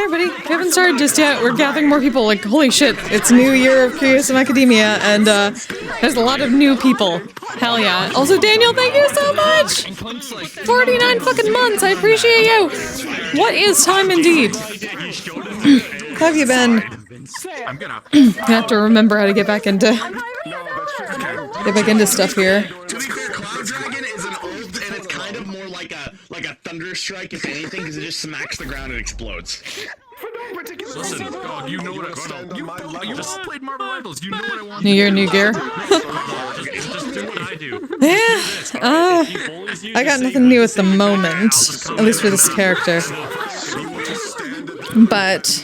Hey everybody, we haven't started just yet. We're gathering more people. Like, holy shit, it's new year of Curiosum Academia, and there's a lot of new people. Hell yeah. Also, Daniel, thank you so much! 49 fucking months, I appreciate you! What is time indeed? How have you been? I have to remember how to get back into stuff here. To be clear, Cloud Dragon is an old, and it's kind of more like a thunder strike, if anything, because it just smacks the ground and explodes. Listen, dog, you know what I want. You all played Marvel Rivals. You know what I want. New year, new gear. Just do what I do. Yeah, I got nothing new at the moment, at least for this character. But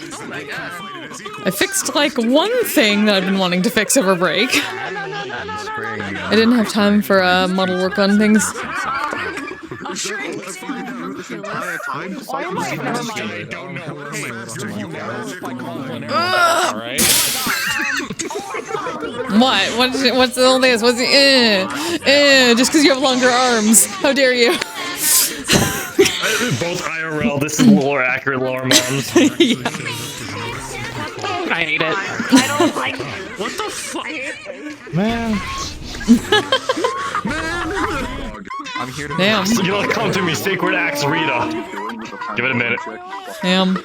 I fixed like one thing that I've been wanting to fix over break. I didn't have time for model work on things. What? What's the whole this? What's the just because you have longer arms? How dare you? Both IRL. This is more accurate lower moms. Yeah. I hate it. I don't like it. What the fuck? Man. I'm here to Damn. You don't come to me, Sacred Axe Rita. Give it a minute. Damn.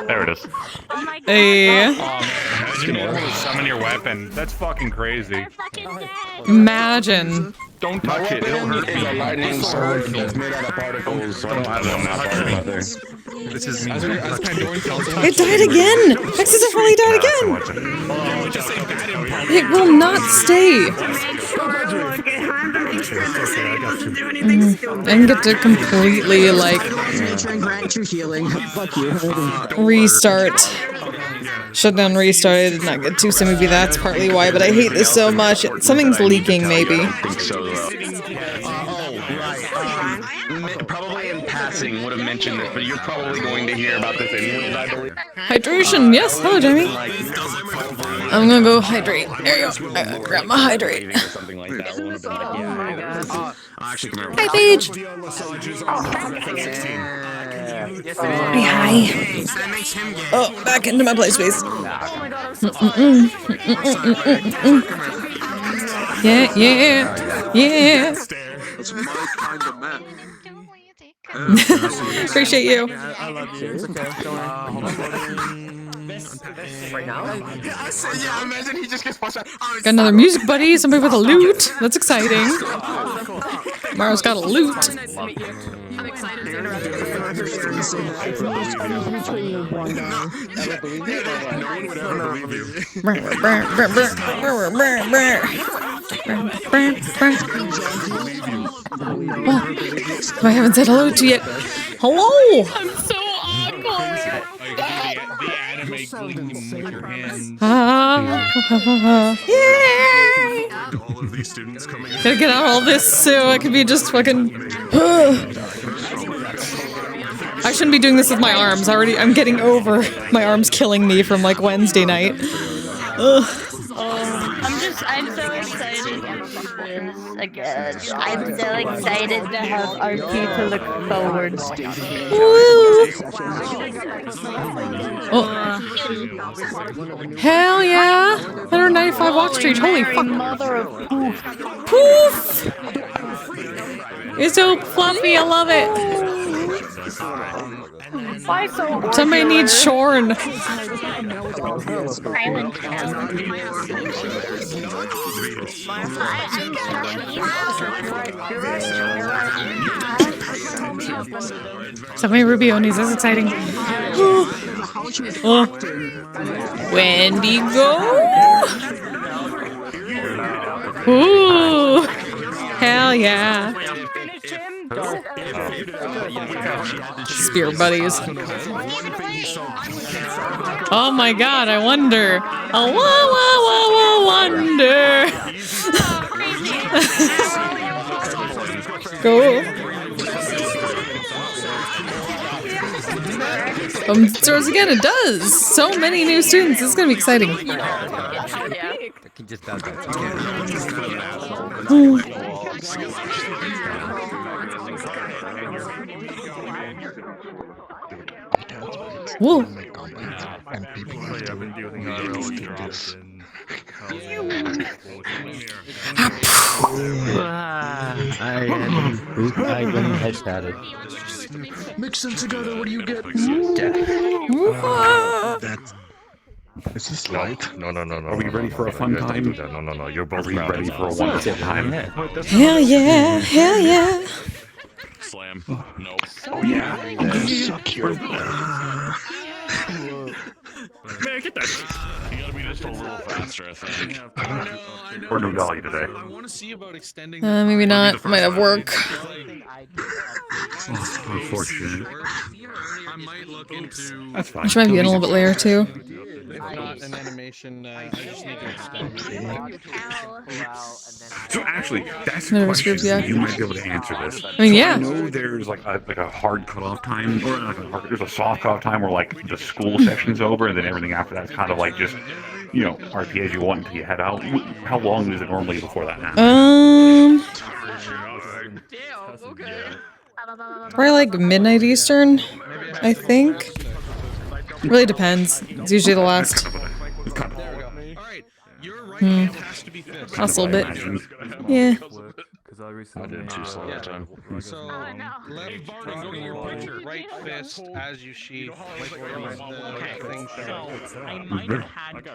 There it is. Hey. Imagine being able to summon your weapon. That's fucking crazy. Imagine. Don't touch it. It'll hurt me. A lightning sword that's made out of particles. So I don't have that part out there. This is me. It died again! X's have really died again! It will not stay. And get to completely, like, restart. Shut down, restart. I did not get to, so maybe that's partly why, but I hate this so much. Something's leaking, maybe. I think so, probably in passing would have mentioned this, but you're probably going to hear about this anyways, I believe. Hydration, yes. Hello, Jamie. I'm gonna go hydrate. There you go. I grab my hydrate. Hi, Paige. Hey, hi. Oh, back into my play space. Yeah, yeah, yeah. Appreciate you. I love you. It's okay. Right now? Yeah, imagine he just gets pushed out. Got another music buddy, somebody with a lute. That's exciting. Maro's got a lute. I'm excited to interact I haven't said hello to you yet. Hello! I'm so awkward! The anime gleam with your hands. Yay! All of these students coming in. Gotta get out all this so I can be just fucking. I shouldn't be doing this with my arms. I'm getting over my arms killing me from like Wednesday night. I'm so excited for this again. I'm so excited to have RP to look forward to. Woo! Oh. Hell yeah! 195 walk streak. Holy fuck! Mother of poof. Poof! It's so fluffy. I love it. Why so Somebody needs Shorn. Island So many Rubio needs. That's exciting. Oh. Wendigo. Ooh. Hell yeah. Spear buddies. Oh my god, I wonder. I wonder. Go. Stores again, it does. So many new students. This is gonna be exciting. Whoa. make comments, and people Yeah, have I've to been dealing with really RL stick this. I even headshotted. Mix them together. What do you get? That. Is this light? No. Are we ready for a fun time? No. You're both Are we ready for a wonderful time? Hell yeah, hell yeah. Slam. Nope. Oh yeah, I'm gonna suck you. Man, get that. You gotta be just a little faster, I think. Or no dolly today. I want to see about extending. Maybe not. Might have work. Unfortunate. I might look into. That's fine. Which might be in a little bit later too. If not an animation, I just need to extend. So actually, that's a Nervous question. groups, yeah. You might be able to answer this. I mean, yeah. I know there's like a hard cutoff time, or not a hard, there's a soft cutoff time where like the school section's over, and then everything after that's kind of like just, you know, RP as you want until you head out. How long is it normally before that happens? Probably like midnight Eastern, I think. Really depends. It's usually the last. Last little bit. Yeah. I did too slow that time. So, left button, go to your picture. Right fist as you sheath. Like where the thing shows. I might have had to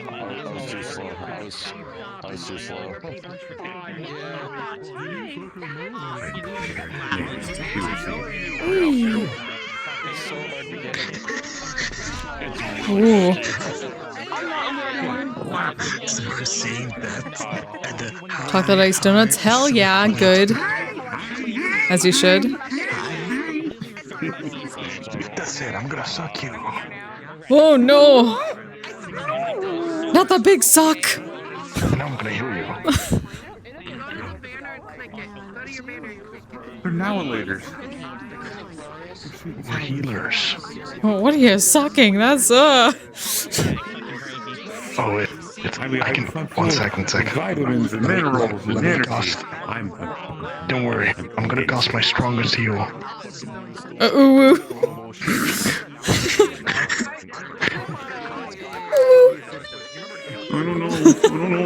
I was too slow. I was too slow. It's so hard to get it. Ooh. Never seen that. Chocolate ice donuts. Hell yeah, good. As you should. That's it. I'm gonna suck you. Oh no! Not the big suck! Now I'm gonna heal you. They're now-and-laters. We're healers. Oh, what are you sucking? That's Oh, it's. I mean, I can. One second. Vitamins and minerals and Let me energy. cast. Don't worry. I'm gonna cast my strongest heal. ooh. I don't know if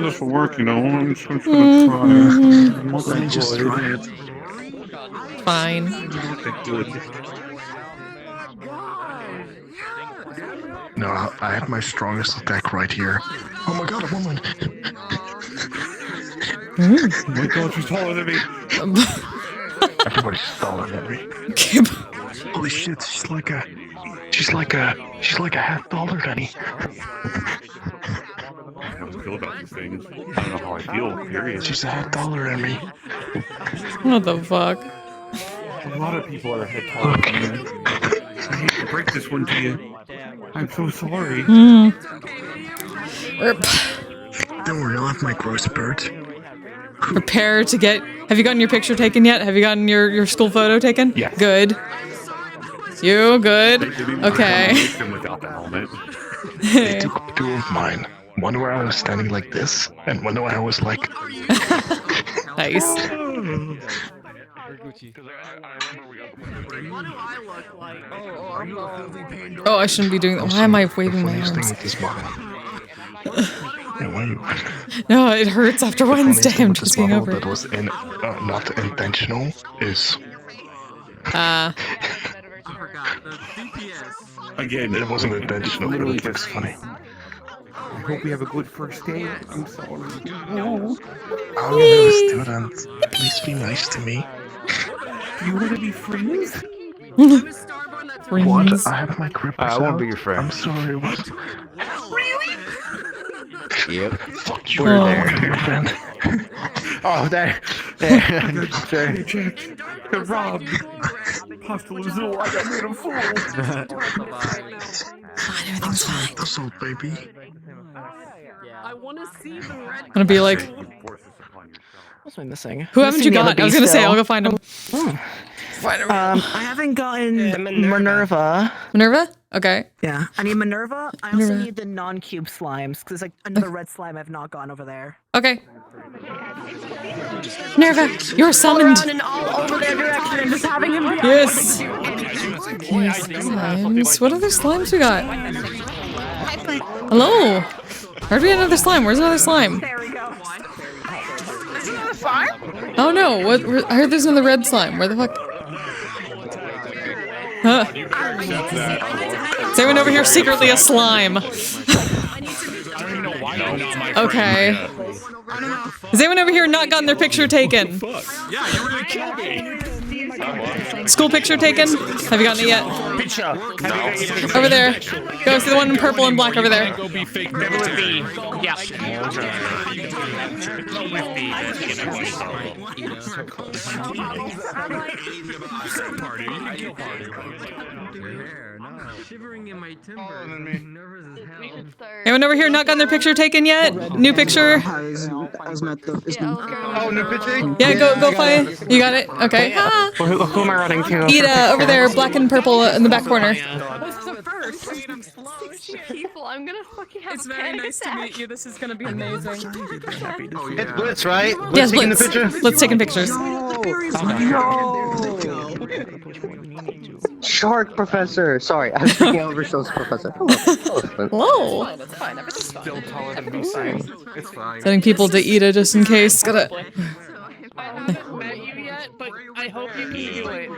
this will work, you know. I'm just gonna try. Let me just try it. Fine. No, I have my strongest attack right here. Oh my god, a woman! Oh my god, she's taller than me. Everybody's taller than me. Holy shit, she's like a $50 Danny. I don't feel about these things. I don't know how I feel, period. She's a $50 than me. What the fuck? A lot of people are head taller than me. I hate to break this one to you. I'm so sorry. Don't worry, I'll have my growth spurt. Prepare to get... Have you gotten your picture taken yet? Have you gotten your school photo taken? Yes. Good. You good? Okay. Without the helmet. They took 2 of mine. One where I was standing like this, and one where I was like... Nice. Oh, I shouldn't be doing that. Why am I waving my arms? Yeah, why you? No, it hurts after Wednesday. I'm just getting over it. That was not intentional is... Again, it wasn't intentional, but it looks funny. I hope we have a good first day. I'm sorry. I'm a student. Please be nice to me. Do you want to be friends? What? I have my grippers I won't out. be your friend. I'm sorry, what? Yep. Fuck you. We're there. Friend. Oh, there. Sure. They're robbed. Hostile Azul, I got made a fool. Fine, everything's fine. Assault, baby. I want to see the red. I'm gonna be like, What's I missing? who haven't you got? I was gonna say, I'll go find him. I haven't gotten Minerva. Minerva? Okay. Yeah, I need Minerva. I also need the non-cube slimes, because it's like another red slime I've not gotten over there. Okay. Minerva, you're summoned. All around in all over their direction and just having him. Yes. Okay, slimes. What other slimes we got? Hello! Where'd we get another slime? Where's another slime? Oh no, what? I heard there's another red slime. Where the fuck? Huh. Is anyone over here secretly a slime? Okay. Has anyone over here not gotten their picture taken? Yeah, you really killed me. School picture taken? Have you gotten it yet? Over there. Go see the one in purple and black over there. Go be fake. Yeah. Shivering in my timber. Anyone over here not gotten their picture taken yet? New picture? Oh, new picture? Yeah, go find. You got it? Okay. Ah. Who am I running to? Ida, over there, black and purple in the back corner. People, I'm gonna fucking have It's a very panic nice to attack. meet you. This is gonna be amazing. It's Blitz, right? Yes, taking Blitz. the picture? Blitz taking pictures. Shark Professor. Sorry, I was thinking over Show's Professor. Hello. It's fine. Everything's fine. Still taller than me. It's fine. Sending people to Ida just in case. Gotta. I haven't met you yet, but I hope you can do it.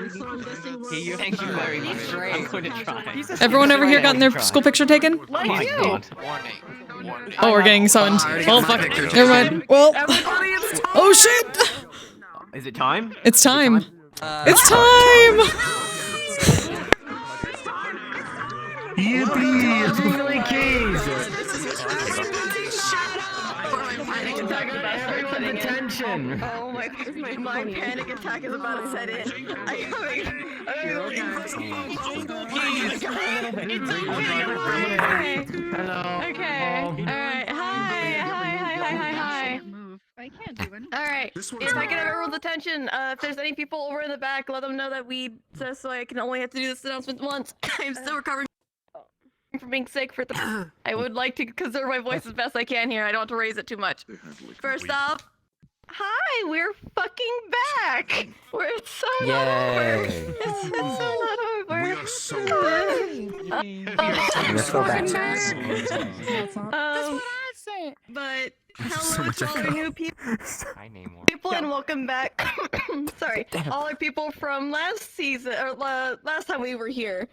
Thank you very much. I'm going to try. Everyone over here gotten their school picture taken? Like you. Oh, we're getting summoned. Well, fuck. Never mind. Well. Oh shit! Is it time? It's time. It's time! Yippee! It's Billy Keys! Everyone's attention! Oh my panic attack is about to set in. Hello. Okay. Alright. Hi. I can't do it. Alright. If I can have everyone's attention, if there's any people over in the back, let them know that just so I can only have to do this announcement once. I'm still recovering from being sick for the. I would like to conserve my voice as best I can here. I don't want to raise it too much. First off, hi, we're fucking back. We're so not over. It's so not over. We are so but hello to all our new people and welcome back. Sorry, all our people from last season or last time we were here.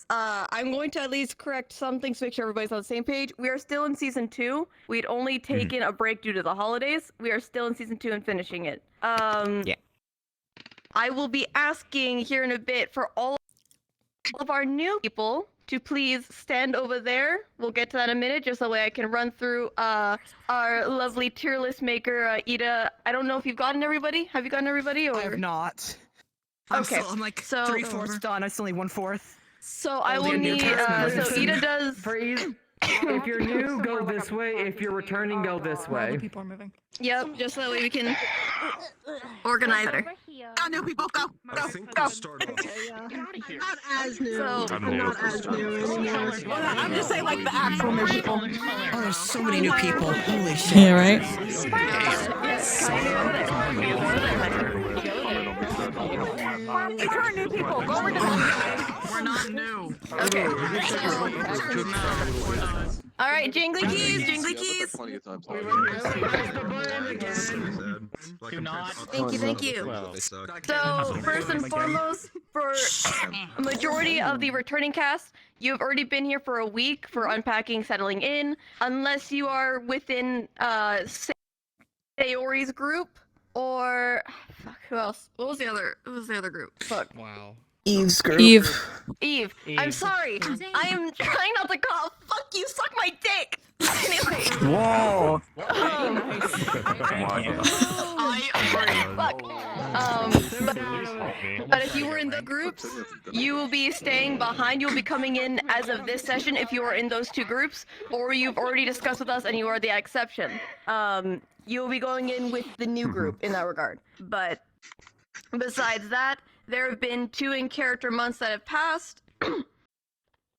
I'm going to at least correct some things to make sure everybody's on the same page. We are still in season 2. We'd only taken a break due to the holidays. We are still in season 2 and finishing it. Yeah. I will be asking here in a bit for all of our new people to please stand over there. We'll get to that in a minute, just so that way I can run through our lovely tier list maker, Ida. I don't know if you've gotten everybody. Have you gotten everybody? Or? I have not. Okay. I'm like so 3/4 done. I still need 1/4. So I will need. So Ida does. If you're new, go this way. If you're returning, go this way. Other people are moving. Yep, just so that way we can organize better. Go, new people, go. I think we'll start off. Not as new. So, I'm not as new anymore. I'm just saying, like, the actual new people. Oh, there's so many new people. Holy shit. Yeah, right? It's our new people. Go over to We're not new. Okay. All right, jingly keys, jingly keys. Thank you. So, first and foremost, for a majority of the returning cast, you've already been here for a week for unpacking, settling in, unless you are within Sayori's group, or fuck, who else? What was the other group? Fuck. Wow. Eve's group. Eve. I'm sorry. I am trying not to call. Fuck you. Suck my dick. Anyway. Whoa. Fuck. But if you were in the groups, you will be staying behind. You'll be coming in as of this session if you are in those two groups, or you've already discussed with us and you are the exception. You'll be going in with the new group in that regard. But besides that, there have been 2 in-character months that have passed,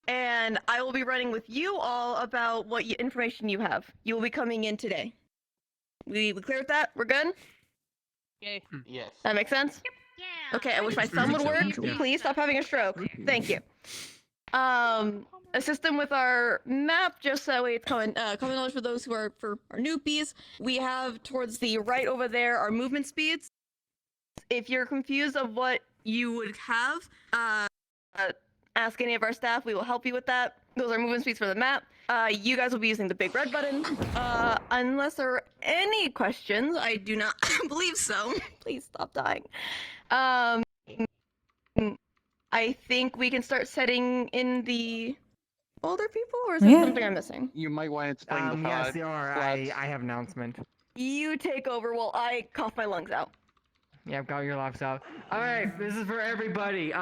and I will be running with you all about what information you have. You will be coming in today. We clear with that? We're good? Yay. Yes. That makes sense? Yeah. Okay, I wish my thumb would work. Please stop having a stroke. Thank you. Assist them with our map, just so it's common knowledge for those who are for our newbies. We have towards the right over there our movement speeds. If you're confused of what you would have, ask any of our staff. We will help you with that. Those are movement speeds for the map. You guys will be using the big red button. Unless there are any questions, I do not believe so. Please stop dying. I think we can start setting in the older people, or is there something I'm missing? You might want to explain the Yes, there are. I have an announcement. You take over while I cough my lungs out. Yeah, I've got your locks out. Alright, this is for everybody.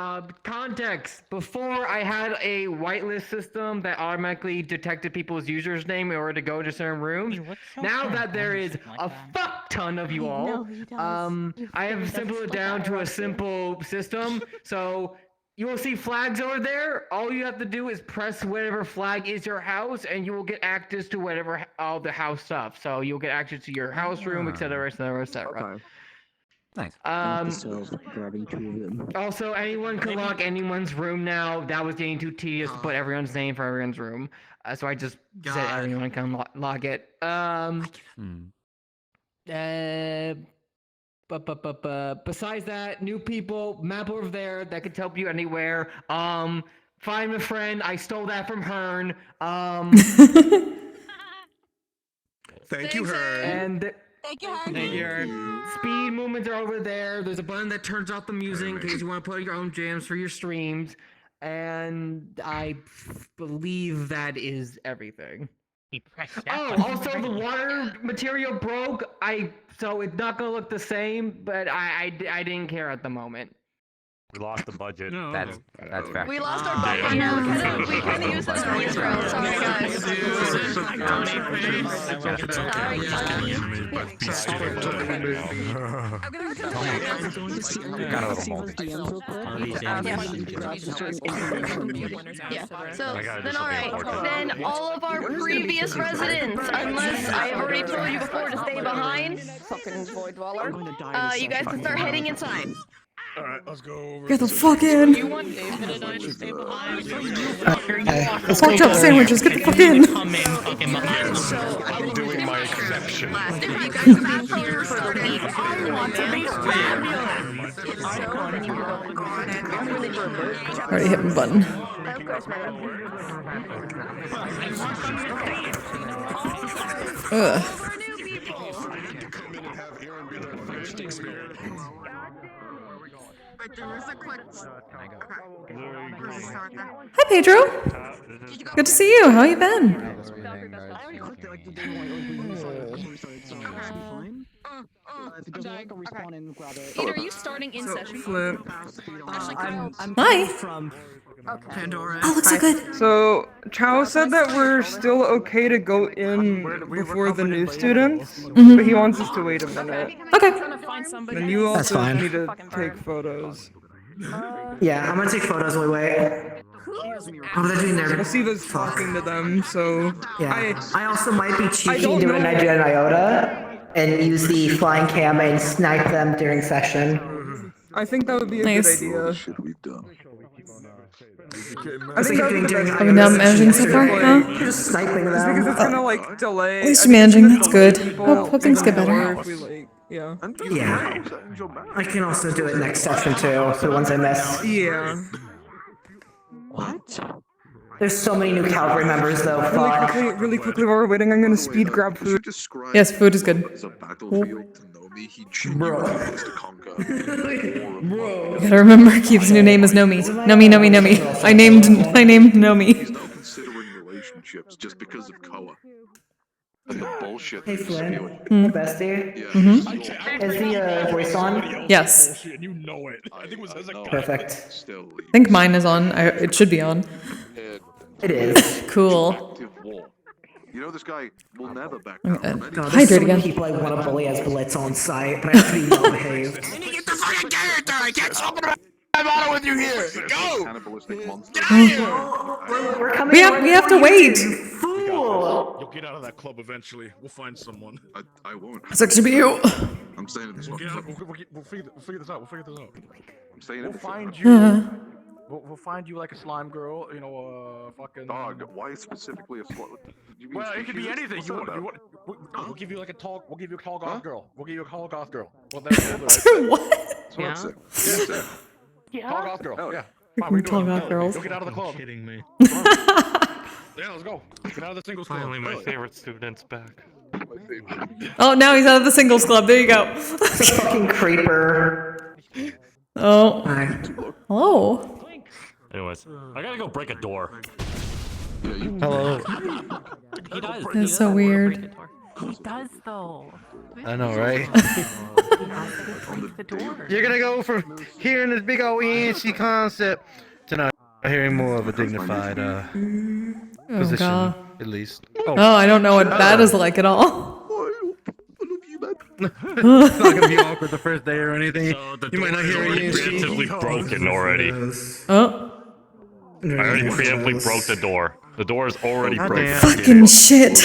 Context. Before, I had a whitelist system that automatically detected people's users' name in order to go to certain rooms. Now that there is a fuck ton of you all, I have simplified it down to a simple system. So, you will see flags over there. All you have to do is press whatever flag is your house, and you will get access to whatever all the house stuff. So, you'll get access to your house room, etc., etc., etc. Okay. Nice. Also, anyone can log anyone's room now. That was getting too tedious to put everyone's name for everyone's room. So I just said everyone can log it. Besides that, new people, map over there that could help you anywhere. Find a friend. I stole that from Hearn. Thank you, Hearn. And Thank you, speed movements are over there. There's a button that turns off the music in case you want to put your own jams for your streams. And I believe that is everything. Oh, also the water material broke. So it's not gonna look the same, but I didn't care at the moment. We lost the budget. No. That's fair. We lost our budget. We kind of used it on Israel. Sorry, guys. Yeah. So then, all right. Then all of our previous residents, unless I have already told you before to stay behind, fucking void dweller, you guys can start heading inside. Alright, let's go over. Get the fuck in. You want David and I to stay behind? Pork chop sandwiches, get the fuck in. I'm doing my exception. Already hit my button. Ugh. Hi, Pedro. Good to see you. How you been? Peter, are you starting in session? Hi. From Pandora. Oh, looks so good. So, Chow said that we're still okay to go in before the new students, but he wants us to wait a minute. Okay. Then you That's also fine. need to take photos. Yeah, I'm gonna take photos while we wait. Oh, they're doing their. Siva's talking to them, so Yeah. I also might be I cheeky don't and do a know. Nigeria and Iota and use the flying cam and snipe them during session. I think that would be a Nice. good idea. I think that would be the best Are we not managing so far? Huh? Just sniping them. Just because it's gonna like delay. At least I you're managing, think that's good. people Hope things get better. more if we, like, yeah. Yeah. I can also do it next session too, for the ones I miss. Yeah. What? There's so many new cavalry members though. Fuck. Really quickly while we're waiting, I'm gonna speed grab food. Yes, food is good. Bro. You gotta remember, Keith's new name is Nomi. Nomi, Nomi, Nomi. I named Nomi. Relationships just because of Koa. And the bullshit. Hey Flynn, Mm. bestie. Mm-hmm. Is the voice on? Yes. You know it. I think it was as a Perfect. I think mine is on. It should be on. It is. Cool. You know this guy will never back God, down. There's hydrate so many again. people I want to bully as Blitz on site, but I have to be well behaved. Get the fucking character! I can't talk about I'm out with you here! Go! Cannibalistic monster. Get out of here! We're coming. We have to wait. You'll get out of that club eventually. We'll find someone. I won't. It's actually be you. I'm I'm saying it this way. We'll figure this out. We'll figure this out. I'm saying We'll it this find way. you. We'll find you like a slime girl. You know, fucking. Dog, why specifically a slime? Well, it could be anything. We'll give you like a tall. We'll give you a tall goth girl. We'll give you a tall goth girl. Well, that's What? That's what I'm saying. Yeah. Tall goth girl. Yeah. Tall goth girls. Go get out of the club. Kidding me. Yeah, let's go. Get out of the singles club. Finally, my favorite student's back. Oh, now he's out of the singles club. There you go. Fucking creeper. Oh. Hi. Hello. Anyways, I gotta go break a door. Hello. He does. That's so weird. He does though. I know, right? You're gonna go from hearing this big old ENC concept to not hearing more of a dignified position, God. at least. Oh, I don't know what that is like at all. It's not gonna be awkward the first day or anything. So the You might door not is hear already preemptively ENC. broken already. Oh. I already preemptively broke the door. The door is already broken. Fucking shit.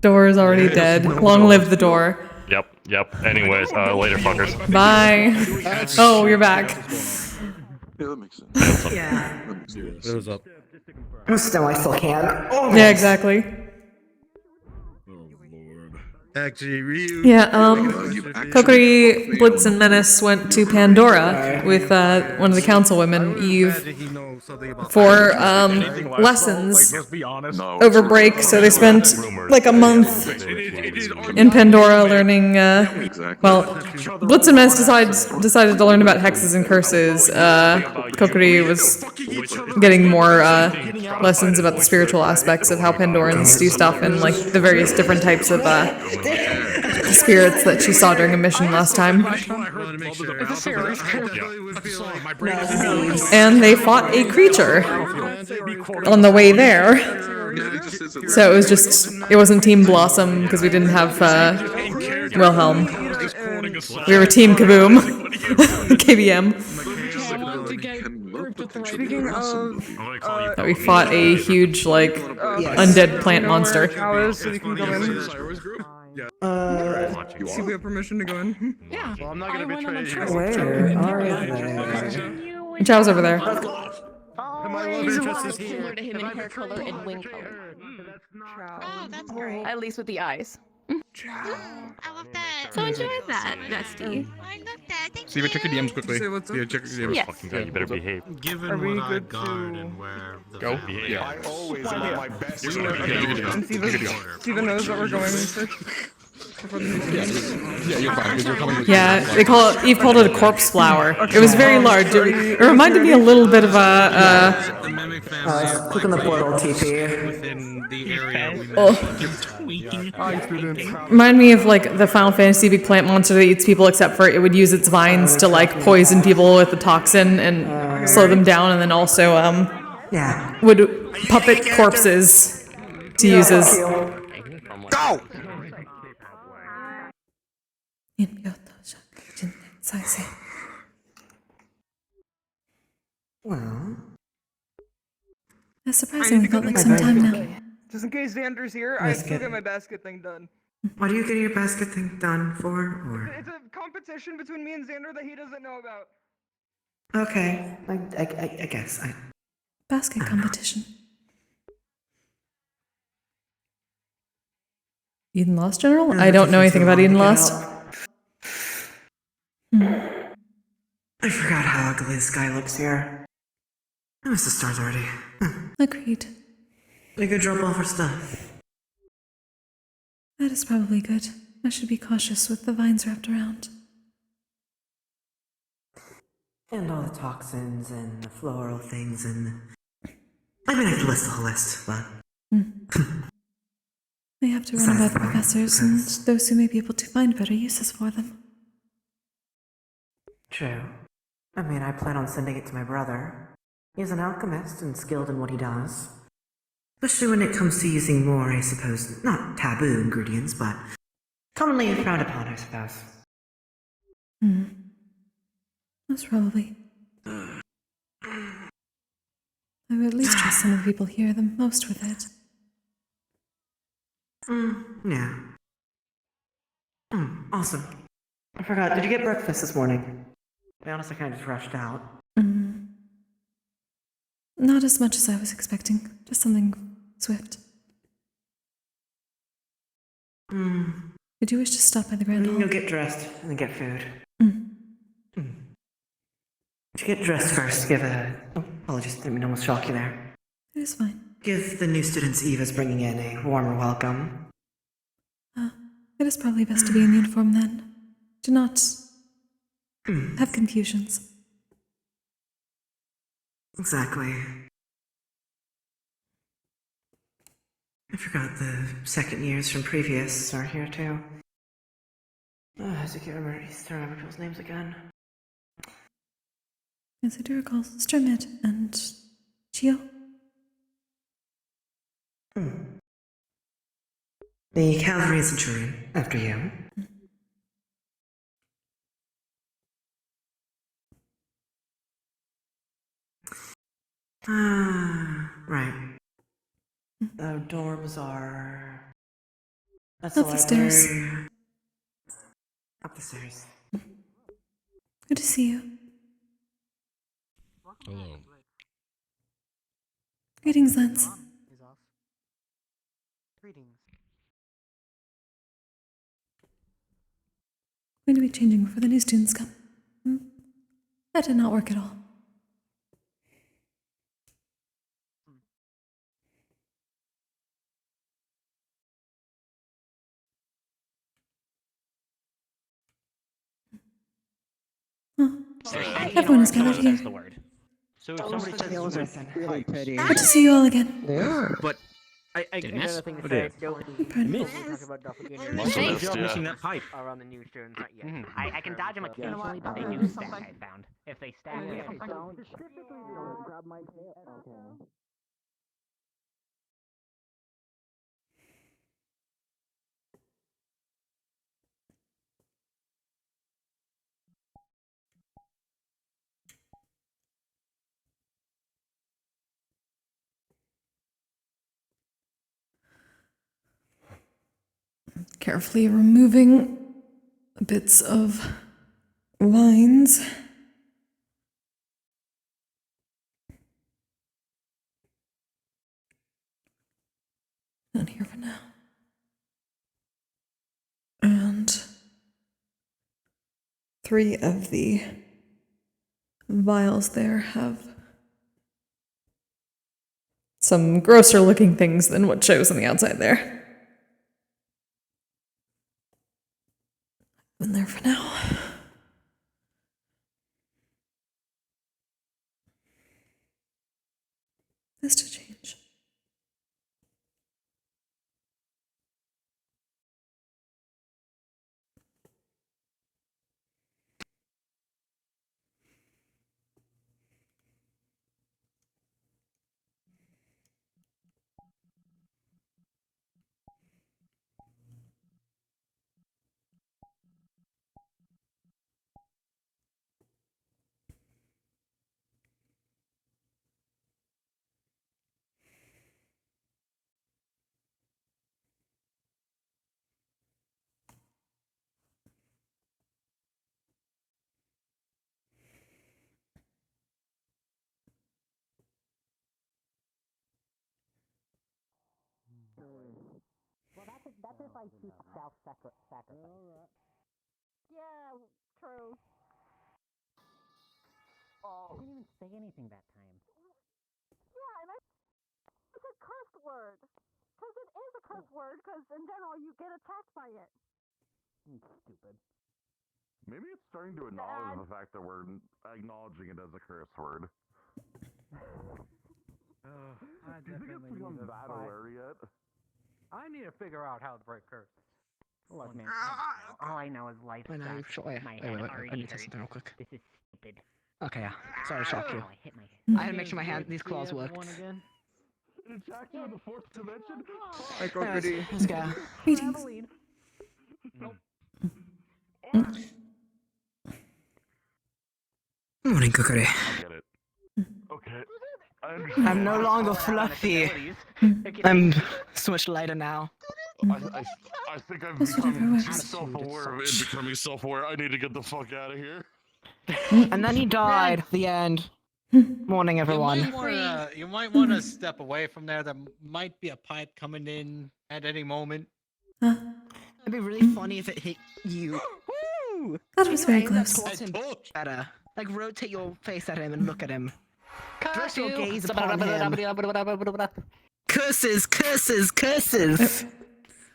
Door is already dead. Long live the door. Yep. Anyways, later, fuckers. Bye. Oh, you're back. Yeah, that makes sense. Yeah. What was up? Still, I still can. Oh, Yeah, exactly. Actually, Ryu. Yeah, Kokkuri, Blitz, and Menace went to Pandora with one of the councilwomen, Eve, for lessons over break. So they spent like a month in Pandora learning. Well, Blitz and Menace decided to learn about hexes and curses. Kokkuri was getting more lessons about the spiritual aspects of how Pandorans do stuff and like the various different types of spirits that she saw during a mission last time. And they fought a creature on the way there. So it wasn't Team Blossom because we didn't have Wilhelm. We were Team Kaboom. KBM. Speaking of, We fought a huge, like, undead plant monster. Hours, so we can go in. See if we have permission to go in. Yeah. Well, I'm not gonna betray you. Where are they? Chow's over there. He's a lot similar to him in hair color and wing color. Oh, that's great. At least with the eyes. I love that. So enjoy that, Dusty. I love that. Thank Steven, check your DMs quickly. Say what's up? Check your DMs. Yes. Fucking guy, you better behave. Given Are we what I good guard to and where the Go. behave. Yeah. I always am my best. You're gonna And Steven knows that we're going first. Yeah, you're fine. You're coming with Yeah, Eve called it a corpse flower. It was very large. It reminded me a little bit of The mimic Click on the portal, TP. within the area we Remind me of like the Final Fantasy big plant monster that eats people, except for it would use its vines to like poison people with the toxin and slow them down, and then also would puppet corpses to use as. Go! Well, That's surprising. It felt like some time now. Just in case Xander's here, I still get my basket thing done. what are you getting your basket thing done for? Or It's a competition between me and Xander that he doesn't know about. okay, I guess I. Basket competition. Eden Lost General? I don't know anything about Eden Lost. I forgot how ugly the sky looks here. I miss the stars already. Agreed. We could drop off our stuff. That is probably good. I should be cautious with the vines wrapped around. And all the toxins and the floral things and... I mean, I could list the whole list, but... We have to run about the professors and those who may be able to find better uses for them. True. I mean, I plan on sending it to my brother. He's an alchemist and skilled in what he does. Especially when it comes to using more, I suppose, not taboo ingredients, but commonly frowned upon, I suppose. Most probably. I would at least trust some of the people here the most with it. Yeah. Awesome. I forgot, did you get breakfast this morning? To be honest, I kind of just rushed out. Not as much as I was expecting. Just something swift. Did you wish to stop by the Grand Hall? You'll get dressed and then get food. Should get dressed first. Give a... Oh, apologies, didn't mean to almost shock you there. It is fine. Give the new students Eva's bringing in a warmer welcome. It is probably best to be in uniform then. Do not have confusions. Exactly. I forgot the second years from previous are here too. I can't remember people's names again. Yes, I do recall Strimid and Chio. The cavalry centurion, after you. Right. The dorms are... That's Up the the stairs. library. Up the stairs. Good to see you. Hello. Greetings, Lance. Going to be changing before the new students come. That did not work at all. Everyone is gathered here. The word. So if somebody says really pretty. Good to see you all again. Yeah. But I got a thing to say. Missing that pipe. Around the new students, not yet. I can dodge them occasionally, but they do stack, I found. If they stack, if they don't. Grab my Carefully removing bits of vines. Not here for now. And 3 of the vials there have some grosser looking things than what shows on the outside there. Been there for now. This to change. Well, that's if I choose self-sacrifice. Yeah, true. Oh. I didn't even say anything that time. Yeah, and it's a curse word. Because it is a curse word, because in general you get attacked by it. Stupid. Maybe it's starting to acknowledge the fact that we're acknowledging it as a curse word. Do you think it's become that aware yet? I need to figure out how to break curse. Look, man, all I know is life sucks. My head already I need to hurts. test something real quick. This is stupid. Okay, yeah. Sorry to shock you. Oh, I hit my I had to make sure my hand, these claws worked. Attack you in the 4th dimension? Hi, Kokkuri. Let's go. Greetings. Morning, Kokkuri. I get it. Okay. I'm no longer fluffy. I'm so much lighter now. I I think I'm That's whatever becoming too works. self-aware of it becoming self-aware. I need to get the fuck out of here. And then he died. The end. Morning, everyone. You might want to step away from there. There might be a pipe coming in at any moment. It'd be really funny if it hit you. Woo! That was very close. Towards him better. Like rotate your face at him and look at him. Direct your gaze upon him. Curses, curses, curses.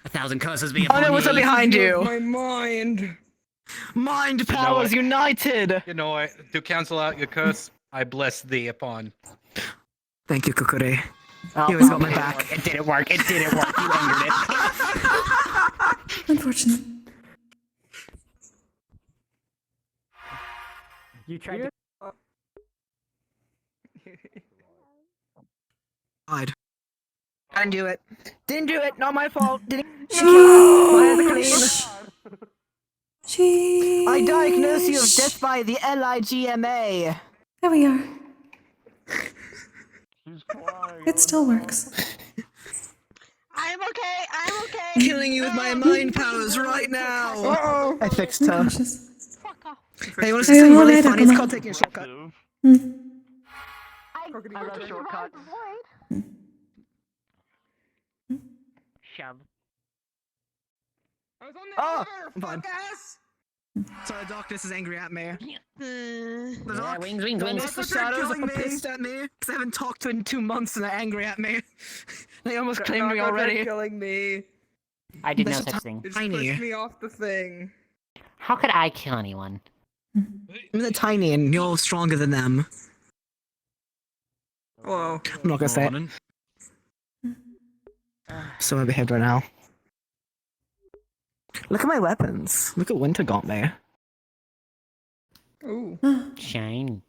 1,000 curses be Oh upon no, what's up ye. behind you? My mind. Mind powers united. You know what? To cancel out your curse, I bless thee upon. Thank you, Kokkuri. Oh, You always got my back. It didn't work. It didn't work. You angered it. Unfortunate. You tried to. Died. Didn't do it. Didn't do it. Not my fault. Didn't. Sheesh. Sheesh. I diagnose you of death by the LIGMA. There we are. It still works. I'm okay. I'm okay. Killing you with my mind powers right now. Uh-oh. I fixed her. Fuck off. Hey, you want to see something really funny? It's called taking a shortcut. I love shortcuts. Shove. Oh, I'm fine. Sorry, darkness is angry at me. Yeah, wings, wings, wings. The shadows are pissed at me because I haven't talked to in 2 months and they're angry at me. They almost claimed me already. Killing me. I did no such thing. It just Tiny. pushed me off the thing. How could I kill anyone? They're tiny and you're stronger than them. Hello. I'm not gonna say it. So I behaved right now. Look at my weapons. Look at Winter got me. Ooh. Shiny.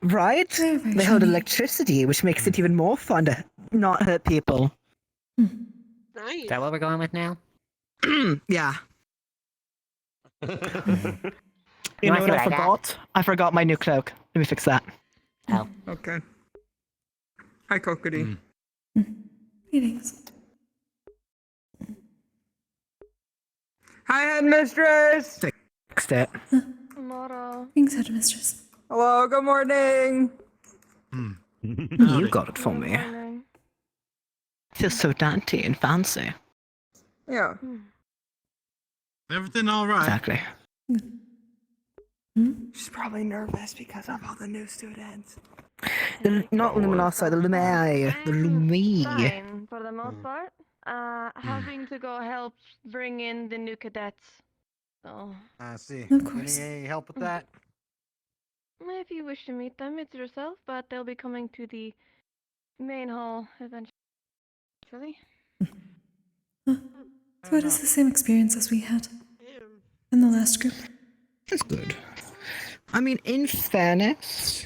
Right? Very, very They hold shiny. electricity, which makes it even more fun to not hurt people. Is that what we're going with now? Yeah. You wanna know see what what I I got? forgot? I forgot my new cloak. Let me fix that. Oh. Okay. Hi, Kokkuri. Greetings. Hi, headmistress. Fixed it. Moro. Greetings, headmistress. Hello. Good morning. You got it for me. Feels so dainty and fancy. Yeah. Everything all right? Exactly. She's probably nervous because of all the new students. Not Luminosity, the Lumei. The Lumei. Fine, for the most part. Having to go help bring in the new cadets. So, I see. Of course. Any help with that? if you wish to meet them, it's yourself, but they'll be coming to the main hall eventually. So it is the same experience as we had in the last group. That's good. I mean, in fairness,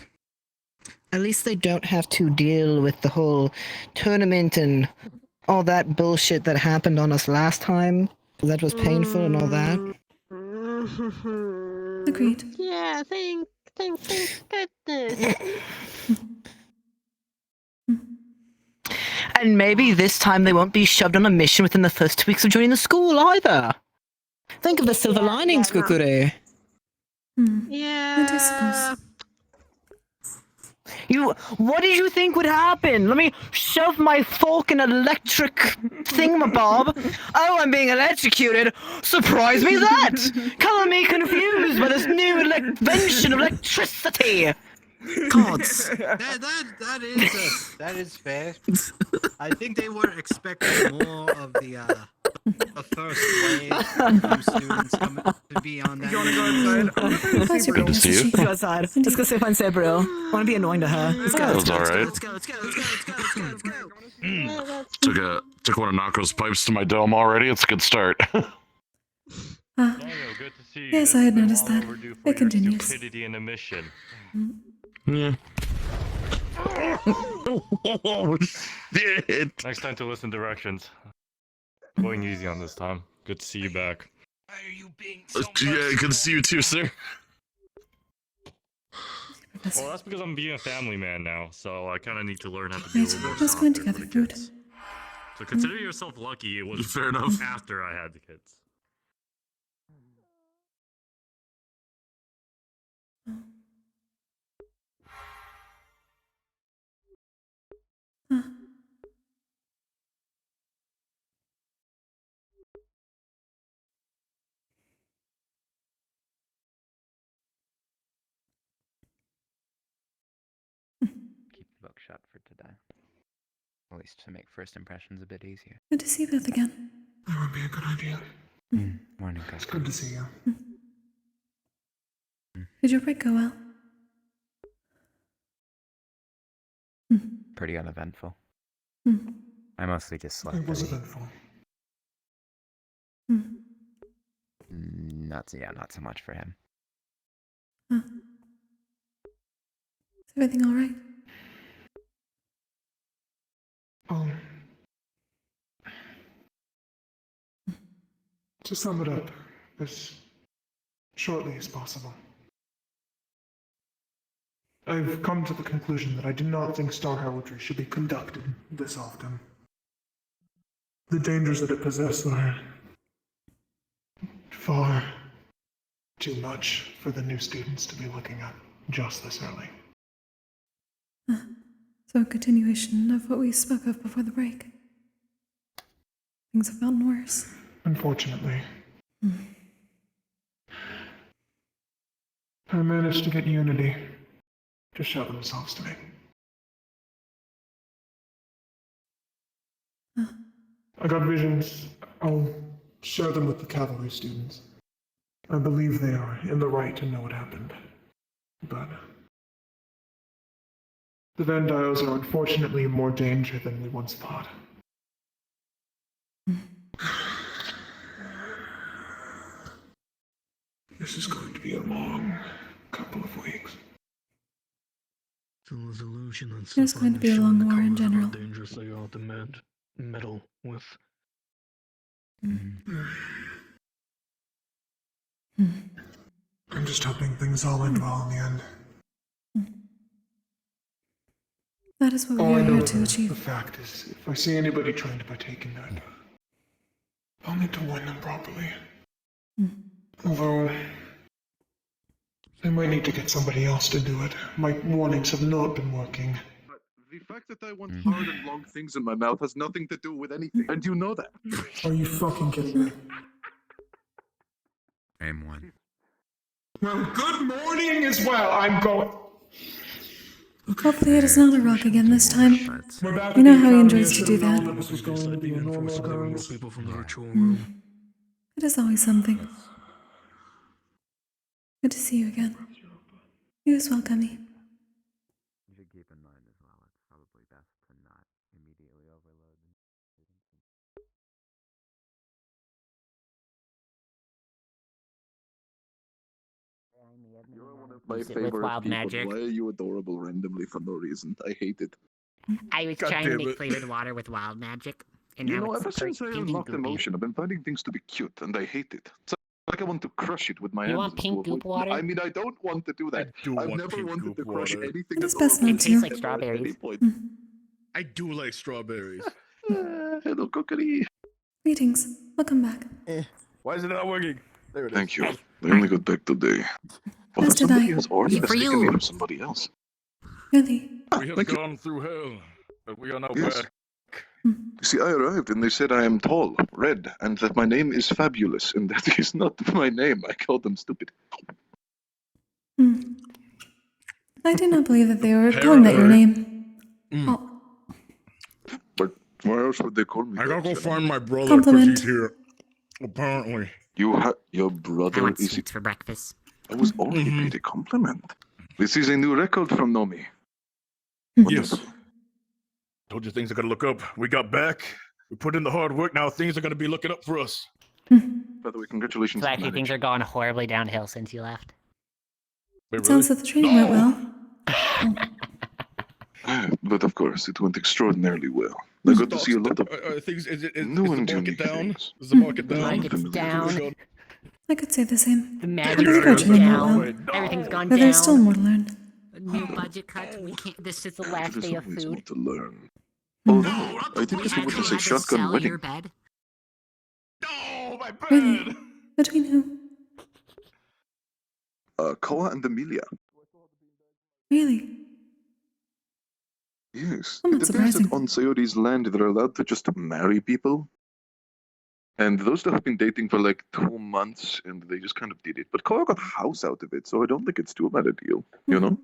at least they don't have to deal with the whole tournament and all that bullshit that happened on us last time. That was painful and all that. Agreed. Yeah, thank goodness. And maybe this time they won't be shoved on a mission within the first 2 weeks of joining the school either. Think of the silver linings, Kokkuri. Yeah. I do suppose. What did you think would happen? Let me shove my fork in electric thingamabob. Oh, I'm being electrocuted. Surprise me that! Color me confused by this new invention of electricity. Gods. That is fair. I think they were expecting more of the first wave of students coming to be on that. You wanna go outside? How's your Good to see you. Let's go outside. Let's go see if I can say Brill. I want to be annoying to her. Let's go. That Let's was go. alright. Let's go. Let's go. Let's go. Let's go. Let's go. Let's go. Took one of Nako's pipes to my dome already. It's a good start. Ah, Good to see you. yes, I had noticed that. Overdue for It your continues. stupidity in a mission. Yeah. Oh, shit. Next time to listen to directions. Going easy on this time. Good to see you back. Yeah, good to see you too, sir. Well, that's because I'm being a family man now, so I kind of need to learn how to be a Right, little more let's go in softer together. for the Food. kids. So consider yourself lucky it was Fair enough. after I had the kids. Keep the book shut for today. At least to make first impressions a bit easier. Good to see you both again. That would be a good idea. Morning, It's good to see you. Did your break go well? Pretty uneventful. Hmm. I mostly just slept. It was and- eventful. Not so much for him. Huh. Is everything alright? To sum it up as shortly as possible, I've come to the conclusion that I do not think star heraldry should be conducted this often. The dangers that it possesses are far too much for the new students to be looking at just this early. So a continuation of what we spoke of before the break. Things have gotten worse. Unfortunately. I managed to get Unity to show themselves to me. I got visions. I'll share them with the cavalry students. I believe they are in the right to know what happened. But the Vandiles are unfortunately in more danger than we once thought. This is going to be a long couple of weeks. The resolution and There's going to be a long war in general. dangerous they are to meddle with. I'm just hoping things all end well in the end. That is what All we I are know here is to the achieve. fact is, if I see anybody trying to partake in that, I'll need to warn them properly. Although, I might need to get somebody else to do it. My warnings have not been working. The fact that I want hard and long things in my mouth has nothing to do with anything, and you know that. Are you fucking kidding me? I'm one. Well, good morning as well. I'm going. Hopefully it is not a rock again this time. We're back You at know the how he academy. enjoys to do that. This was going to be a normal occurrence. People from the virtual room. It is always something. Good to see you again. You as well, Gummy. You should keep in mind as well, it's probably best to not immediately overload. You're one of my Use it with favorite wild people. magic. Why are you adorable randomly for no reason? I hate it. I was God trying to damn make it. flavored water with wild magic. And You now know, it's ever since I pinky unlocked goopy. emotion, I've been finding things to be cute, and I hate it. It's like I want to crush it with my You hands. want and pink to avoid- goop water? I mean, I don't want to do that. I've never wanted to crush anything. It is at best all. not It tastes like Ever at strawberries. any point. I do like strawberries. Hello, Kokkuri. Greetings. Welcome back. Why is it not working? There it is. Thank you. I only got back today. As did somebody I. has already For mistaken me you. for somebody else. Really? We have gone through hell, but we are now Yes. back. You see, I arrived and they said I am tall, red, and that my name is Fabulous, and that is not my name. I called them stupid. I do not believe that they were calling that your name. Oh, But why else would they call me? I gotta go that? find my brother because Compliment. he's here. Apparently. Your I brother want is. sweets for breakfast. I was already paid a compliment. This is a new record from Nomi. Yes. Told you things are gonna look up. We got back. We put in the hard work. Now things are gonna be looking up for us. By the way, congratulations. So to actually, things manager. are going horribly downhill since you left. Wait, it sounds that the training went well. But of course, it went extraordinarily well. I got to see a lot of Things is new the and market unique down? things. Is the market that down? I'm Market's familiar down. with. I could say the same. The I magic believe our is training went well. down. Everything's gone But down. there's still more to learn. A new budget cut. We can't. This is the last There's day of always more food. to learn. Although, I did get to witness a shotgun wedding. bed? Oh, my bed! Really? Between who? Koa and Amelia. Really? Yes. Somewhat It appears that surprising. on Sayori's land they're allowed to just marry people. And those two have been dating for like 2 months, and they just kind of did it. But Koa got a house out of it, so I don't think it's too bad a deal, you know?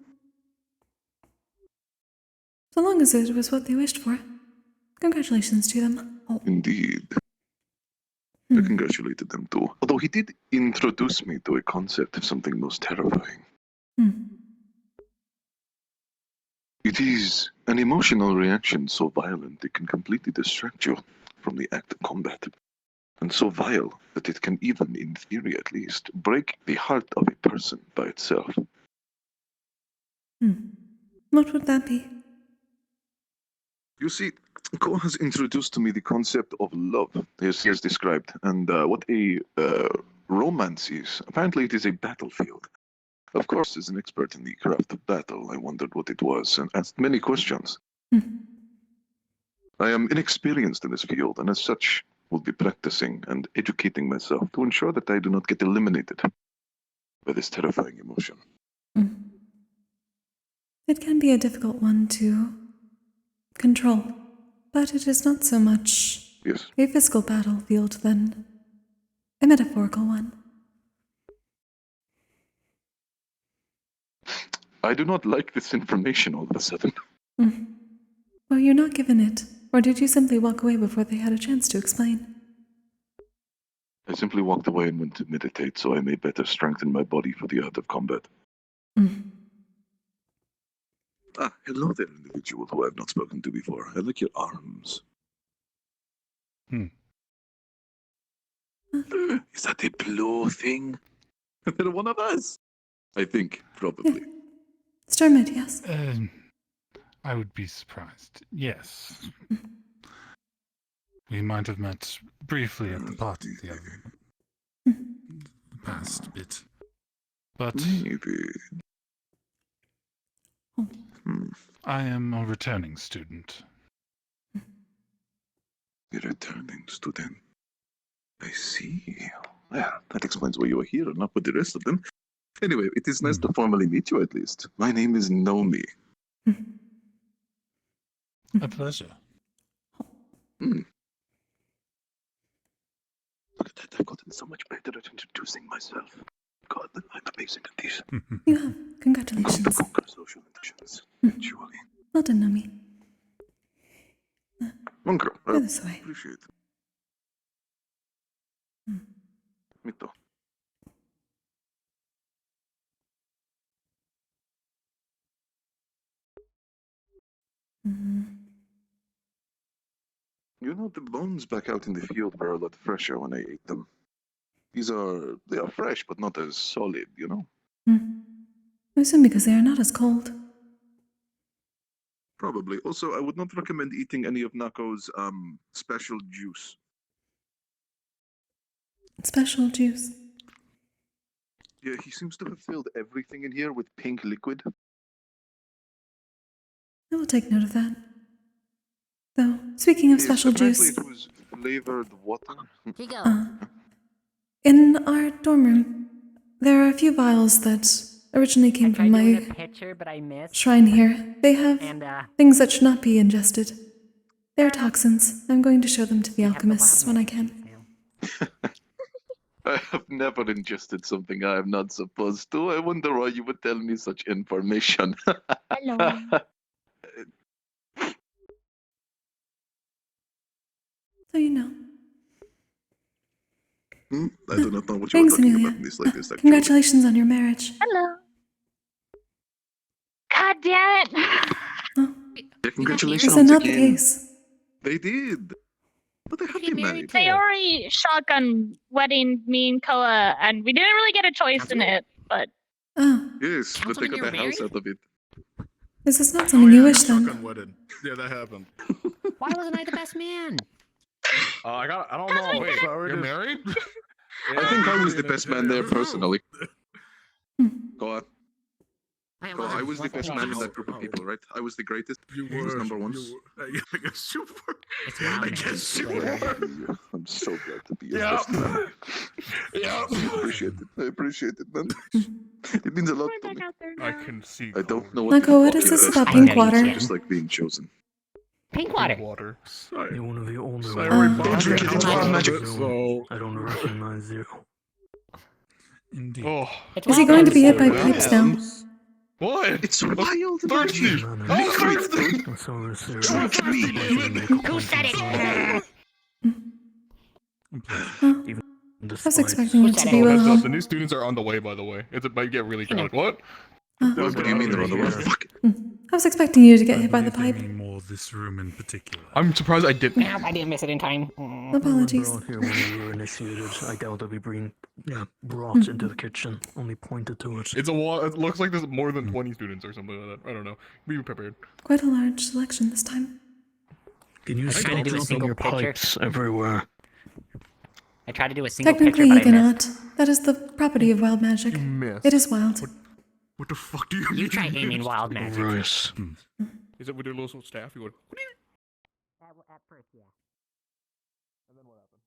So long as it was what they wished for. Congratulations to them. Oh. Indeed. I congratulated them too. Although he did introduce me to a concept of something most terrifying. It is an emotional reaction so violent it can completely distract you from the act of combat. And so vile that it can even, in theory at least, break the heart of a person by itself. What would that be? You see, Ko has introduced to me the concept of love, as he has described, and what a romance is. Apparently it is a battlefield. Of course, as an expert in the craft of battle, I wondered what it was and asked many questions. I am inexperienced in this field, and as such, will be practicing and educating myself to ensure that I do not get eliminated by this terrifying emotion. It can be a difficult one to control, but it is not so much a physical battlefield than a metaphorical one. I do not like this information all of a sudden. Well, you're not given it, or did you simply walk away before they had a chance to explain? I simply walked away and went to meditate so I may better strengthen my body for the art of combat. Ah, hello there, individual who I have not spoken to before. I like your arms. Is that a blue thing? They're one of us. I think, probably. Stormid, yes. I would be surprised. Yes. We might have met briefly at the party the other past bit. But maybe. I am a returning student. A returning student. I see. Well, that explains why you are here and not with the rest of them. Anyway, it is nice to formally meet you at least. My name is Nomi. A pleasure. Look at that, I've gotten so much better at introducing myself. God, I'm amazing at this. You have. Congratulations. I'm going to conquer social interactions. Surely. Well done, Nomi. Uncle, Go this way. Appreciate it. Me too. You know, the bones back out in the field were a lot fresher when I ate them. They are fresh, but not as solid, you know? I assume because they are not as cold. Probably. Also, I would not recommend eating any of Nako's, special juice. Special juice. Yeah, he seems to have filled everything in here with pink liquid. I will take note of that. Though, speaking of special apparently juice, it was flavored water. in our dorm room, there are a few vials that originally came from my Picture, but I missed. shrine here. They have And, things that should not be ingested. They are toxins. I'm going to show them to the alchemists when I can. I have never ingested something I am not supposed to. I wonder why you would tell me such information. Hello. So you know. I do not know what you are Thanks, talking Amelia. about in this latest actually. Congratulations on your marriage. Hello. God damn it. Yeah, congratulations Is that not again. the case? They did. But they have been married. They already shotgun wedding me and Koa, and we didn't really get a choice in it, but Oh, Yes, but they got a house out of it. this is not something you wish then. Shotgun wedding. Yeah, that happened. Why wasn't I the best man? I don't know. Wait, you're married? I think I was the best man there personally. Go on. I Oh, I was the best man in that group of people, right? I was the greatest. You I was were. number one. I guess you were. It's wild. I guess you were. I'm so glad to be your Yeah. best man. Yeah. I appreciate it. I appreciate it, man. It means a lot to me. I can see. I don't know Michael, what is this about pink water? I just like being chosen. Pink water. Water. You're one of the only Sorry, ones. it's wild magic. I don't recognize you. Indeed. Oh. Is he going to be hit by pipes now? What? It's wild thirsty. I'm thirsty. Trust me. Who said it? I was expecting it to be Heads up, well. the new students are on the way, by the way. It might get really crowded. What? What do you mean they're on the way? Fuck. I was expecting you to get hit by the pipe. More of this room in particular. I'm surprised I didn't. I didn't miss it in time. Apologies. Here when you were initiated, I doubt they'll be brought into the kitchen. Only pointed to it. It's a wall. It looks like there's more than 20 students or something like that. I don't know. Be prepared. Quite a large selection this time. Can you I stop tried to do a dropping single your picture. pipes everywhere? I tried to do a single Technically, picture, you but I missed. cannot. That is the property of wild magic. Missed. It is wild. What the fuck do you You try aiming wild magic. Right. Is it with your little staff? You would. At first, yeah. And then what happened?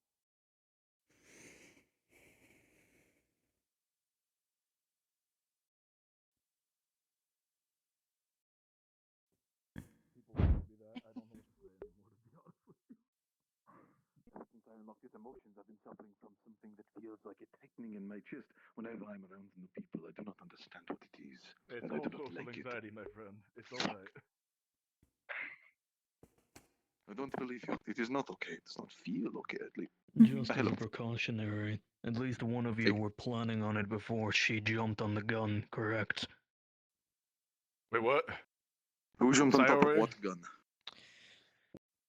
Since I unlocked these emotions, I've been suffering from something that feels like a tightening in my chest whenever I'm around new people. I do not understand what it is, It's and I all do not social like it. anxiety, my friend. It's alright. I don't believe you. It is not okay. It does not feel okay, at least. Just as Hello. a precautionary, at least one of you were planning on it before she jumped on the gun, correct? Wait, what? Who jumped on top of Sayori? what gun?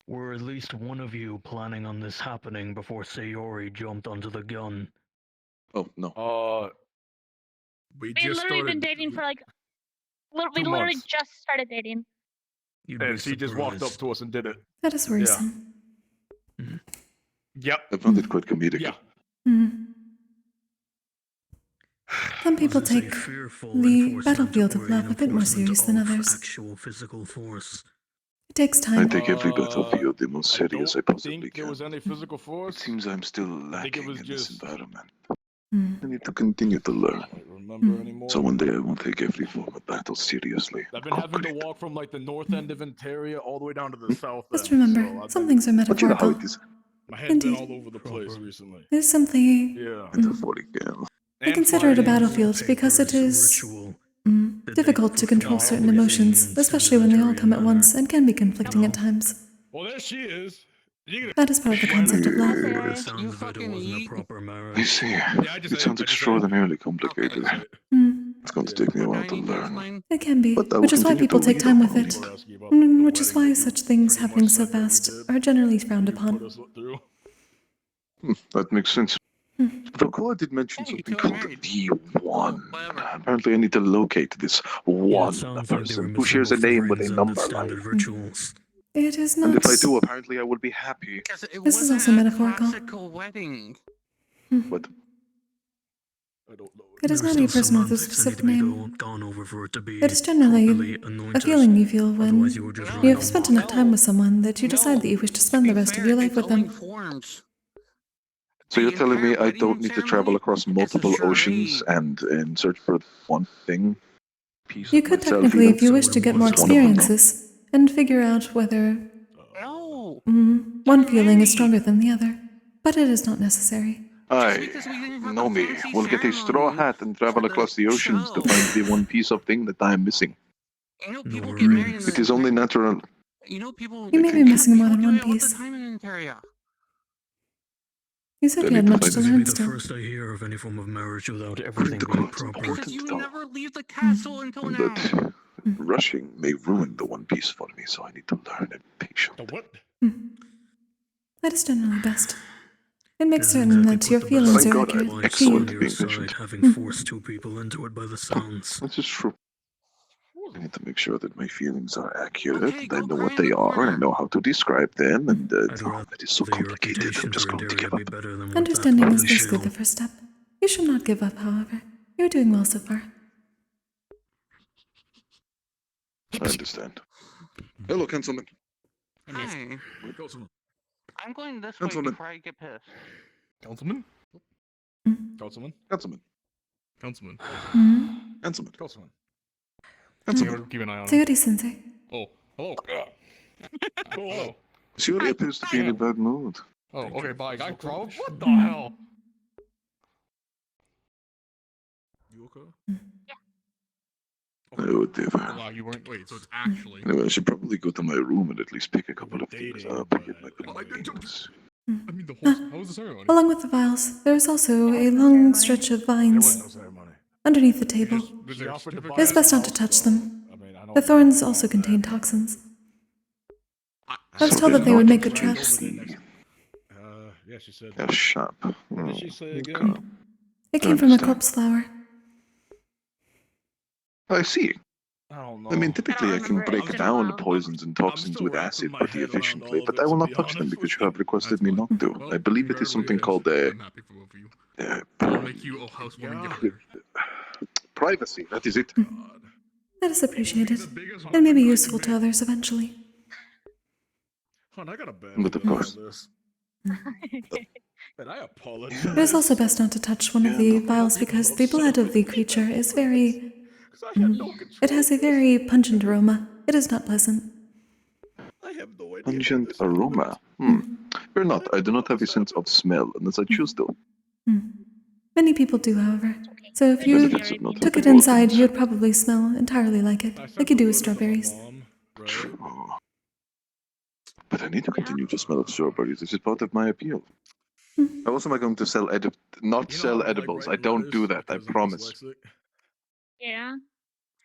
Were at least one of you planning on this happening before Sayori jumped onto the gun? Oh, no. We We've just literally started. been dating for like. We 2 literally months. just started dating. You'd And be she just walked up surprised. to us and did it. That is worrisome. Yep. I found it quite comedic. Yeah. Some people This is a take fearful the enforcement battlefield of or love a bit more enforcement serious than of others. Actual physical force. It takes I time. take every battlefield the most serious I possibly think there can. was any physical It force. seems I'm still think it lacking was in this just- environment. I need to continue to learn. I don't remember anymore. So one day I won't take every form of battle seriously. I've been having to walk from like the north end of Ontario all the way down to the south end. Just remember, so I've some been- things are But you know how metaphorical. it is. My head's been Indeed. all over the place recently. It is simply. Yeah. Metaphorical. I consider it a battlefield because it is difficult to control certain emotions, especially when they all come at once and can be conflicting at times. Well, there she is. You That is part of the concept of love. By the sounds of it, it wasn't a proper I marriage. see. I just It sounds extraordinarily complicated. It's going to take me a while to learn. It can be, But I will which is why continue people to take read time up with on it. Which is why such things happening so fast are generally frowned upon. That makes sense. Though Koa did mention something called the One. Apparently I need to locate this one person who shares a name with a number. Standard rituals. It is And not. if I do, apparently I will be happy. This is also metaphorical. Classical wedding. But It is not a person with a specific name. Gone over for it to be It is generally properly a anointed. feeling you feel when Otherwise you were just you have spent enough time with someone that you decide that you wish to spend the rest of your life with them. so you're telling me I don't need to travel across multiple oceans and in search for one thing? Piece You of could myself, technically, you know? if you wish to get more It's one of them, though. experiences, and figure out whether No. one feeling is stronger than the other. But it is not necessary. Aye, know me. We'll get a straw hat and travel across the oceans to find the one piece of thing that I am missing. You know, people get married in It is only natural. You know, people. You may be missing more than people one do it all the piece. time in Ontario. You said Then you had it much might to be learn the still. first I hear of any form of marriage without everything being proper. Because you never leave the castle until now. But rushing may ruin the one piece for me, so I need to learn it patiently. What? That is generally best. It makes Isn't certain exactly that your put the feelings best are Thank God accurate I'm Like to you. excellent on your being side, patient. having forced two people into it by the sounds. This is true. I need to make sure that my feelings are accurate, Okay, and I go know cry what in the they are, and I corner. know how to describe them, and I'd oh, rather it is so your complicated. I'm reputation just for going to give Ontario up. be better than what's Understanding happened is to the basically show. the first step. You should not give up, however. You're doing well so far. I understand. Hello, councilman. Hi. Councilman. I'm going this way Councilman. before I get pissed. Councilman? Councilman? Councilman. Councilman. Councilman. Councilman. Councilman. Keep an eye on him. Sayori-sensei. Oh, hello. Hello. Shiori appears to be in a bad mood. Oh, okay, bye. I drove? What the hell? You okay? Oh, dear. Wow, you weren't. Wait, so it's actually. Anyway, I should probably go to my room and at least pick a couple of things up and get my belongings. I mean, the whole. How was the ceremony? Along with the vials, there is also a long stretch of vines underneath the table. It is best not to touch them. The thorns also contain toxins. I was told that they would make good traps. Yeah, she said. A shop. What did she say again? It came from a corpse flower. I see. I don't know. I mean, typically I can break down poisons and toxins with acid pretty efficiently, but I will not touch them because you have requested me not to. I believe it is something called Make you a housewarming gift. privacy. That is it. That is appreciated, and may be useful to others eventually. I got a bad But of course. And I apologize. It is also best not to touch one of the vials because the blood of the creature is very... It has a very pungent aroma. It is not pleasant. Pungent aroma. Fear not, I do not have a sense of smell unless I choose to. Many people do, however. So if you took it inside, you would probably smell entirely like it, like you do with strawberries. True. But I need to continue to smell of strawberries. This is part of my appeal. How else am I going to sell not sell edibles? I don't do that, I promise. Yeah.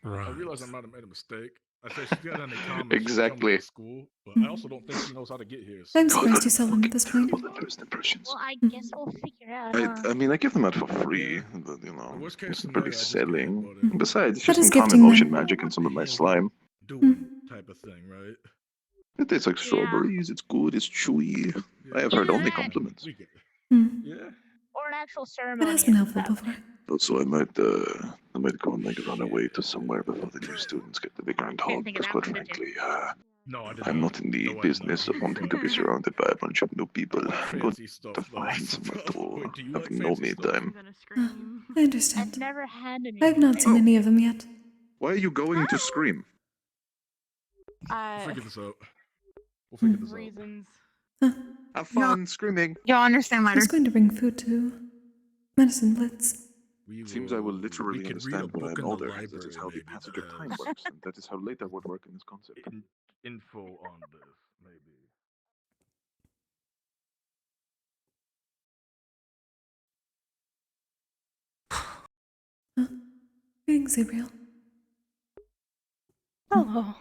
I realize I might have made a mistake. I said she's got any comments. Exactly. School, but I also don't think she knows how to get here. I'm surprised you sell them at this point. First impressions. Well, I guess we'll figure it out. I mean, I give them out for free, but you know, it's not really selling. Besides, it's That just is some gifting common ocean them. magic and some of my slime. Type of thing, right? It tastes like strawberries, it's good, it's chewy. I have heard only compliments. Yeah. Or an actual It ceremony. has been helpful before. Also, I might go and run away to somewhere before the new students get the big grand hall, because quite frankly, I'm not in the business of wanting to be surrounded by a bunch of new people. Good to find somewhere to have no me time. I understand. I've never had any. I have not seen any of them yet. Why are you going to scream? We'll figure this out. We'll figure this out. Reasons. Have fun screaming. You'll understand I later. was going to bring food to Medicine Blitz. Seems I will literally understand when I'm older. That is how the passage of time works, and that is how later would work in this concept. Info on this, maybe. Greetings, Gabriel. Hello.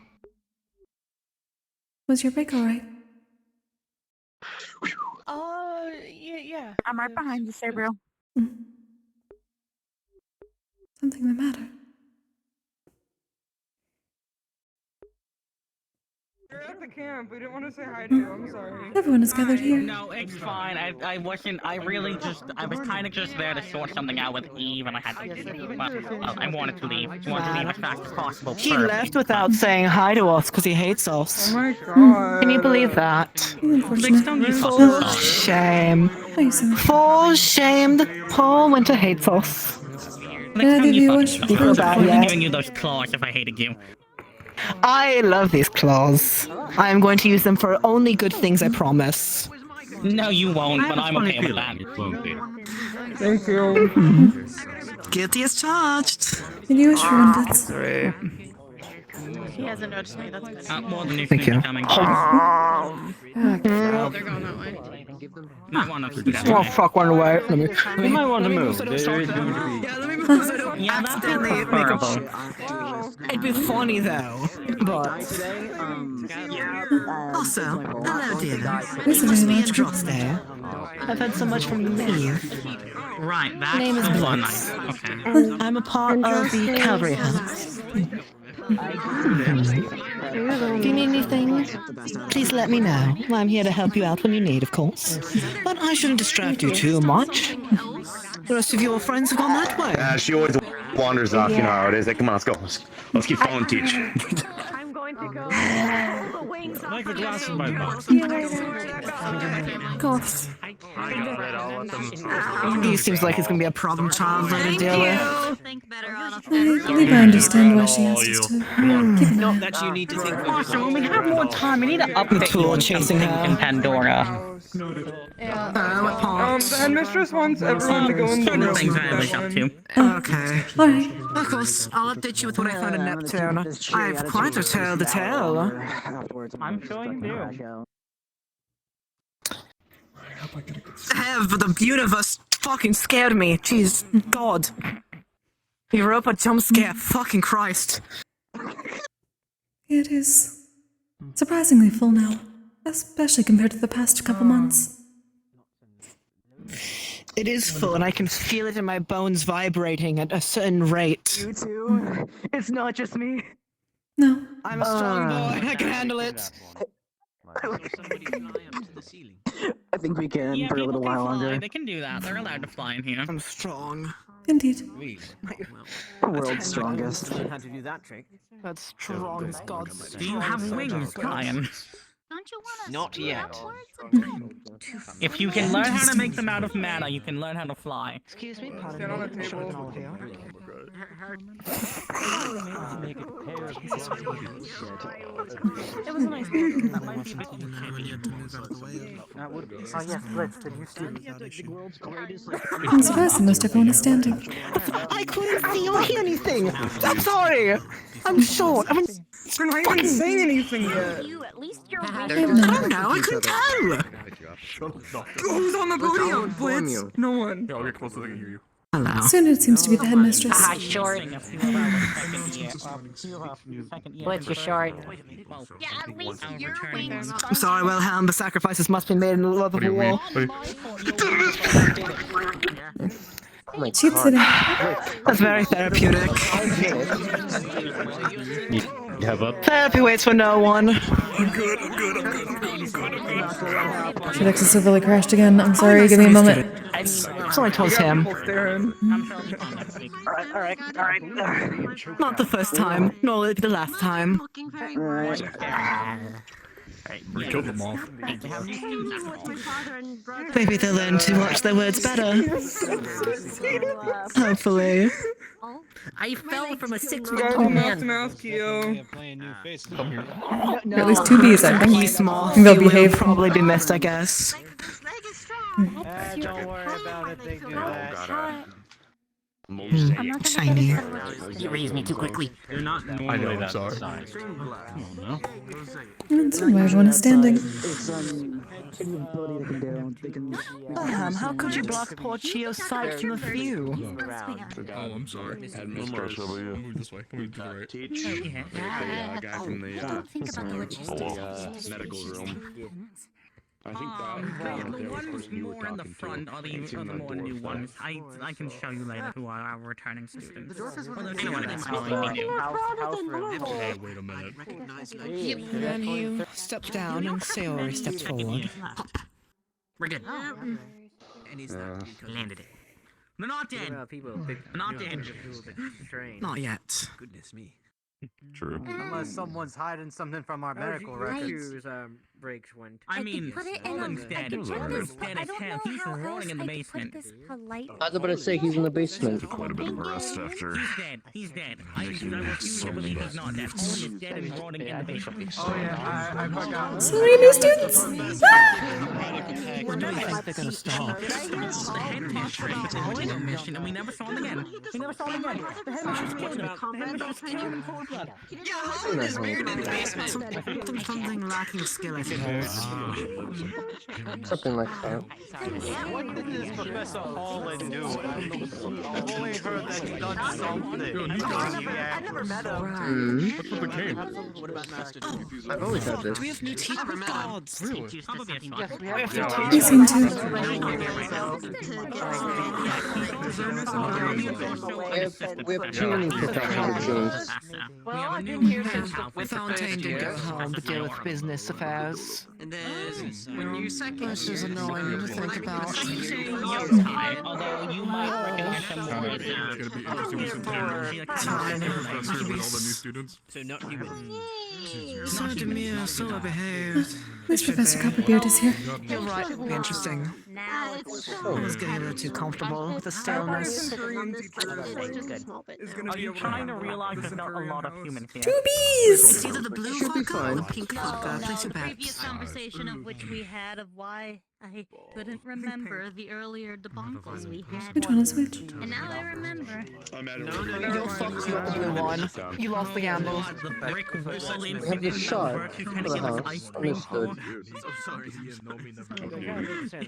Was your break alright? Yeah. I'm right behind you, Gabriel. Something the matter? You're at the camp. We didn't want to say hi to you. I'm sorry. Everyone is gathered here. No, it's fine. I wasn't. I was kind of just there to sort something out with Eve, and I had to. Well, I wanted to leave. I wanted to leave as fast as possible. He left without saying hi to us because he hates us. Oh my god. Can you believe that? Unfortunate. Full shame. Full shame that Paul Winter hates us. Neither of you wish You feel for bad it. yet? Giving you those claws if I hated you. I love these claws. I am going to use them for only good things, I promise. No, you won't, but I'm okay with that. Thank you. Guilty as charged. Did you wish for Blitz? He hasn't noticed me, that's good. More than Thank you. coming. Oh, they're going that way. Might want to Oh, fuck, run away. We might want to move. Yeah, let me move so I don't accidentally make a... It'd be funny though, but... Also, hello dear. This is Must very be in logical. drops there. I've had so much from Eve. Right, that's Name is the one. Blitz. Okay. I'm a part of the Cavalry House. If you need anything, please let me know. I'm here to help you out when you need, of course. But I shouldn't distract you too much. The rest of your friends have gone that way. She always wanders off, you know how it is. Like, come on, let's go. Let's keep following Teach. going to go pull the wings off Like the of glass in the my mouth. See you later. Goths. He seems like he's gonna be a problem child to deal with. I believe I understand why she asked us to keep an eye Not out. that you need to think of Also, when we have more time, we need to update you on chasing her. in Pandora. The headmistress wants everyone to go in the certain room. things with I wish that up one. to. Okay. Alright. Of course, I'll update you with what I found in Neptune. I have quite a tale to tell. I'm sure you do. Have the universe fucking scared me. Jeez, God. Europa jump scare. Fucking Christ. It is surprisingly full now, especially compared to the past couple months. It is full, and I can feel it in my bones vibrating at a certain rate. You too? It's not just me. No. I'm a strong boy. I can handle it. I think we can for a little while longer. They can do that. They're allowed to fly in here. I'm strong. Indeed. World's strongest. How to do that trick? That's strong as God's. Do you have wings, Brian? Not yet. If you can learn how to make them out of mana, you can learn how to fly. Excuse me, pardon me. It was a nice meeting. That might be Oh yes, Blitz, the new student. I'm surprised that most everyone is standing. I couldn't see or hear anything. I'm sorry. I'm short. I'm We're not even saying anything yet. I don't know, I couldn't tell. Who's on the podium? Blitz? No one. Yeah, I'll get closer so they can hear you. Hello. Soon it seems to be the headmistress. Short. Blitz, you're short. Yeah, at least your wings. I'm sorry, Wilhelm, but sacrifices must be made in the love of war. She'd sit in. That's very therapeutic. You have up? Therapy waits for no one. Felix has severely crashed again. I'm sorry, give me a moment. Someone told him. Alright. Not the first time, nor the last time. We killed them all. Maybe they'll learn to watch their words better. Hopefully. I fell from a 6 You foot guys tall will have to man. ask you. Come here. Or at least two bees, I think. He's small. I think they'll He will behave. probably be missed, I guess. Don't worry about it, they do that. Shiny. You raised me too quickly. You're not I know, normally I'm that sorry. size. Oh, And soon everyone is standing. How could you block poor Chio's sight from the view? Oh, I'm sorry. Headmistress, Move this way. Move to the right. teach the guy from the medical room. I think The ones more in the front are the more new ones. I can show you later who are our returning students. Although they might be new. Hey, wait a minute. Then you step down and Sayori steps forward. We're good. And he's landed it. They're not dead. They're not dead. Not yet. Goodness me. True. Unless someone's hiding something from our medical records. Breaks went. I mean, Olin's dead. Olin's dead as hell. He's rotting in the basement. I was about to say he's in the basement. quite a bit of a rest after. He's dead. He's dead. I refuse to believe he's not dead. Olin is dead and rotting in the basement. Oh yeah, I forgot. So many new students! They're gonna stop. The headmistress was on a mission and we never saw him again. We never saw him again. The headmistress killed him. The headmistress killed him in cold blood. Something lacking skill, I suppose. Something like that. What did this Professor Holland do? I've only heard that he done something. I've never met him. That's what became. What about Master Chief? I've always had this. Do we have new teacher gods? Really? Probably a Yes, we have Yeah. You seem to. We have two new professional teams. We have a new Fontaine did go home to deal with business affairs. And then when you second This is annoying to think about. although you might recognize him more as gonna be interesting with Centennial. Professor with all the new students. So not human. So demure, so behaved. Miss Professor Copperbeard is here. You're right, it'll be interesting. I was getting a little too comfortable with the staleness. Are you trying to realize there's not a lot of humans here? Two bees! It's either the blue vodka or the pink vodka. Place your Previous bets. conversation of which we had of why I couldn't remember the earlier debacles we had. Which one is which? And now I remember. You're fucked, you got the blue one. You lost the gamble. The brick wall in have the shot virtue for kind the of gives house. ice cream Understood. for. Oh, sorry.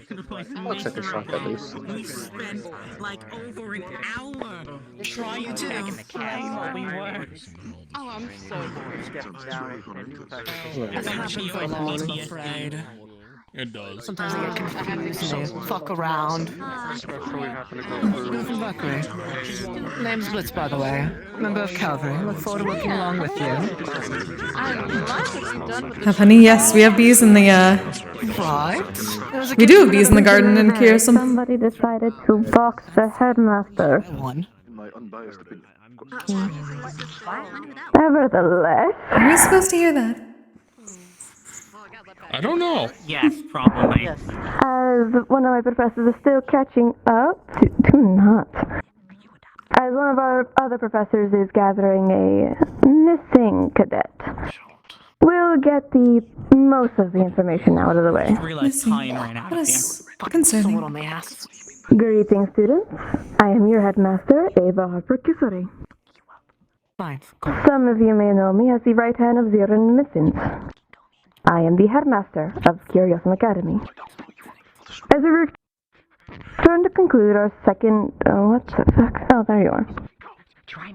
The place I'll take a shot at least. We spent like over an hour trying You to too. we were. Oh, I'm so That happens a lot, I'm afraid. It does. Sometimes I get confused and they fuck around. You're from Kokkuri. Name's Blitz, by the way. Member of Calvary. Look forward to working along with you. Honey, yes, we have bees in the, Right? We do have bees in the garden in Curiosum. Somebody decided to box the headmaster. One. Nevertheless. Are we supposed to hear that? I don't know. Yes, probably. As one of my professors is still catching up, do not. As one of our other professors is gathering a missing cadet. We'll get the most of the information out of the way. Realize time ran out of here. Concerning. on my ass. Greetings, students. I am your headmaster, Ava Harper Kokkuri. Fine. Some of you may know me as the right hand of Zirin Missins. I am the headmaster of Curiosum Academy. As we return to conclude our second... what the fuck? Oh, there you are.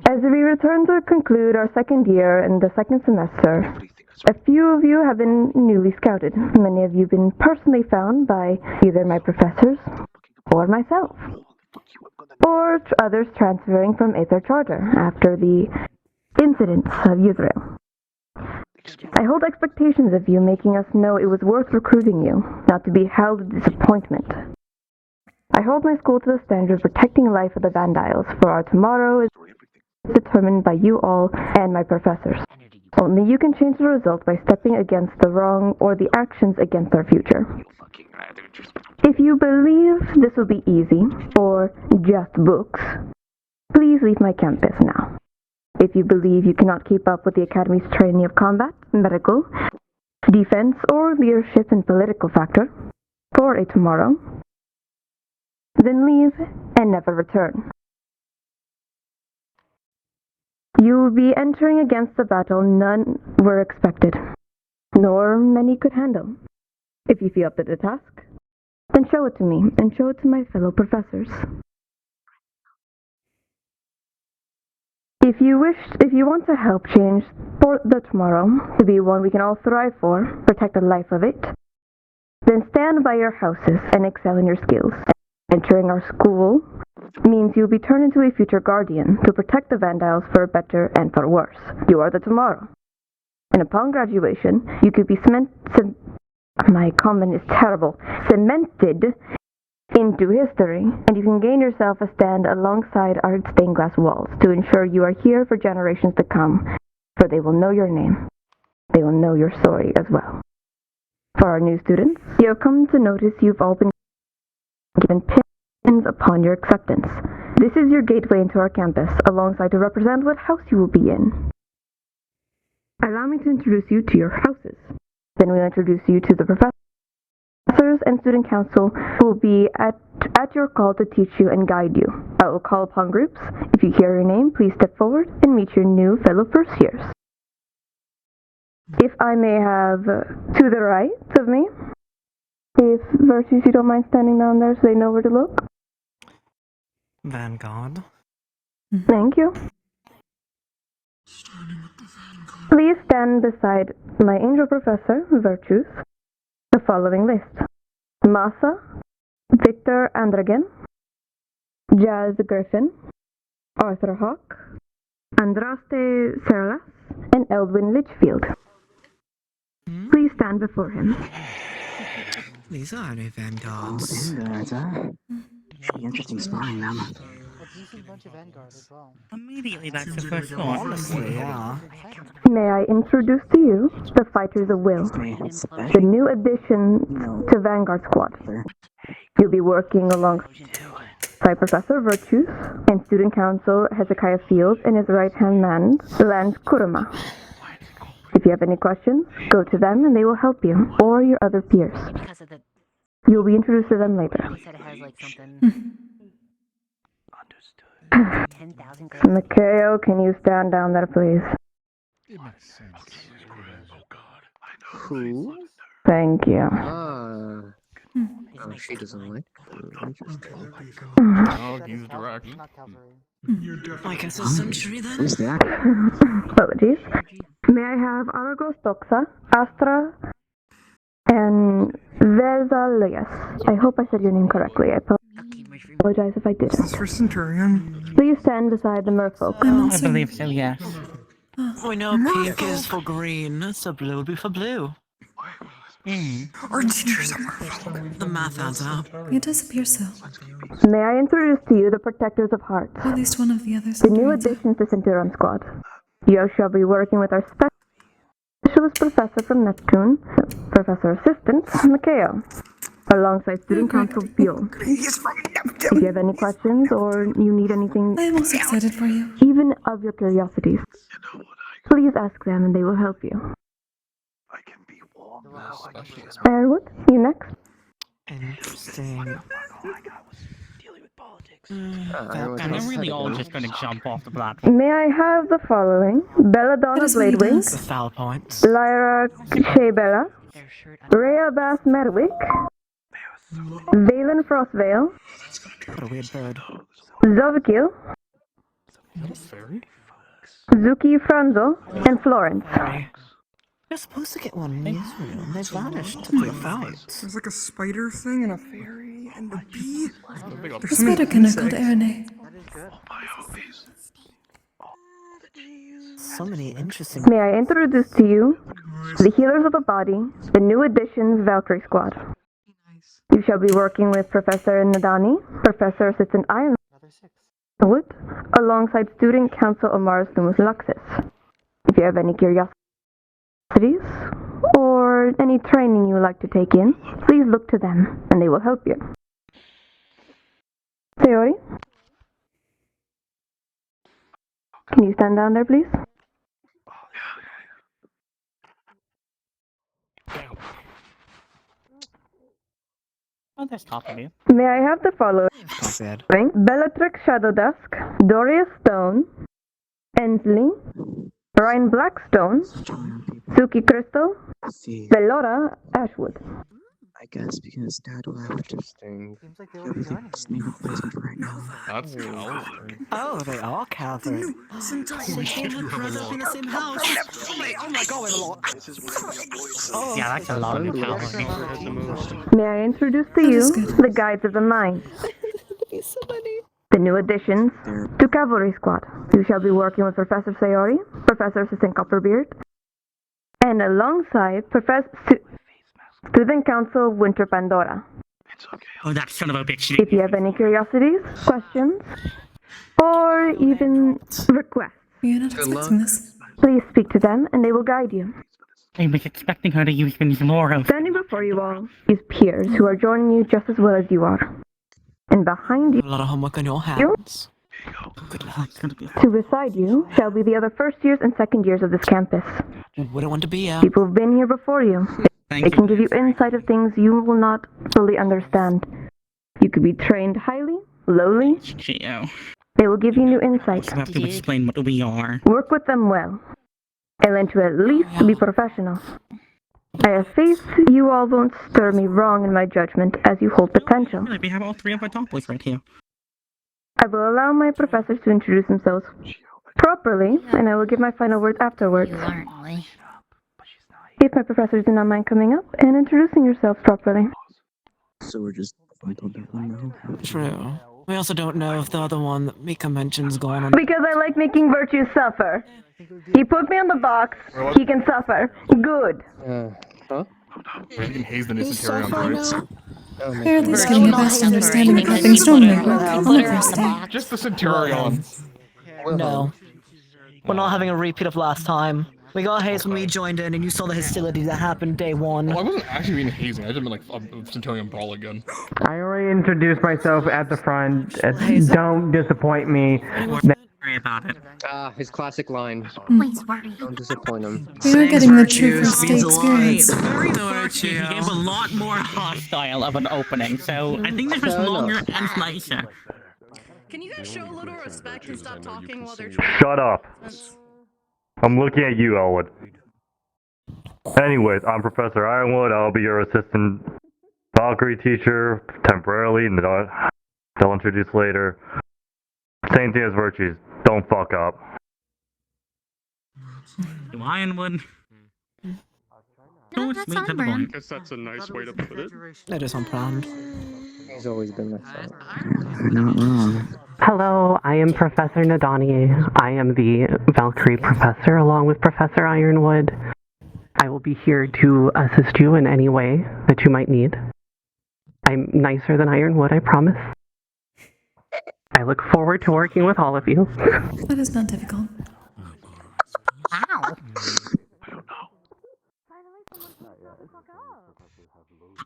As we return to conclude our second year in the second semester, a few of you have been newly scouted. Many of you have been personally found by either my professors or myself, or others transferring from Aether Charter after the incidents of Yuthril. I hold expectations of you, making us know it was worth recruiting you, not to be held to disappointment. I hold my school to the standard of protecting life of the Vandiles, for our tomorrow is determined by you all and my professors. Only you can change the result by stepping against the wrong or the actions against our future. If you believe this will be easy, or just books, please leave my campus now. If you believe you cannot keep up with the Academy's training of combat, medical, defense, or leadership and political factor for a tomorrow, then leave and never return. You will be entering against a battle none were expected, nor many could handle. If you feel up to the task, then show it to me and show it to my fellow professors. If you want to help change for the tomorrow to be one we can all thrive for, protect the life of it, then stand by your houses and excel in your skills. Entering our school means you'll be turned into a future guardian to protect the Vandiles for better and for worse. You are the tomorrow. And upon graduation, you could be my comment is terrible. Cemented into history, and you can gain yourself a stand alongside our stained glass walls to ensure you are here for generations to come, for they will know your name. They will know your story as well. For our new students, you have come to notice you've all been given pins upon your acceptance. This is your gateway into our campus, alongside to represent what house you will be in. Allow me to introduce you to your houses. Then we'll introduce you to the professors and student council who will be at your call to teach you and guide you. I will call upon groups. If you hear your name, please step forward and meet your new fellow first years. If I may have to the right of me, if Virtues you don't mind standing down there so they know where to look. Vanguard. Thank you. Please stand beside my angel professor, Virtues, the following list. Masa, Victor Andragen, Jazz Griffin, Arthur Hawk, Andraste Serlas, and Eldwin Litchfield. Please stand before him. These are new Vanguards. Interesting spelling them. Immediately back to first floor. Honestly, yeah. May I introduce to you the Fighters of Will, the new addition to Vanguard Squad. You'll be working alongside Professor Virtues and Student Council Hezekiah Fields and his right-hand man, Lance Kuruma. If you have any questions, go to them and they will help you, or your other peers. You'll be introduced to them later. Mikhail, can you stand down there, please? Who? Thank you. She doesn't like. Oh, he's direct. Like a century then? Who's that? Apologies. May I have Argos Doxa, Astra, and Verzalias. I hope I said your name correctly. I apologize if I didn't. Is this for Centurion? Please stand beside the merfolk. I believe so, yes. We know pink is for green, so blue would be for blue. Our teachers are merfolk. The math adds up. It does appear so. May I introduce to you the Protectors of Hearts? At least one of the others. The new addition to Centurion Squad. You shall be working with our specialist professor from Neptune, Professor Assistant Mikhail, alongside Student Council Buell. If you have any questions or you need anything, I am also excited for you. Even of your curiosities, please ask them and they will help you. Airwood, you next. Interesting. And they're really all just gonna jump off the platform. May I have the following? Belladonna Bladewing, Foul points. Lyra Shaybella, Rhea Bass Medwick, Valen Frostvale, What a weird bird. Zovkil, Zuki Franzo, and Florence. You're supposed to get one new, and they vanished to the fight. There's like a spider thing and a fairy and a bee. The spider connect called Arene. So many interesting. May I introduce to you the Healers of the Body, the new additions Valkyrie Squad. You shall be working with Professor Nadani, Professor Assistant Ironwood, alongside Student Council Amaris Lumus Luxus. If you have any curiosities or any training you would like to take in, please look to them and they will help you. Sayori, can you stand down there, please? Oh, there's top of you. May I have the following? Bellatrix Shadow Dusk, Doria Stone, Ensley, Ryan Blackstone, Suki Crystal, Velora Ashwood. I guess because Dad will have to everything's new replacement right now. That's cool. Oh, they are Calvary. Yeah, that's a lot of calories. May I introduce to you the Guides of the Mind? The new additions to Cavalry Squad. You shall be working with Professor Sayori, Professor Assistant Copperbeard, and alongside Student Council Winter Pandora. Oh, that son of a bitch. If you have any curiosities, questions, or even requests, please speak to them and they will guide you. I was expecting her to use Mizmoro. Standing before you all is peers who are joining you just as well as you are. And behind you, A lot of homework on your hands. to beside you, shall be the other first years and second years of this campus. Wouldn't want to be out. People who've been here before you. They can give you insight of things you will not fully understand. You could be trained highly, lowly. They will give you new insight. You have to explain what we are. Work with them well. And learn to at least be professional. I have faith you all won't stir me wrong in my judgment as you hold potential. We have all three of our top boys right here. I will allow my professors to introduce themselves properly, and I will give my final words afterwards. If my professors do not mind coming up and introducing yourselves properly. So we're just on that one now. True. We also don't know if the other one that Mika mentioned's going on. Because I like making virtue suffer. He put me on the box, he can suffer. Good. Huh? He can haze the new Centurion, right? We're at least getting a best understanding of how things normally work on the first day. Just the Centurions. No. We're not having a repeat of last time. We got hazed when we joined in, and you saw the hostility that happened day one. Well, I wasn't actually being hazing. I just meant like a Centurion brawl again. I already introduced myself at the front. Don't disappoint me. Worry about it. His classic line. Please worry. Don't disappoint him. We are getting the true first day experience. Very first, you gave a lot more hostile of an opening, so I think this was longer and nicer. Can you guys show a little respect and stop talking while they're Shut up. I'm looking at you, Elwood. Anyways, I'm Professor Ironwood. I'll be your assistant Valkyrie teacher temporarily, and they'll introduce later. Same thing as Virtues. Don't fuck up. To Ironwood. No, that's on brand. I guess that's a nice way to put it. That is on brand. He's always been like that. You're not wrong. Hello, I am Professor Nadani. I am the Valkyrie professor along with Professor Ironwood. I will be here to assist you in any way that you might need. I'm nicer than Ironwood, I promise. I look forward to working with all of you. That is not difficult. Ow.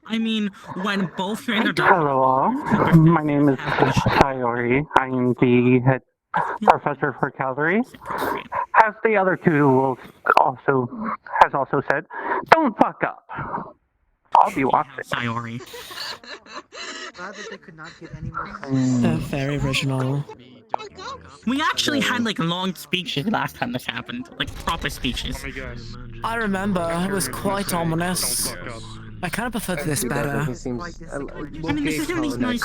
I mean, when both your Hello all. My name is Sayori. I am the head professor for cavalry. As the other two will has also said, don't fuck up. I'll be watching. Sayori. Glad that they could not get any more. Very original. We actually had like long speeches last time this happened, like proper speeches. I remember, it was quite ominous. I kind of preferred this better. I mean, this is at least nice,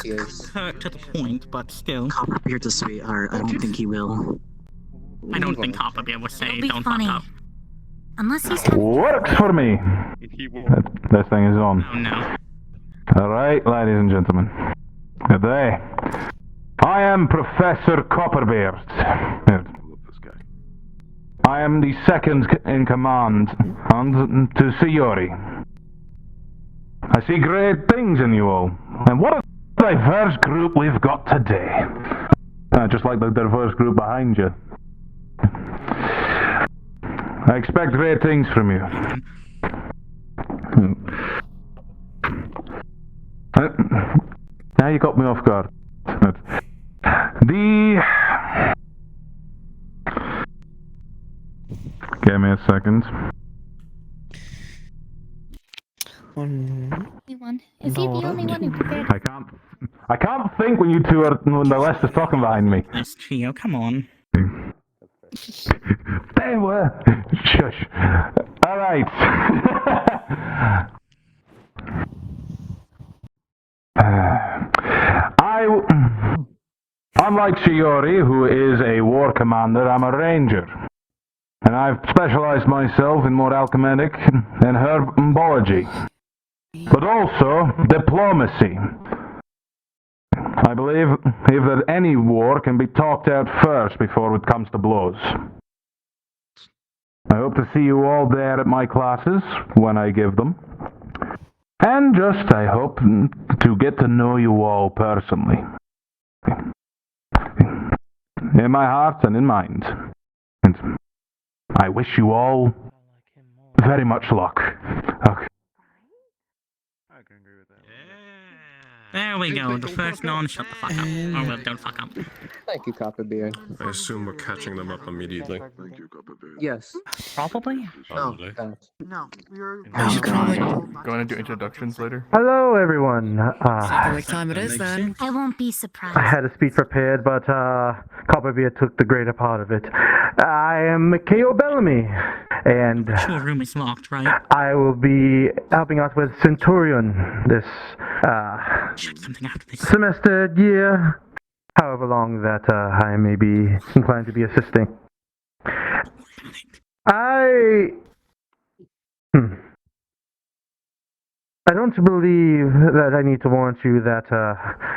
curt to the point, but still. Copperbeard's a sweetheart. I don't think he will. I don't think Copperbeard would say It'll be don't funny. fuck up. Unless he's Works for me. This thing is on. Oh no. Alright, ladies and gentlemen. Good day. I am Professor Copperbeard. I am the second in command to Sayori. I see great things in you all. And what a diverse group we've got today. Just like the diverse group behind you. I expect great things from you. Now you got me off guard. Give me a second. Is he the only one who prepared? I can't think when you two are when the rest is talking behind me. This trio, come on. They were. Shush. All right. Unlike Shiori, who is a war commander, I'm a ranger. And I've specialized myself in more alchemic and herbology. But also diplomacy. I believe that any war can be talked out first before it comes to blows. I hope to see you all there at my classes when I give them. And just, I hope to get to know you all personally. In my heart and in mind. And I wish you all very much luck. Okay. There we go, the first non-shut the fuck up. Oh well, don't fuck up. Thank you, Copperbeard. I assume we're catching them up immediately. Yes. Probably? Probably. No, we're Going to do introductions later? Hello, everyone. What time it is then? I won't be surprised. I had a speech prepared, but Copperbeard took the greater part of it. I am K.O. Bellamy, and Sure, room is locked, right? I will be helping out with Centurion this semester, year, however long that I may be inclined to be assisting. I don't believe that I need to warn you that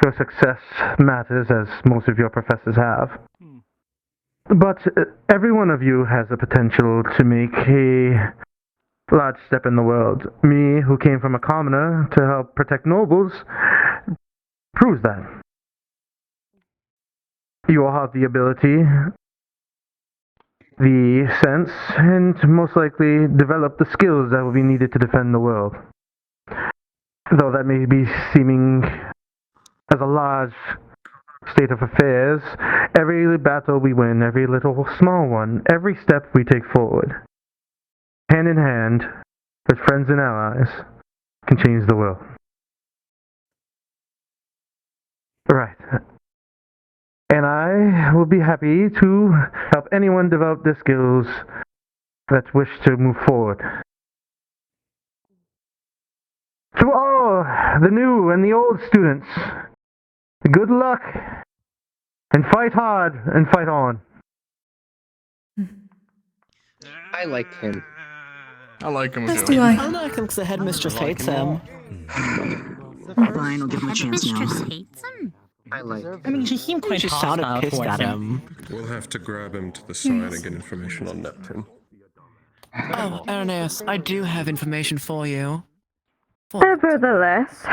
your success matters, as most of your professors have. But every one of you has the potential to make a large step in the world. Me, who came from a commoner to help protect nobles, proves that. You all have the ability, the sense, and most likely develop the skills that will be needed to defend the world. Though that may be seeming as a large state of affairs, every battle we win, every little small one, every step we take forward, hand in hand, with friends and allies, can change the world. Right. And I will be happy to help anyone develop their skills that wish to move forward. To all the new and the old students, good luck, and fight hard and fight on. I like him. I like him As too. do I. I like him because the headmistress hates him. Fine, I'll give him a chance now. hates him? I like I mean, she seemed quite She hostile sounded pissed towards at him. We'll have to grab him to the side and get information on Neptune. Oh, Irenaeus, I do have information for you. Nevertheless,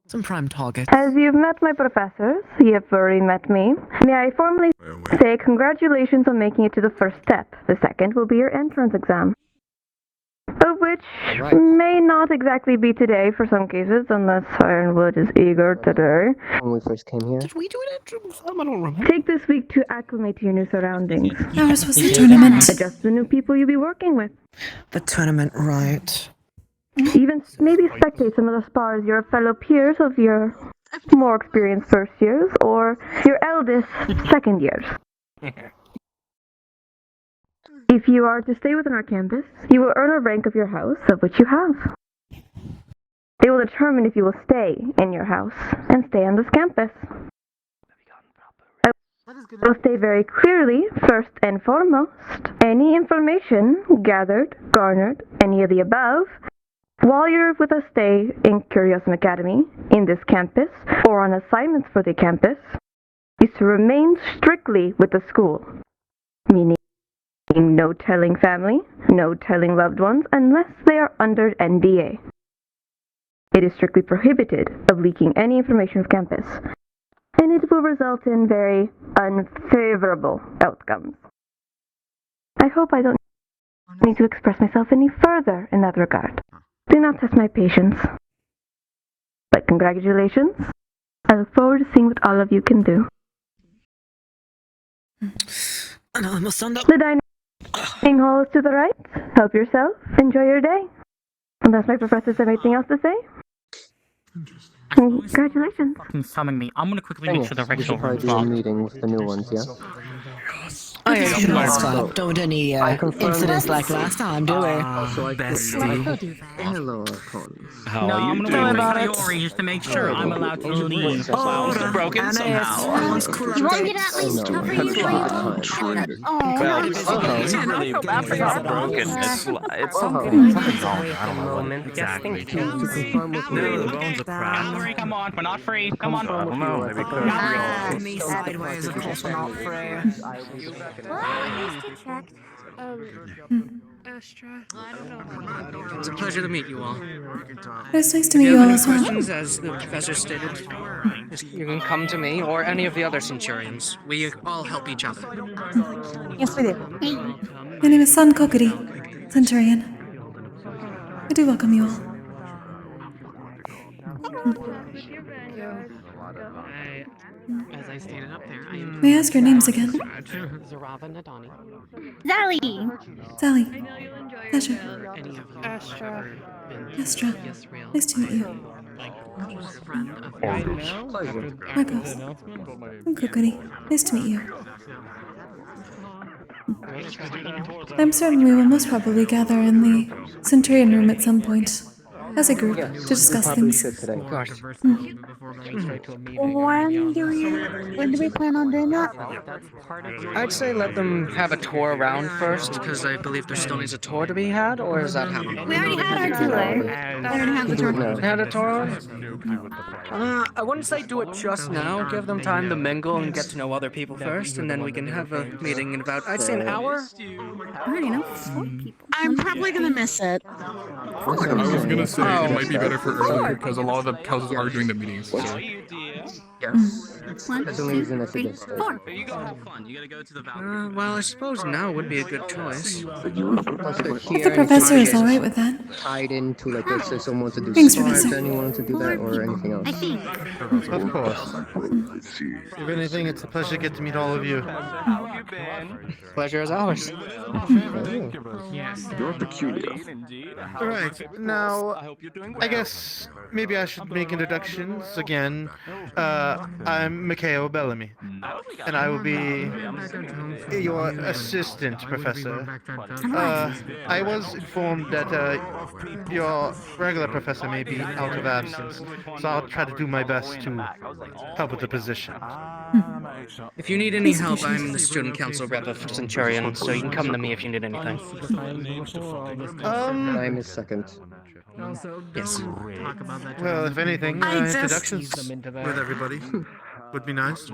Some prime targets. as you've met my professors, you have already met me, may I formally say congratulations on making it to the first step. The second will be your entrance exam. Of which may not exactly be today for some cases, unless Ironwood is eager today. When we first came here. Did we do an entrance exam? I don't remember. Take this week to acclimate to your new surroundings. Ours was the tournament. Adjust the new people you'll be working with. The tournament, right. Even maybe spectate some of the spars your fellow peers of your more experienced first years, or your eldest second years. If you are to stay within our campus, you will earn a rank of your house, of which you have. It will determine if you will stay in your house and stay on this campus. I will state very clearly, first and foremost, any information gathered, garnered, any of the above, while you're with us stay in Curiosum Academy, in this campus, or on assignments for the campus, is to remain strictly with the school, meaning no telling family, no telling loved ones, unless they are under NDA. It is strictly prohibited of leaking any information of campus, and it will result in very unfavorable outcomes. I hope I don't need to express myself any further in that regard. Do not test my patience. But congratulations. I look forward to seeing what all of you can do. The dining hall is to the right. Help yourself. Enjoy your day. Unless my professors have anything else to say. Congratulations. Fucking summon me. I'm gonna quickly make sure the We should ritual probably room's do a locked. meeting with the new ones, yeah? I ain't don't want any incidents like last time, do we? Bestie. Hello, Alphonse. No, I'm gonna wait for Sayori just to make sure I'm allowed to leave. Oh, It's broken somehow. You won't get at least cover you while you Broken. It's something's wrong. I don't know what exactly. The bones are cracked. Come on, we're not free. Come on. I don't know. Maybe because Me sideways, of course, we're not free. It's a pleasure to meet you all. It's nice to meet you all as well. Questions, as the professor stated, you can come to me or any of the other centurions. We all help each other. Yes, we do. My name is San Kokkuri, Centurion. I do welcome you all. As I stated up there, I am. May I ask your names again? Zarava Nadani. Zally! Sally. Asher. Astra. Astra. Nice to meet you. Marcos. I'm Kokkuri. Nice to meet you. I'm certain we will most probably gather in the Centurion room at some point. as a group, to discuss things. Of course. When do we plan on doing that? I'd say let them have a tour around first, because I believe there still needs a tour to be had, or is that how? We already had our tour. I already had the tour. Had a tour? I wouldn't say do it just now. Give them time to mingle and get to know other people first, and then we can have a meeting in about, I'd say, an hour. I already know 4 people. I'm probably gonna miss it. I was gonna say it might be better for earlier because a lot of the houses are doing the meetings. So. Yes. 1, 2, 3, 4. You gotta have fun. You gotta go to the Valkyrie. Well, I suppose now would be a good choice. If the professor is alright with that. Tied into like let's say someone to do Thanks, spark, Professor. anyone to do that or anything else. I think. Of course. If anything, it's a pleasure to get to meet all of you. Pleasure is ours. Yes. You're peculiar. Alright, now, I guess maybe I should make introductions again. I'm Mikhail Bellamy, and I will be your assistant professor. I was informed that your regular professor may be out of absence, so I'll try to do my best to help with the position. If you need any help, I'm the student council rep of Centurion, so you can come to me if you need anything. Time is second. Yes. Well, if anything, introductions with everybody would be nice.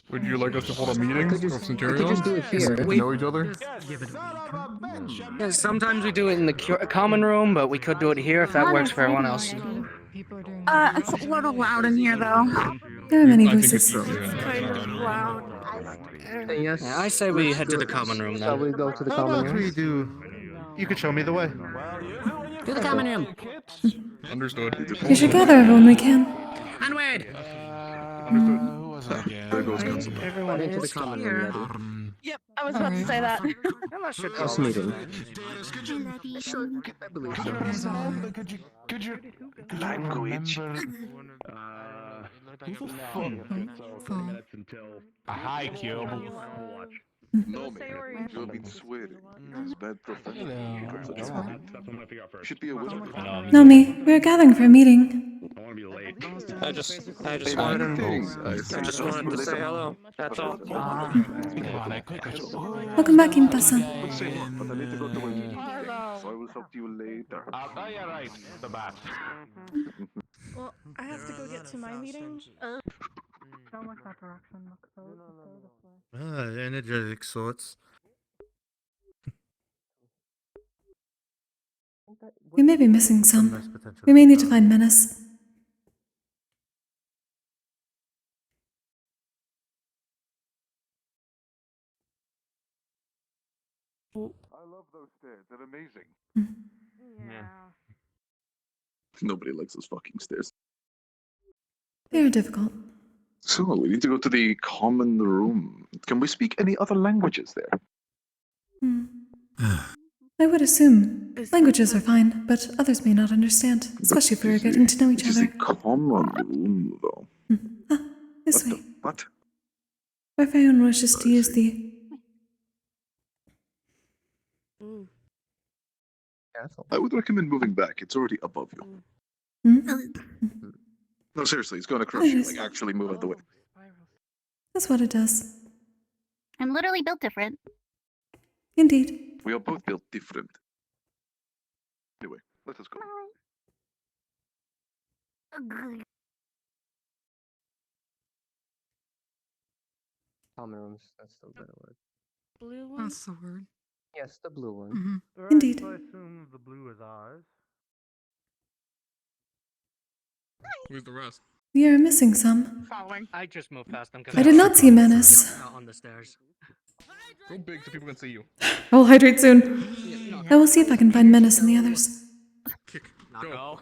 Would you like us to hold a meeting of Centurion? just do it here. To know each other? Yeah, sometimes we do it in the common room, but we could do it here if that works for everyone else. It's a little loud in here, though. There are many I think voices. it's Loud. Yes. Yeah, I say we head to the common room Shall then. we go to the How common about we room? do? You could show me the way. To the common room. Understood. We should gather everyone we can. Onward! There goes Constable. Everyone Into the is common here. room, Yep, I was about to say that. I'm not sure. House meeting. Sure. I believe so. Language. Hi, Cube. No, man. You have been swearing. It's bad profession. Should be a wizard. Nomi, we're gathering for a meeting. I just wanted to say hello. That's all. Welcome back, Impasa. But I need to go to work. So I will talk to you later. Yeah, right. The bat. Well, I have to go get to my meeting. Energetic sorts. We may be missing some. We may need to find Menace. I love those stairs. They're amazing. Yeah. Nobody likes those fucking stairs. They are difficult. So, we need to go to the common room. Can we speak any other languages there? I would assume languages are fine, but others may not understand, especially if we are getting to know each This is other. a common room, though. This way. What? If anyone wishes to use the... I would recommend moving back. It's already above you. No, seriously, it's going to crush you. Like, actually move out of the way. That's what it does. I'm literally built different. Indeed. We are both built different. Anyway, let us go. Common rooms. That's the better word. Blue one? That's the word. Yes, the blue one. Indeed. I assume the blue is ours. Where's the rest? We are missing some. Following. I just moved past them. I did not see Menace. On the stairs. Go big so people can see you. I will hydrate soon. I will see if I can find Menace and the others. Go.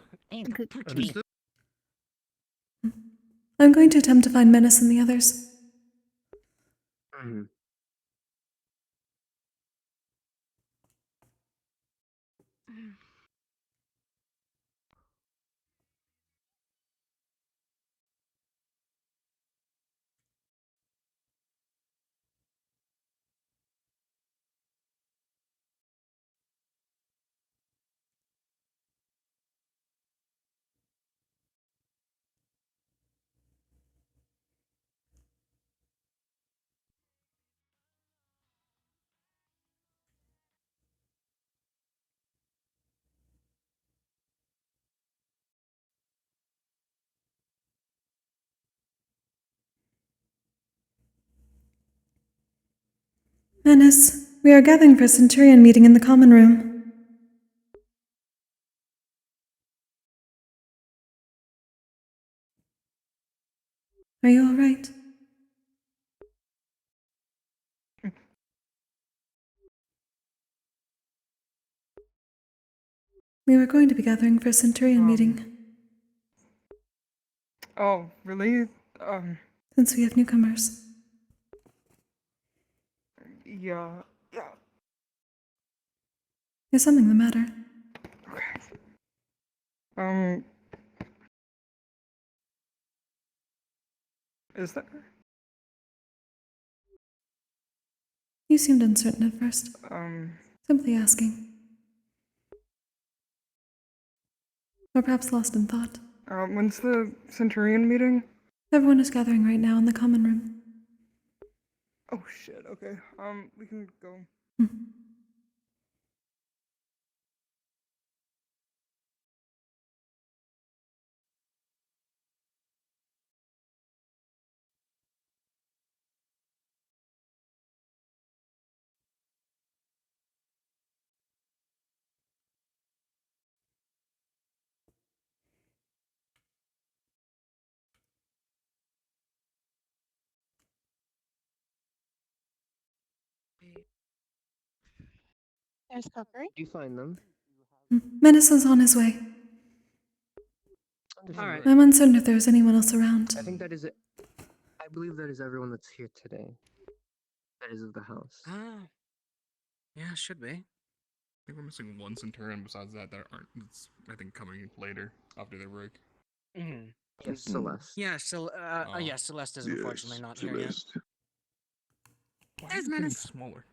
I'm going to attempt to find Menace and the others. Menace, we are gathering for a Centurion meeting in the common room. Are you alright? We were going to be gathering for a Centurion meeting. Oh, really? Since we have newcomers. Yeah. Is something the matter? Is that? You seemed uncertain at first. Simply asking. Or perhaps lost in thought. When's the Centurion meeting? Everyone is gathering right now in the common room. Oh shit, okay. We can go. There's Kokkuri. Did you find them? Menace is on his way. Alright. I'm uncertain if there is anyone else around. I think that is it. I believe that is everyone that's here today. That is of the house. Yeah, should be. I think we're missing one Centurion besides that aren't, that's, I think, coming later after their break. Yes, Celeste. Yeah, yeah, Celeste is unfortunately not here yet. Why is it smaller?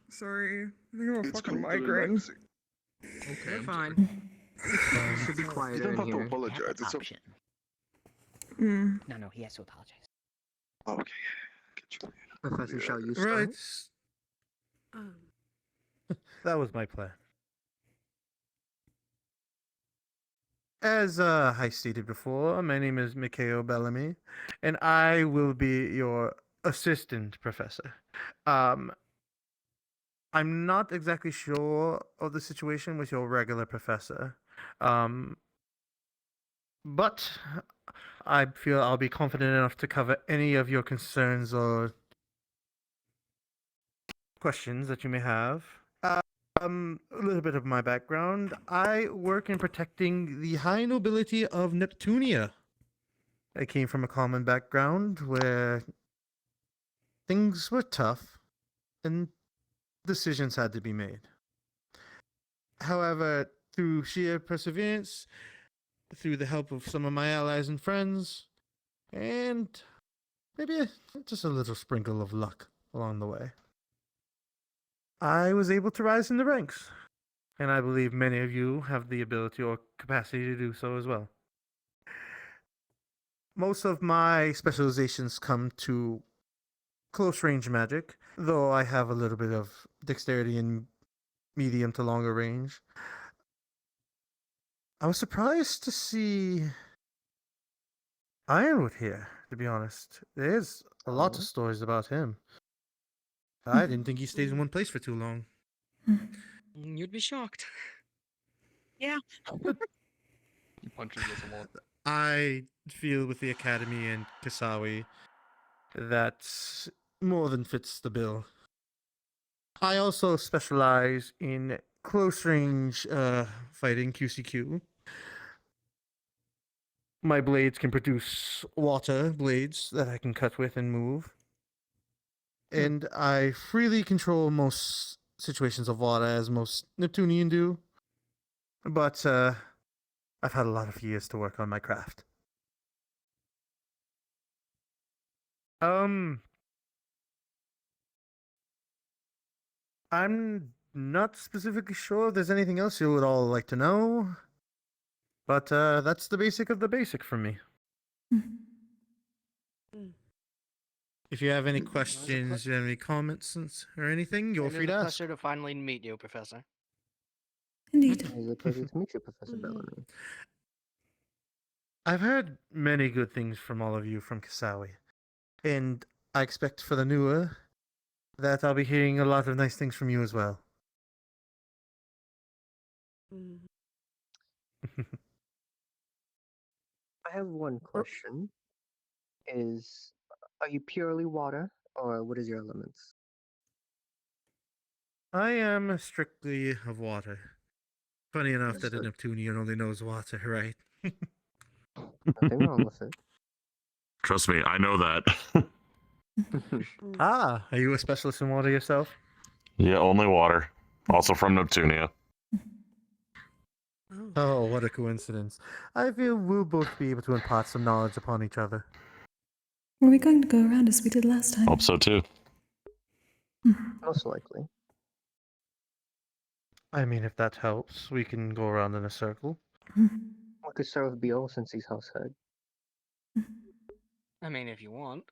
Sorry, I think I have a fucking migraine. Okay, You're fine. Should be quieter in here. Apologize. It's okay. No, he has to apologize. Okay. Professor, shall you start? Right. That was my plan. As I stated before, my name is Mikhail Bellamy, and I will be your assistant professor. I'm not exactly sure of the situation with your regular professor, but I feel I'll be confident enough to cover any of your concerns or questions that you may have. A little bit of my background. I work in protecting the high nobility of Neptunia. I came from a common background where things were tough and decisions had to be made. However, through sheer perseverance, through the help of some of my allies and friends, and maybe just a little sprinkle of luck along the way, I was able to rise in the ranks. And I believe many of you have the ability or capacity to do so as well. Most of my specializations come to close range magic, though I have a little bit of dexterity in medium to longer range. I was surprised to see Ironwood here, to be honest. There's a lot of stories about him. I didn't think he stayed in one place for too long. You'd be shocked. Yeah. He punches us a lot. I feel with the Academy and Kasawi that more than fits the bill. I also specialize in close range fighting QCQ. My blades can produce water blades that I can cut with and move. And I freely control most situations of water, as most Neptunian do. But I've had a lot of years to work on my craft. I'm not specifically sure if there's anything else you would all like to know. But that's the basic of the basic for me. If you have any questions, you have any comments or anything, you're free to ask. It's a pleasure to finally meet you, Professor. Indeed. It is a pleasure to meet you, Professor Bellamy. I've heard many good things from all of you from Kasawi. And I expect for the newer, that, I'll be hearing a lot of nice things from you as well. I have one question. Are you purely water, or what is your elements? I am strictly of water. Funny enough that a Understood. Neptunian only knows water, right? Nothing wrong with it. Trust me, I know that. Ah, are you a specialist in water yourself? Yeah, only water. Also from Neptunia. Oh, what a coincidence. I feel we'll both be able to impart some knowledge upon each other. Are we going to go around as we did last time? Hope so too. Most likely. I mean, if that helps, we can go around in a circle. We could start with Beol since he's house head. I mean, if you want.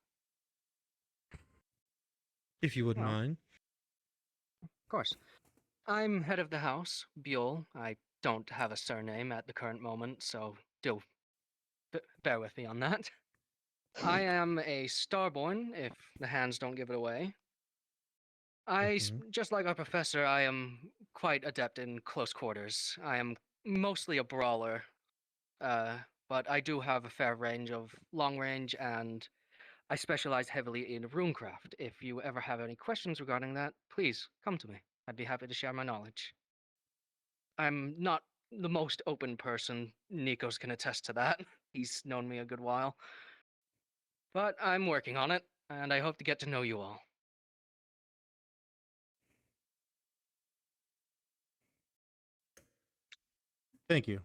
If you wouldn't Well, mind. Of course. I'm head of the house, Buell. I don't have a surname at the current moment, so do bear with me on that. I am a starborn, if the hands don't give it away. Just like our professor, I am quite adept in close quarters. I am mostly a brawler, but I do have a fair range of long range, and I specialize heavily in runecraft. If you ever have any questions regarding that, please come to me. I'd be happy to share my knowledge. I'm not the most open person. Nikos can attest to that. He's known me a good while. But I'm working on it, and I hope to get to know you all. Thank you.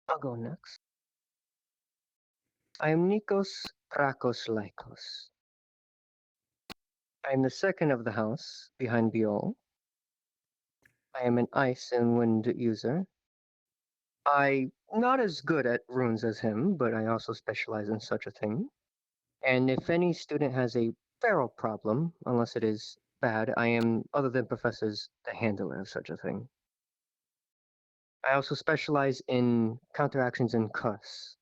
I'll go next. I am Nikos Krakos Lykos. I am the second of the house, behind Beol. I am an ice and wind user. I'm not as good at runes as him, but I also specialize in such a thing. And if any student has a feral problem, unless it is bad, I am, other than professors, the handler of such a thing. I also specialize in counteractions and curses.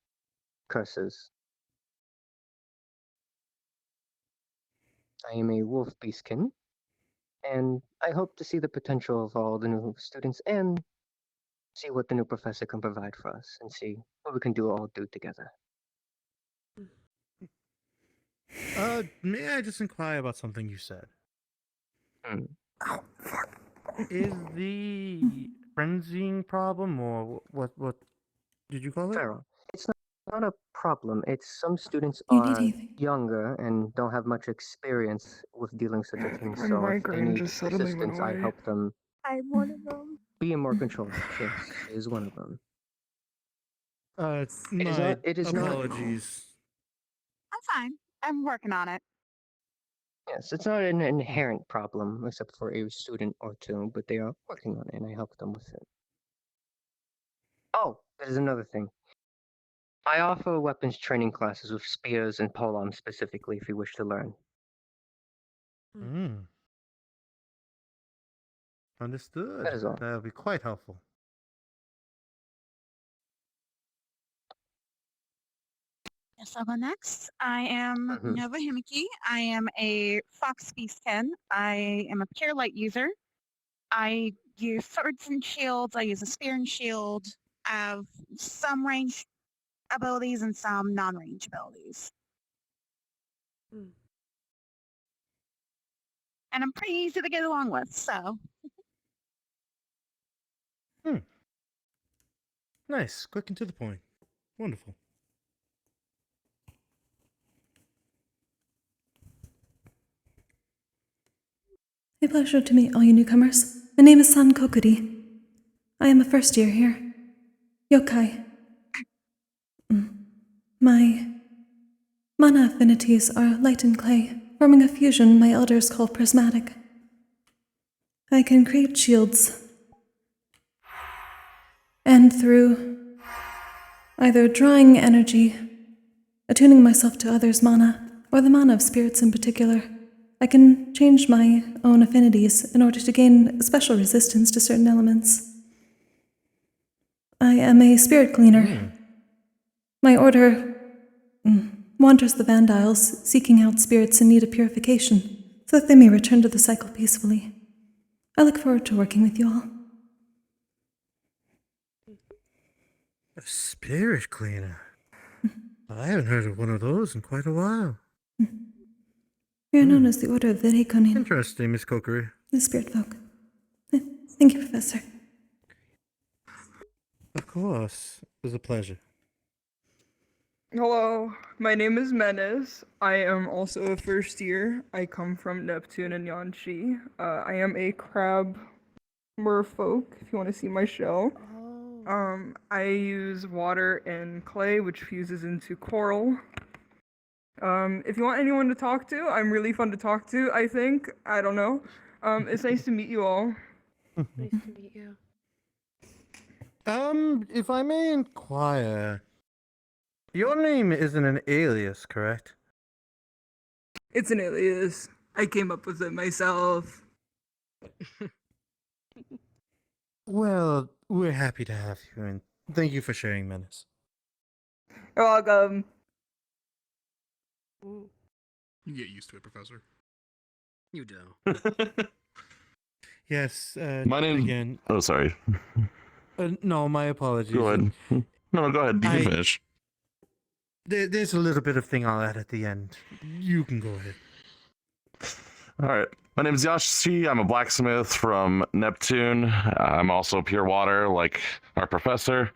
I am a wolf beastkin, and I hope to see the potential of all the new students and see what the new professor can provide for us and see what we can all do together. May I just inquire about something you said? Is the frenzying problem, or what did you call it? Feral. It's not a problem. It's some students You need are anything? younger and don't have much experience with dealing with such a thing. My So if they migraine need just suddenly went assistance, I away. help them I'm one of them. be in more control. This is one of them. My It is not. apologies. I'm fine. I'm working on it. Yes, it's not an inherent problem, except for a student or two, but they are working on it, and I help them with it. Oh, there's another thing. I offer weapons training classes with spears and polearms specifically if you wish to learn. Understood. That is all. That would be quite helpful. Yes, I'll go next. I am Nova Himiki. I am a Fox Beastkin. I am a pure light user. I use swords and shields. I use a spear and shield. I have some range abilities and some non-range abilities. And I'm pretty easy to get along with, so. Nice, quick and to the point. Wonderful. A pleasure to meet all you newcomers. My name is San Kokkuri. I am a first year here. Yokai. My mana affinities are light and clay, forming a fusion my elders call prismatic. I can create shields, and through either drawing energy, attuning myself to others' mana, or the mana of spirits in particular, I can change my own affinities in order to gain special resistance to certain elements. I am a spirit cleaner. My order wanders the Vandiles, seeking out spirits in need of purification, so that they may return to the cycle peacefully. I look forward to working with you all. A spirit cleaner? I haven't heard of one of those in quite a while. We are known as the Order of Verikonin, Interesting, Miss Kokkuri. the spirit folk. Thank you, Professor. Of course. It was a pleasure. Hello, my name is Menace. I am also a first year. I come from Neptune and Yanshi. I am a crab merfolk, if you want to see my shell. I use water and clay, which fuses into coral. If you want anyone to talk to, I'm really fun to talk to, I think. I don't know. It's nice to meet you all. Nice to meet you. If I may inquire, your name isn't an alias, correct? It's an alias. I came up with it myself. Well, we're happy to have you, and thank you for sharing, Menace. You're welcome. You get used to it, Professor. You do. Yes, My name. again. Oh, sorry. No, my apologies. Go ahead. No, go ahead. You can finish. There's a little bit of thing I'll add at the end. You can go ahead. All right. My name is Yashi. I'm a blacksmith from Neptune. I'm also pure water, like our professor.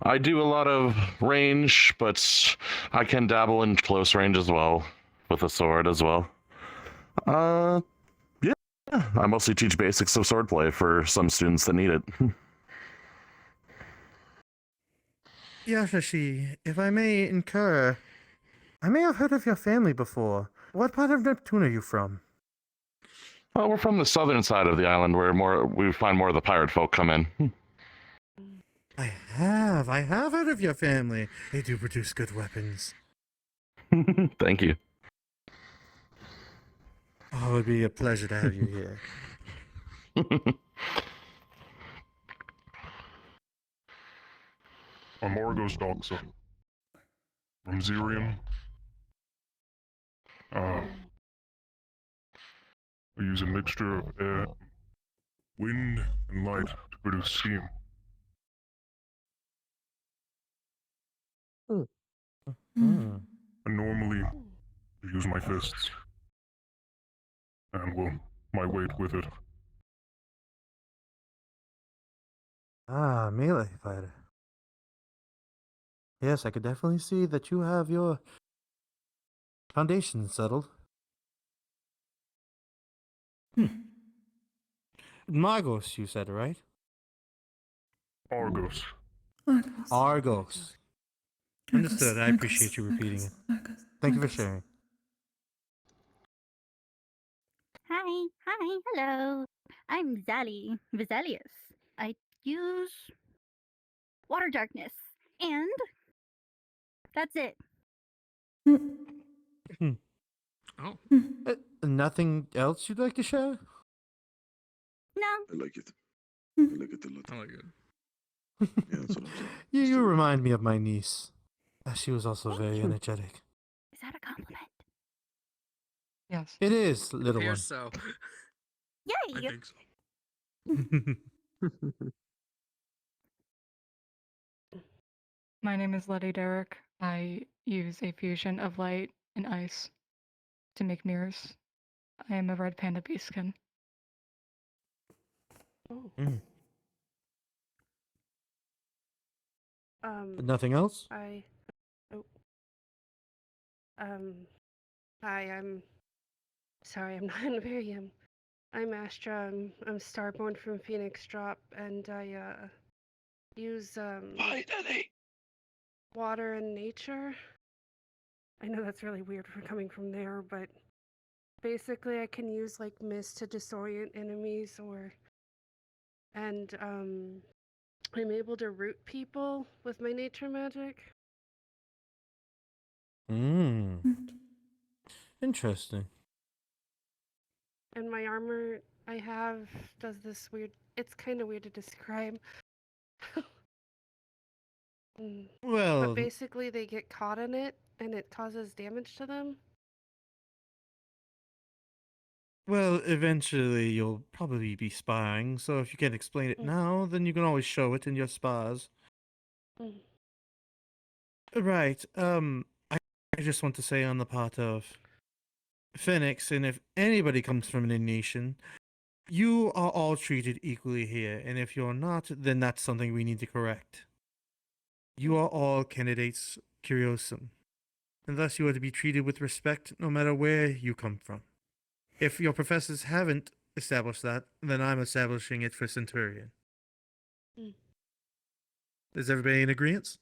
I do a lot of range, but I can dabble in close range as well, with a sword as well. Yeah. I mostly teach basics of swordplay for some students that need it. Yashashi, if I may incur, I may have heard of your family before. What part of Neptune are you from? Well, we're from the southern side of the island, where we find more of the pirate folk come in. I have heard of your family. They do produce good weapons. Thank you. Oh, it would be a pleasure to have you here. I'm Orgo's Doxa. From Zerium. We use a mixture of air, wind, and light to produce steam. I normally use my fists. And, well, my weight with it. Ah, melee fighter. Yes, I could definitely see that you have your foundation settled. Magos, you said, right? Argos. Argos. Understood. I appreciate you repeating it. Thank you for sharing. Hi, hello. I'm Zally Vesalius. I use water darkness, and that's it. Oh. Nothing else you'd like to share? No. I like it. I like it a lot. I like it. Yeah, that's what I'm saying. You remind me of my niece. She was also very energetic. Is that a compliment? Yes. It is, little one. Appears so. Yay! I think so. My name is Letty Derrick. I use a fusion of light and ice to make mirrors. I am a red panda beastkin. Nothing else? Hi, I'm sorry, I'm not in very I'm Astra. I'm Starborn from Phoenix Drop, and I use Hi, Daddy. water and nature. I know that's really weird for coming from there, but basically I can use like mist to disorient enemies, and I'm able to root people with my nature magic. Interesting. And my armor I have does this weird. It's kind of weird to describe. Well, But basically, they get caught in it, and it causes damage to them. well, eventually you'll probably be spying, so if you can't explain it now, then you can always show it in your spas. Mm. Right, I just want to say on the part of Phoenix, and if anybody comes from any nation, you are all treated equally here, and if you're not, then that's something we need to correct. You are all candidates Curiosum, and thus you are to be treated with respect no matter where you come from. If your professors haven't established that, then I'm establishing it for Centurion. Mm. Is everybody in agreement?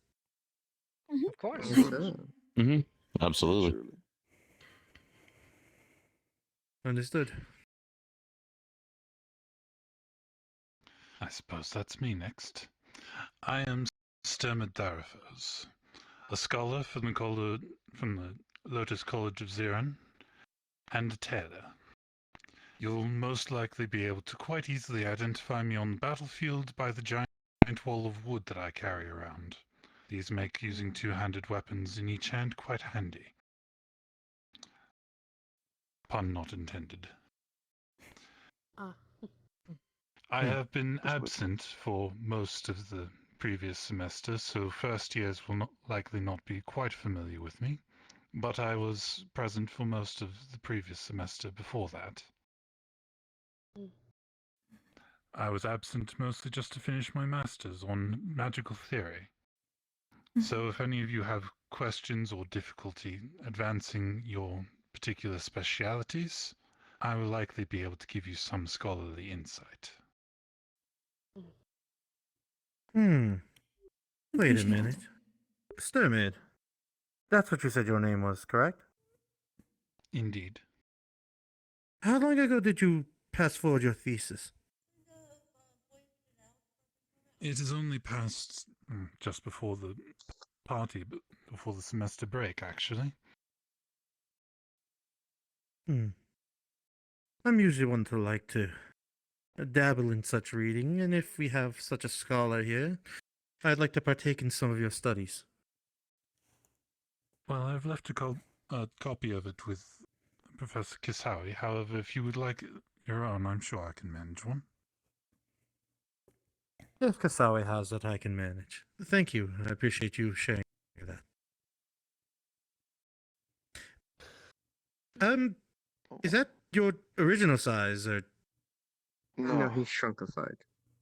Of course. Mm-hmm. Absolutely. Understood. I suppose that's me next. I am Stermidaraphos, a scholar from the Lotus College of Ziran, and a tailor. You'll most likely be able to quite easily identify me on the battlefield by the giant wall of wood that I carry around. These make using two-handed weapons in each hand quite handy. Pun not intended. I have been absent for most of the previous semester, so first years will likely not be quite familiar with me, but I was present for most of the previous semester before that. I was absent mostly just to finish my master's on magical theory. So if any of you have questions or difficulty advancing your particular specialities, I will likely be able to give you some scholarly insight. Wait a minute. Stermid. That's what you said your name was, correct? Indeed. How long ago did you pass forward your thesis? It is only past just before the party, but before the semester break, actually. I'm usually one to like to dabble in such reading, and if we have such a scholar here, I'd like to partake in some of your studies. Well, I've left a copy of it with Professor Kisawi. However, if you would like your own, I'm sure I can manage one. If Kasawi has it, I can manage. Thank you. I appreciate you sharing that. Is that your original size, or? No, he's shrunkified.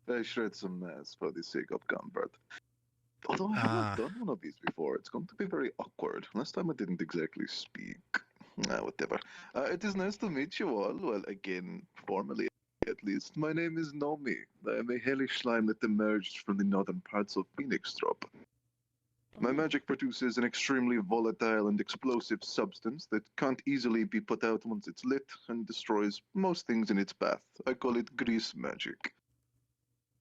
I shred some mass for the sake of comfort. Although I haven't done one of these before, it's going to be very awkward. Last time I didn't exactly speak. Whatever. It is nice to meet you all. Well, again, formally at least. My name is Nomi. I am a hellish slime that emerged from the northern parts of Phoenixtrop. My magic produces an extremely volatile and explosive substance that can't easily be put out once it's lit and destroys most things in its path. I call it grease magic.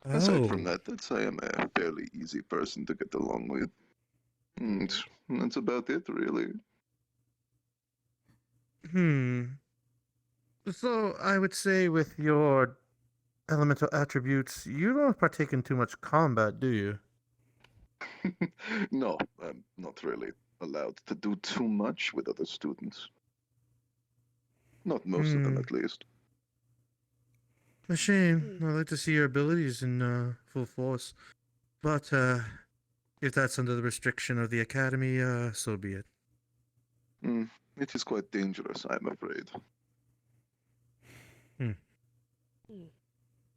Aside from that, I am a fairly easy person to get along with. And that's about it, really. So I would say with your elemental attributes, you don't partake in too much combat, do you? No, I'm not really allowed to do too much with other students. Not most of them, at least. A shame. I'd like to see your abilities in full force. But if that's under the restriction of the academy, so be it. It is quite dangerous, I'm afraid.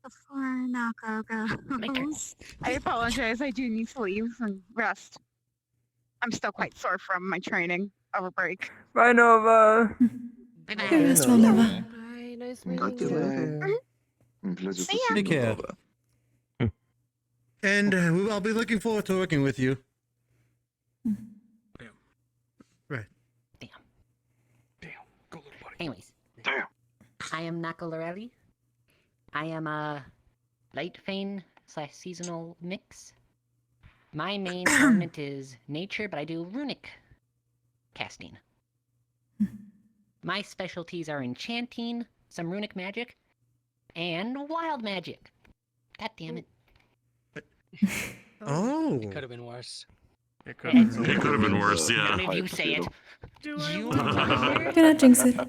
Before Nako goes, I apologize. I do need to leave and rest. I'm still quite sore from my training over break. Bye, Nova. Good rest, Nova. Bye, nice meeting you. Pleasure See to ya. see Take you, care. Nova. And I'll be looking forward to working with you. Right. Anyways. I am Nakolorelli. I am a light fane / seasonal mix. My main element is nature, but I do runic casting. My specialties are enchanting, some runic magic, and wild magic. God damn it. Oh. It could have been worse. It could have been worse, yeah. None of you say it. Do You Do not jinx it. Oh,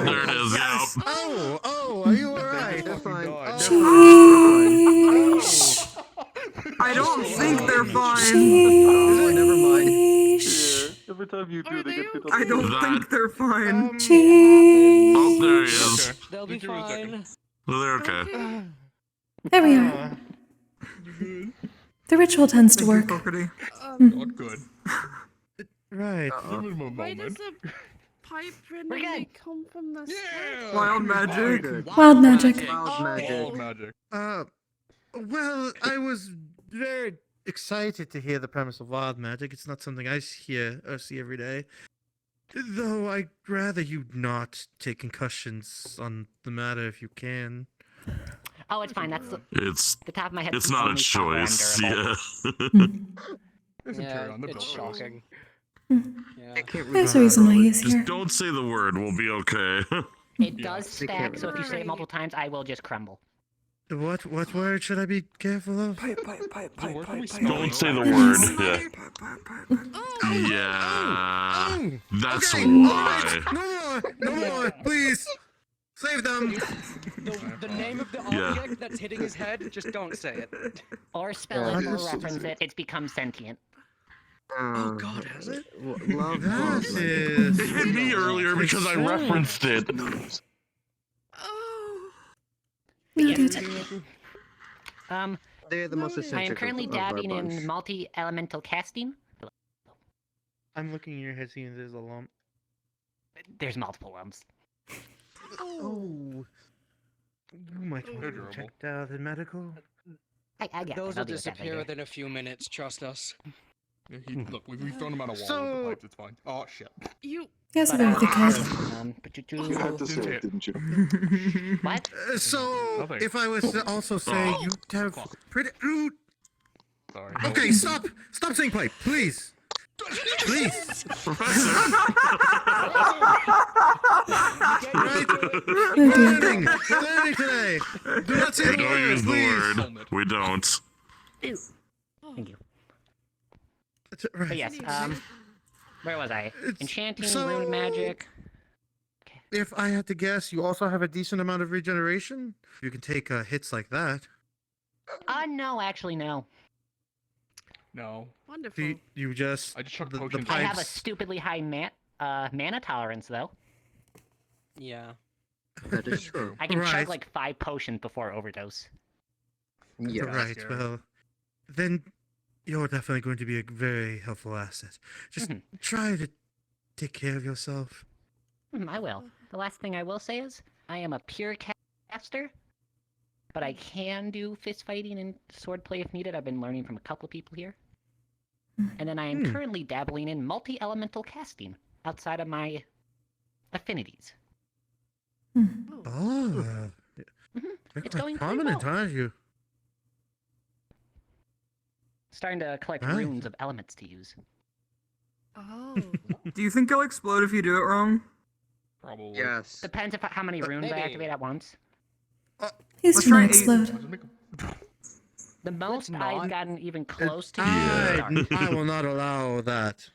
there it is, yeah. Oh, are you alright? They're fine. Sheesh. I don't think they're fine. Oh, never mind. Sheesh. Every time you do, they get bit I don't think they're fine. Sheesh. Oh, there he is. They'll be fine. Well, they're okay. There we are. The ritual tends to work. Not good. Right. Why does the pipe randomly come from the sky? Wild magic. Wild magic. Wild magic. Well, I was very excited to hear the premise of wild magic. It's not something I hear or see every day. Though I'd rather you not take concussions on the matter if you can. Oh, it's fine. That's the top of my head. It's not a choice, yeah. Yeah, it's shocking. There's a reason why he's here. Just don't say the word, we'll be okay. It does stack, so if you say it multiple times, I will just crumble. What word should I be careful of? Don't say the word, yeah. Yeah. That's why. No more, please. Save them. The name of the Yeah. object that's hitting his head, just don't say it. Or spell it, or reference it. It's become sentient. Oh God, has it? Love It hit me earlier because I referenced it. We did. They're the most essential. I am currently dabbing in multi-elemental casting. I'm looking in your head seeing there's a lump. There's multiple lumps. Oh. You might want to check out the medical. I get Those that. will I'll do that disappear later. within a few minutes. Trust us. Yeah, look, we've thrown him out a wall with the pipes. It's fine. Oh shit. You. He has a very thick head. You had to say it, didn't you? What? So, if I was to also say you have pretty. Sorry. Okay, stop saying pipe, please. Please. Learning today. Do not say We the don't word, use the please. word. We don't. Thank you. Right. But yes, where was I? Enchanting, so- rune magic. If I had to guess, you also have a decent amount of regeneration. You can take hits like that. No, actually, no. No. Wonderful. You just. I just chucked the potions. I have a pipes. stupidly high mana tolerance, though. Yeah. That is true. I can chug Right. like 5 potions before overdose. Yeah. Right. Well, then you're definitely going to be a very helpful asset. Just try to take care of yourself. I will. The last thing I will say is, I am a pure caster, but I can do fist fighting and swordplay if needed. I've been learning from a couple people here. And then I am currently dabbling in multi-elemental casting outside of my affinities. Oh. You're It's quite going pretty prominent, well. aren't you? Starting to collect Right. runes of elements to use. Oh. Do you think you'll explode if you do it wrong? Probably. Yes. Depends if how many runes I maybe. activate at once. He's Let's gonna try 8. explode. The most not. I've gotten even close to I will not allow that.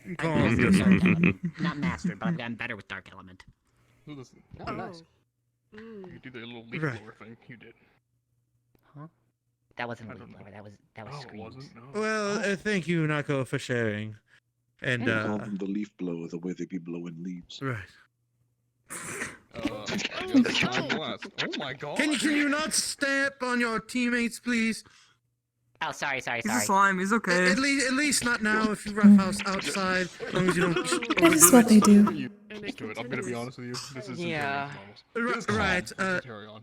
I've Calm mastered yourself. Dark Element. Not mastered, but I've gotten better with Dark Element. Listen, Oh, nice. you do the little leaf Right. blower thing. You did. Huh? That wasn't a I leaf don't know. blower, that was Oh, it screams. wasn't? No. Well, thank you, Nako, for sharing. And, We call them the leaf blower, the way they be blowing leaves. right. Oh my god. Can you not step on your teammates, please? Oh, sorry. He's a slime. He's okay. At least not now. If you roughhouse outside, as long as you don't. That is what they do. Used to it. I'm gonna be honest with you. This is Yeah. Right. Carry on.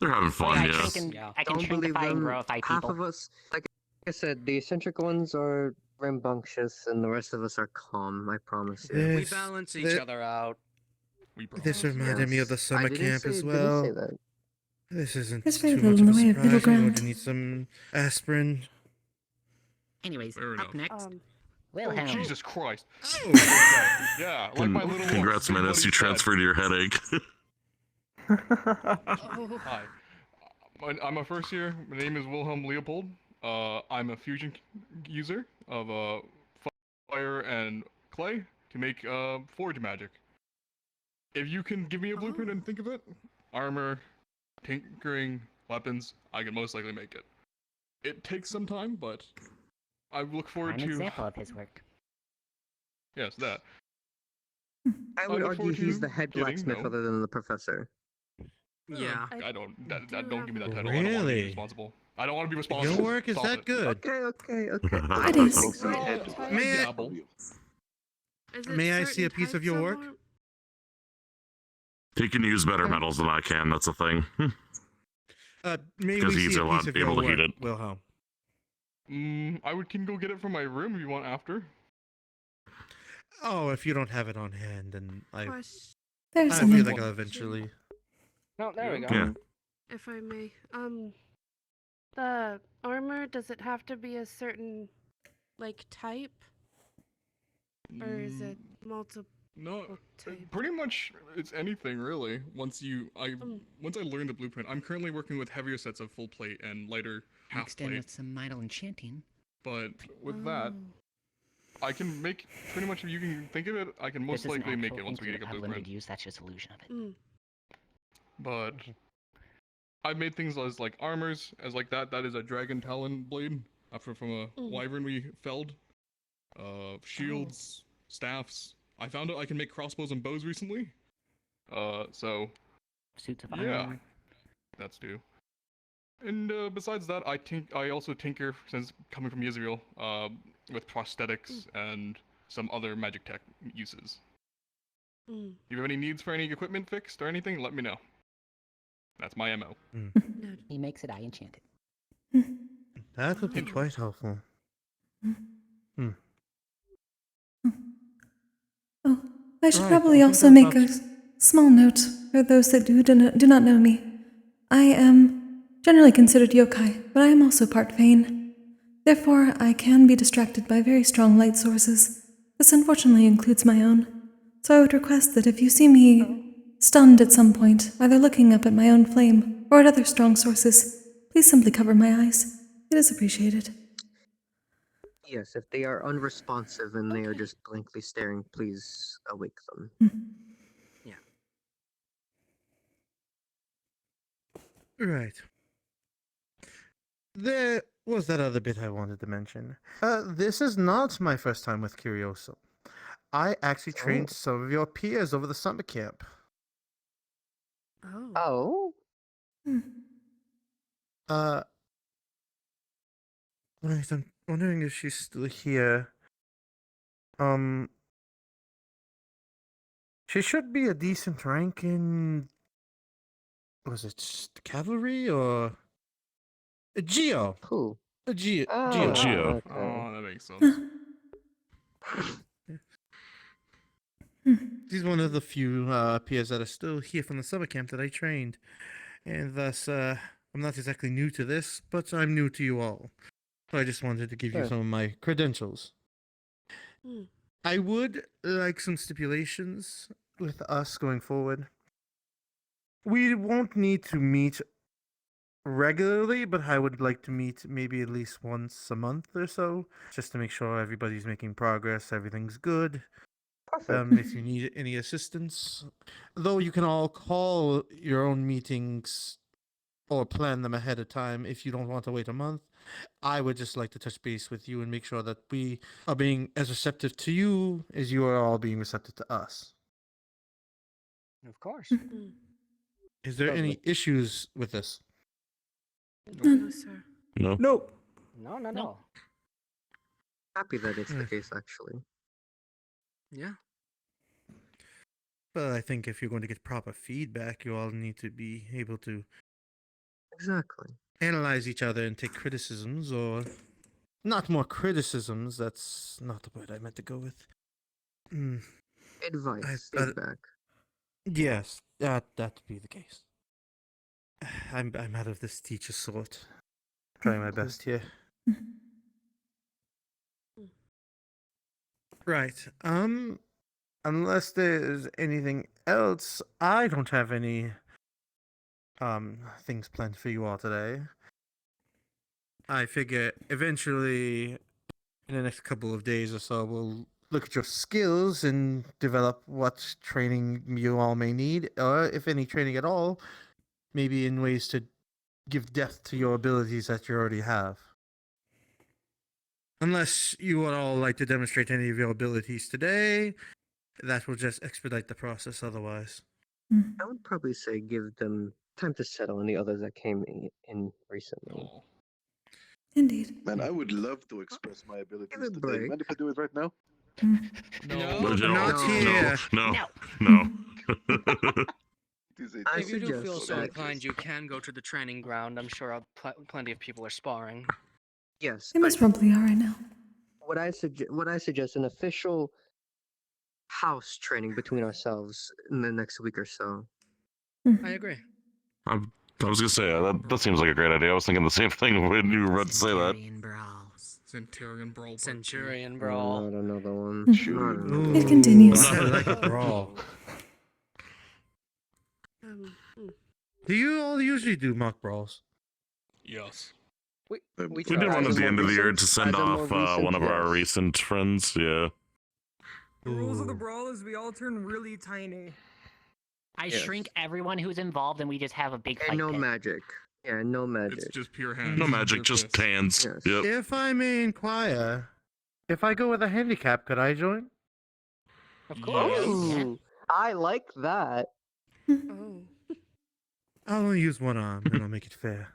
They're having fun, I yeah. can Don't shrink believe if I them. growify Half people. of us, like I said, the eccentric ones are rambunctious, and the rest of us are calm. I promise you. We This- balance each thi- other out. This reminded me of the Yes, summer I didn't camp say- as didn't well. say that. This isn't There's very too little much in of the a way of middle surprise. I'm going ground. to need some aspirin. Anyways, Fair up enough. next, Oh, Wilhelm. Jesus Christ. Oh. Yeah, like my little Congrats, one. Menace, you transferred your headache. Hi. I'm a first year. My name is Wilhelm Leopold. I'm a fusion user of fire and clay to make forge magic. If you can give me a blueprint and think of it, armor, tinkering, weapons, I can most likely make it. It takes some time, but I look forward An to. example of his work. Yes, that. I would look argue forward he's to the head getting, blacksmith no. other than the professor. Yeah. I don't. Don't give me that title. I don't want to be Really? responsible. I don't want to be responsible. Your work is Stop that it. good? Okay. It is. May I, Dabble. Is it may I see a certain piece of types your work? He can use better metals than I can. That's the thing. May Because we he's see a a lot piece of able your to heat work, it. Wilhelm? Can go get it from my room if you want after. Oh, if you don't have it on hand, then I There's feel something. like I'll eventually. No, there we go. Yeah. If I may. The armor, does it have to be a certain, like, type? Or is it multiple? No, pretty much it's anything really. Once I learn the blueprint, I'm currently working with heavier sets of full plate and lighter half Mixed in plate. with some idle enchanting. But with that, I can make pretty much if you can think of it, I can most This is an likely make actual it once we thing get a to have blueprint. limited use. That's just illusion of it. But I've made things as like armors, as like that. That is a dragon talon blade from a wyvern we felled. Shields, staffs. I found out I can make crossbows and bows recently. So. Suits of yeah, armor. that's due. And besides that, I also tinker since coming from Israel with prosthetics and some other magic tech uses. If you have any needs for any equipment fixed or anything, let me know. That's my MO. He makes it, I enchant it. That would be quite helpful. Oh, I should Right, probably I think also I'll make stop- a small note for those that do not know me. I am generally considered yokai, but I am also part Fane. Therefore, I can be distracted by very strong light sources. This unfortunately includes my own. So I would request that if you see me stunned at some point, either looking up at my own flame or at other strong sources, please simply cover my eyes. It is appreciated. Yes, if they are unresponsive and they are just blankly staring, please awake them. Right. There was that other bit I wanted to mention. This is not my first time with Curiosum. I actually trained some of your peers over the summer camp. Oh? Right, I'm wondering if she's still here. She should be a decent rank in. Was it cavalry or. Geo? Who? Geo. Geo. Oh, that makes sense. She's one of the few peers that are still here from the summer camp that I trained. And thus, I'm not exactly new to this, but I'm new to you all. So I just wanted to give you Sure. some of my credentials. I would like some stipulations with us going forward. We won't need to meet regularly, but I would like to meet maybe at least once a month or so, just to make sure everybody's making progress, everything's good. If you need any assistance, though you can all call your own meetings or plan them ahead of time if you don't want to wait a month. I would just like to touch base with you and make sure that we are being as receptive to you as you are all being receptive to us. Of course. Is there any issues with this? No, sir. No. Nope. No, not at all. Happy that it's the case, actually. Yeah. But I think if you're going to get proper feedback, you all need to be able to Exactly. analyze each other and take criticisms, or not more criticisms. That's not the word I meant to go with. Advice, I- feedback. Yes, that'd be the case. I'm out of this teacher sort. Trying my best here. Right. Unless there's anything else, I don't have any things planned for you all today. I figure eventually, in the next couple of days or so, we'll look at your skills and develop what training you all may need, or if any training at all, maybe in ways to give depth to your abilities that you already have. Unless you would all like to demonstrate any of your abilities today, that will just expedite the process otherwise. I would probably say give them time to settle on the others that came in recently. Indeed. Man, I would love to express my abilities Give it a today. break. Mind if I do it right now? No, General, not here. No. I If you do feel suggest so that inclined, you can go to the training ground. I'm sure plenty of people are sparring. yes. They most probably are right now. What I suggest an official house training between ourselves in the next week or so. I agree. I was gonna say that seems like a great idea. I was thinking the same thing when you were about to say that. Centurion Brawl. Centurion Brawl. Not another one. Ooh, It continues. I like a brawl. Do you all usually do mock brawls? Yes. We did one at the end of the year to send off one of our yes. recent friends. Yeah. The rules of the brawl is we all turn really tiny. I Yes. shrink everyone who's involved and we just have a big fight And no pit. magic. Yeah, no magic. It's just pure hands. No magic, just hands. Yes. Yep. If I may inquire, if I go with a handicap, could I join? Of course. Ooh, I like that. Oh. I'll only use one arm, and I'll make it fair.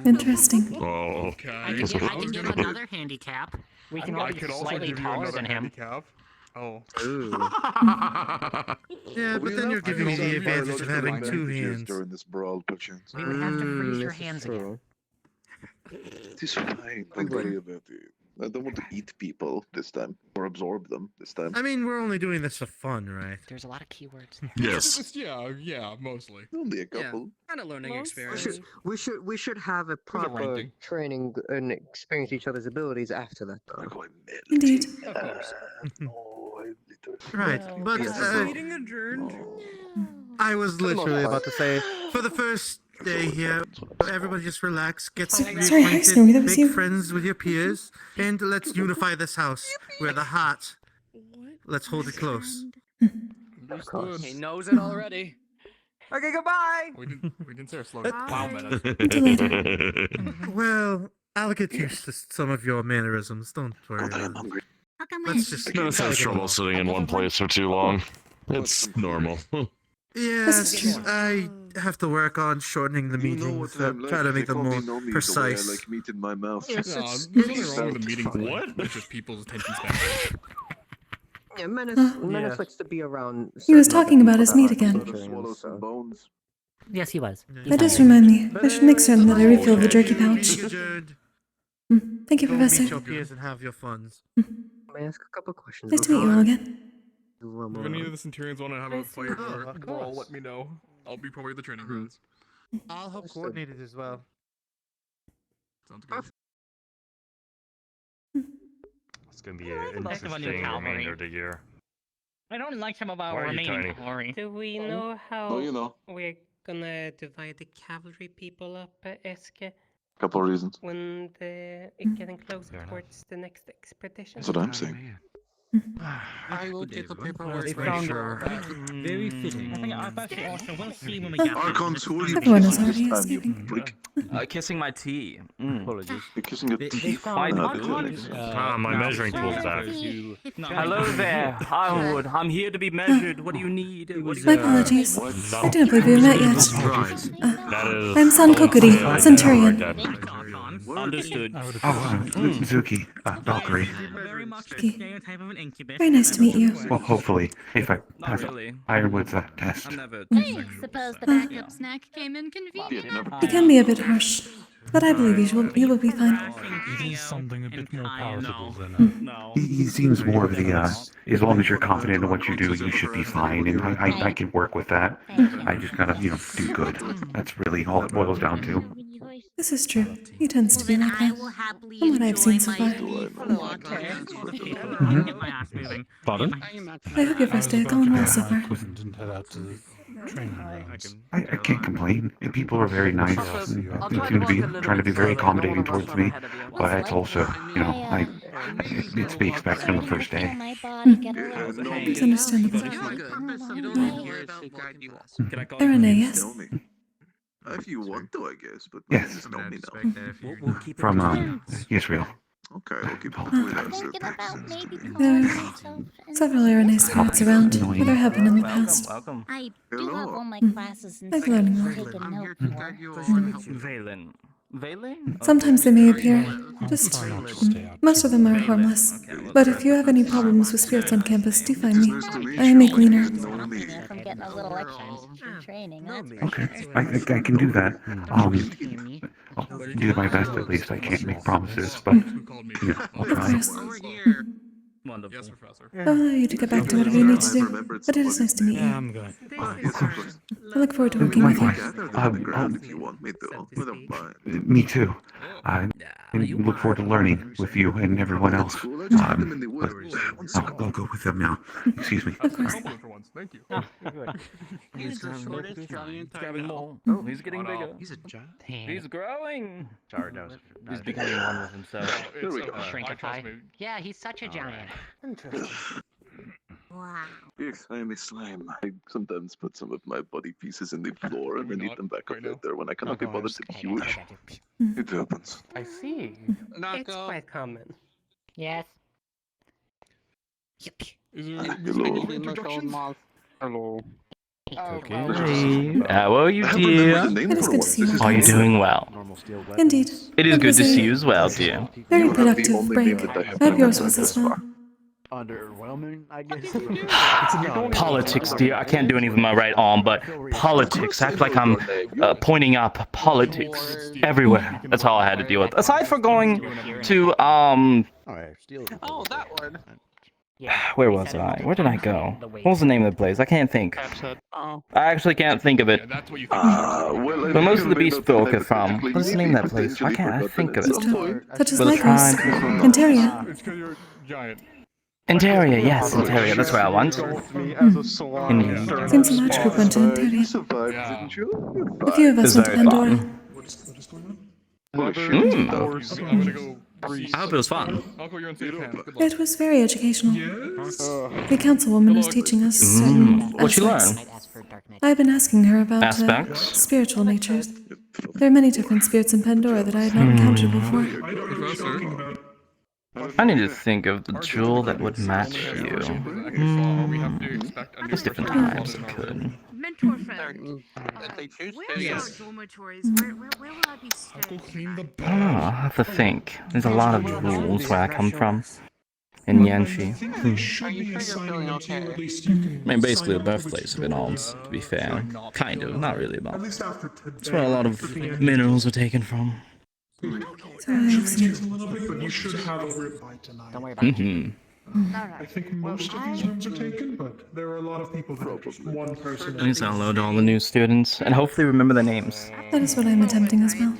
Interesting. Oh. Okay. I can give another handicap. We can all I be could also slightly give you taller another than him. handicap. Oh. Ooh. Yeah, but then you're giving me the advantage of having two hands. During this brawl, perchance. We would have to freeze your this is hands true. again. It is fine. Don't worry about it. I don't want to eat people this time, or absorb them this time. I mean, we're only doing this for fun, right? There's a lot of keywords. Yes. Yeah, mostly. Only a couple. Kind of learning Mostly. experience. We should have a proper ranting. training and experience each other's abilities after that, though. Indeed. Of course. Right, but Meeting adjourned. I was literally about to say, for the first day here, everybody just relax, get Sorry, hi, reacquainted, Snowy, that was make you. friends with your peers, and let's unify this house. We're the heart. Let's hold it close. Understood. He knows it already. Okay, goodbye. We didn't say our slogan. Bye. Wow, man. Until later. Well, I'll get used to some of your mannerisms. Don't worry about it. How come Let's just No, it's gotta has get trouble along. sitting in one place for too long. It's normal. Yes, I have to work on shortening the You know meetings, what I'm like. try to make They them call me more Nomi, the way I precise. like meat in my mouth. Yes, No, it's- there's nothing it's- wrong with the meeting thing. What? It's just people's attention span. Yeah, Menace Yeah. likes to be around. He was certain other talking about people his that meat aren't again. Centurions, Swallow some so. bones. Yes, he was. That does remind me. I should make certain that I refill the jerky pouch. Meeting adjourned. Thank you, Go Professor. meet your peers and have your funds. May I ask a couple questions? Nice to meet you all again. If any of the Centurions want to have a fight Oh, or of brawl, course. let me know. I'll be probably at the training grounds. I'll help coordinate it as well. Sounds good. It's gonna be an Heck of a new interesting cavalry. remainder of the year. I don't like some of Why our are you remaining tiny? cavalry. Do we know how Oh, you know. we're gonna divide the cavalry people up, Eske, Couple reasons. when it's getting closer Fair enough. towards the next expedition? That's what I'm saying. I will get the paperwork They ready. found Sure. Very fitting. I think I've actually also we'll see when we Oh. get Archons, who are you Everyone is kissing already this time, you escaping. prick? Kissing my tea. Apologies. You're kissing your They teeth. found Nah, the this doesn't make sense. My measuring tool's back. Hello there, Ironwood. I'm here to be measured. What do you need? My apologies. I didn't believe we met yet. That is. I'm San Kokkuri, Centurion. Understood. Zuki, Valkyrie. very much the Okay. stereotype of an incubus. Very nice to meet you. Well, hopefully, if I Not pass really. Ironwood's test. I'm never. Suppose the backup snack came in convenient. It can be a bit harsh, but I believe you will be fine. It is something a bit more palatable than No. He seems more of the, as long as you're confident in what you do, you should be fine, and I can work with that. I just gotta, do good. That's really all it boils down to. This is true. He tends to be like I that. will happily From what I've seen so enjoy far. Pardon? I hope your first day has gone well so far. Didn't head out to I can't complain. And people are very nice. And they seem to be trying to be very accommodating towards me. But it's also, you know, it's to be expected on the first day. It's understandable. Arena, yes. Tell me. If you want to, I guess, but Yes. just tell me now. From Israel. Okay, we'll keep it between us. There are several Arena spirits around, or there have been in the past. I do have all my classes and I've stuff learned to more. take a note for. Valen. Valen? Sometimes they may appear, just most of them are harmless. But if you have any problems with spirits on campus, do find me. I am a cleaner. From getting a little extra training. Okay, I can do that. I'll do my best at least. I can't make promises, but you know, I'll Of try. course. Wonderful. Yes, Professor. I'll allow you to get back to whatever you need to do, but it is nice to meet you. I'm good. I look forward to working with you. If you want me to, I don't mind. Me too. I look forward to learning with you and everyone else. But I'll go with them now. Excuse me. Of course. For once. Thank you. He's the shortest giant grabbing more. Oh, he's getting bigger. He's a giant. He's growing. Sorry, that was He's becoming one with himself. There we go. Shrinkify. Yeah, he's such a giant. Interesting. Wow. I'm a slime. I sometimes put some of my body pieces in the floor and then eat them back up later when I cannot be bothered to be huge. It happens. I see. It's quite common. Yes. Is there Hello. introductions? Hello. Hey, how are you, dear? It is good to see you. Are you doing well? Indeed. It is It good was to a see you as well, dear. Very productive break. I hope yours was as well. Underwhelming, I guess. Politics, dear. I can't do anything with my right arm, but politics. I act like I'm pointing up politics everywhere. That's all I had to deal with. Aside from going to Oh, that one. where was I? Where did I go? What was the name of the place? I can't think. I actually can't think of it. That's what you Where most of the beast folk are from. What is the name of that place? Why can't I think of it? Such as Well, the Lycos, tribe- Interia. It's because you're giant. Interia, yes, Interia. That's where I want. Indeed. Seems a large group went to Interia. A few of us It's went to very Pandora. fun. I hope it was fun. Uncle, you're in safe hands. Good luck. It was very educational. The councilwoman was teaching us certain What'd you aspects. learn? I've been asking her about Aspects? spiritual natures. There are many different spirits in Pandora that I had not encountered before. I need to think of the jewel that would match you. There's different types it could. Mentor friend. Where are our dormitories? Where will I be staying? I don't know, I'll have to think. There's a lot of jewels where I come from. In Yanshi. I mean, basically the birthplace of it all, to be fair. Kind of, not really, but it's where a lot of minerals are taken from. So I have seen. But you should have over it by tonight. Don't worry about it. Mm-hmm. I think most of these rooms are taken, but there are a lot of people that are just one person. I need to download all the new students and hopefully remember their names. That is what I'm attempting as well.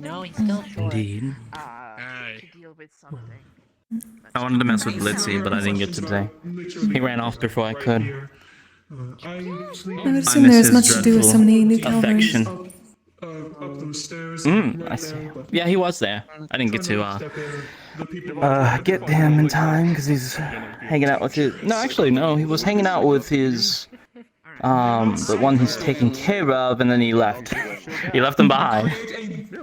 No, he's still short. Indeed. I wanted to mess with Blitzy, but I didn't get to today. He ran off before I could. I would assume there is much to do with so many new Calvaries. Affection. I see. Yeah, he was there. I didn't get to get him in time because he's hanging out with his. No, actually, no. He was hanging out with his the one he's taking care of, and then he left. He left him behind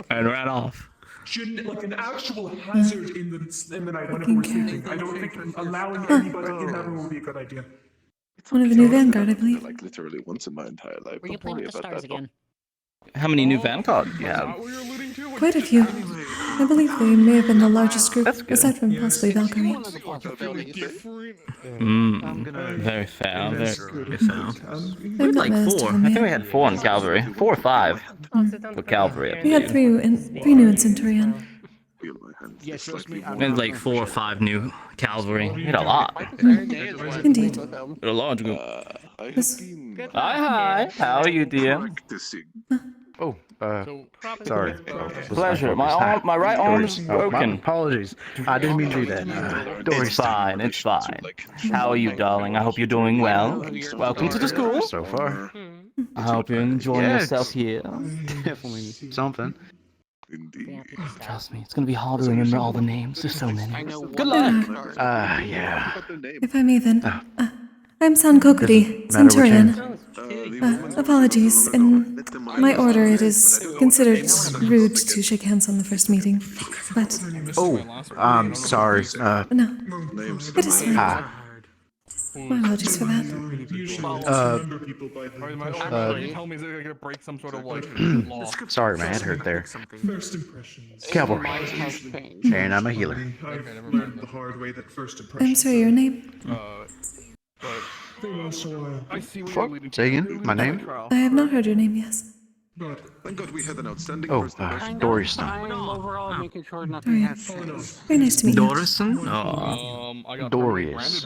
and ran off. Like an actual hazard in the night whenever we're sleeping. I don't think allowing anybody in that room would be a good idea. One of the new Vanguard, I believe. Like literally once in my entire life. Were you playing with the stars again? How many new Vanguard do you have? Quite a few. I believe they may have been the largest group, aside from possibly Valkyrie. Very fair, very fair. We I'm had not like mad 4. to I think admit. we had 4 in Cavalry. 4 or 5 with Cavalry, I We had believe. three new in Centurion. We had like 4 or 5 new Cavalry. We had a lot. Indeed. We had a large group. This- Hi, how are you, dear? Oh, Sorry. Pleasure. My right arm's broken. Apologies. I didn't mean to do that. It's fine. It's fine. How are you, darling? I hope you're doing well. Welcome to the school. So far. I hope you're enjoying yourself here. Definitely something. Trust me, it's gonna be hard to remember all the names. There's so many. Good luck. Yeah. If I may then. I'm San Kokkuri, Centurion. Apologies. In my order, it is considered rude to shake hands on the first meeting. But. I'm sorry. No. It is fine. My apologies for that. Sorry, my head hurt there. Cavalry. And I'm a healer. I'm sorry, your name? Say again, my name? I have not heard your name, yes. Thank God we had an outstanding Dorison. Dorian. Very nice to meet you. Dorison? Dorius.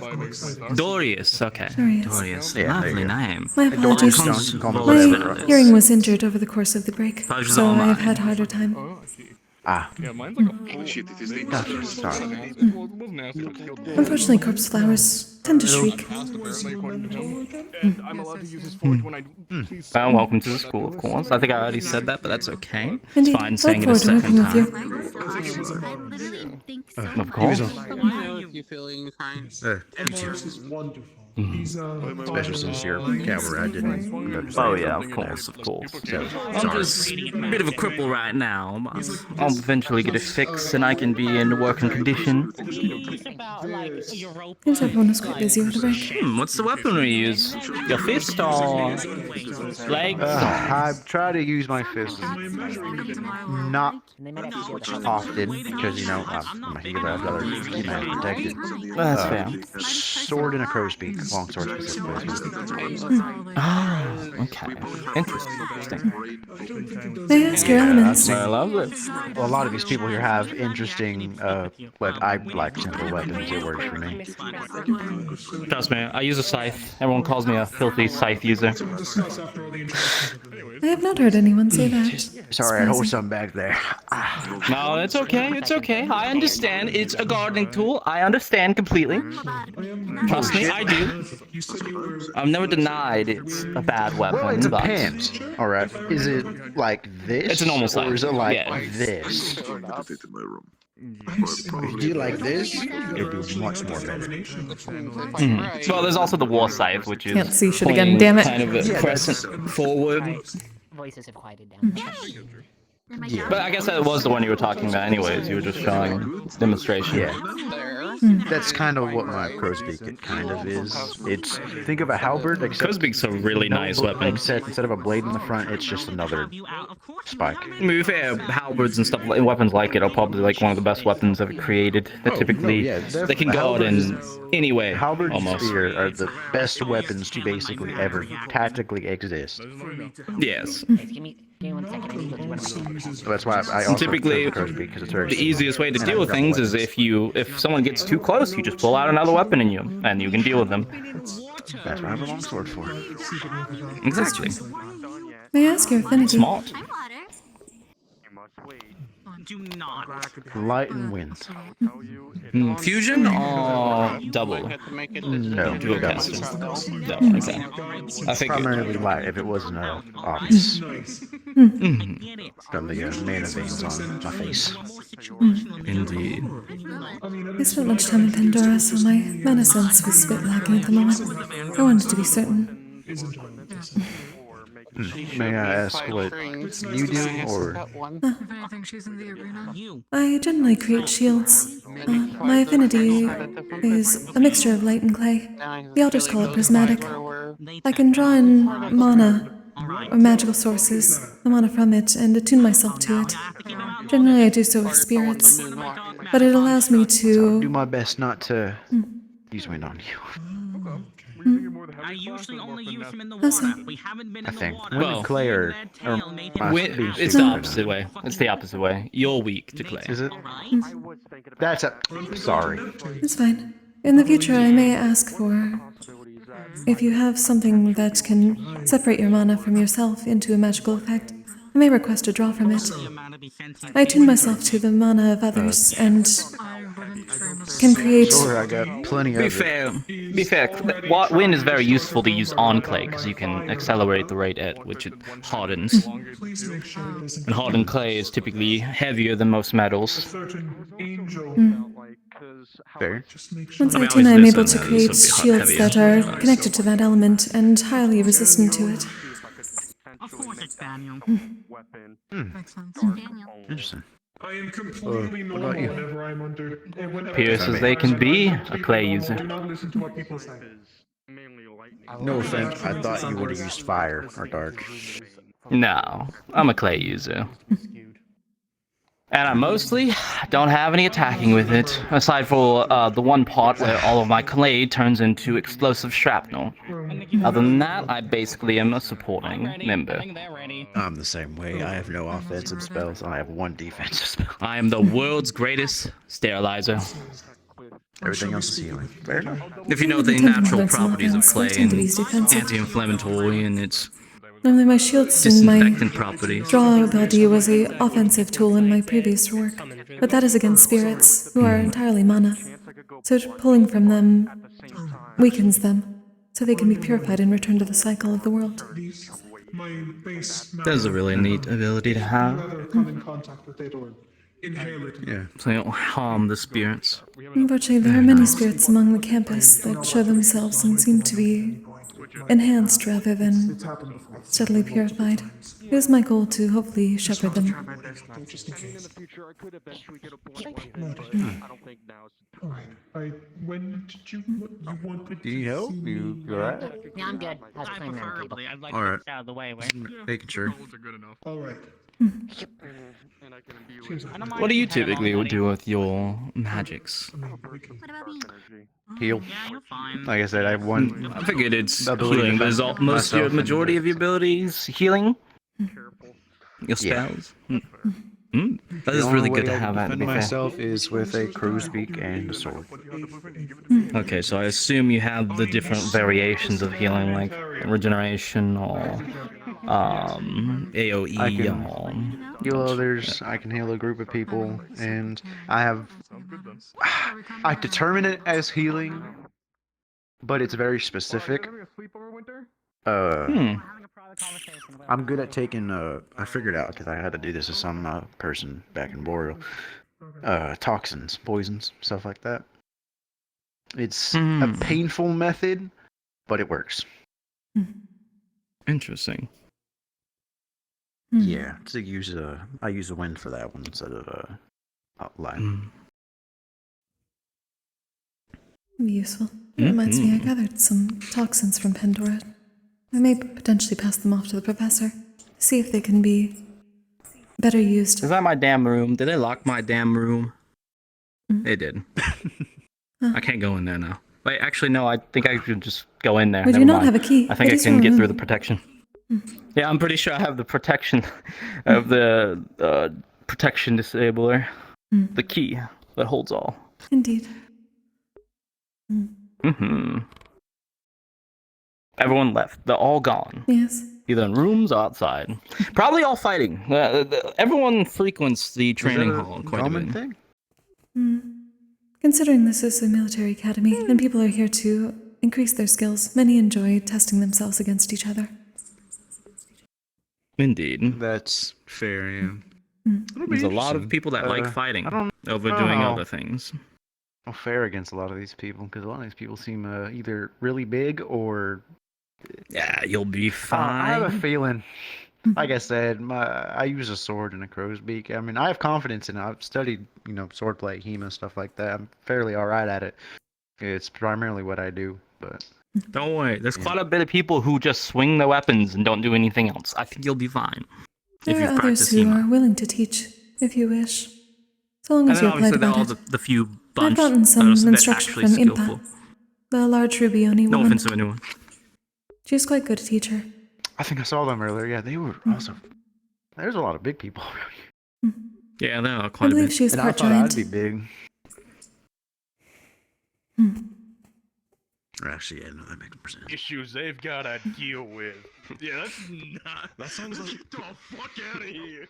Dorius, okay. Dorius. Yeah, Lovely name. My apologies. My hearing was injured over the course of the break, so I have had harder time. Yeah, mine's like a shit. It is the Unfortunately, corpse flowers tend to shriek. Well, welcome to the school, of course. I think I already said that, but that's okay. Indeed. It's fine saying it a Look forward to second working time. with you. Of course. Especially since you're cavalry, I didn't notice. Oh yeah, of course. So, I'm just a bit of a cripple right now. I'll eventually get it fixed and I can be in working condition. Seems everyone was quite busy over the break. What's the weaponry you use? Your fist or legs? I try to use my fist not often because, you know, I'm a healer, I'd rather keep my hand protected. That's fair. Sword and a crow's beak, long sword specifically. Okay. Interesting. May I ask your elements? I love it. Well, a lot of these people here have interesting, I like simple weapons, it works for me. Trust me, I use a scythe. Everyone calls me a filthy scythe user. I have not heard anyone say that. Sorry, I hold something back there. No, it's okay, it's okay. I understand. It's a gardening tool. I understand completely. Trust me, I do. I've never denied it's a bad weapon. Well, it depends. Alright, is it like this? It's a normal size. Or is it like Yeah. this? If you like this, it'll be much more better. Well, there's also the war scythe, which is Can't see shit pointing again, damn it. kind of a crescent forward. Voices have quieted down. But I guess that was the one you were talking about anyways. You were just showing demonstration. Yeah. That's kind of what my crow's beak kind of is. It's, think of a halberd, except Crow's beak's a really nice weapon. Except instead of a blade in the front, it's just another spike. I mean, if halberds and stuff, weapons like it are probably like one of the best weapons ever created. That typically, they can go out in any way, Halberd and almost. spear are the best weapons to basically ever tactically exist. Yes. Give me 1 second. I need to go do one of these. So that's why I also Typically, crow's beak, because it's very the easiest way to deal with things is if someone gets too close, you just pull out another weapon in you, and you can deal with them. That's what I have a longsword for. Exactly. May I ask your affinity? Smart. Do not. Light and wind. Fusion or double? No, Dual double. casting. Double, okay. I think Primarily light, if it wasn't obvious. From the mana veins on my face. Indeed. I spent much time in Pandora, so my mana sense was a bit lacking at the moment. I wanted to be certain. May I ask what you do, or? I generally create shields. My affinity is a mixture of light and clay. The elders call it prismatic. I can draw in mana, or magical sources, the mana from it, and attune myself to it. Generally I do so with spirits, but it allows me to... Do my best not to use wind on you. I usually only use them in the How so? water. We haven't been I in the think. water. Wind and clay are It's the opposite way. It's the opposite way. You're weak to clay. Is it? That's a... Sorry. It's fine. In the future I may ask for... If you have something that can separate your mana from yourself into a magical effect, I may request a draw from it. I attune myself to the mana of others and can create. Sure, I got plenty Be of fair, wind is very useful to use on clay because you can accelerate the rate at which it hardens. And hardened clay is typically heavier than most metals. Fair. Once I attune, I'm able to create shields that are connected to that element and highly resistant to it. Of course it's Daniel. Makes sense. Interesting. I am completely what normal about you? whenever I'm under. Whenever Pierce as they can be, a clay user. Do not listen to what people say. No offense, I thought you would have used fire or dark. No, I'm a clay user. And I mostly don't have any attacking with it, aside for the one part where all of my clay turns into explosive shrapnel. Other than that, I basically am a supporting member. I'm the same way. I have no offensive spells. I have one defensive spell. I am the world's greatest sterilizer. Everything else is healing. Fair enough. If you know the natural properties of clay and anti-inflammatory and its Normally my shields and my disinfectant properties. draw ability was a offensive tool in my previous work, but that is against spirits, who are entirely mana. So pulling from them weakens them, so they can be purified and return to the cycle of the world. That's a really neat ability to have. Come in contact with it or inhale it. Yeah. So you don't harm the spirits. Unfortunately, there are many spirits among the campus that show themselves and seem to be enhanced rather than steadily purified. It is my goal to hopefully shepherd them. When did you wanted Do you help? You alright? Yeah, I'm good. I was playing around people. I'd like Alright. to get out of the way, right? Making sure. All right. What do you typically do with your magics? Heal. Yeah, you're fine. Like I said, I have one. I figured it's ability to healing, but is defend most your myself and majority of your abilities healing? Your Yeah. spells? That The is only really good way to I have can that, to defend be fair. myself is with a crow's beak and a sword. Okay, so I assume you have the different variations of healing, like regeneration or AoE I can or... heal others. I can heal a group of people, and I have. I determine it as healing, but it's very specific. I'm good at taking. I figured out because I had to do this with some person back in Boreal. Toxins, poisons, stuff like that. It's a painful method, but it works. Interesting. Yeah, to use I use the wind for that one instead of outline. Useful. It reminds me I gathered some toxins from Pandora. I may potentially pass them off to the professor, see if they can be better used. Is that my damn room? Did they lock my damn room? They did. I can't go in there now. Wait, actually, no, I think I could just go in there. We do Never not mind. have a key. I think It I is can your get through room. the protection. Yeah, I'm pretty sure I have the protection of the protection disabler. The key that holds all. Indeed. Everyone left. They're all gone. Yes. Either in rooms or outside. Probably all fighting. Everyone frequents the training hall quite a bit. Thing? Considering this is a military academy, and people are here to increase their skills, many enjoy testing themselves against each other. Indeed. That's fair, yeah. There's a lot of people that like fighting over doing other things. I'm fair against a lot of these people because a lot of these people seem either really big or. Yeah, you'll be fine. I have a feeling. Like I said, I use a sword and a crow's beak. I mean, I have confidence in it. I've studied, swordplay, HEMA, stuff like that. I'm fairly alright at it. It's primarily what I do, but. Don't worry, there's quite a bit of people who just swing their weapons and don't do anything else. I think you'll be fine. There are others who are willing to teach, if you wish. So long as you apply to all that. the few bunch I've gotten some instruction from skillful. Impa, the large Rubioni No woman. offense to anyone. She's quite good a teacher. I think I saw them earlier. Yeah, they were awesome. There's a lot of big people around here. Yeah, there are I quite a believe bit. she's And part I thought giant. I'd be big. Or actually, yeah, no, that makes more sense. Issues they've gotta deal with. Yeah, that's not. That sounds like. Get the fuck out of here.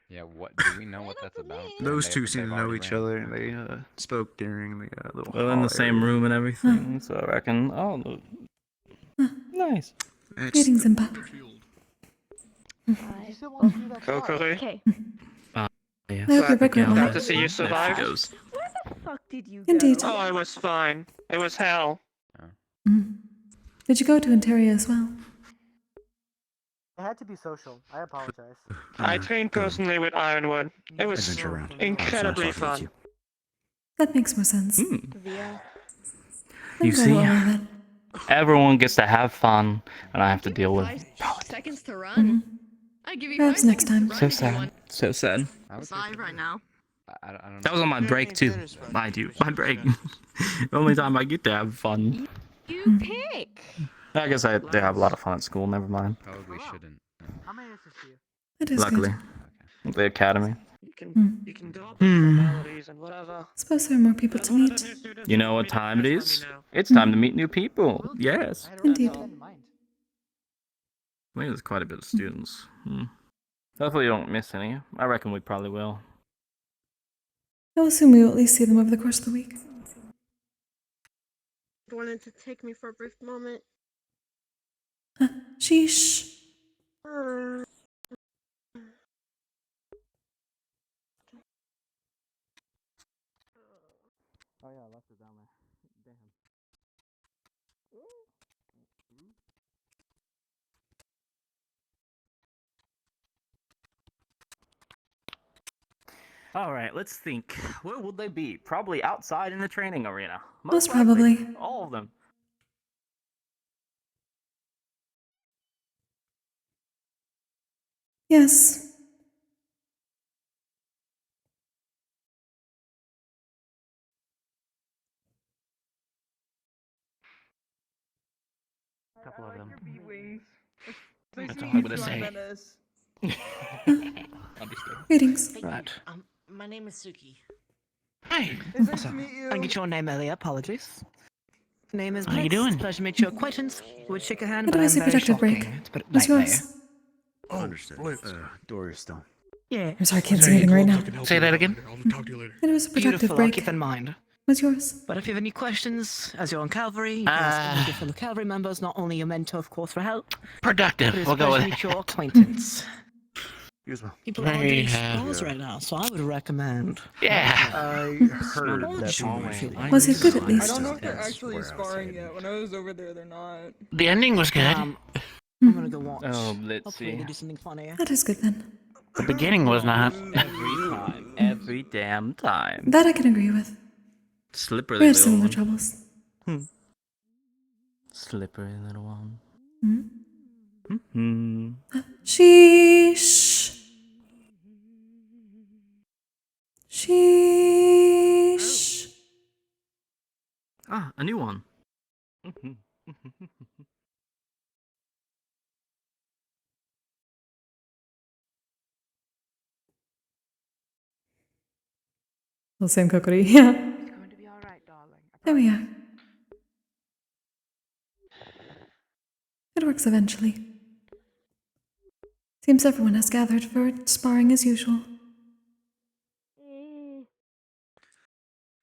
Yeah, what do we know what that's about? Those two seem to know each other. They spoke during the little. We're in the same area. room and everything, so I reckon. Oh, nice. Greetings, Impa. Kokkuri. Okay. Yeah. I hope your break went well. Glad to see you There she survived. goes. Where the fuck did you Indeed. Oh, I was fine. It was hell. Did you go to Ontario as well? I had to be social. I apologize. I trained personally with Ironwood. It was Adventure round. incredibly It's not fun. That makes more sense. Via. You see, Well, then. everyone gets to have fun, and I have to deal with. 5 seconds to run. I give you Perhaps 5 next seconds time. to run So if you sad. want. So sad. 5 right now. I don't That was on my break too. Mind you, my break. The only time I get to have fun. You pick. I guess they have a lot of fun at school. Never mind. Probably shouldn't. How many assist you? That is Luckily, good. the academy. You can go up with formalities and whatever. Suppose there are more people to meet. You know what time it is? It's time to meet new people. Yes. Indeed. I think there's quite a bit of students. Hopefully you don't miss any. I reckon we probably will. I'll assume we will at least see them over the course of the week. Wanted to take me for a brief moment. Sheesh. Oh yeah, I left her down there. Damn. Alright, let's think. Where would they be? Probably outside in the training arena. Most likely. probably. All of them. Yes. A couple of them. That's all I'm gonna say. Understood. Greetings. Right. My name is Suki. Hi. So, I didn't get your name earlier. Apologies. Name is How you Blitz. doing? Pleasure to meet your acquaintance. Would shake a hand, How but do I I'm say very productive break? shocking. To put it What's lightly. yours? Oh, understood. Door is still. Yeah. I'm sorry, I can't see anything right now. Say that again. I'll talk to you later. It was a productive Beautiful. I'll break. keep in mind. What's yours? But if you have any questions, as you're on Calvary, you can ask any of your fellow Calvary members, not only your mentor, of course, for help. Productive. But it's We'll a go pleasure with to meet your acquaintance. Here's one. People are Very doing happy. spells right now, so I would recommend. Yeah. I heard that. Was it good at I least? don't know if they're actually sparring yet. When I was over there, they're not. The ending was good. I'm gonna go watch. Oh, let's Hopefully see. they do something funny. That is good then. The beginning was not. Every time. Every damn time. That I can agree with. Slippery We have little similar one. troubles. Slippery little one. Hmm? Hmm. Sheesh. Sheesh. Ah, a new one. Well, same Kokkuri. Yeah. There we are. It works eventually. Seems everyone has gathered for sparring as usual.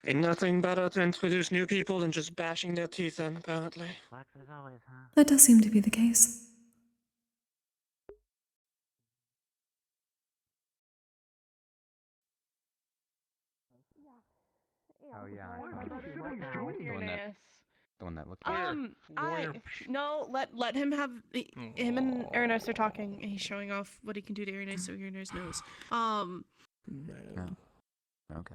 Ain't nothing better to introduce new people than just bashing their teeth in, apparently. That does seem to be the case. Oh yeah. The one that looked. No, let him have him and Erinus are talking and he's showing off what he can do to Erinus so Erinus knows. Okay.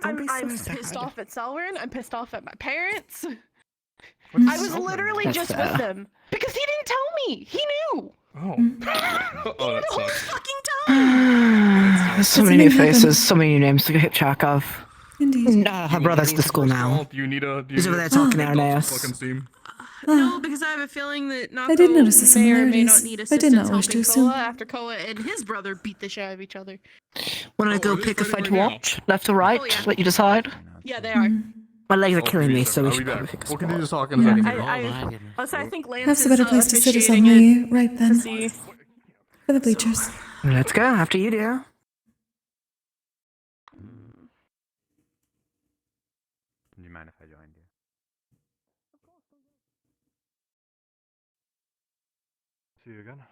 I'm pissed off at Selwyn. I'm pissed off at my parents. I was literally That's just fair. with them because he didn't tell me. He knew. Oh. Oh, that The whole sucks. fucking time. There's so That's many new amazing. faces, so many new names to keep track of. Indeed. Her brother's at school now. Do you need a? Do you He's need over a- there talking to Fucking Erinus. steam. No, because I have a feeling that Nako I did notice the may or may not similarities. need I assistance did not wish helping to assume. Koa after Koa and his brother beat the shit out of each other. Wanna Oh, go are they pick a fighting fight to right now? watch? Left or right? Oh, yeah. Let you decide. Yeah, they are. My legs are I'll killing me, introduce so we I'll should be back. probably pick a We'll spot. continue talking in a second. I think Lance Perhaps a better place to sit is on officiating the right to then. see. For the bleachers. Let's go, after you, dear. Do you mind if I joined you? See you again.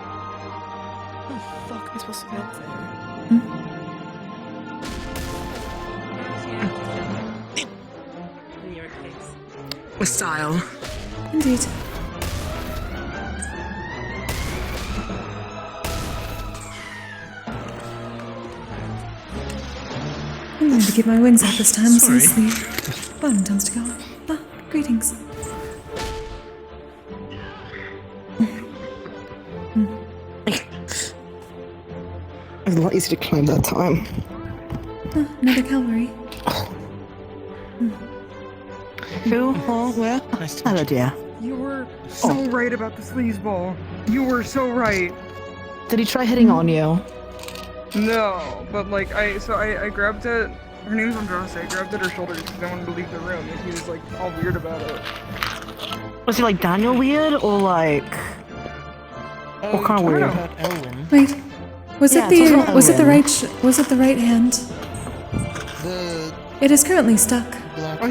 Oh fuck, am I supposed to go up there? In your case. With style. Indeed. I'm going to keep my wings out this time since the bottom tends to go up. Ah, greetings. It was a lot easier to climb that time. Ah, another cavalry. Who? Oh, where? Hello, dear. You were so right about the sleazeball. You were so right. Did he try hitting on you? No, but like I grabbed at her name's Andraste. I grabbed at her shoulder because I wanted to leave the room, and he was like all weird about it. Was he like Daniel weird or like what kind of weird? Wait. Was Yeah, it the it's was it the Owen. right was it the right hand? It is currently stuck. Oh,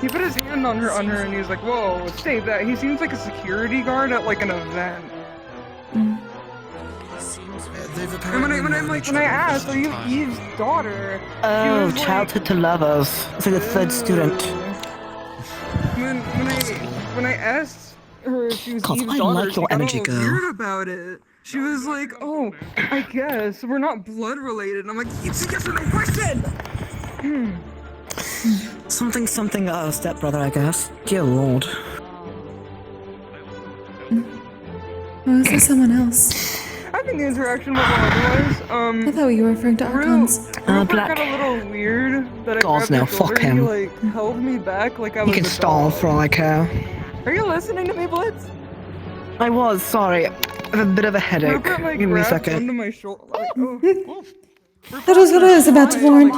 he put his hand on her and he was like, "Whoa, stay that." He seems like a security guard at like an event. And when I asked, "Are you Eve's daughter?" Oh, was like- childhood to lovers. It's like the third student. When I asked her if she was God, Eve's I daughter, like she your got energy, all girl. weird about it. She was like, "Oh, I guess we're not blood related." And I'm like, "It's a yes or no question." Something, stepbrother, I guess. Dear lord. Or was there someone else? I think the interaction went well otherwise. I thought you were referring to Archons. Rupert Black. got a little weird that I Gods grabbed now, his shoulder fuck and he him. like held me back like I You was can a stall dog. for all I care. Are you listening to me, Blitz? I was, sorry. I have a bit of a headache. Rupert like Give me a grabbed second. onto my shoulder. Like, oh. That is what I was about to warn.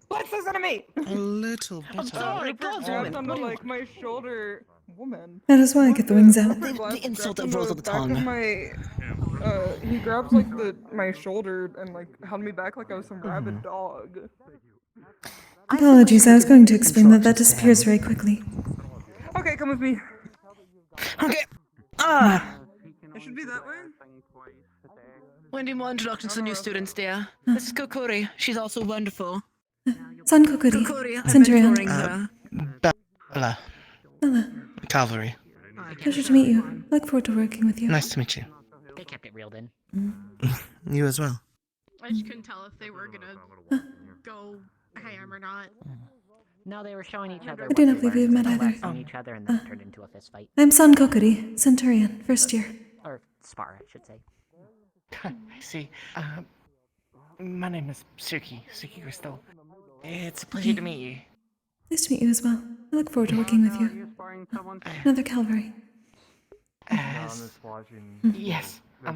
Blitz, listen to me! A little bit. Rupert grabbed onto like my shoulder. Woman. That is why I get the wings out. The insult that Grabbed rolls on off the back of tongue. my, he grabs like my shoulder and like held me back like I was some rabid dog. Apologies, I was going to explain that disappears very quickly. Okay, come with me. Okay. Ah. It should be that way. Wendy, more introductions to new students, dear. This is Kokkuri. She's also wonderful. Son Kokkuri. Kokkuri, I've been Centurion. touring her. Bella. Hello. Cavalry. Pleasure to meet you. Look forward to working with you. Nice to meet you. They kept it reeled in. You as well. I just couldn't tell if they were gonna go ham or not. No, they were showing each other. I do not believe we have met either. Each other, and then it turned into a fist fight. I'm Son Kokkuri, Centurion, first year. Or spar, I should say. I see. My name is Suki Crystal. It's a pleasure to meet you. Nice to meet you as well. I look forward to working with you. Another cavalry. Yes. I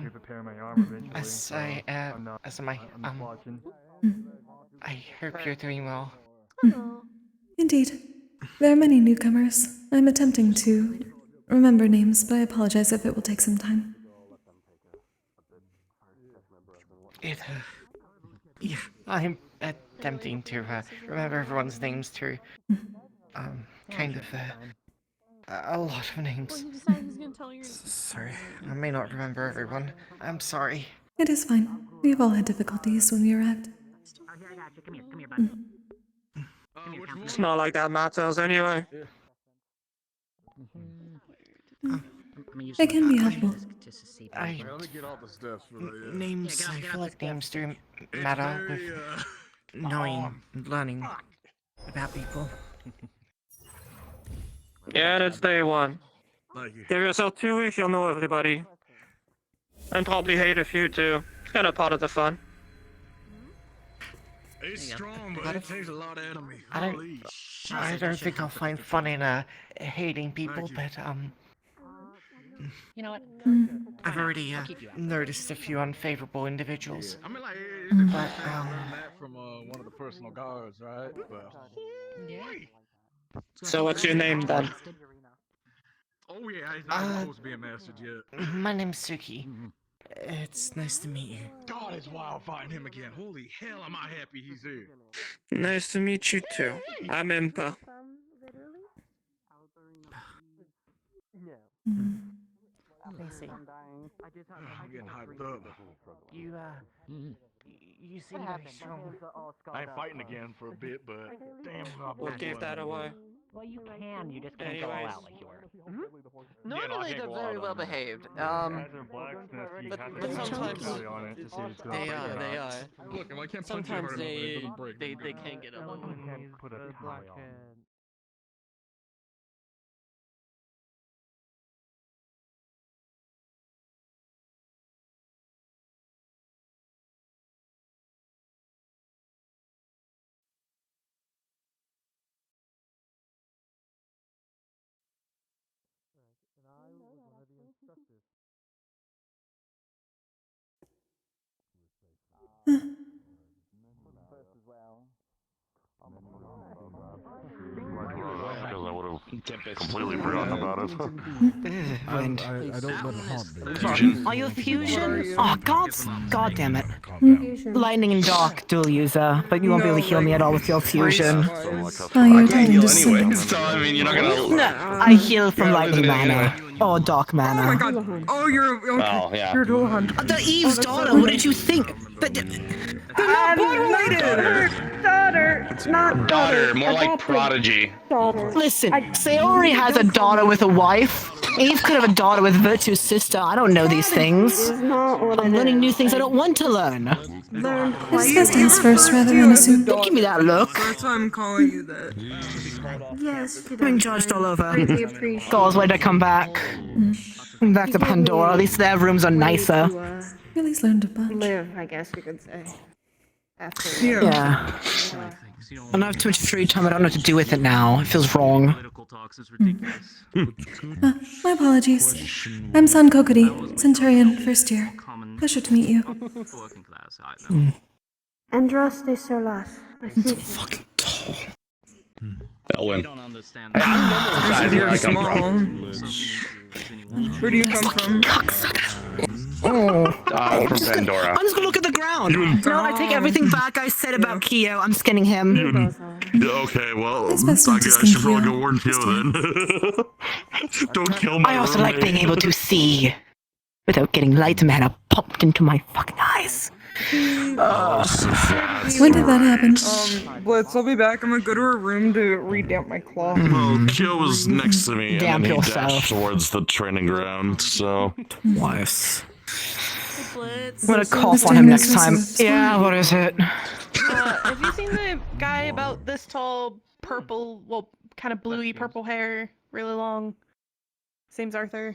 hope you're doing well. Indeed. There are many newcomers. I'm attempting to remember names, but I apologize if it will take some time. Yeah, I'm attempting to remember everyone's names too. Kind of a lot of names. Sorry, I may not remember everyone. I'm sorry. It is fine. We have all had difficulties when we arrived. It's not like that matters anyway. It can be helpful. Names, I feel like names do matter with knowing and learning about people. Yeah, that's day one. Give yourself 2 weeks, you'll know everybody. And probably hate a few too. It's kind of part of the fun. It's strong, but it takes a lot out of me. I Holy shit. I don't think I'll find fun in hating people, but You know what? I've already I'll keep you out. noticed a few unfavorable individuals. I mean, like, it's But learn that from one of the personal guards, right? But So what's your name then? oh yeah, he's not even supposed to be a master yet. my name's Suki. It's nice to meet you. God, it's wild fighting him again. Holy hell, am I happy he's here. Nice to meet you too. I'm Impa. I see. I'm getting hyped up. You seem very strong. I ain't fighting again for a bit, but damn, What gave that away? Well, you can. You just can't go all Anyways. out like you were. Normally they're very well behaved. But sometimes they are. Look, if I can't punch you Sometimes hard enough, it doesn't break. they can get a little. Put a tie on. Because I would have completely forgotten about it. And I don't let it haunt me. Fusion. are you a fusion? Oh, God damn it. Lightning and dark dual user, but you won't be able to heal me at all with your fusion. Oh, you're talking to Anyway, so I mean, you're not gonna. No, I heal from lightning mana or dark mana. Oh my god. Oh, you're okay. Well, yeah. You're dual hunt. The Eve's daughter. What did you think? But They're not related. Daughter, more like prodigy. listen, Sayori has a daughter with a wife. Eve could have a daughter with Virtue's sister. I don't know these things. I'm learning new things I don't want to learn. I discussed his first rather than assume. Don't give me that look. That's why I'm calling you that. Yes, Being judged all over. Girls, wait to come back. Back to Pandora. At least their rooms are nicer. Really's learned a bunch. Live, I guess you could say. After Yeah. I don't have too much free time. I don't know what to do with it now. It feels wrong. My apologies. I'm San Kokkuri, Centurion, first year. Pleasure to meet you. Andros de Solas. Fucking tall. Elwin. You're small. Where do you come from? From Pandora. I'm just gonna look at the ground. You know what? I take everything back I said about Kyo. I'm skinning him. Okay, well, It's best I not to guess I skin should probably Kyo. go warn Kyo then. Don't kill my I also like being able to see without getting light mana pumped into my fucking eyes. When did that happen? Blitz, I'll be back. I'm gonna go to her room to redamp my cloth. Well, Kyo was next to me, Damn and then he yourself. dashed towards the training ground, so... Twice. Blitz. I'm gonna cough on him next time. Yeah, what is it? Have you seen the guy about this tall, purple, well, kind of bluey purple hair, really long? His name's Arthur.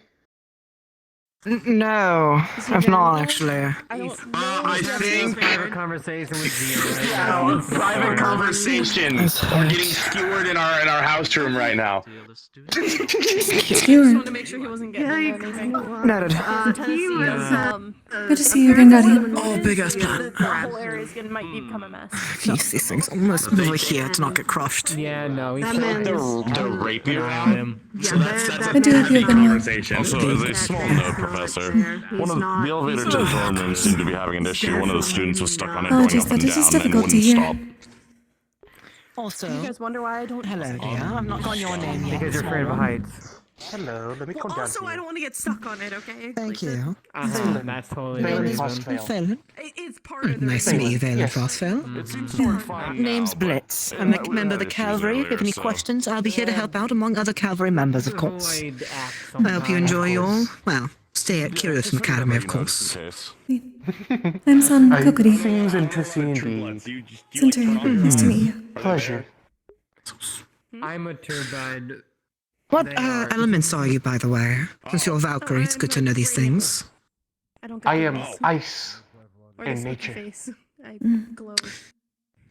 No, I've not actually. I don't know. I think... Private conversation with Zero. Private conversation. We're getting skewered in our house room right now. Just wanted to make sure he wasn't getting into anything. Noted. He was, Good to see you again, Guardian. Oh, big ass plant. The whole area might become a mess. Use these things. I'm gonna move over here to not get crushed. Yeah, no, he's The rapier on him. So that's I do have you a good one. conversation. Also, as a small note, Professor, one of the elevator to the dorm room seemed to be having an issue. One of the students was stuck on it going Apologies, up and that is just down and difficult to wouldn't hear. stop. Also, You guys wonder why I don't. hello dear. I've not got your name yet. because you're afraid of heights. Hello, let me come down Also, to I you. don't want to get stuck on it. Okay. Thank you. That's totally different. Valen. It's part of the. Nice to meet you, Valen Yes. Frostfell. It seems to work fine Name's now, but Blitz. I'm a member of the issues cavalry. If you have any earlier, so- questions, I'll be here to help out among other cavalry members, of course. Void acts I hope you enjoy your, sometimes. well, stay at Curiosum Academy, of course. I'm San Kokkuri, Seems interesting indeed. Centurion. Nice to meet you. Pleasure. I'm a turbine. What elements are you, by the way? Since you're a Valkyrie, it's good to know these things. I don't. I am ice Or in this with the nature. face. I glow.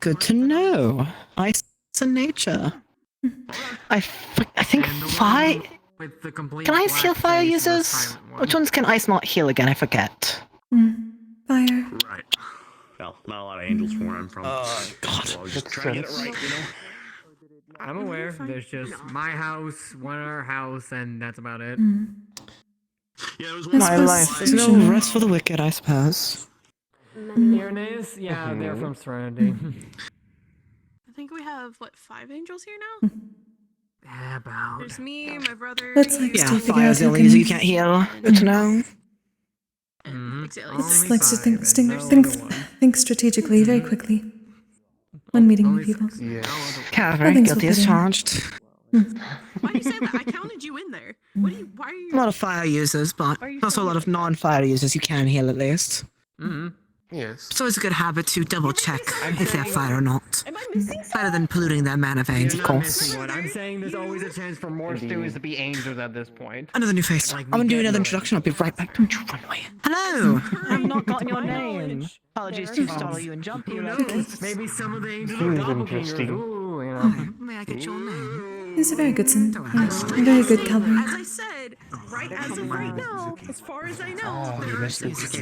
Good to know. Ice and nature. I think fire. Can ice heal fire users? Which ones can ice not heal again? I forget. Fire. Right. Well, not a lot of angels from where I'm from. God. So I was just trying to get it right, you know? I'm aware. There's just my house, one other house, and that's about it. Yeah, it was My life. There's no rest for the wicked, I suppose. Irenaeus? Yeah, they're from Serenity. I think we have, what, 5 angels here now? Yeah, about. There's me, my brother. Let's like Yeah, to figure fire's out the who only can... reason you can't heal. Good to know. Let's like to think strategically very quickly when meeting new people. Cavalry, guilty as charged. Why do you say that? I counted you in there. Why are you... A lot of fire users, but also a lot of non-fire users you can heal at least. Yes. It's always a good habit to double check if they're fire or not. Better than polluting their mana veins, of course. What I'm saying, there's always a chance for more stews to be angels at this point. Another new face. I'm gonna do another introduction. I'll be right back. Don't you run away. Hello! I've not gotten your name. Apologies to startle you and jump you like this. Maybe some of the angels are doppelgangers. Ooh, you know. May I get your name? He's a very good son. A very good cavalry. As I said, right as of right now, as far as I know, There are 6.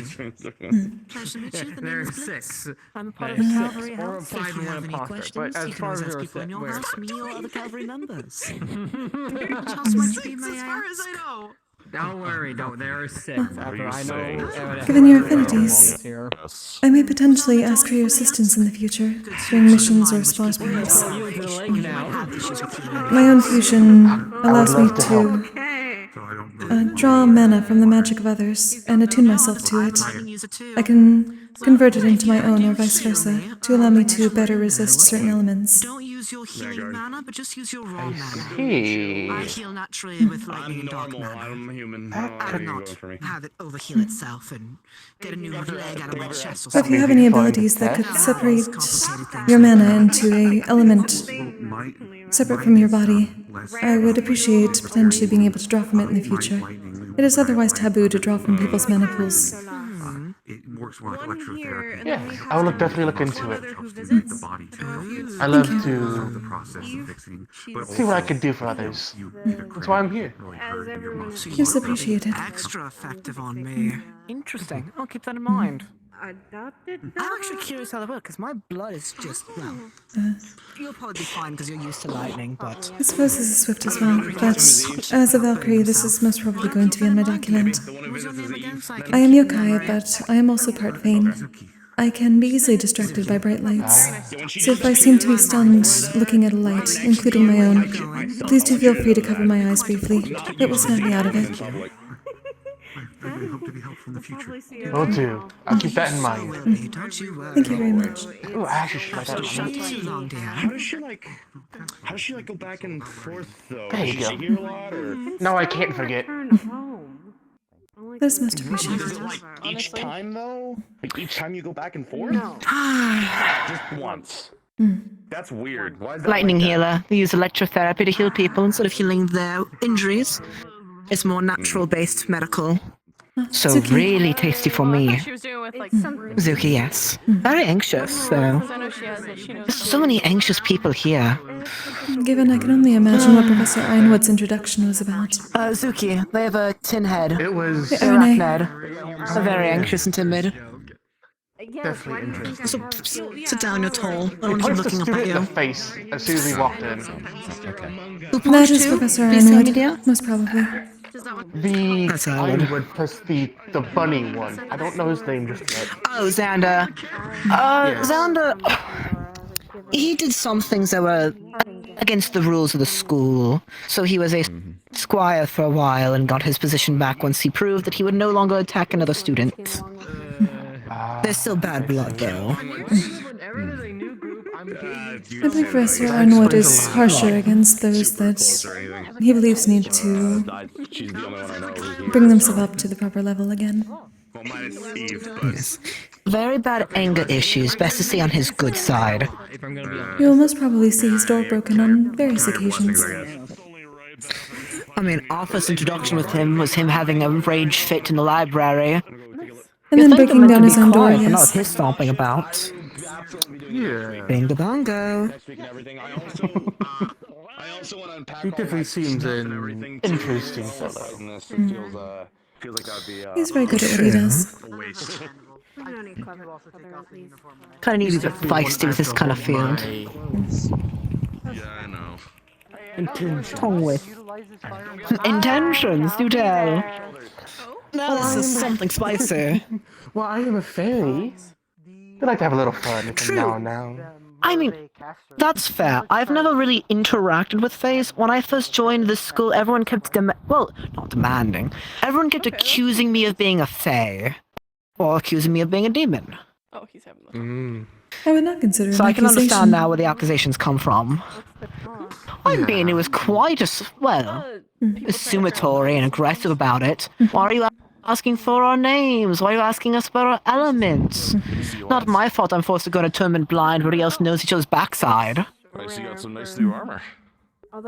I'm a part of of the 6, cavalry or house. 5 If you and have 1 any imposter. questions, But as you can far always as ask there are people in 6, your where? house, me or other cavalry members. Just much 6 as far as I know. Don't worry, there are 6. After I know. Given your affinities, I may potentially ask for your assistance in the future, during missions or spas perhaps. My own fusion allows me to draw mana from the magic of others and attune myself to it. I can convert it into my own or vice versa, to allow me to better resist certain elements. Don't use your healing mana, but just use your raw mana. see. I heal naturally with lightning and dark Normal, mana. I'm human. I cannot have it overheal itself and get a new leg out of my chest or If something. you have any abilities that could separate your mana into a element separate from your body, I would appreciate potentially being able to draw from it in the future. It is otherwise taboo to draw from people's mana pools. It works well like electrotherapy. Yeah, I will definitely look into it. I love to see what I can do for others. That's why I'm here. It's appreciated. Extra effective on me. Interesting. I'll keep that in mind. Adopted? I'm actually curious how that works, because my blood is just, well, you'll probably be fine because you're used to lightning, but... I suppose this is swift as well, but as a Valkyrie, this is most probably going to be on my document. I am yokai, but I am also part Vane. I can be easily distracted by bright lights, so if I seem to be stunned looking at a light, including my own, please do feel free to cover my eyes briefly. It will snap me out of it. I really hope to be helpful in the future. Will do. I'll keep that in mind. Thank you very much. Ooh, I actually should write that down. How does she like go back and forth though? There you Does go. she hear a lot or? No, I can't forget. That is most appreciated. Like each time though? Like each time you go back and forth? Just once. That's weird. Why is that Lightning like that? healer. They use electrotherapy to heal people instead of healing their injuries. It's more natural-based medical. So Zuki. really tasty for me. She was doing with, like, Zuki, yes. Very anxious, so. I know she has it. She knows. There's so many anxious people here. Given I can only imagine what Professor Ironwood's introduction was about. Zuki, they have a tin head. It was Arachnid. So very anxious and timid. definitely interesting. So, sit down, you're tall. I He don't want him punched the looking up student at in the you. face as soon as he walked in. That is Professor Ironwood, most probably. The Ironwood plus the bunny one. I don't know his name just yet. Oh, Xander. Xander. He did some things that were against the rules of the school. So he was a squire for a while and got his position back once he proved that he would no longer attack another student. There's still bad blood, though. I think Professor Ironwood is harsher against those that he believes need to bring themselves up to the proper level again. Yes. Very bad anger issues, best to stay on his good side. You will most probably see his door broken on various occasions. I mean, our first introduction with him was him having a rage fit in the library. And then breaking down his own door, Not yes. his stomping about. Yeah. Bingo bongo. Next week and everything. I also want to unpack He all definitely my seems stuff and an everything too. interesting All fellow. of a sudden, this feels like that'd be He's very good at what he does. waste. We don't need clever other at least. Kind of need to be feisty with this kind of field. Yeah, I know. Tongue with intentions, do tell. Now this is something spicy. Well, I am a fairy. I like to have a little fun every now and now. I mean, that's fair. I've never really interacted with fays. When I first joined this school, everyone kept not demanding. Everyone kept accusing me of being a fae, or accusing me of being a demon. Oh, he's having the I would not consider it So an I can accusation. understand now where the accusations come from. I mean, it was quite assumatory and aggressive about it. Why are you asking for our names? Why are you asking us about our elements? Not my fault I'm forced to go in a tournament blind where everybody else knows each other's backside. I see you got some nice new armor.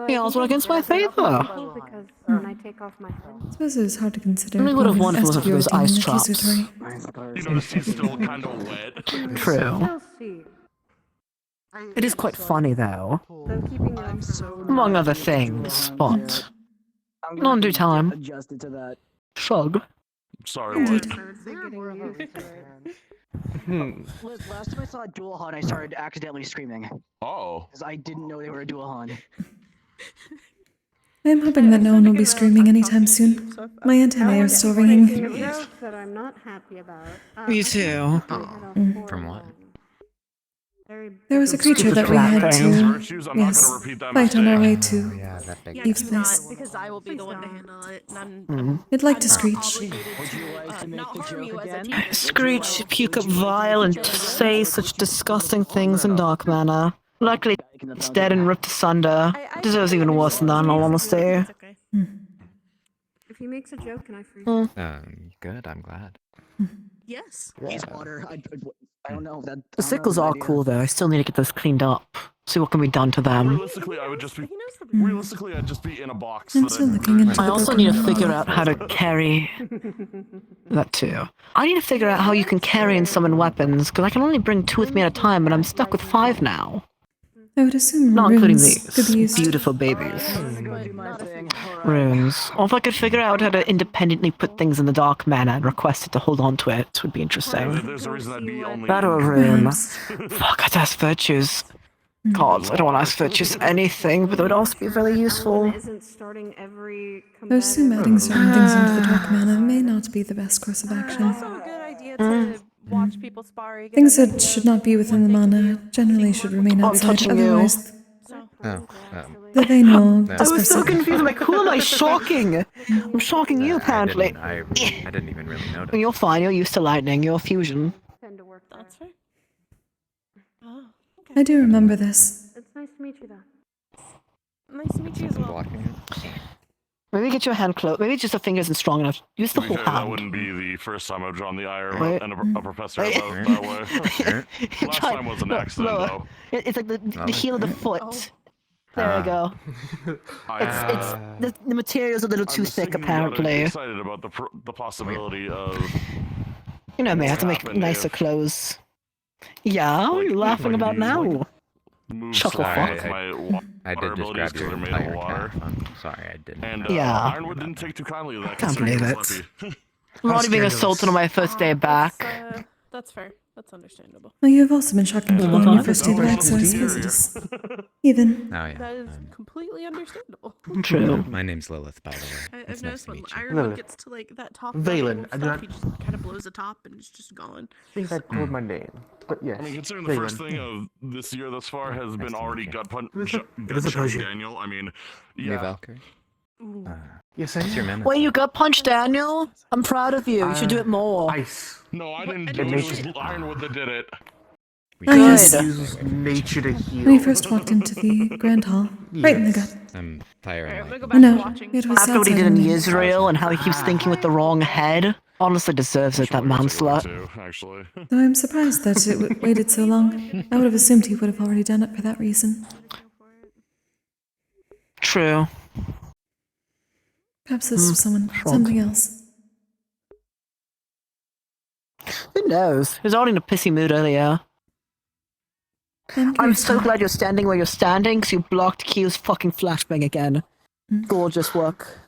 He also against my favor. Because when I take off my head. I suppose it is hard to consider. Only would have won if it as wasn't to for your those ice demon traps. accusatory. You notice he's still kind of wet. True. It is quite funny though. Among other things, but not in due time. Adjusted to that. Shrug. Sorry, what? Liz, last time I saw a dual hunt, I started accidentally screaming. Oh. Because I didn't know they were a dual hunt. I am hoping that no one will be screaming anytime soon. My antennae are still ringing. That I'm not happy about. Me too. From what? There was a creature that we had to, fight on our way to Eve's place. because I will be the one to handle it. And It'd like to screech. not harm you as a teacher. Screech, puke up vile, and say such disgusting things in dark manner. Luckily, it's dead and ripped asunder. Deserves even worse than that, in all honesty. If he makes a joke, can I freeze? Good, I'm glad. Yes. He's water. I don't know. The sickles are cool, though. I still need to get those cleaned up. See what can be done to them. Realistically, I'd just be in a box. I'm still looking into I the also Pokemon need to figure model. out how to carry... that too. I need to figure out how you can carry and summon weapons, because I can only bring 2 with me at a time, and I'm stuck with 5 now. I would assume Not including runes could be these used. beautiful babies. Runes. Or if I could figure out how to independently put things in the dark manner and request it to hold on to it, would be interesting. There's a reason I'd be only. That or a rune. Fuck, I'd ask virtues. God, I don't want to ask virtues anything, but it would also be very useful. Isn't starting every I assume adding certain things into the dark mana may not be the best course of action. Also a good idea to watch people spar. Things that should not be within the mana generally should remain outside, touching you. otherwise Oh, the vein will I I was disperse so it. confused. I'm like, who am I shocking? I'm shocking you, apparently. I didn't even really notice. You're fine. You're used to lightning. You're fusion. That's fair. Oh, I do remember this. It's nice to meet you, though. nice to meet you as well. Blocking it. Maybe get your hand close. Maybe just the fingers isn't strong enough. Use the whole That hand. wouldn't be the first time I've drawn the eye Wait. and a professor Wait. that way. Last time was an accident, Lower. though. It's like the heel of the foot. There we go. It's the material's a little too thick, apparently. I'm excited about the possibility of. You know me, I have to make happened nicer if- clothes. Yeah, what are you laughing about now? Move Chuckle slide fuck. my I water did just abilities grab 'cause your they're made of entire water. calf. I'm sorry, I didn't. And Yeah. Ironwood didn't take too kindly to that. Can't considering believe it's it. flippy. I'm already being assaulted on my first day back. That's fair. That's understandable. Well, you have also been shocking people on your first day back, so I suppose it is even. Oh yeah. That is completely understandable. True. My name's Lilith, by the way. I've It's nice noticed to when meet you. Iron Lilith. gets to like that top Valen, level I of do stuff, not he just kind of blows the top and it's just gone. think I called my name, but yes. I mean, considering the first thing of this year thus far has been already gut punch Daniel. I mean, New yeah. Valkyrie. Yes, I What's your am. Wait, you got punched, Daniel? I'm proud of you. You should do it more. Ice. No, I didn't do it. It was Ironwood that did it. Ah, yes. Uses nature to heal. When he first walked into the grand hall, right in the gut. I'm tired. I know, it was After what he outside did in only. Israel and how he keeps thinking with the wrong head, honestly deserves it, that man slut. Actually. Though I'm surprised that it waited so long. I would have assumed he would have already done it for that reason. True. Perhaps this was something else. Who knows? He was already in a pissy mood earlier. I'm so glad you're standing where you're standing, because you blocked Q's fucking flashbang again. Gorgeous work.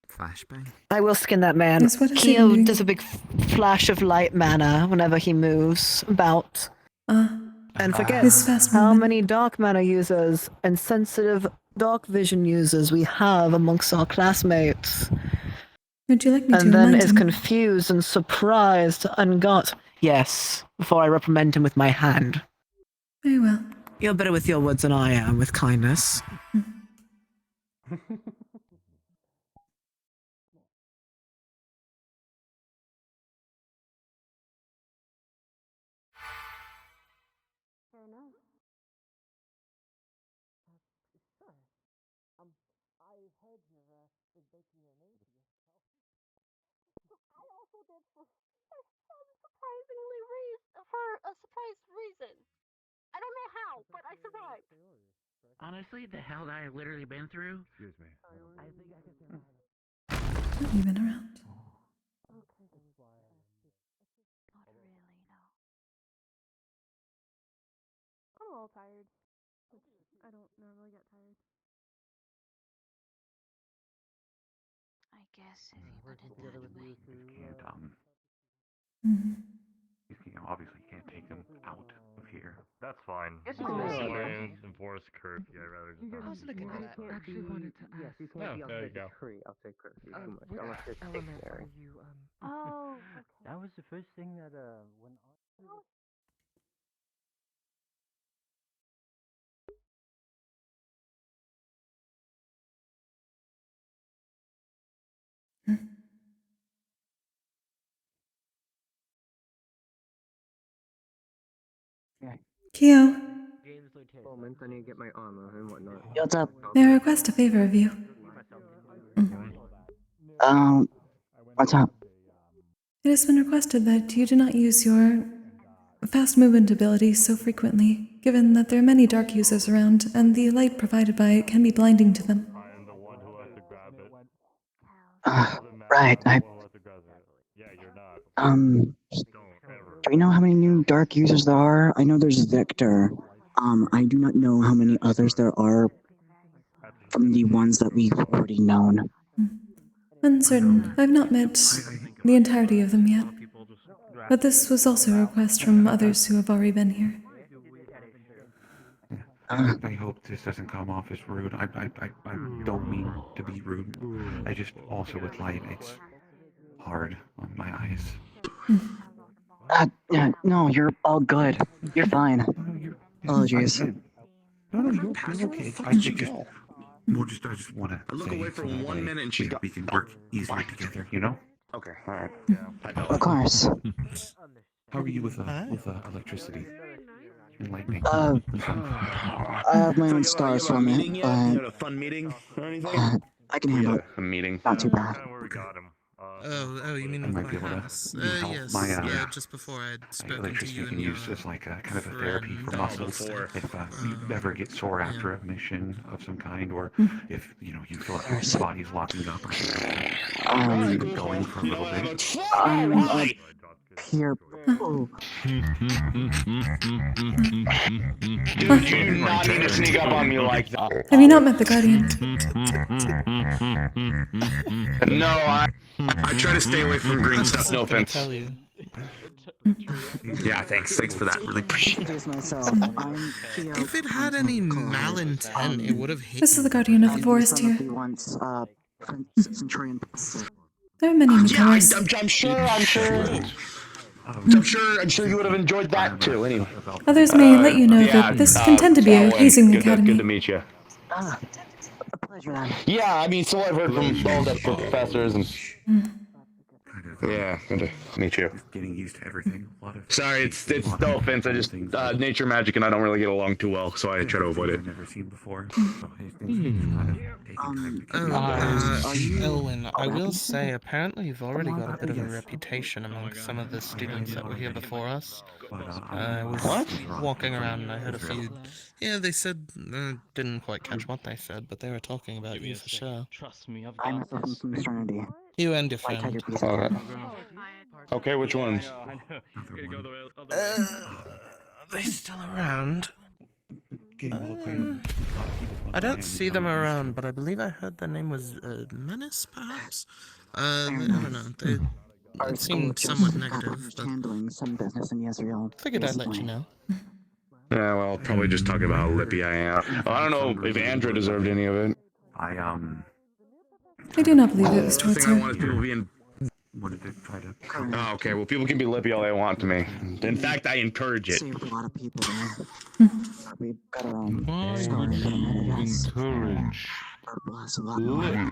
Flashbang? I will skin that man. Yes, what is he Keo doing? does a big flash of light mana whenever he moves about. And forget His fast how movement. many dark mana users and sensitive dark vision users we have amongst our classmates. Would you like me to And then remind is him? confused and surprised and got yes, before I reprimand him with my hand. Very well. You're better with your words than I am with kindness. For a surprise reason. I don't know how, but I survived. Honestly, the hell that I've literally been through. Excuse me. I think I could survive. You've been around. I'm a little tired, which I don't normally get tired. I guess if you put it that way. Obviously can't take them out of here. That's fine. It's If just you nice. want to enforce curfew, I'd rather just not. I was looking at that. Actually wanted to ask. you can't be there outside you go. the tree. Outside curfew too much. What Unless it's element stationary. are you Oh, okay. That was the first thing that when. Keo, Moments, I need to get my armor and whatnot. What's up? may I request a favor of you? What's up? It has been requested that you do not use your fast movement ability so frequently, given that there are many dark users around, and the light provided by it can be blinding to them. I'm the one who has to grab it. Right, Yeah, you're not. Do we know how many new dark users there are? I know there's Victor. I do not know how many others there are from the ones that we've already known. Uncertain. I've not met the entirety of them yet. But this was also a request from others who have already been here. I hope this doesn't come off as rude. I don't mean to be rude. I just also with light, it's hard on my eyes. No, you're all good. You're fine. Apologies. No, you're okay. I just want to Look say away for so that 1 way minute and she's got. we can work easier together. You know? Okay, alright. Of course. How are you with electricity and lightning? I have my own stars from it, You but had a fun meeting or anything? I can handle it. A meeting. Not too bad. Oh, you mean I with might my be able house? to help Yes, my yeah, just before I'd spoken to electricity you can and your use as like a kind of a therapy for muscles. If you ever get sore after a mission of some kind, or if you feel like your body's locking up or something, going for a little bit. Here. Dude, you do not need to sneak up on me like that. Have you not met the Guardian? No, I try to stay away from green stuff. No offense. Yeah, thanks for that. Really appreciate it. If it had any malintent, it would have hit This is the Guardian of the Forest here. There are many newcomers. I'm sure you would have enjoyed that too. Anyway, Others may let you know that this can tend to be a hazing academy. Good to meet you. Yeah, I mean, so I've heard from all the professors and. Yeah, good to meet you. Getting used to everything. Sorry, it's no offense. I just nature magic and I don't really get along too well, so I try to avoid it. I've never seen before. Elwin, I will say, apparently you've already got a bit of a reputation among some of the students that were here before us. I was walking around and I heard a few. Yeah, they said, didn't quite catch what they said, but they were talking about you for sure. Trust me, I've got this. I'm from fraternity. You and your friend. Alright. Okay, which ones? Are they still around? getting well acquainted with a lot of people. I don't see them around, but I believe I heard their name was Menace, perhaps? I don't know. It seemed somewhat negative, but handling some business in Israel. figured I'd let you know. Yeah, well, probably just talking about how lippy I am. I don't know if Andra deserved any of it. I do not believe it was The towards thing I her. want is people being. Wanted to try to. Oh, okay. Well, people can be lippy all they want to me. In fact, I encourage it. Saved a lot of people there. We've got our own story in it, I guess. Encourage. Purple has a lot more.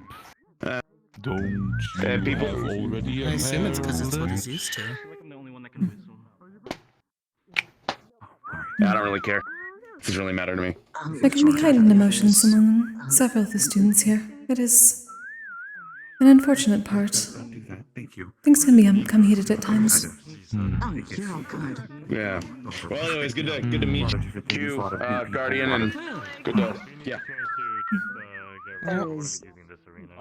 Don't people already I assume it's because it's what he's used to. Yeah, I don't really care. It doesn't really matter to me. There can be heightened emotions among several of the students here. It is an unfortunate part. Thank you. Things can become heated at times. Oh, you're all good. Yeah. Well, anyways, good to meet you, Guardian, and good to There is...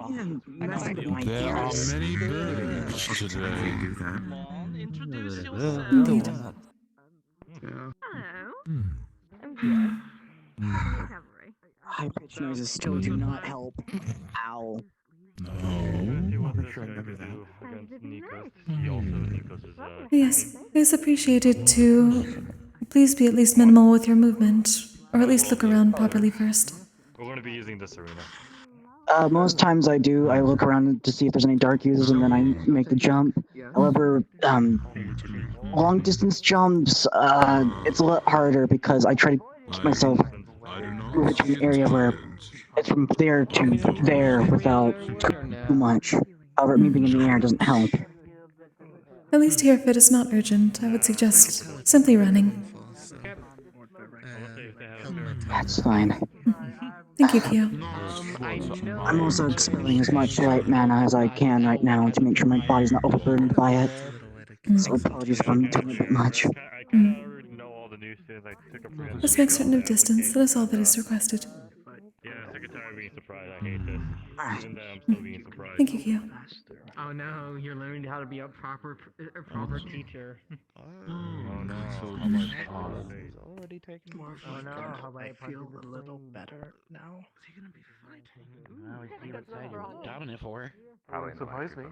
Even messing with my There are ears. many birds today. Indeed. High-pitched noises still do not help. Ow. Yes, it is appreciated to please be at least minimal with your movement, or at least look around properly first. We're going to be using this arena. Most times I do. I look around to see if there's any dark users, and then I make the jump. However, long distance jumps, it's a lot harder because I try to keep myself moving to an area where it's from there to there without too much. However, me being in the air doesn't help. At least here, if it is not urgent, I would suggest simply running. That's fine. Thank you, Kyo. I'm also expelling as much light mana as I can right now to make sure my body's not overburdened by it. So apologies if I'm doing a bit much. Let's make certain of distance. That is all that is requested. Yeah, sick and tired of being surprised. I hate this. Even though I'm still being surprised. Thank you, Kyo. Oh no, you're learning how to be a proper teacher. Oh no. Already taken. Oh no, I feel a little better now. Is he gonna be fighting? No, you would say you're dominant for her. Probably surprise me.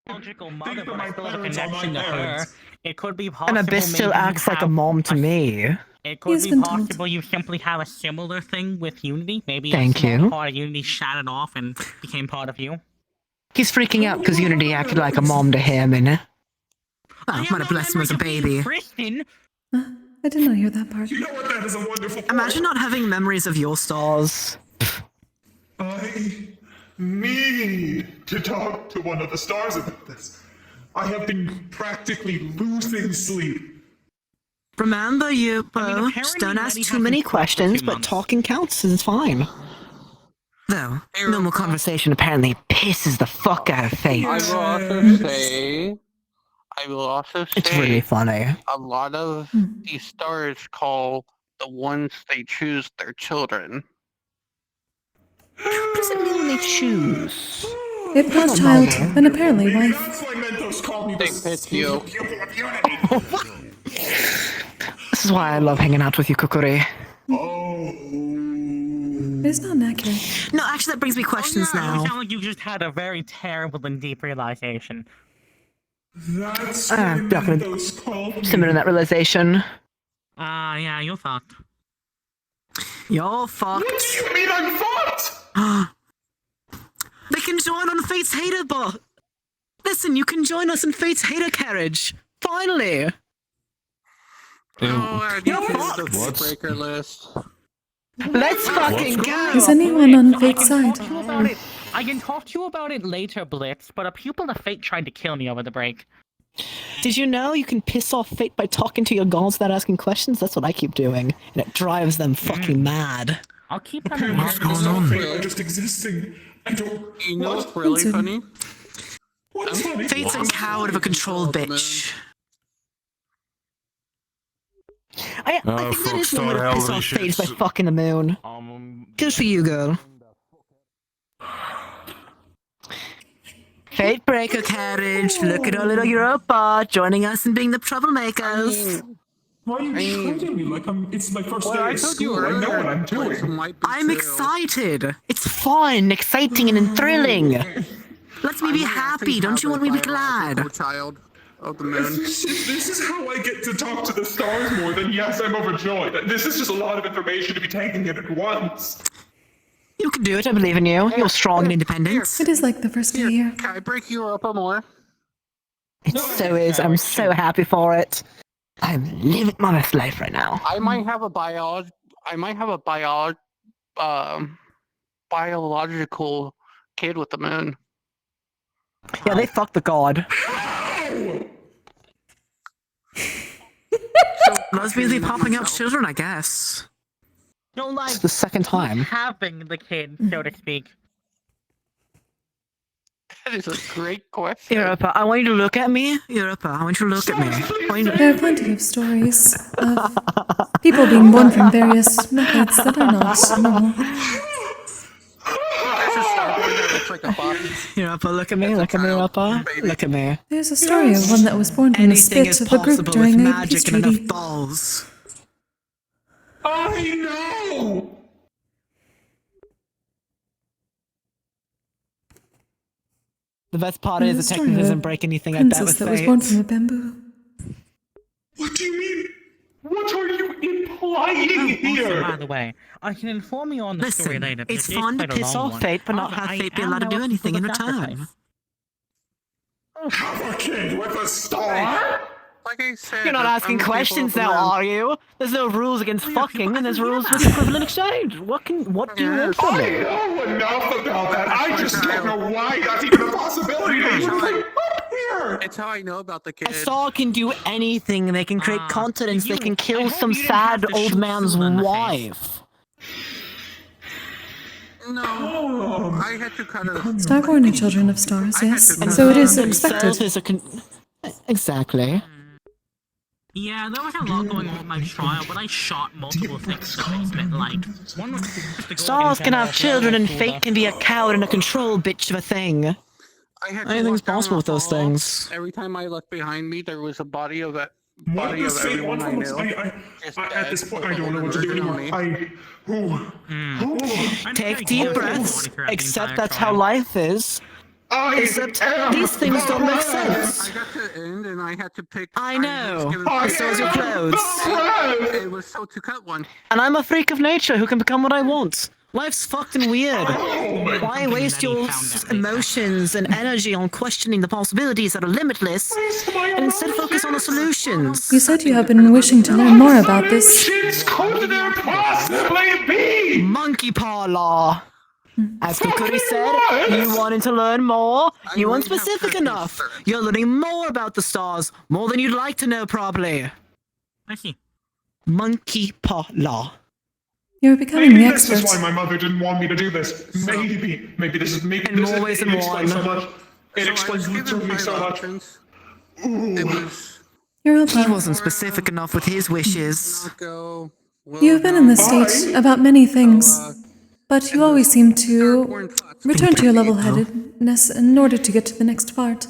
Logical mother, but I still have a connection to her. It could be An possible. abyss still maybe you acts like a have mom to me. It could be possible you simply have a similar thing with Unity. Maybe Thank a small you. part of Unity shattered off and became part of you. He's freaking out because Unity acted like a mom to him, and oh, might have blessed him as a baby. Kristen. I did not hear that part. You know what? That is a wonderful point. Imagine not having memories of your stars. I need to talk to one of the stars about this. I have been practically losing sleep. Remember, you just don't ask too many questions, but talking counts and it's fine. Though, normal conversation apparently pisses the fuck out of Faith. I will also say, It's really funny. a lot of these stars call the ones they choose their children. What does it mean when they choose? If not child, then apparently wife. That's why Mentos called me They the pick you. pupil of unity. This is why I love hanging out with you, Kokkuri. It's not accurate. No, actually, that brings me questions You now. sound like you just had a very terrible and deep realization. That's I'm not gonna Mentos called me. simmer in that realization. Yeah, you're fucked. You're fucked. What do you mean I'm fucked? They can join on Fate's hater bot. Listen, you can join us in Fate's hater carriage. Finally. You're fucked. Breaker list. Let's fucking go. Is anyone on Fate's side? I can talk to you about it later, Blitz, but a pupil of Fate tried to kill me over the break. Did you know you can piss off Fate by talking to your gods without asking questions? That's what I keep doing, and it drives them fucking mad. I'll keep them Apparently, it's not fair, I'm just existing. I don't. You know what's really funny? What's funny? Fate's a coward of a controlled bitch. I think that is one way to piss off Fate by fucking the moon. Good for you, girl. Fate Breaker carriage. Look at our little Europa joining us and being the troublemakers. Why are you treating me like it's my first day at school? I know what I'm doing. I'm excited. It's fun, exciting, and thrilling. Let me be happy. Don't you want me to be glad? Child of the If moon. this is how I get to talk to the stars more, then yes, I'm overjoyed. This is just a lot of information to be taking in at once. You can do it. I believe in you. You're strong and independent. It is like the first day here. Can I break you up more? It so is. I'm so happy for it. I'm living my best life right now. I might have a biological kid with the moon. Yeah, they fucked the god. Lesbians be popping out children, I guess. No, like, It's the second time. having the kid, so to speak. That is a great question. Europa, I want you to look at me. Europa, I want you to look at me. I want you to- There are plenty of stories of people being born from various methods that are not normal. Europa, look at me. Look at me, Europa. Look at me. There's a story of one that was born from the Anything spit is of a group possible during with a magic peace and enough treaty. balls. I know! The best part is There's the a technique story of doesn't a break anything I bet princess with that was fate. born from a bamboo. What do you mean? What are you implying here? By the way, I can inform you on the story Listen, later. it's because fun to quite a piss long off one. fate, but not However, have fate be I am allowed to now do up anything for in the return. Have a kid with a star? Like I said, You're not asking questions now, are you? There's no rules against fucking, and there's rules with equivalent exchange. What do you want from I me? know enough about that. I just don't know why that's even a possibility to even bring up here. It's how I know about the A kid. star can do anything. They can create continents. They can kill some sad old man's wife. No, I had to kind of. Starborn are children of stars, yes, and so it is expected. Exactly. Yeah, there was a lot going on with my trial, but I shot multiple things in the basement. Like, one was the Stars can have children, and fate can be a coward and a control bitch of a thing. Anything's possible with those things. Every time I looked behind me, there was a body of it. What Body the of same everyone one I from knew. at this point, I don't know what to do anymore. Take deep breaths. Accept that's how life is. Except these things don't make sense. I got to the end and I had to pick. I know. So is your clothes. It was so to cut one. And I'm a freak of nature who can become what I want. Life's fucked and weird. Why waste your emotions and energy on questioning the possibilities that are limitless and instead focus on the solutions? You said you have been wishing to learn more about this. Could there possibly be? Monkey paw law. As Kokkuri said, you wanted to learn more? You weren't specific enough. You're learning more about the stars, more than you'd like to know, probably. I see. Monkey paw law. You're becoming Maybe the this expert. is why my mother didn't want me to do this. Maybe this is maybe In this more is, ways it than explains one. so much. It explains literally so much. Europa, He wasn't specific enough with his wishes. you've been in this state about many things, but you always seem to return to your level-headedness in order to get to the next part.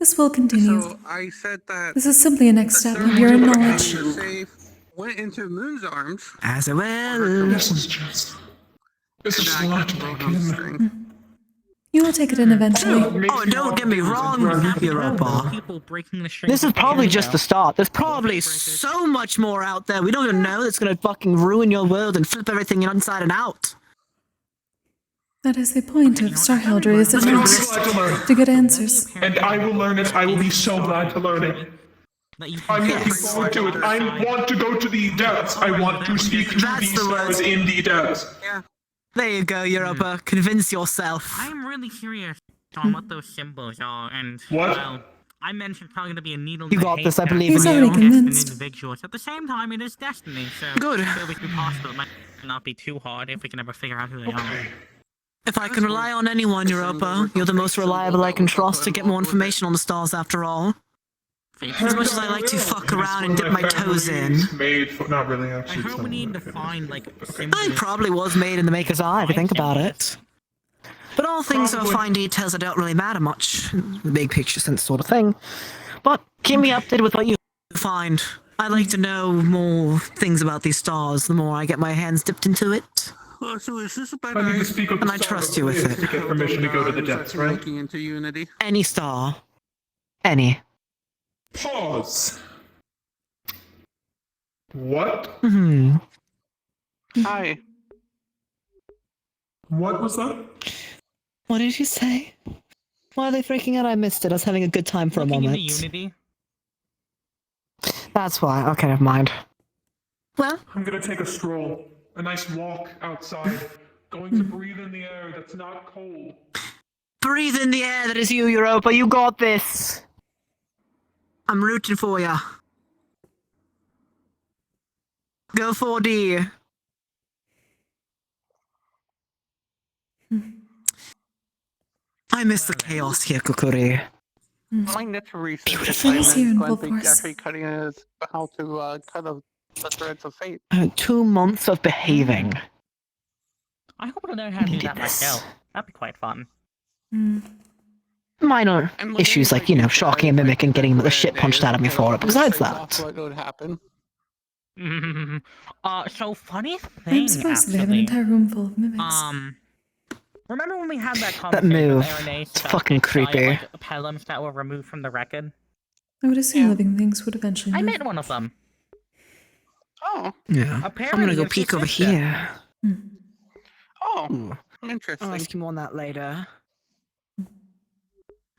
This will continue. So I said that. This is simply a next step of your knowledge. Went into Moon's arms. As well. This is just a lot to take in. You will take it in eventually. Oh, don't get me wrong, Europa. People breaking the strings. This is probably just the start. There's probably so much more out there we don't even know that's gonna fucking ruin your world and flip everything inside and out. That is the point of Star Heraldry's attempt to get answers. And I will learn it. I will be so glad to learn it. I'm looking forward to it. I want to go to the depths. I want to speak to That's these the word. stars in the depths. There you go, Europa. Convince yourself. I'm really curious on what those symbols are, and What? well, I mentioned probably going to be a needle. You in the got this, I haystack. believe He's in already you. convinced. Individuals. At the same time, it is destiny, so Good. it will be possible. It might not be too hard if we can ever figure out who they are. If I can rely on anyone, Europa, you're the most reliable I can trust to get more information on the stars after all. As much as I like to fuck around and dip my toes in. Made for, not really I actually. hope we need to find like symbols. I probably was made in the maker's eye if you think about it. But all things are fine details that don't really matter much. The big picture sense sort of thing. But keep me updated with what you find. I'd like to know more things about these stars the more I get my hands dipped into it. So is this about I need to speak with the And I star trust you with to it. get permission to go to the depths, right? Looking into Unity. Any star. Any. Pause. What? Hmm. Hi. What was that? What did you say? Why are they freaking out? I missed it. I was having a good time for a moment. Unity. That's why. Okay, never mind. Well? I'm gonna take a stroll. A nice walk outside. Going to breathe in the air that's not cold. Breathe in the air that is you, Europa. You got this. I'm rooting for ya. Go 4D. I miss the chaos here, Kokkuri. My net research Beautiful is here in assignment full going to be force. Jeffrey cutting his how to cut the threads of fate. 2 months of behaving. I hope I learn how to do Needed that this. myself. That'd be quite fun. Minor issues like, shocking a mimic and getting the shit punched out of me for it. But besides that. What would happen? So funny I'm thing, supposed to have an actually. entire room full of mimics. Remember when we had that That conversation move. with Aaron It's fucking creepy. Pelhams that were removed from the record? I would assume living things would eventually I move. met one of them. Oh. Yeah. Apparently I'm gonna go it's your peek over sister. here. Oh. Ooh. Interesting. I'll ask you more on that later.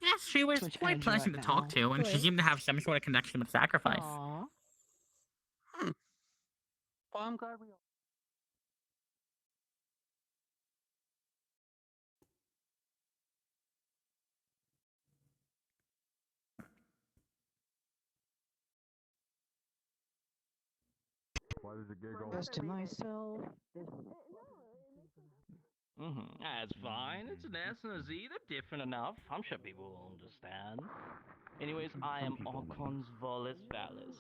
Yes, she was quite pleasant to talk to, and she seemed to have some sort of connection with sacrifice. Well, I'm glad we. Why did you giggle? Just to myself. That's fine. It's an S and a Z. They're different enough. I'm sure people will understand. Anyways, I am Orcons Volus Vallis.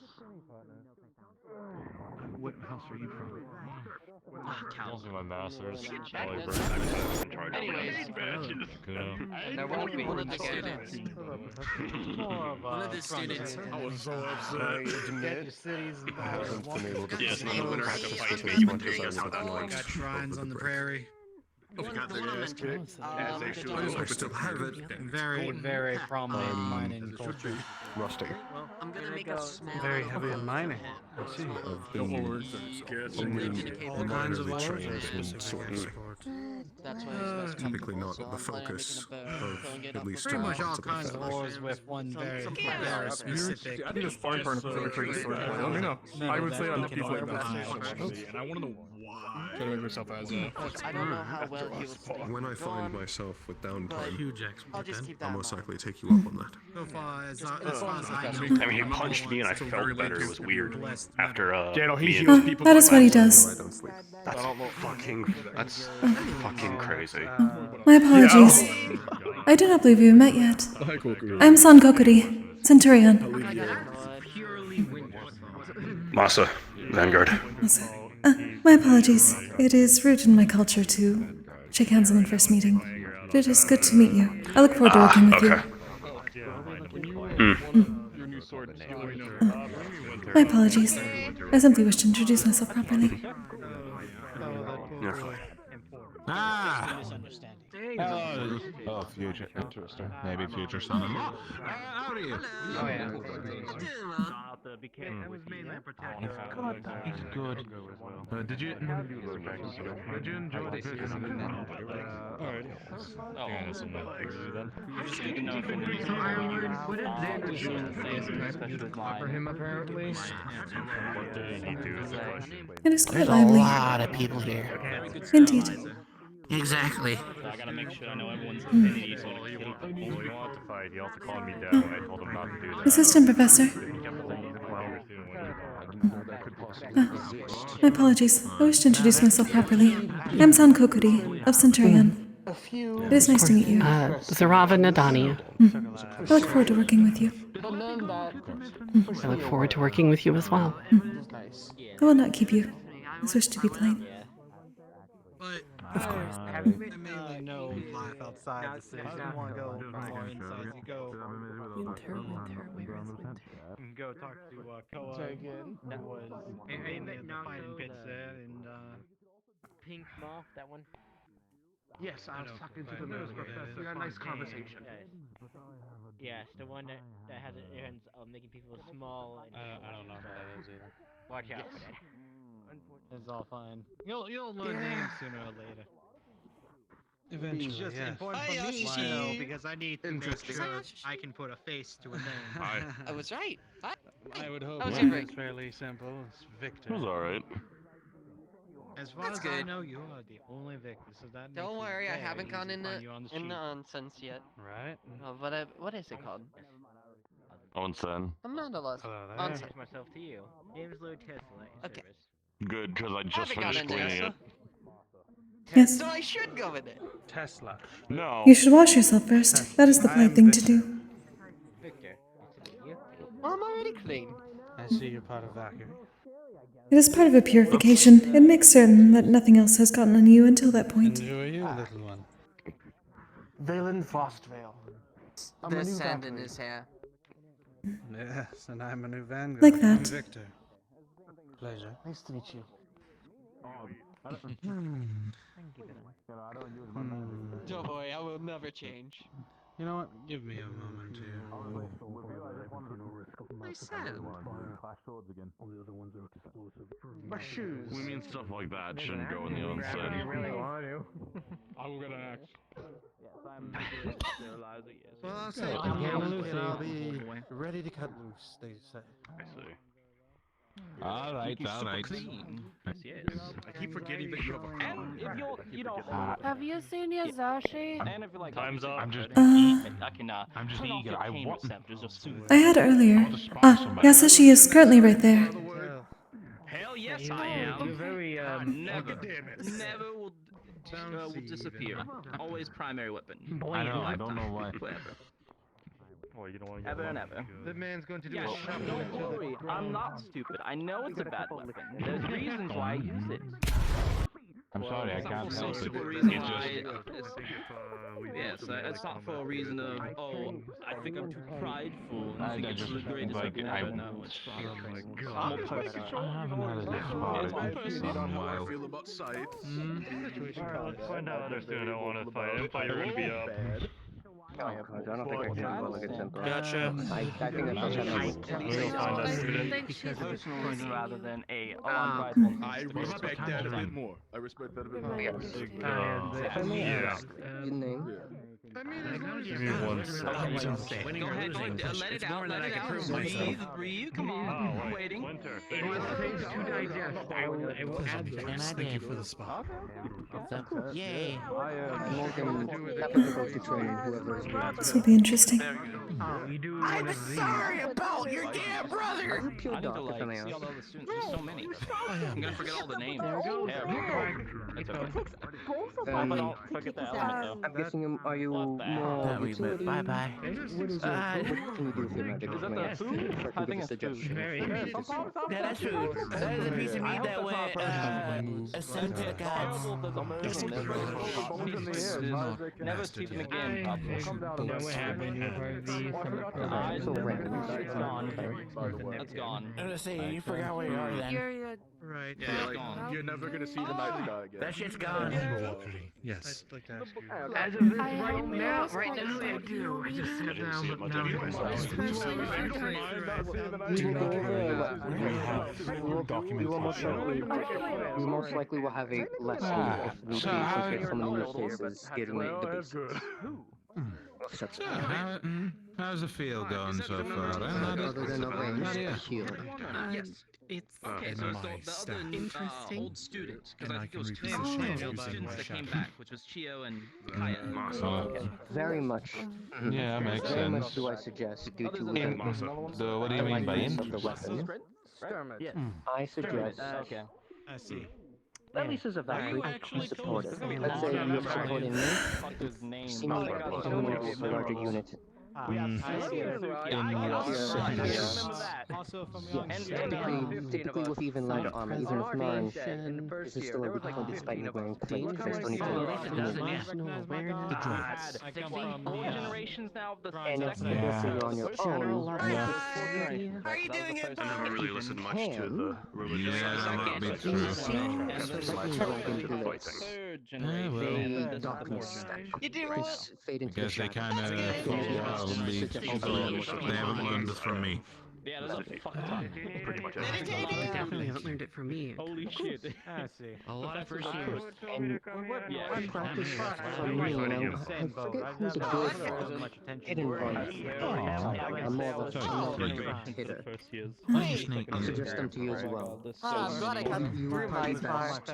What house are you from? Those are my masters. Anyways, There won't be. One of the students. One of the students. I was so upset. I haven't been able to Yes, perform you would have to justice fight to me. as You much would as I have would to like. got shrines on the prairie. Very prominent mining culture. Rusty. I'm gonna make a small. Very heavy in mining. I see. I've been only All kinds of ores trained are in specific certain. export. That's why he's Typically not the focus of at least Pretty much all parts of the kinds of family. ores with one very specific. I need a sparring partner for this sword. Let me know. I would say I'm deeply like that. And I want to know why. Try to make myself as a. I don't know how well he was. When I find myself with downtime, Huge export. I'll just keep that I'll in most mind. likely take you up on that. So far as I know. I mean, he punched me and I felt better. It was weird. After Daniel, he me heals and- people. That is what he does. That's fucking crazy. My apologies. I do not believe we have met yet. Hi, Kokkuri. I'm San Kokkuri, Centurion. Masa, Vanguard. My apologies. It is rude in my culture to shake hands on the first meeting. But it is good to meet you. I look forward to working with okay. you. My apologies. I simply wish to introduce myself properly. You're fine. Hello. Oh, future. Interesting. Maybe future son-in-law. How do you? Oh yeah. God, that is good. Did you enjoy the Alright. Oh, that's some then. What did for him apparently? What did he do is the question. It is quite There's a lively. lot of people here. Indeed. Exactly. I gotta make sure I know everyone's affinity. So Well, you want to fight, you also called me down when I told him not to do that. Assistant Professor. My apologies. I wish to introduce myself properly. I'm San Kokkuri of Centurion. It is nice to meet you. Zarava Nadani. I look forward to working with you. I look forward to working with you as well. I will not keep you. I wish to be plain. Of course. Mainly no life outside the city. If you want to go more inside, you go. Winter, where is winter? You can go talk to Koa, who was in the fighting pits there, and Pink Moth, that one. Yes, I was talking to the nurse professor. We had a nice conversation. Yes, the one that has it ends up making people small. And I don't know what that is either. Watch out for that. it's all fine. You'll learn names sooner or later. Eventually, It's just yes. important for me to know because I need to make sure I can put a face to a name. I was right. I would hope That was mine great. is fairly simple. It's Victor. It was alright. As far That's as I good. know, you are the only Victor, so that Don't makes it worry, I very haven't gone easy in to find you on the street. nonsense yet. Right? But what is it called? Onsen. I'm not a lost. Hello there. Onsen. Introduce myself to you. Name's Lord Tesla. Okay. Good, because I just Haven't got finished into cleaning Tesla. it. Yes. So I should go in it. Tesla. No. You should wash yourself first. That is the polite thing to do. Victor. Nice to meet you. I'm already clean. I see you're part of Valkyrie. It is part of a purification. It makes certain that nothing else has gotten on you until that And point. who are you, little one? Valen Frostvale. I'm a The new sand in Valkyrie. his hair. Yes, and I'm a new vanguard. Like I'm that. Victor. Pleasure. Nice to meet you. Don't worry, I will never change. You know what? Give me a moment here. I said. My shoes. We mean stuff like that shouldn't go in the You onsen. really want to. I will get an axe. Well, I'll Good. say, I'm I'm loose and I'll here. be ready to cut loose, they say. I see. Alright, alright. Yes, yes. I keep forgetting that you have a car. If you're, you know, Have you seen Yazashi? and if you're like, Time's up. I'm just I can, I'm just turn off eager. your I pain want- receptors as soon as I had earlier. want to spot somebody. Yasashi is currently right there. Hell yes, I am. You're very Never will disappear. Always primary weapon. I know, I don't know why. Forever. Well, you don't want to Ever and ever. The man's going to do Yeah, a shot. don't worry. I'm not stupid. I know it's a bad weapon. There's reasons why I use it. I'm sorry, I It's not can't for help some it. super reason It why. just- It's not for a reason of, oh, I think I'm too prideful. I think I it's just the greatest like weapon I- ever. No, it's from Oh my I'm God. a person. I haven't had a dish about It's my it person. in a while. about sight. Alright, Let's find out other student don't want to fight. I thought you were gonna be up. I don't think I can look at simple. Gotcha. I think that's You'll find us student. Personally, rather than a, oh, I'm prideful. I respect that a bit more. I respect that a bit more. If I may ask, your name? Give me 1 second. Go ahead, let it out, let it out. Breathe, come on. I'm waiting. Winter. It was things to digest. I will add that. Thank you for the spot. Yay! Morgan, happen to go to training, whoever is good. This will be interesting. Oh, you do I'm sorry about your dear brother. Are you pure I need to dog, if I may like see ask? all the other students. There's so many. I'm gonna forget all the names. It's okay. But don't forget the element I'm guessing, are you more utility? Bye-bye. What is what can you do with your magic? Is if I that may the ask? food? If I I can give think a it's food. suggestion. Yeah, that's true. That is a piece of meat that went a cent to gods. Never see them again, probably. What happened to Harvey from the It's gone. That's gone. I was saying, you forgot where you are then. Period. Right. Yeah, Yeah, it's gone. you're never gonna see the night sky again. That shit's gone. Yes. I'd like to ask you. As of this right now, I do. I just sat down with now. We will go over we will most likely will have a lesson of routine since some of the new cases getting the basics. So, how's the field going so far? Other than a range, heal. Yes. It's okay. So it's the other old students, because I think it was two students that came back, which was Chio and Kaya. Very much. Yeah, makes Very sense. much do I suggest due to What do you mean by lightness int? of the weapon. Yes. I suggest Okay. I see. at least as a Valkyrie, be supportive. Let's say you're supporting me, Fuck his name. see me as a member of a larger unit. Typically with even lighter armor, even with mine, this is still a weak point despite me wearing plate, because there's only two. generations now of the And if you're on your own, How are you doing it? I never really listened much to the religious side of You did what? fade I into guess they kind of fall out of me, so they haven't learned it from me. Yeah, there's a fucking ton. Pretty much Definitely haven't learned it from me. Holy shit. I see. A lot of first and Yeah. I practice for me, and I forget who's a good hidden one. I'm more of a hitter. I suggest them to you as well. I'm glad I cut through my part. To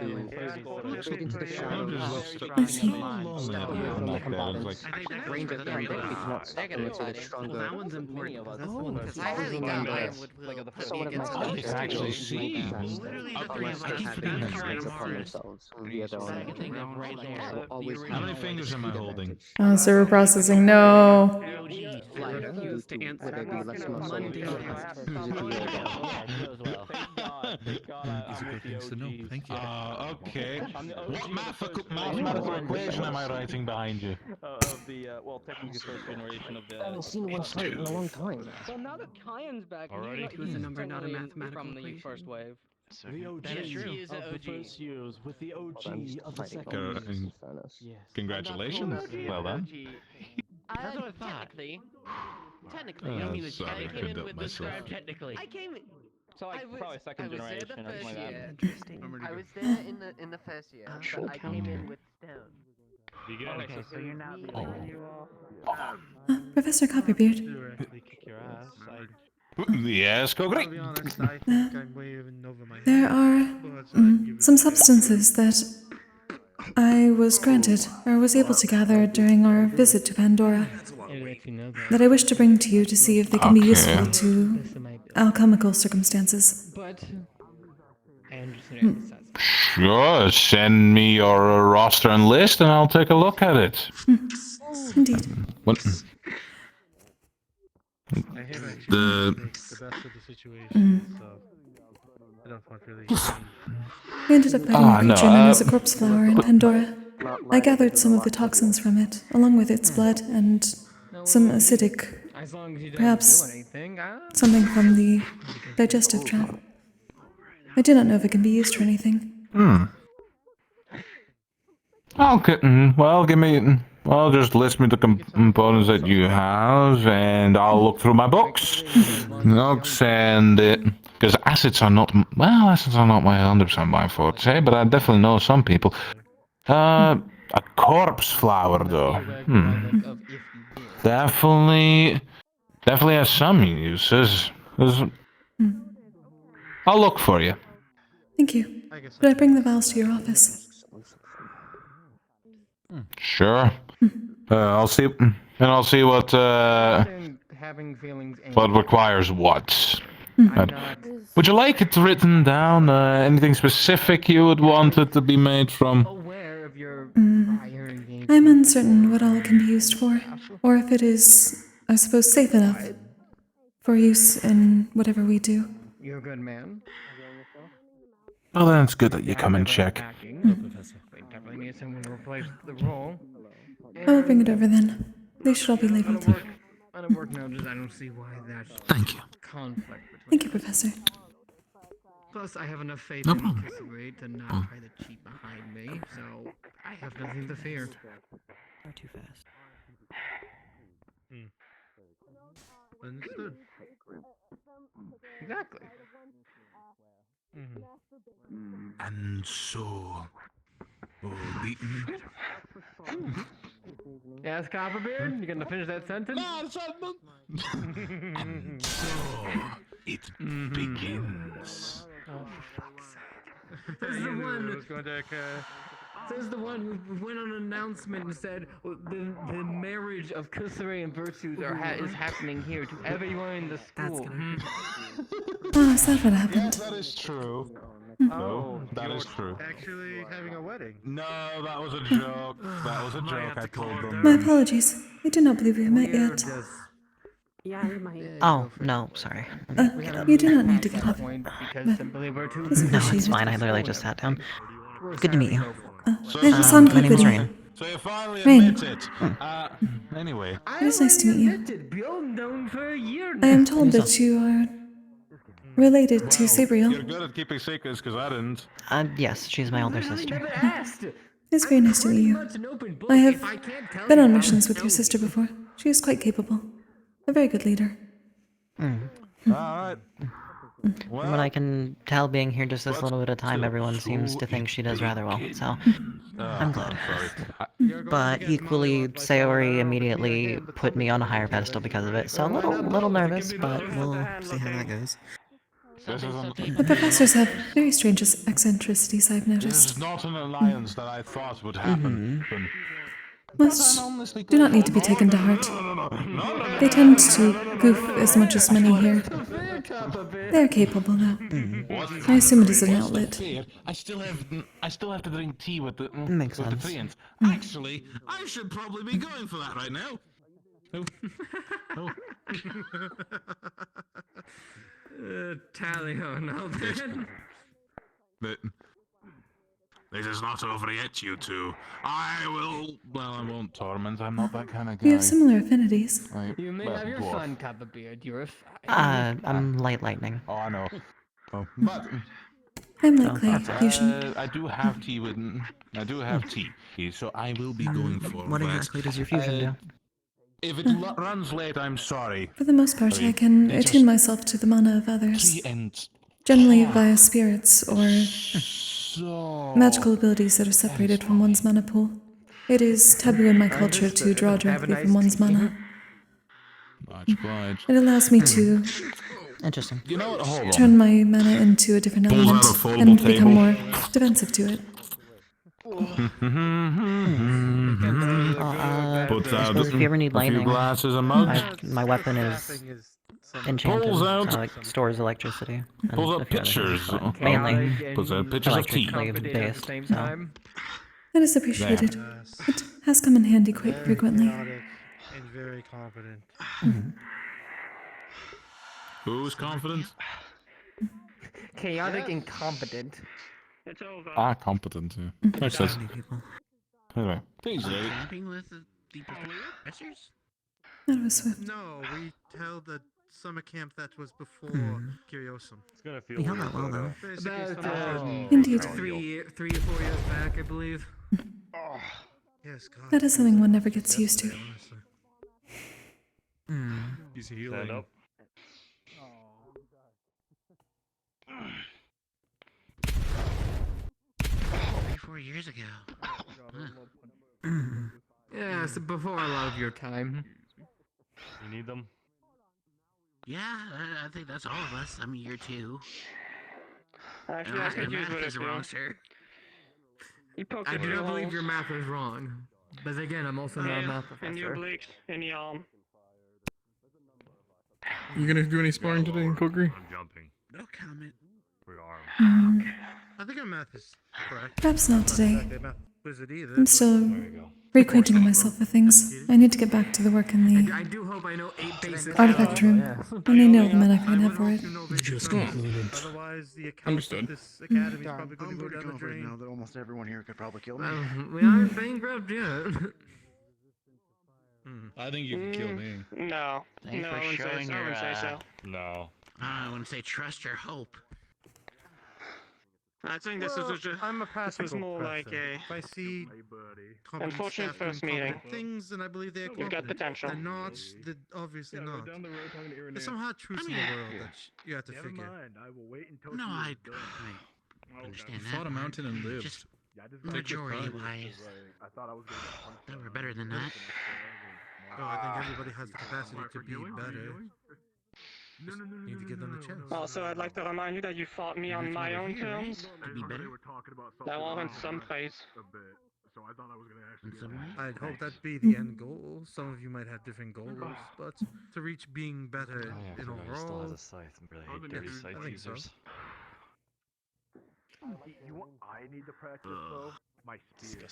fade into the I'm shadows. just so lonely at home like that. It's like, Range of them, but if you cannot stop them until they're stronger. That one's important. That's the one that's I highly doubt I would Someone of my I can actually see. upon themselves via their own always How many fingers am I holding? Oh, server processing. No. refuse to answer would there be less muscle? mundane Thank you. Okay. What mathematical equation am I writing behind you? Of the, well, technically first generation of the... I haven't seen one fight in a long time. So now that Kyan's back, Alrighty. Two is a number, not a mathematical from the equation. first wave. The OG That is true. of the first years with the OG of the second Go- years. Yes. Congratulations. Well done. That's what I thought. Technically, I don't mean sorry, I I came couldn't in help with myself. this technically. I came in. So like probably second generation or something like that. Interesting. I was there in the first year, but I came in with stone. Okay, so you're not Professor Copperbeard. Kick your ass. Yes, Kokkuri. To be honest, I think I'm way over my head. There are some substances that I was granted, or was able to gather during our visit to Pandora, that I wish to bring to you to see if they can be useful to alchemical circumstances. But I understand. Sure, send me your roster and list and I'll take a look at it. Indeed. What? I have actually The... the best of the situation, so I don't want really. We ended up finding a creature known as a corpse flower in Pandora. I gathered some of the toxins from it, along with its blood and some acidic, As long as you don't perhaps do anything, something from the digestive tract. I do not know if it can be used for anything. Okay, well, well, just list me the components that you have, and I'll look through my books. And because acids are not my 100% my forte, but I definitely know some people. A corpse flower, though. Definitely has some uses. I'll look for you. Thank you. Could I bring the vials to your office? Sure. I'll see what having feelings. what requires what. Would you like it written down? Anything specific you would want it to be made from? Aware of your I'm uncertain what all it can be used for, or if it is, I suppose, safe enough for use in whatever we do. You're a good man. Well, then it's good that you come and check. We definitely need someone to replace the role. I will bring it over then. They should all be labeled. On a work notice, I don't see why that's conflict between. Thank you, Professor. Plus, I have enough faith No in problem. Kokkuri to not try to cheat behind me, so I have nothing to fear. Or too fast. Understood. Exactly. And so, beaten. Yes, Copperbeard, you gonna finish that sentence? And so, it begins. Oh, for fuck's sake. Says the one. Says the one who went on an announcement and said the marriage of Kokkuri and Virtues is happening here to everyone in the school. Oh, is that what happened? Yes, that is true. No, that is true. Actually having a wedding. No, that was a joke. That was a joke. I told them. My apologies. I do not believe we have met yet. Yeah, I might. Oh, no, sorry. You do not need to get up. Because simply we're too It's No, it's appreciated. fine. I literally just sat down. Good to meet you. I was on My name is Kokkuri. Rain. So you finally Rain. admit it. Anyway. It is nice to meet you. Bill known for a year I am told that you are related to Sabriel. You're good at keeping secrets, because I didn't. Yes, she's my older sister. It's very nice to meet you. I have been on missions with your sister before. She is quite capable. A very good leader. Alright. From what I can tell, being here just this little bit of time, everyone seems to think she does rather well, so I'm glad. But equally, Sayori immediately put me on a higher pedestal because of it, so a little nervous, but we'll see how that goes. The professors have very strange eccentricities, I've This noticed. is not an alliance that I thought would happen. Most do not need to be taken to heart. They tend to goof as much as many here. They are capable, though. I assume it is an outlet. I still have to drink tea with the Makes with the sense. friends. Actually, I should probably be going for that right now. Tally ho, no then. But this is not over yet, you two. I will. Well, I won't torment. I'm not that kind of guy. We have similar affinities. You may have your fun, Copperbeard. You're a I'm light lightning. Oh, I know. Oh, but I'm like Clay, fusion. I do have tea with. I do have tea, so I will be going for What that. exactly does your fusion do? If it runs late, I'm sorry. For the most part, I can attune myself to the mana of others. Tea and Generally via spirits or so magical abilities that are separated from one's mana pool. It is taboo in my culture to draw directly from one's mana. much obliged. It allows me to Interesting. You know what? Hold on. turn my mana into a different Pulls element out a foldable and become table. more defensive to it. Puts I out suppose if you ever need a few lightning, glasses and mugs. my weapon is enchanted, Pulls out- so it stores electricity. and Pulls a out few other things, pictures. but mainly Puts out pictures of tea. electrically based. So. That is appreciated. It has come in handy quite frequently. And very confident. Who's confident? Chaotic and competent. Competent. Yeah. Makes sense. Anyway, please, lady. Camping with the professors? That was swift. No, we held the summer camp that was before Curiosum. It's gonna We held that well, though. About Indeed. 3 or 4 years back, I believe. Yes, God. That is something one never gets used to. He's healing. Stand up. 4 years ago. Yeah, so before a lot of your time. You need them? Yeah, I think that's all of us. I'm year 2. Actually, I could use math what is if wrong, sir. You poked I it do through not the believe holes. your math is wrong. But again, I'm also not a math And you professor. Bleak, and y'all. You gonna do any sparring today in Kokkuri? I'm jumping. No comment. We are. I think our math is correct. Perhaps not today. Exactly a math wizard either, I'm but- still reacquainting myself with things. I need to get back to the work in the I do hope I know 8 basic artifact room. I need to know the mana I can have for it. Just Otherwise, the account Understood. of this academy is probably going to go down the drain. now that almost everyone here could probably kill me. We aren't bankrupt yet. I think you can kill me. No. Thanks No, for I wouldn't showing say, I your, wouldn't say so. No. I wouldn't say trust your hope. I think this Well, is just. I'm a This passive is more like oppressor. a. If I see competent Unfortunate staff doing first meeting. competent things, and I believe they're You've got competent. potential. They're not. They're obviously not. There's some hard truths in the world that you have to figure. I will wait until No, I You understand that. fought a mountain and lived. Just majority-wise, they were better than that. Oh, I think everybody has the capacity to be better. Just need to give them the chance. Also, I'd like to remind you that you fought me on my own terms. To be better That all in some place. in some way. I'd hope that'd be the end goal. Some of you might have different goals, but to reach being better in overall, I think so. I need to practice though. My spear.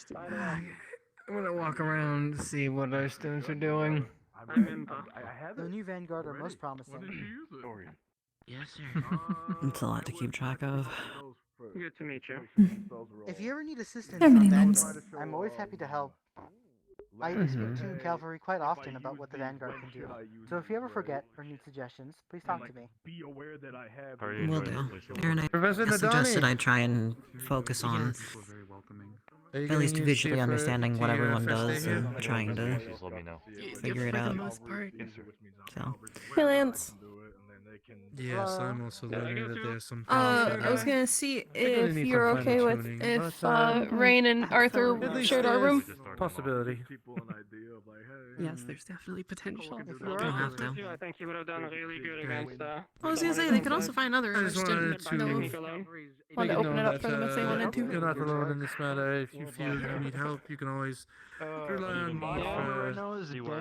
I'm gonna walk around and see what our students are doing. The new Vanguard are most promising. Yes, sir. It's a lot to keep track of. Good to meet you. If you ever need assistance There are many on names. Vanguard, I'm always happy to help. I speak to Cavalry quite often about what the Vanguard can do. So if you ever forget or need suggestions, please talk to me. Be aware that I have. Will do. Aaron, I Professor suggested Nadani. I try and focus on at least visually understanding what everyone does and trying to figure it out. So. Hey, Lance. Yes, I'm also learning that there's some. I was gonna see if you're okay with if Rain and Arthur shared our room. Possibility. Yes, there's definitely potential. If You don't have to. I think you would have done really good against I was gonna say they could also find other I just interested. wanted to Want to open it up for them if they that, wanted to. You're not alone in this matter. If you feel you need help, you can always rely on me for.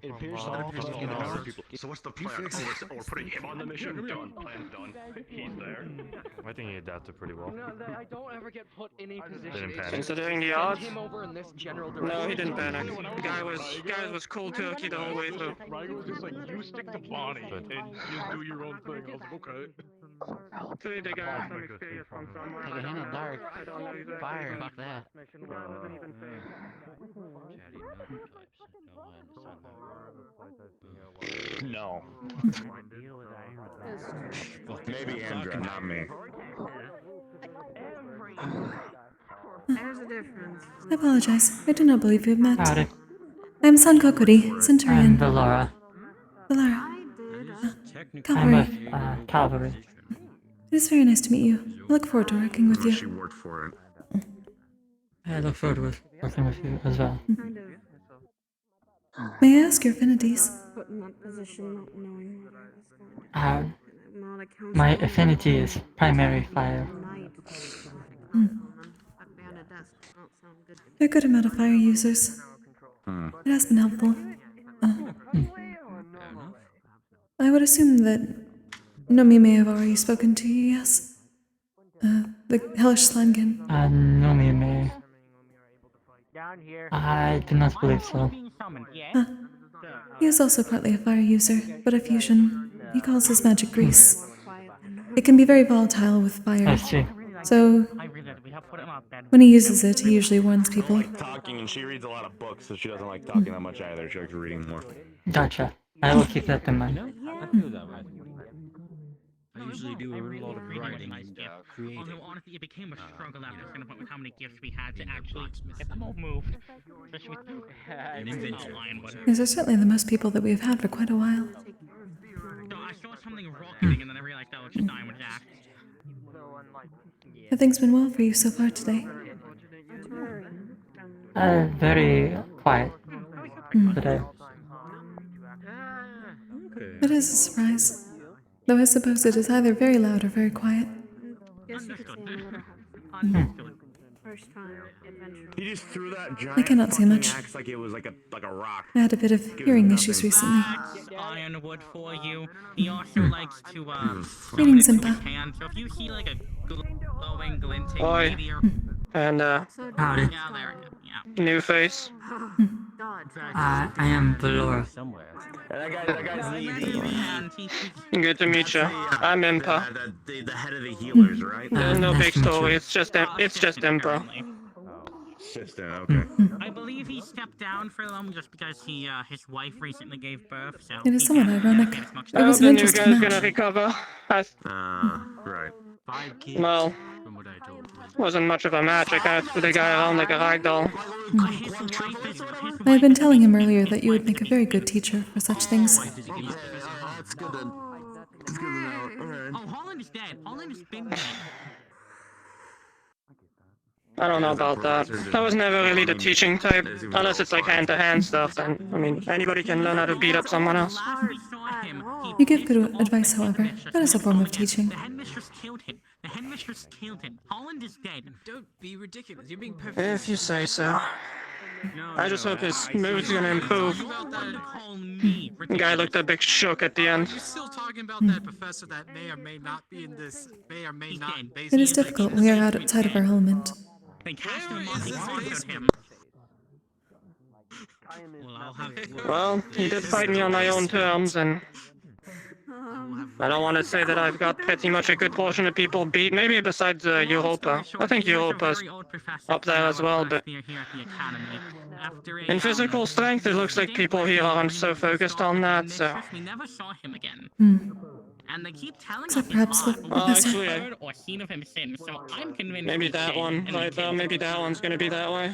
It appears that So what's the plan? Oh, we're putting him on the mission? Done. Plan done. He's there. I think he adapted pretty well. I don't ever get put in a position. Didn't panic. Considering the Send odds. him over in this general direction. No, he didn't panic. Guy was cold turkey the whole way through. Rygo was just like, you stick to Bonnie and you do your own thing. I was like, okay. Clearly the guy has some experience from somewhere. I can handle dark. I don't know exactly. Fire. Fuck that. The guy wasn't even saying. No. Maybe Andra, not me. There's a difference. I apologize. I do not believe we have met. Howdy. I am Son Kokkuri, Centurion. I'm Valora. Valara. I'm Cavalry. with Cavalry. It is very nice to meet you. I look forward to working with She you. worked for it. I look forward to working with you as well. May I ask your affinities? Put in that position not knowing what Uh, not a my affinity is primary fire. There are a good amount of fire users. It has been helpful. I would assume that Nomi may have already spoken to you, yes? The hellish Slangen. Nomi may. I do not believe so. He is also partly a fire user, but a fusion. He calls his magic grease. It can be very volatile with fire. I see. So, when he uses it, he usually warns people. Talking, and she reads a lot of books, so she doesn't like talking that much either. She likes reading more. Gotcha. I will keep that in mind. I usually do a lot of writing and creating. Although honestly, it became a struggle after a certain point with how many gifts we had to actually get them all moved. Especially with an inventory line. These are certainly the most people that we have had for quite a while. So I saw something rocketing and then I realized that was just dying with Jack. Have things been well for you so far today? Very quiet today. It is a surprise. Though I suppose it is either very loud or very quiet. First time adventure. He just threw that giant I cannot say much. axe like it was like a rock. I had a bit of hearing issues recently. Ironwood for you. He also likes to Greetings, Impa. hand. So if you see like a glowing, glinting Oi. meteor. And Howdy. Yeah, there it is. Yeah. new face. I am Valora. That guy's Good to meet you. I'm Impa. the head of the healers, right? No big story. It's just Impa. Assistant, okay. I believe he stepped down for them just because his wife recently gave birth. So It is he somewhat can't ironic. get as much It I hope was the an new interesting guy's gonna match. recover. Right. Well, wasn't much of a match. I kind of threw the guy around like a rag doll. I had been telling him earlier that you would make a very good teacher for such things. That's good to know. Alright. Oh, Holland is dead. Holland has been dead. I don't know about that. I was never really the teaching type. Unless it's like hand-to-hand stuff, then, I mean, anybody can learn how to beat up someone else. Last we saw him, he You give good advice, however. That is a form of teaching. The headmistress killed him. The headmistress killed him. Holland is dead. Don't be ridiculous. You're being perfectly. If you say so. I just hope his mood's gonna improve. The guy looked a bit shook at the end. You're still talking about that professor that may or may not be in this. May or may not. It is difficult when we are outside of our element. They cast him on the him. Well, he did fight me on my own terms, and I don't want to say that I've got pretty much a good portion of people beat. Maybe besides Europa. I think Europa's up there as well, but in physical strength, it looks like people here aren't so focused on that. So. We never saw him again. And they keep telling Except us perhaps the professor. Actually, heard or seen of him since, so I'm convinced maybe he's that dead one and right there. Maybe that one's gonna be that way.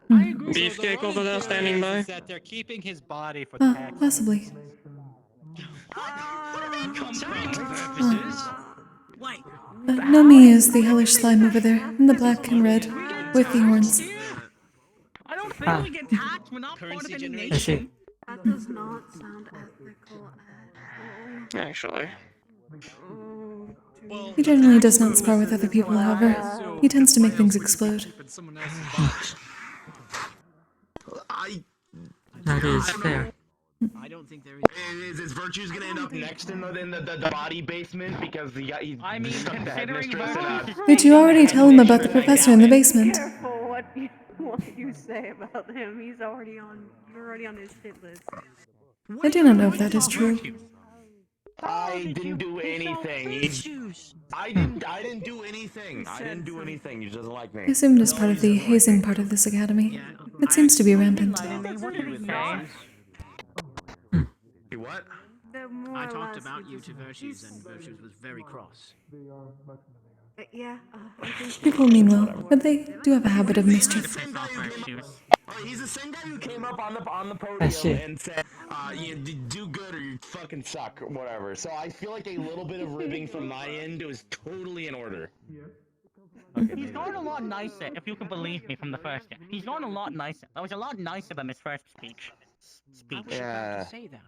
Hmm. Beefcake over there standing by. That they're keeping his body for Possibly. Nomi is the hellish slime over there, in the black and red, with the horns. I don't think we get taxed. We're not part of any nation. That does not sound ethical at all. Actually. He generally does not spar with other people, however. He tends to make things explode. That is fair. I don't think there is Virtue's gonna end up next in the body basement because he's stuck the headmistress Did you already tell him about the professor in the basement? Careful what you say about him. You're already on his hit list. I do not know if that is true. I didn't do anything. I didn't do anything. I didn't do anything. You just like me. I assumed as part of the hazing part of this academy. It seems to be rampant. What? I talked about you to Virtues, and Virtues was very cross. Yeah. I think People mean well, but they do have a habit of mischief. He's the same guy who came up on the podium and said, "You do good or you fucking suck," or whatever. So I feel like a little bit of ribbing from my end was totally in order. He's gone a lot nicer, if you can believe me, from the first year. He's gone a lot nicer. That was a lot nicer than his first speech. Yeah. Say that.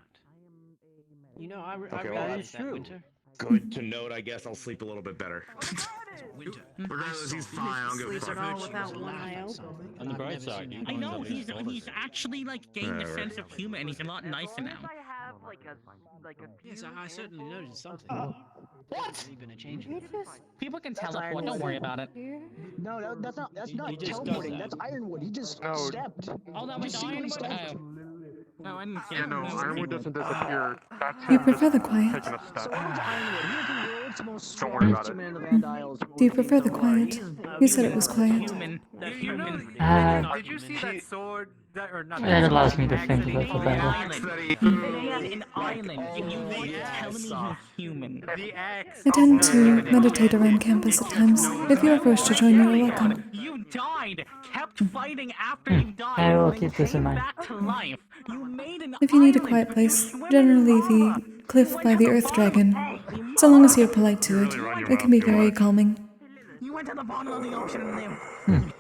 You know, I Okay, really well, like that, Winter. Good to note. I guess I'll sleep a little bit better. Regardless, he's fine. I don't give a fuck. without one eye open. On the bright side, I know, he's actually, like, gained a sense of humor, and he's a lot nicer now. Yes, I certainly noticed something. What? Been a change. People can teleport, don't worry about it. No, that's not He just teleporting. does That's Ironwood. He just No. stepped. Oh, that was Ironwood? Oh, I didn't see Yeah, it. no, Ironwood doesn't disappear. That's You prefer the quiet? taking a step. Don't worry about it. man of the Van Isles. Do you prefer the quiet? You said it was quiet. Human. They're human. Did you see that sword? Or not That allows me to think about the battle. An island. You want to tell me he's human. I tend to meditate around campus at times. If you are forced to join, you are welcome. You died, kept fighting after you died, I will and keep this in came mind. back to life. You made an If you need a quiet place, generally the cliff by the Earth Dragon. So long as you're polite to it, it can be very calming. You went to the bottom of the ocean and lived.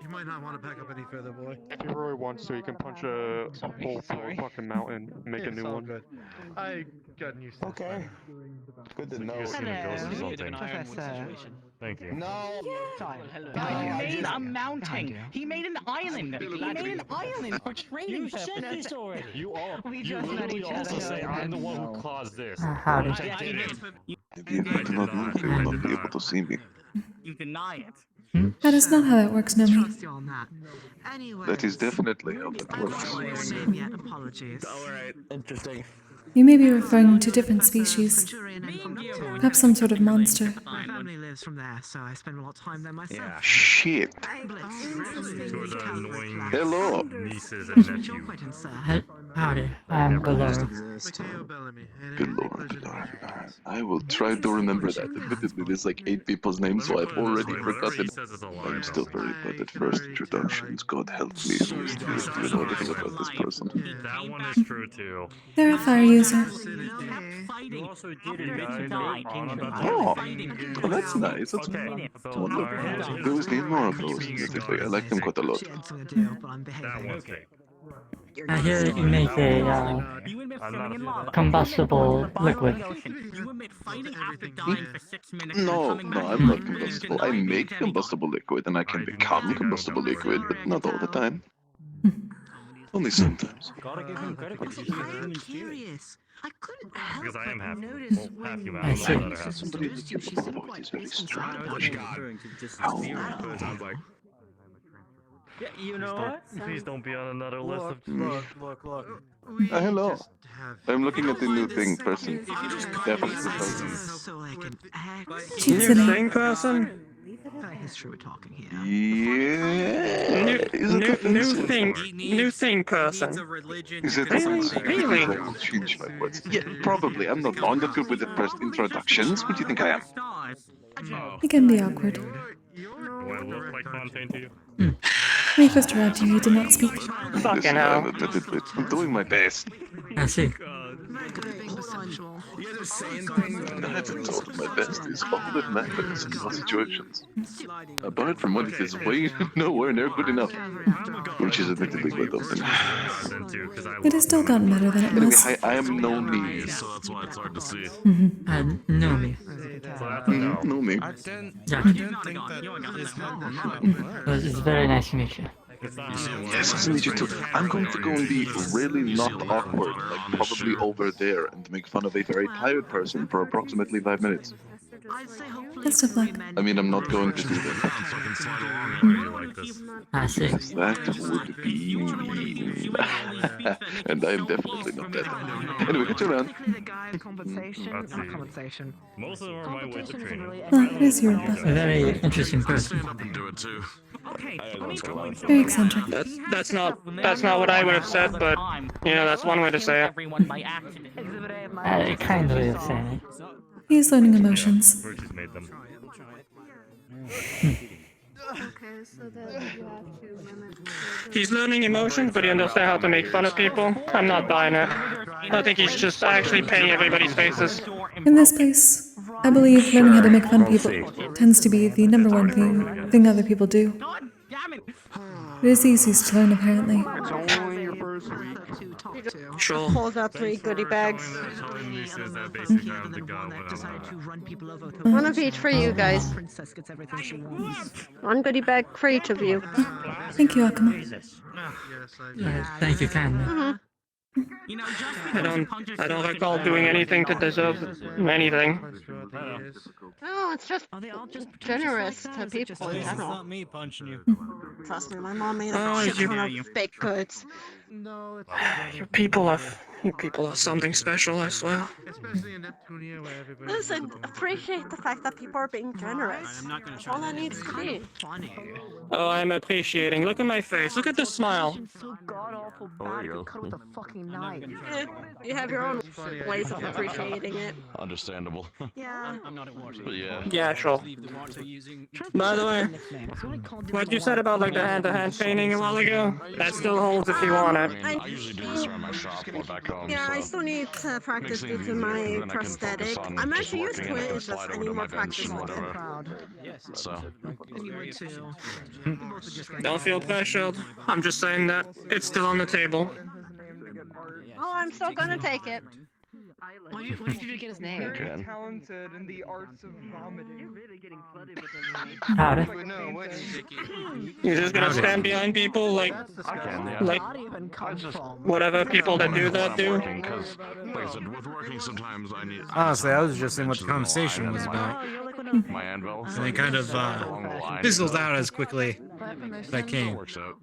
You might not want to back up any further, boy. If he really wants to, he can punch a hole through a fucking mountain and make a new one. Good. I got used to Okay. Good to know. Professor. Thank you. No. He made a mountain. He made an island. He made an island for trading purposes. You all. We You just met literally each also other. say I'm the one who caused this. Howdy. Which I didn't. If you do not move, they will not be able to see me. You deny it. That is not how that works, Nomi. That is definitely how it works. Alright, interesting. You may be referring to different species. Perhaps some sort of monster. My family lives from there, so I spend a lot of time there myself. Yeah. Shit. Two of the annoying Hello. nieces and nephews. Howdy. I'm below. I will try to remember that. Admittedly, there's like 8 people's names, so I've already forgotten. I'm still very bad at first introductions. God help me. Who is this? Do you know anything about this person? That one is true too. They're a fire user. Oh, well, that's nice. That's wonderful. We always need more of those. Basically, I like them quite a lot. That one's fake. I hear you make a combustible liquid. No, I'm not combustible. I make combustible liquid, and I can become combustible liquid, but not all the time. Only sometimes. Gotta give him credit because he's I'm curious. I couldn't help Because I am but half. notice Well, half when human. I I see. don't know the other half. Somebody in the voice is very strange. Oh, God. How? Sounds like. Yeah, you know what? Please don't be on another list of. Look. Hello. I'm looking at the new thing person. Definitely person. So I can act. New thing person? History we're talking here. Yeah. Is it offensive? New thing person. Is it offensive? Really? I will change my words. Yeah, probably. I'm no longer good with the first introductions. Who do you think I am? It can be awkward. Do I look like Fontaine to you? When I first arrived here, you did not speak. Listen, I'll admit it, but I'm doing my best. I see. I haven't told my best is all that matters in all situations. Apart from what it is way nowhere near good enough. Which is admittedly quite often. It has still gotten better than it Anyway, was. I am no me. So that's why it's hard to see. No me. No me. It's very nice to meet you. Yes, nice to meet you too. I'm going to go and be really not awkward, like probably over there, and make fun of a very tired person for approximately 5 minutes. Best of luck. I mean, I'm not going to do that. I see. Because that would be mean. And I am definitely not that. Anyway, get you around. Most of them are my way to training. That is your best. A very interesting person. Do it too. Very eccentric. That's not what I would have said, but that's one way to say it. Kind of way of saying it. He is learning emotions. Virtue's made them. Okay, so then you have to mimic. He's learning emotions, but he understands how to make fun of people. I'm not buying it. I think he's just actually painting everybody's faces. In this place, I believe learning how to make fun of people tends to be the number one thing other people do. It is the easiest to learn, apparently. Sure. Pulls out 3 goodie bags. Uh, One of each for you guys. One goodie bag for each of you. Thank you, Akuma. Thank you kindly. I don't recall doing anything to deserve anything. No, it's just generous to people in general. Not me punching you. Trust me, my mom made Oh, a shit you- ton of baked goods. You people are something special, I swear. Listen, appreciate the fact that people are being generous. That's all that needs to be. Oh, I'm appreciating. Look at my face. Look at the smile. You have your own ways of appreciating it. Understandable. Yeah. But yeah. Yeah, sure. By the way, what you said about like the hand-to-hand painting a while ago, that still holds if you want it. I usually do this around my shop or back home. Yeah, I so still need to practice due to my prosthetic. I'm actually used to it, it's just I need more practice with it. So. Don't feel pressured. I'm just saying that it's still on the table. Oh, I'm still gonna take it. Why did you do to get his name? Okay. Talented in the arts of vomiting. Howdy. You're just gonna stand behind people like whatever people that do that do. Because, like I said, with working sometimes I need. Honestly, I was just saying what the conversation was about. My anvil. And they kind of fizzled out as quickly as I came. Works out.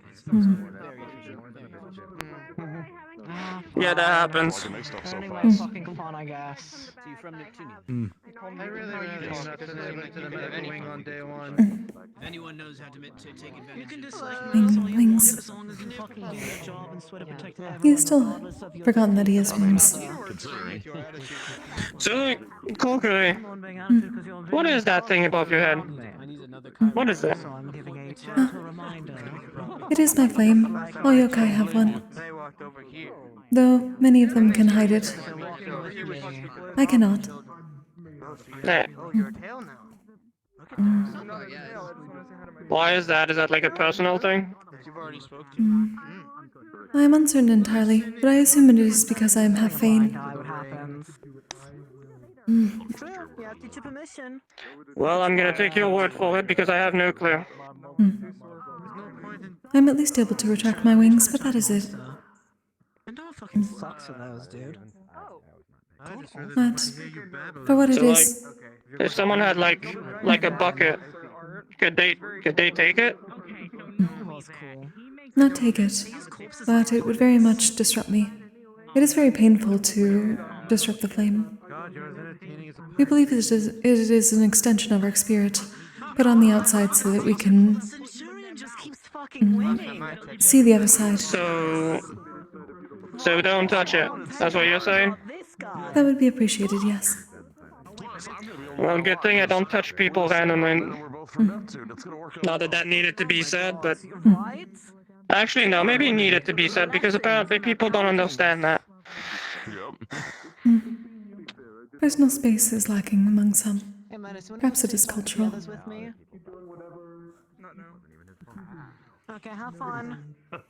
Yeah, that happens. Fucking fun, I guess. I really want to talk to the wing on day 1. Anyone knows how to take advantage. You can dislike Wings. as long as you fucking do your job and sweat and protect He has still forgotten that he has wings. So, Kokkuri, what is that thing above your head? What is that? It is my flame. All yokai have one. Though many of them can hide it. I cannot. Why is that? Is that like a personal thing? I am uncertain entirely, but I assume it is because I am half Fane. Well, I'm gonna take your word for it because I have no clue. I'm at least able to retract my wings, but that is it. Fucking sucks for those, dude. But for what it So, is, if someone had like a bucket, could they take it? not take it, but it would very much disrupt me. It is very painful to disrupt the flame. We believe it is an extension of our spirit, put on the outside so that we can see the other side. So don't touch it. That's what you're saying? That would be appreciated, yes. Well, good thing I don't touch people randomly. Not that that needed to be said, but... Actually, no, maybe it needed to be said, because apparently people don't understand that. Personal space is lacking among some. Perhaps it is cultural. Okay, have fun. At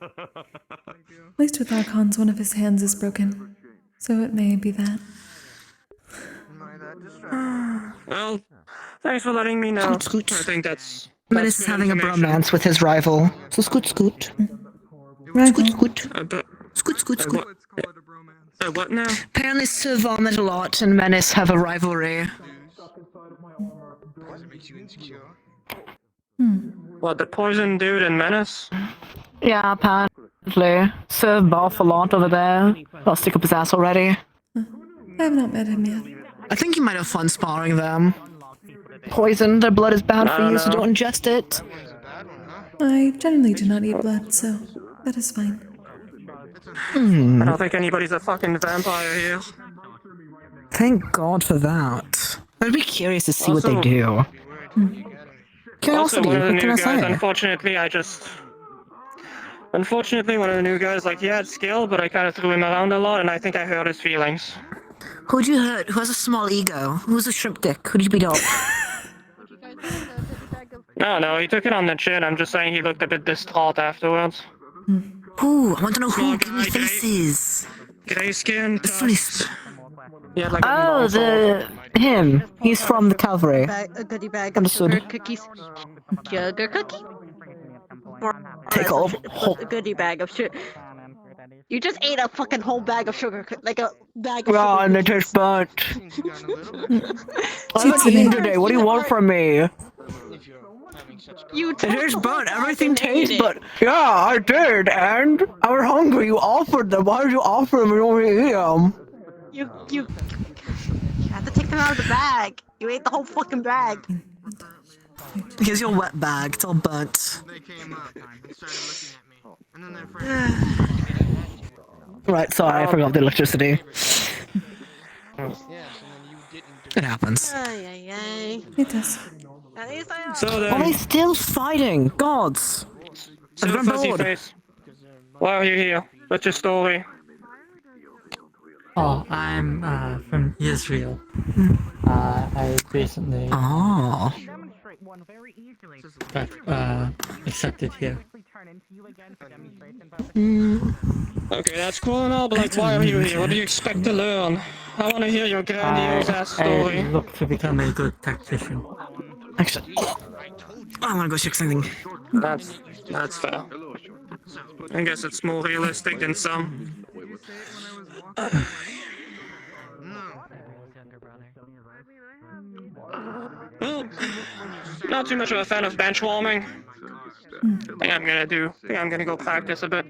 least with Archons, one of his hands is broken, so it may be that. Well, thanks for letting me know. I think that's Menace is having a bromance with his rival. So scoot scoot. Rival? Scoot scoot. What now? Apparently Sir vomit a lot and Menace have a rivalry. What, the poison dude and Menace? Yeah, apparently. Sir barf a lot over there. I'll stick up his ass already. I have not met him yet. I think you might have fun sparring them. Poison, their blood is bad for you, so don't ingest it. I generally do not eat blood, so that is fine. I don't think anybody's a fucking vampire here. Thank God for that. I'd be curious to see what they do. Curiosity, one of the what can new I guys, say? Unfortunately, one of the new guys, like, he had skill, but I kind of threw him around a lot, and I think I hurt his feelings. Who'd you hurt? Who has a small ego? Who's a shrimp dick? Who'd you beat up? No, he took it on the chin. I'm just saying he looked a bit distraught afterwards. Who? I want to know who. Give me faces. Gray skin. Yeah, like him. He's from the cavalry. A goodie bag of Understood. sugar cookies. Sugar cookie? Take all. A goodie bag of sugar. You just ate a fucking whole bag of sugar, like a bag of Oh, sugar. and it tastes burnt. I haven't eaten today. What do you want from me? You it is burnt. Everything tastes but yeah, I did, and I was hungry. You offered them. Why did you offer them? You don't want to eat them. You had to take them out of the bag. You ate the whole fucking bag. Here's your wet bag. It's all burnt. Right, sorry, I forgot the electricity. It happens. It does. Are they still fighting? Gods! I've So gone fuzzy bored. face. Why are you here? What's your story? Oh, I'm from Israel. I recently got accepted here. Okay, that's cool and all, but like, why are you here? What do you expect to learn? I want to hear your grandiose ass story. I look to become a good tactician. Actually, I want to go check something. That's fair. I guess it's more realistic than some. Well, not too much of a fan of bench warming. Think I'm gonna go practice a bit.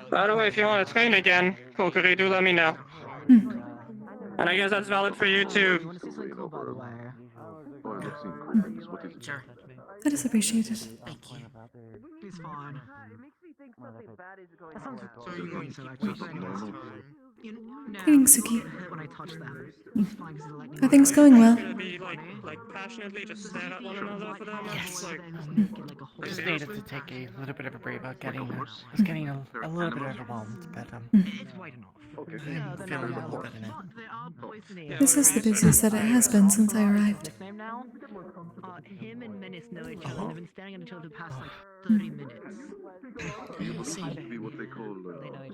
By the way, if you want to train again, Kokkuri, do let me know. And I guess that's valid for you too. Sure. That is appreciated. Thank you. He's fine. Eating Suki. Are things going well? Like passionately just stare at one another for that much? Yes. Like, I just needed to take a little bit of a break about getting it's getting a little bit overwhelmed, but I'm feeling a little bit in it. This is the busiest that it has been since I arrived. Him and Menace know each other. They've been staring at each other the past like 30 minutes.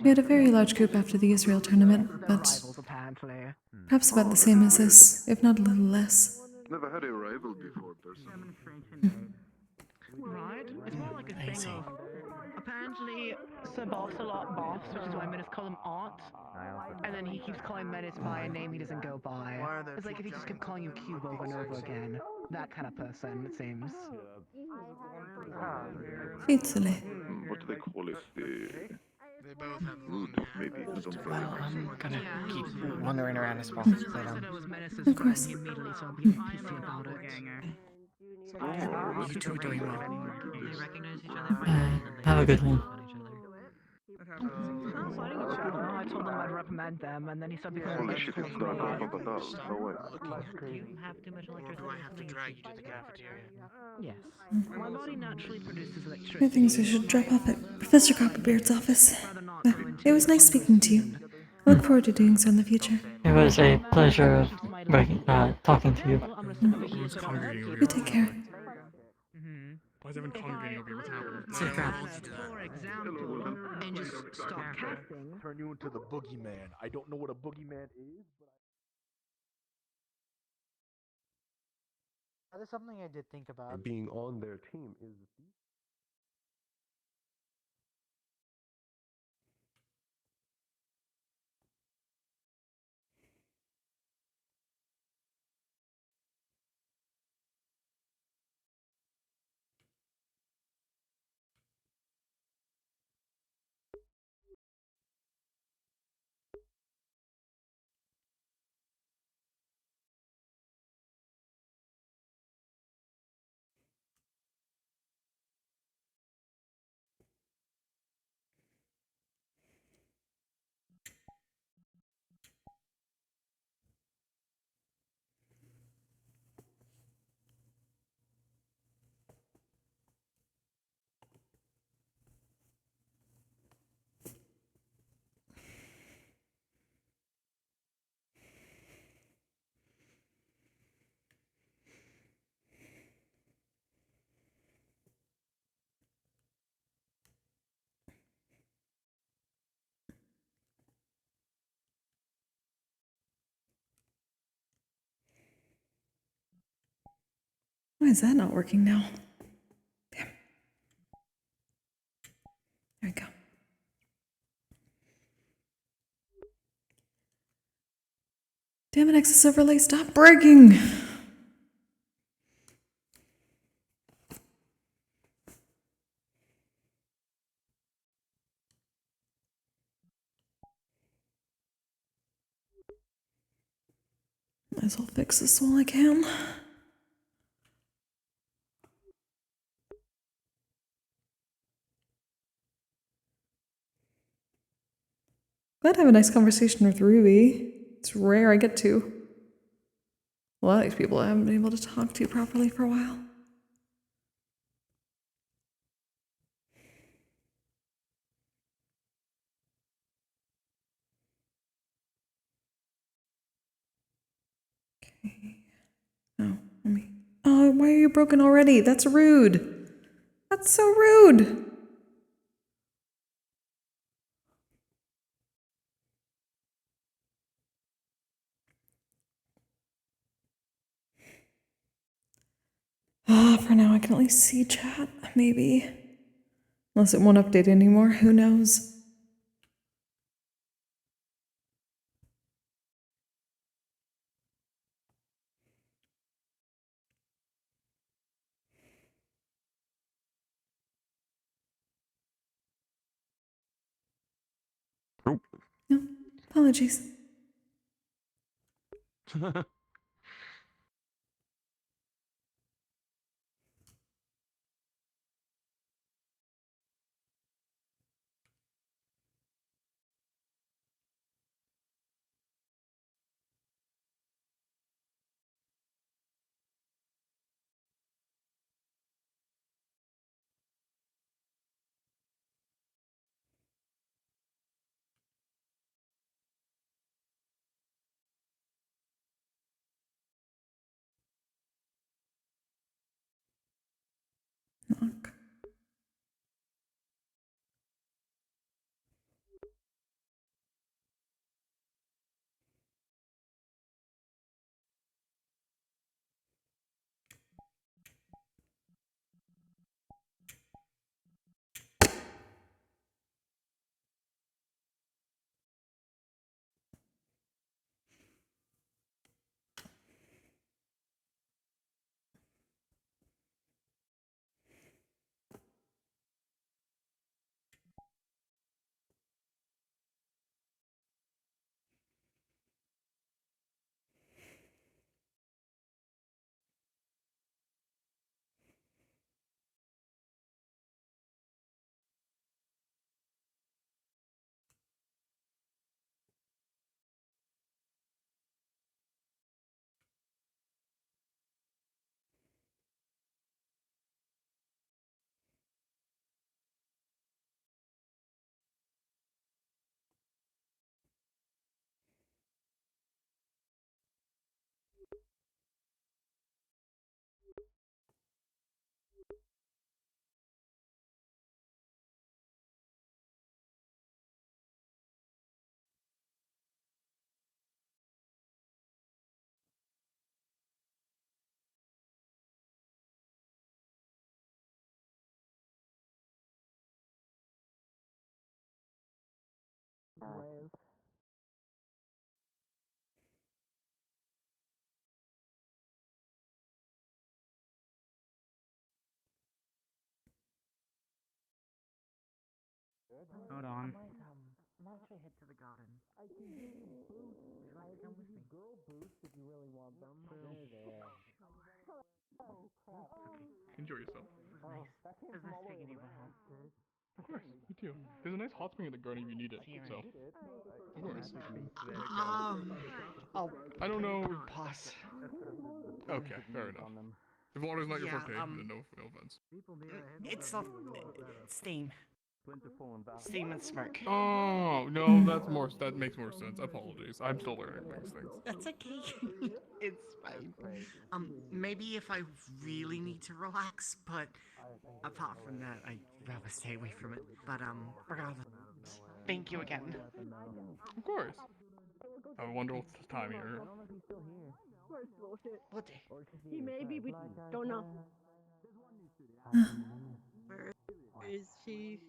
We had a very large group after the Israel tournament, but perhaps about the same as this, if not a little less. Never had a rival before, personally. Right? It's more like a thing of... Apparently, Sir Boss, which is why Menace call him Aunt. And then he keeps calling Menace by a name he doesn't go by. It's like if he just kept calling you Cube over and over again. That kind of person, it seems. Fizole. What do they call it? They both have Mood, maybe. I don't Well, remember. I'm gonna keep wandering around as well. But, Said it was Menace's Of friend, course. he immediately started being pissy about it. Oh, You two doing well. They recognize each other by Have a good one. I told him I'd reprimand them, and then he started becoming holy shit, vengeful it's towards dark. me. Not at all. No way. Do you have too much electricity? Or do I have to drag you to the cafeteria? Yes. My body naturally produces I electricity. think I should drop off at Professor Copperbeard's office. Well, it was nice speaking to you. I look forward to doing so in the future. It was a pleasure of talking to you. Who's congregating over You here? take care. Why is everyone congregating over here? What's happening? Safe travels. For example, and just stop casting. Turn you into the boogeyman. I don't know what a boogeyman is, but That is something I did think about. being on their team is. Why is that not working now? Damn. There we go. Damn it, Access Overlay, stop breaking! Might as well fix this while I can. Glad to have a nice conversation with Ruby. It's rare I get to. A lot of these people I haven't been able to talk to properly for a while. Okay. Oh, let me. Oh, why are you broken already? That's rude. That's so rude. For now, I can at least see chat, maybe. Unless it won't update anymore, who knows? Oh. No, apologies. Knock. Hold on. I'm actually head to the garden. I can give you boots. Would you like to come with me? Girl boots if you really want them. They're there. Oh, crap. Enjoy yourself. Oh, that came from all the way around. Of course, me too. There's a nice hot spring in the garden if you need it. So, of course. I'll I don't know. pass. Okay, fair enough. If water's not your Yeah, forte, then no offense. It's not steam. Steam and smoke. Oh no, that makes more sense. Apologies, I'm still learning these things. That's okay. It's fine. Maybe if I really need to relax, but apart from that, I'd rather stay away from it. But regardless, thank you again. Of course. Have a wonderful time here. Where's bullshit? What? He may be, we don't know. Where is she?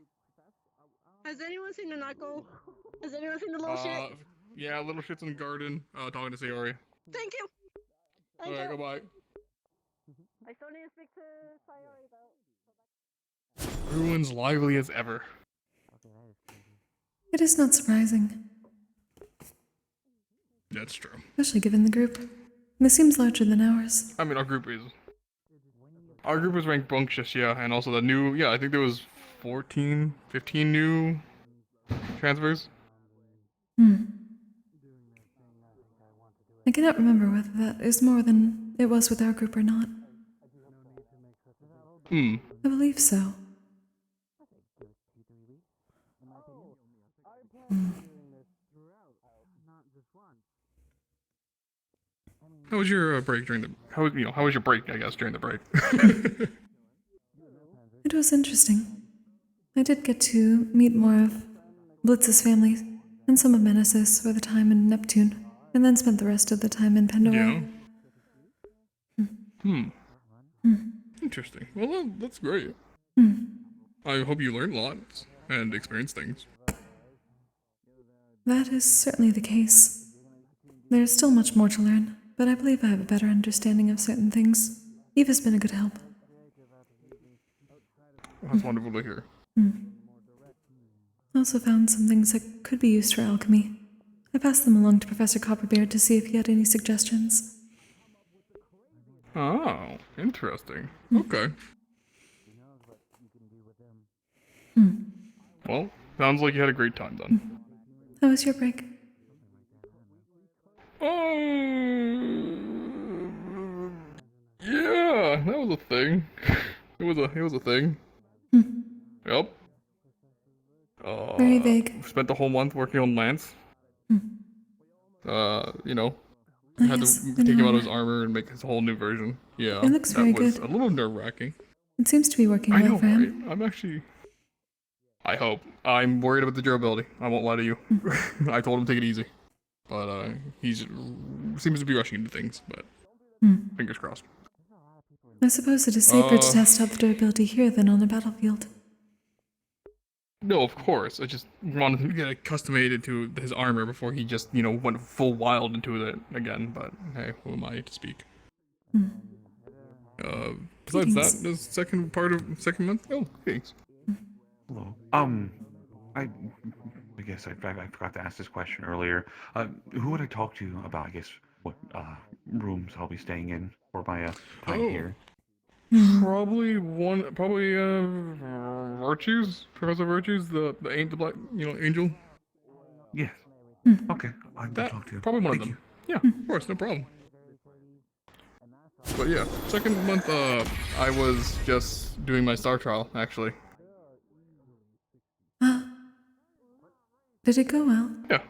Has anyone seen the Nako? Has anyone seen the little shit? Yeah, little shit's in the garden. Talking to Sayori. Thank you. Alright, goodbye. I still need to speak to Sayori though. Everyone's lively as ever. It is not surprising, That's true. especially given the group. This seems larger than ours. I mean, our group is ranked bunctious, yeah, and also the new, I think there was 15 new transfers. I cannot remember whether that is more than it was with our group or not. I believe so. How was your break during the? How was your break? I guess during the break. It was interesting. I did get to meet more of Blitz's family and some of Menesis for the time in Neptune, and then spent the rest of the time in Pandora. Interesting. Well, that's great. I hope you learned lots and experienced things. That is certainly the case. There is still much more to learn, but I believe I have a better understanding of certain things. Eva's been a good help. That's wonderful to hear. I also found some things that could be used for alchemy. I passed them along to Professor Copperbeard to see if he had any suggestions. Oh, interesting. Okay. Well, sounds like you had a great time then. How was your break? Yeah, that was a thing. It was a thing. Yep. Very vague. Spent the whole month working on Lance. Had to take him out of his armor and make his whole new version. Yeah, It looks very good. That was a little nerve-wracking. It seems to be working well for him. Right? I'm actually... I hope. I'm worried about the durability. I won't lie to you. I told him to take it easy. But, he seems to be rushing into things, but... Fingers crossed. I suppose it is safer to test out the durability here than on the battlefield. No, of course. I just wanted him to get accustomed to his armor before he just, went full wild into it again. But, hey, who am I to speak? Besides that, the second month? Oh, thanks. Hello. I guess I forgot to ask this question earlier. Who would I talk to about, I guess, what rooms I'll be staying in for my time here? Probably Virtues, Professor Virtues, the black, angel. Yes. Okay, I can talk to you. Probably one of them. Yeah, of course, no problem. But yeah, second month, I was just doing my star trial, actually. Did it go well? Yeah.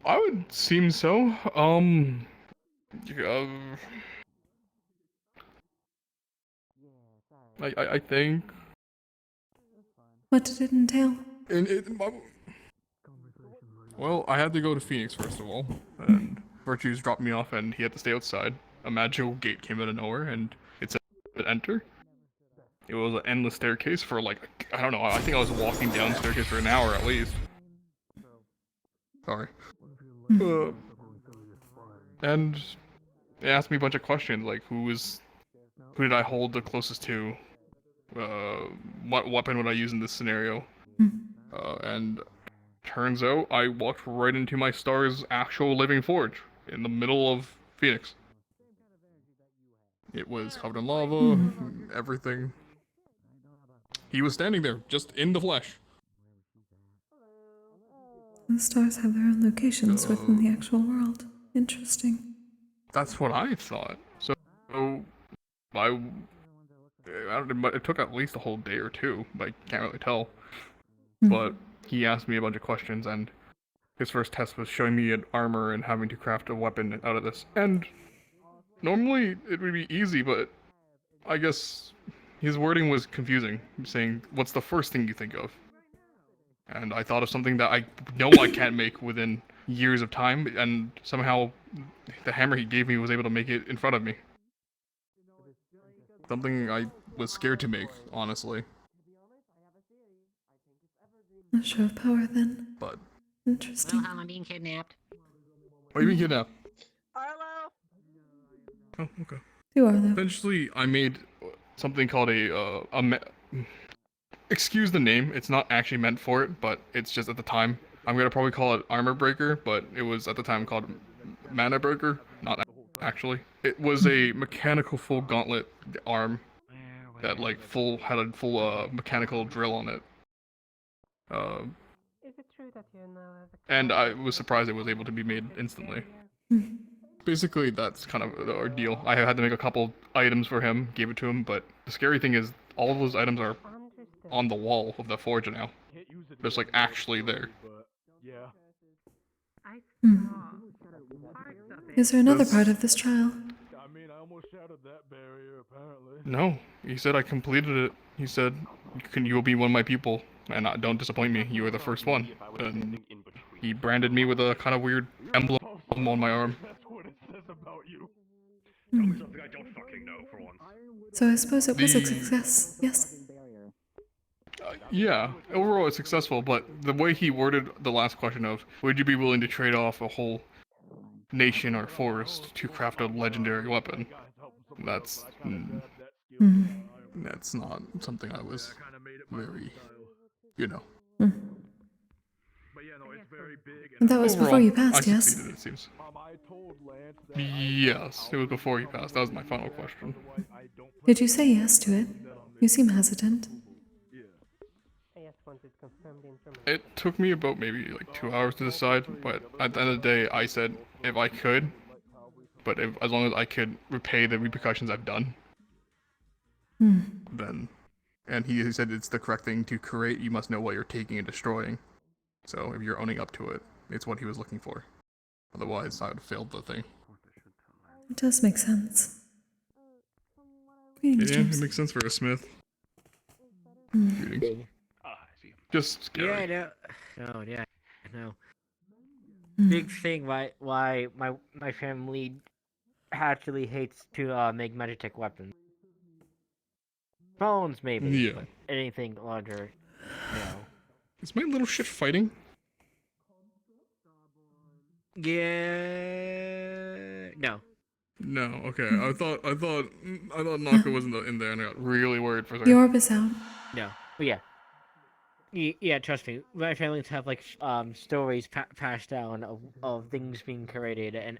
I would seem so. I think. What did it entail? Well, I had to go to Phoenix first of all, and Virtues dropped me off, and he had to stay outside. A magical gate came out of nowhere, and it said enter. It was an endless staircase for I don't know. I think I was walking down the staircase for an hour at least. Sorry. And they asked me a bunch of questions, like who did I hold the closest to? What weapon would I use in this scenario? And turns out I walked right into my star's actual living forge in the middle of Phoenix. It was covered in lava, everything. He was standing there, just in the flesh. The stars have their own locations within the actual world. Interesting. That's what I thought. So, it took at least a whole day or two, but I can't really tell. But he asked me a bunch of questions, and his first test was showing me an armor and having to craft a weapon out of this. And normally it would be easy, but I guess his wording was confusing, saying, "What's the first thing you think of?" And I thought of something that I know I can't make within years of time, and somehow the hammer he gave me was able to make it in front of me. Something I was scared to make, honestly. A show of power, then. But interesting. Well, I'm being kidnapped. Why are you being kidnapped? Arlo. Oh, okay. You are though. Eventually, I made something called excuse the name, it's not actually meant for it, but it's just at the time. I'm gonna probably call it Armor Breaker, but it was at the time called Mana Breaker, not actually. It was a mechanical full gauntlet arm that like had a full mechanical drill on it. Is it true that you now have a And I was surprised it was able to be made instantly. Basically, that's kind of the ordeal. I had to make a couple items for him, gave it to him, but the scary thing is all of those items are on the wall of the forge now. Just like actually there. Is there another part of this trial? No, he said I completed it. He said, you will be one of my people, and don't disappoint me, you are the first one. And he branded me with a kind of weird emblem on my arm. Tell me something I don't fucking know for once. So I suppose it was a success, yes? Yeah, overall it's successful, but the way he worded the last question of, would you be willing to trade off a whole nation or forest to craft a legendary weapon? That's that's not something I was very, you know. And that was before you passed, I yes? succeeded, it seems. Yes, it was before you passed. That was my final question. Did you say yes to it? You seem hesitant. It took me about maybe like 2 hours to decide, but at the end of the day, I said if I could, but as long as I could repay the repercussions I've done, then, and he said it's the correct thing to create, you must know what you're taking and destroying. So if you're owning up to it, it's what he was looking for. Otherwise, I would have failed the thing. It does make sense. Yeah, it makes sense for a smith. Greetings. Just scary. Yeah, no, yeah, no. Big thing why my family actually hates to make Magitech weapons. Phones maybe, Yeah. but anything larger, no. Is my little shit fighting? Yeah, no. No, okay. I thought Naka wasn't in there, and I got really worried for a second. The orb is out. No, but yeah. Yeah, trust me. My families have like stories passed down of things being created and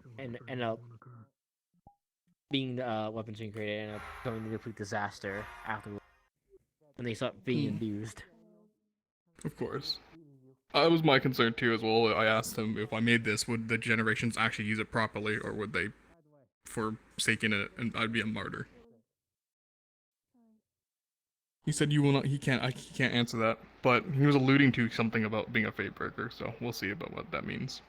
being weapons being created and going to complete disaster afterwards when they start being abused. Of course. That was my concern too as well. I asked him if I made this, would the generations actually use it properly, or would they forsaken it and I'd be a martyr? He said you will not. He can't answer that, but he was alluding to something about being a fate breaker. So we'll see about what that means.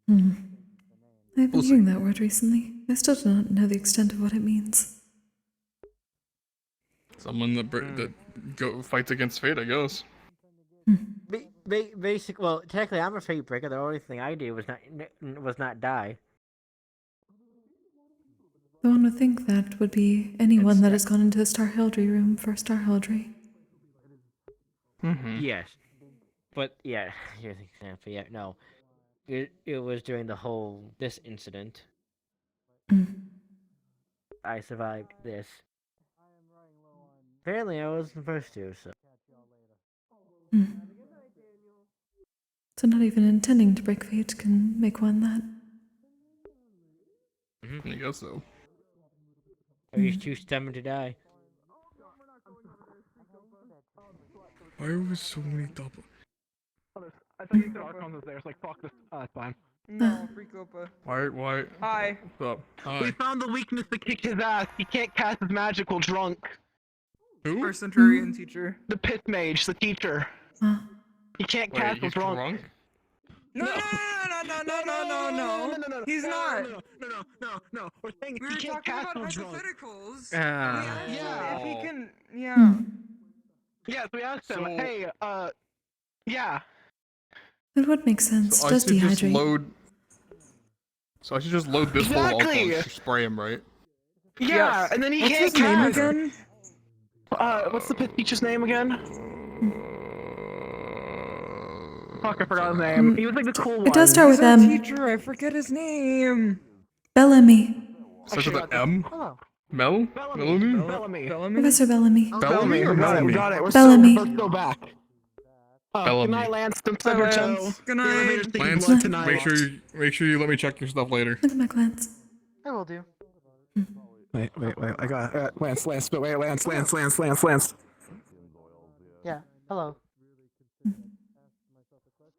I've been hearing that word recently. I still do not know the extent of what it means. Someone that fights against fate, I guess. Basic. Well, technically, I'm a fate breaker. The only thing I do was not die. One would think that would be anyone that has gone into the Star Heraldry room for Star Heraldry. Yes. But yeah, here's an example. Yeah, no, it was during this incident. I survived this. Apparently, I was the first to. So. So not even intending to break fate can make one that. I guess so. Are you too stubborn to die? Why are we so many double? I thought you said Archon was there, so like, fuck this. It's fine. No, free Copa. Why? Hi. What's up? Hi. We found the weakness to kick his ass. He can't cast his magic while drunk. Who? Our Centurion teacher. The pit mage, the teacher. He can't Wait, cast while he's drunk. No. He's not. No. We're saying We he were can't talking cast about while drunk. hypotheticals. Yeah. If he can, yeah. Yeah, so we asked him, So- hey, yeah. It would make sense. So It does dehydrate. So I should just load this full of alcohol Exactly. and just spray him, right? Yeah, Yes. and then he What's can't his name cast. again? What's the pit teacher's name again? Fuck, I forgot his name. He was like the cool one. It does start with He's our M. teacher. I forget his name. Bellamy. Starts with an M? Oh. Mel? Bellamy? Bellamy. Professor Bellamy. Bellamy or We Bellamy? got it. Bellamy. Let's go back. Good Bellamy. night, Lance. Don't Bye, stub your Lance. toe. Good The night. elevator's taking Lance, blood tonight. make sure you let me check your stuff later. Look at my glance. I will do. Wait. I got Lance. Wait, Lance. Yeah. Hello.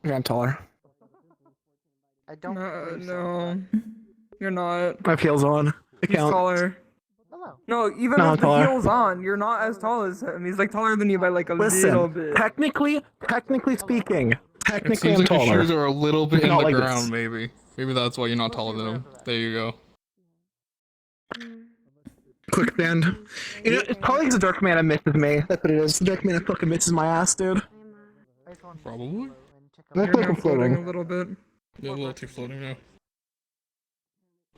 Yeah, I'm taller. I don't. No. You're not. My heel's on. He's taller. Hello. No, even No, I'm if the taller. heel's on, you're not as tall as him. He's like taller than you by like a little Listen, bit. technically speaking, It technically seems I'm like your taller. shoes are a little bit in Not the like ground, this. maybe. Maybe that's why you're not taller than him. There you go. Quicksand. You know, it's probably because the Dark Mana misses me. That's what it is. The Dark Mana fucking misses my ass, dude. Probably. I feel like I'm A floating. little bit. Yeah, a little too floating now.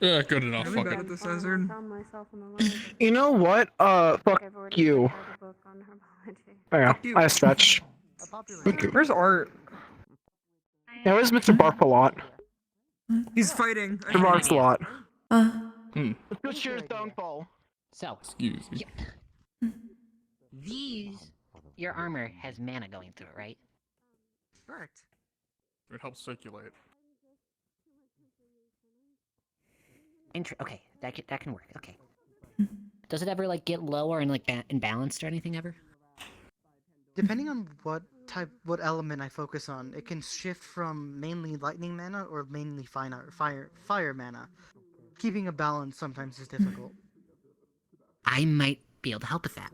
Yeah, good enough. Really Fuck bad it. at this hazard. You know what? Fuck you. There Fuck you you. go. I stretch. Thank you. Where's Art? Yeah, where's Mr. Bark-a-lot? He's fighting. Mr. Barks-a-lot. Let's go cheers downfall. So, Excuse me. your armor has mana going through it, right? Correct. It helps circulate. Okay, that can work. Okay. Does it ever like get lower and like imbalanced or anything ever? Depending on what element I focus on, it can shift from mainly lightning mana or mainly fire mana. Keeping a balance sometimes is difficult. I might be able to help with that.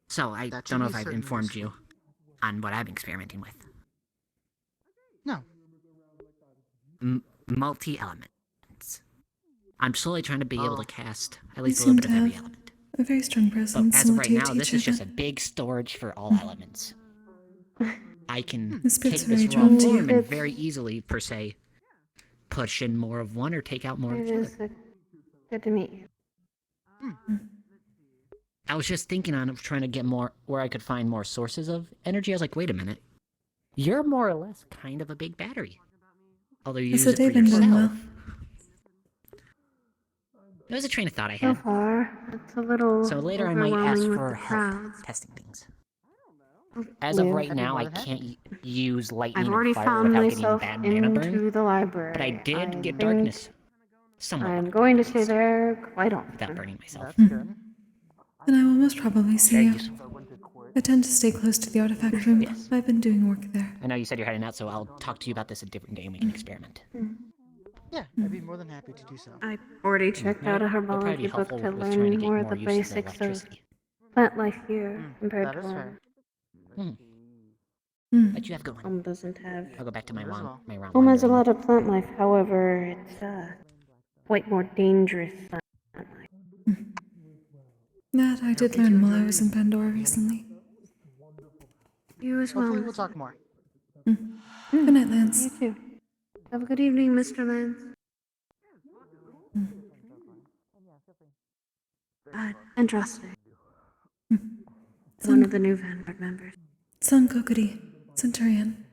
So I That should don't know be if I've certainly informed you on what I'm experimenting with. No. Multi-elements. I'm slowly trying to be able to cast at You least a seem little to bit of every have element. a very strong But presence as in of what right you now, this teach, is just a Evan. big storage for all elements. I can This bit's take very this raw drawn to form you. and very easily, per se, push in more of one or take out more of the other. Good to meet you. I was just thinking on trying to get more where I could find more sources of energy. I was like, wait a minute, you're more or less kind of a big battery. Although you Has use the it day for been going yourself. well? It was a train of thought I So had. far, it's a little So later I might ask overwhelming with for the help crowds. testing things. As of Yeah. right now, I can't use lightning I've or already fire found without getting myself bad mana burn. into the library. But I did I get think darkness somewhat I'm going to stay there quite often. without burning myself. Then I will most probably see Very you. useful. I tend to stay close to the artifact room. I've been doing work there. I know you said you're heading out, so I'll talk to you about this a different day and we can experiment. Yeah, I'd be more than happy to do so. I already checked out a It'll probably be herbology book helpful to with trying to learn get more of more the use of the basics of electricity. plant life here compared that to is fair. What you have going? home doesn't have. I'll go back to my round. Home has a lot of plant life, however, it's quite more dangerous than plant life. That I did learn while I was in Pandora recently. You as well. Hopefully we'll talk more. Good night, Lance. You too. Have a good evening, Mr. Lance. Andraste. One of the new Vanguard members. Son Kokkuri, Centurion.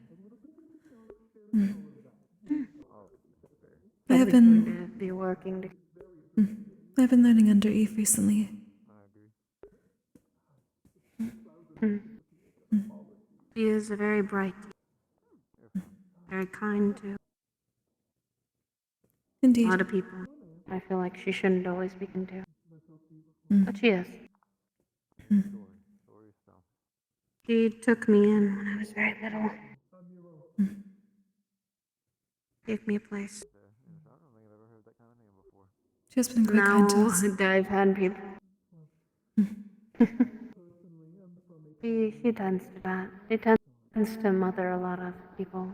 I have been be working to I've been learning under Eve recently. She is a very bright, very kind to Indeed. a lot of people. I feel like she shouldn't always be kind to, but she is. She took me in when I was very little. Gave me a place. She has been quite kind to us. Now I've had people. She tends to that. She tends to mother a lot of people.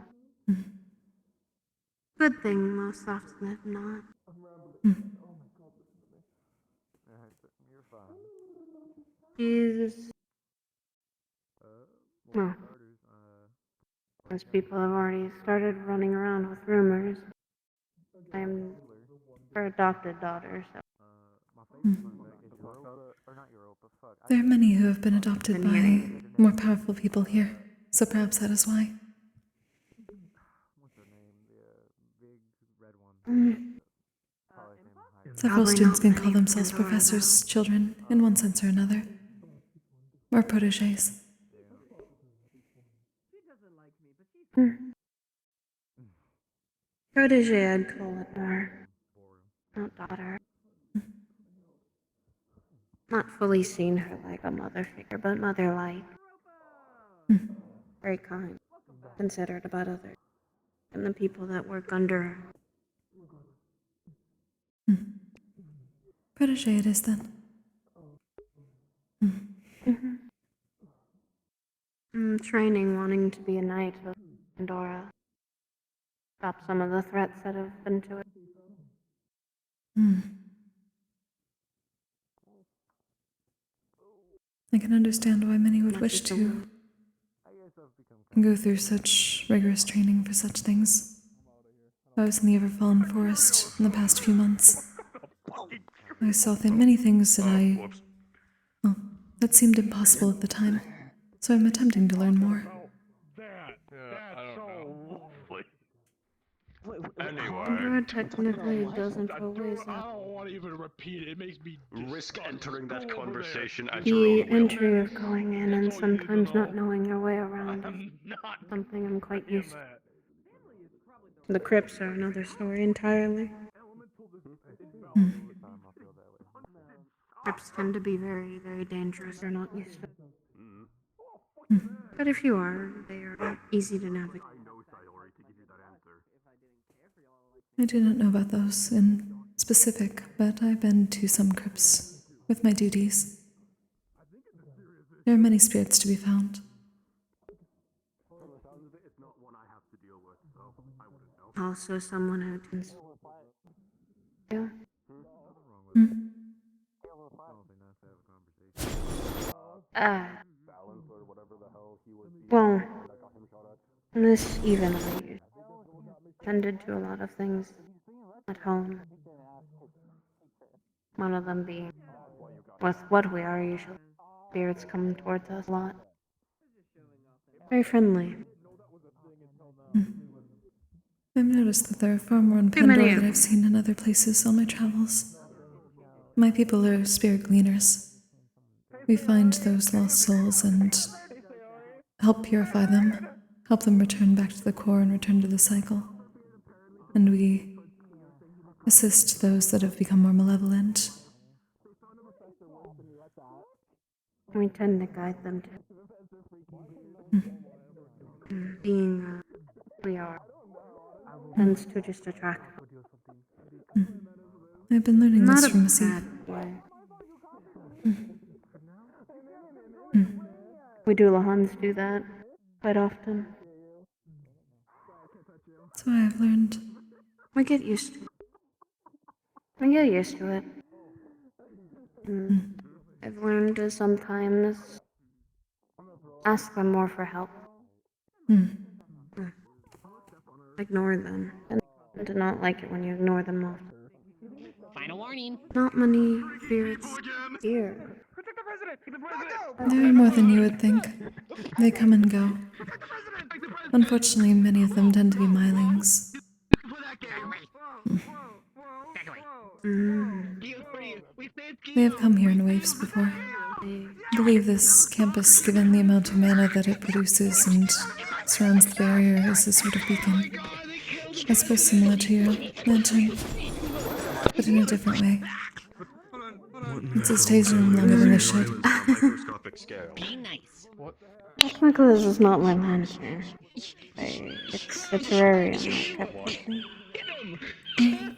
Good thing most often than not. She's well, as people have already started running around with rumors. I'm her adopted daughter, so. There are many who have been adopted by more powerful people here, so perhaps that is why. Several students can call themselves professors' children in one sense or another, or protégés. Protege, I'd call it more. Not daughter. Not fully seen her like a mother figure, but mother-like. Very kind, considerate about others, and the people that work under her. Protégé it is then. Training, wanting to be a knight of Pandora. Stop some of the threats that have been to it. I can understand why many would wish to go through such rigorous training for such things. I was in the Everfallen Forest in the past few months. I saw many things that seemed impossible at the time, so I'm attempting to learn more. Pandora technically doesn't always I don't want to even repeat it. It makes me risk entering that conversation at the your own will. entry of going in and sometimes not knowing your way around is something I'm quite used to. The crypts are another story entirely. Crypts tend to be very, very dangerous. They're not used to it. But if you are, they are easy to navigate. I do not know about those in specific, but I've been to some crypts with my duties. There are many spirits to be found. Also someone who tends to... Well, Miss Even I tended to a lot of things at home. One of them being with what we are usually. Spirits come towards us a lot. Very friendly. I've noticed that there are far more in Pandora than I've seen in other places on my travels. My people are spirit gleaners. We find those lost souls and help purify them, help them return back to the core and return to the cycle. And we assist those that have become more malevolent. We tend to guide them to being we are tends to just attract. I've been learning Not this a from Missy. bad way. We Doulahans do that quite often. That's what I've learned. We get used to it. We get used to it. I've learned to sometimes ask them more for help. Ignore them. And to not like it when you ignore them often. Final warning. Not many spirits here. There are more than you would think. They come and go. Unfortunately, many of them tend to be mylings. They have come here in waves before. I believe this campus, given the amount of mana that it produces and surrounds the barrier, is a sort of beacon. I suppose similar to your lantern, but in a different way. It stays in them longer than it should. Be nice. Technically, this is not my lantern. It's a terrarium I kept using.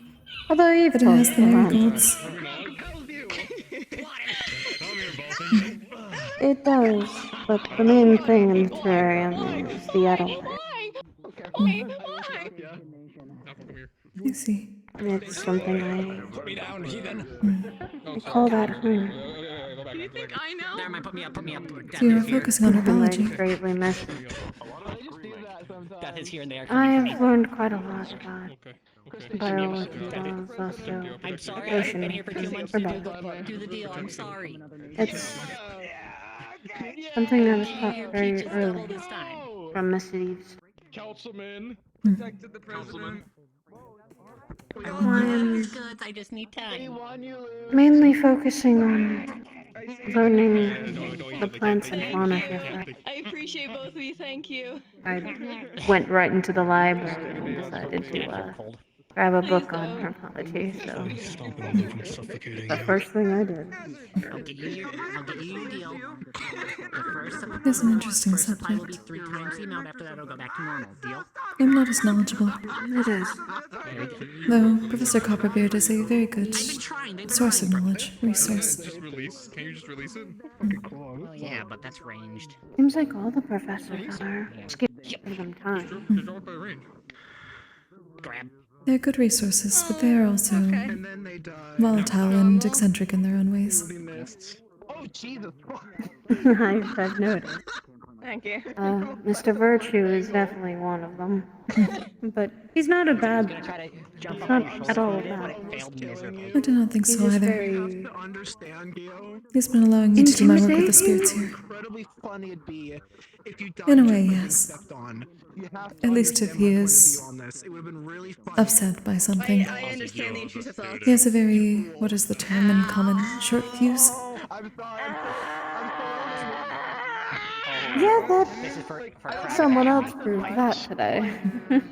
Although you've But it has the marigolds. It does, but the main thing in the terrarium is the adult. I see. It's something I call that home. Do you think I know? Never mind, put me up. So you're focusing on herbology. I greatly miss it. Got his here and there. I've learned quite a lot about biology, also I'm sorry, I've been here for 2 months to do the deal. I'm sorry. It's something I was taught very early from Miss Eves. Councilman. Protected the president. I'm Goods, I just need time. mainly focusing on learning the plants and fauna here. I appreciate both of you, thank you. I went right into the library and decided to grab a book on herbology, so the first thing I did. I'll get you your deal. The first It's an interesting supply will be subject. 3 times the amount. After that, it'll go back to normal. Deal? I'm not as knowledgeable. It is. Very good. Though Professor Copperbeard is a very good source of knowledge, resource. Can you just release it? Well, yeah, but that's ranged. Seems like all the professors are. Just give them time. Grab. They're good resources, but they are also volatile and eccentric in their own ways. Oh, Jesus. I've noticed. Thank you. Mr. Virtue is definitely one of them. But he's not a bad guy. He's not at all a bad guy. I do not think He's so just either. very He's been allowing me to do my work with the spirits here. In a way, yes. At least if he is upset by something. I understand the intrusive thoughts. He has a very, what is the term in common, short fuse? Yeah, that someone else proved that today. It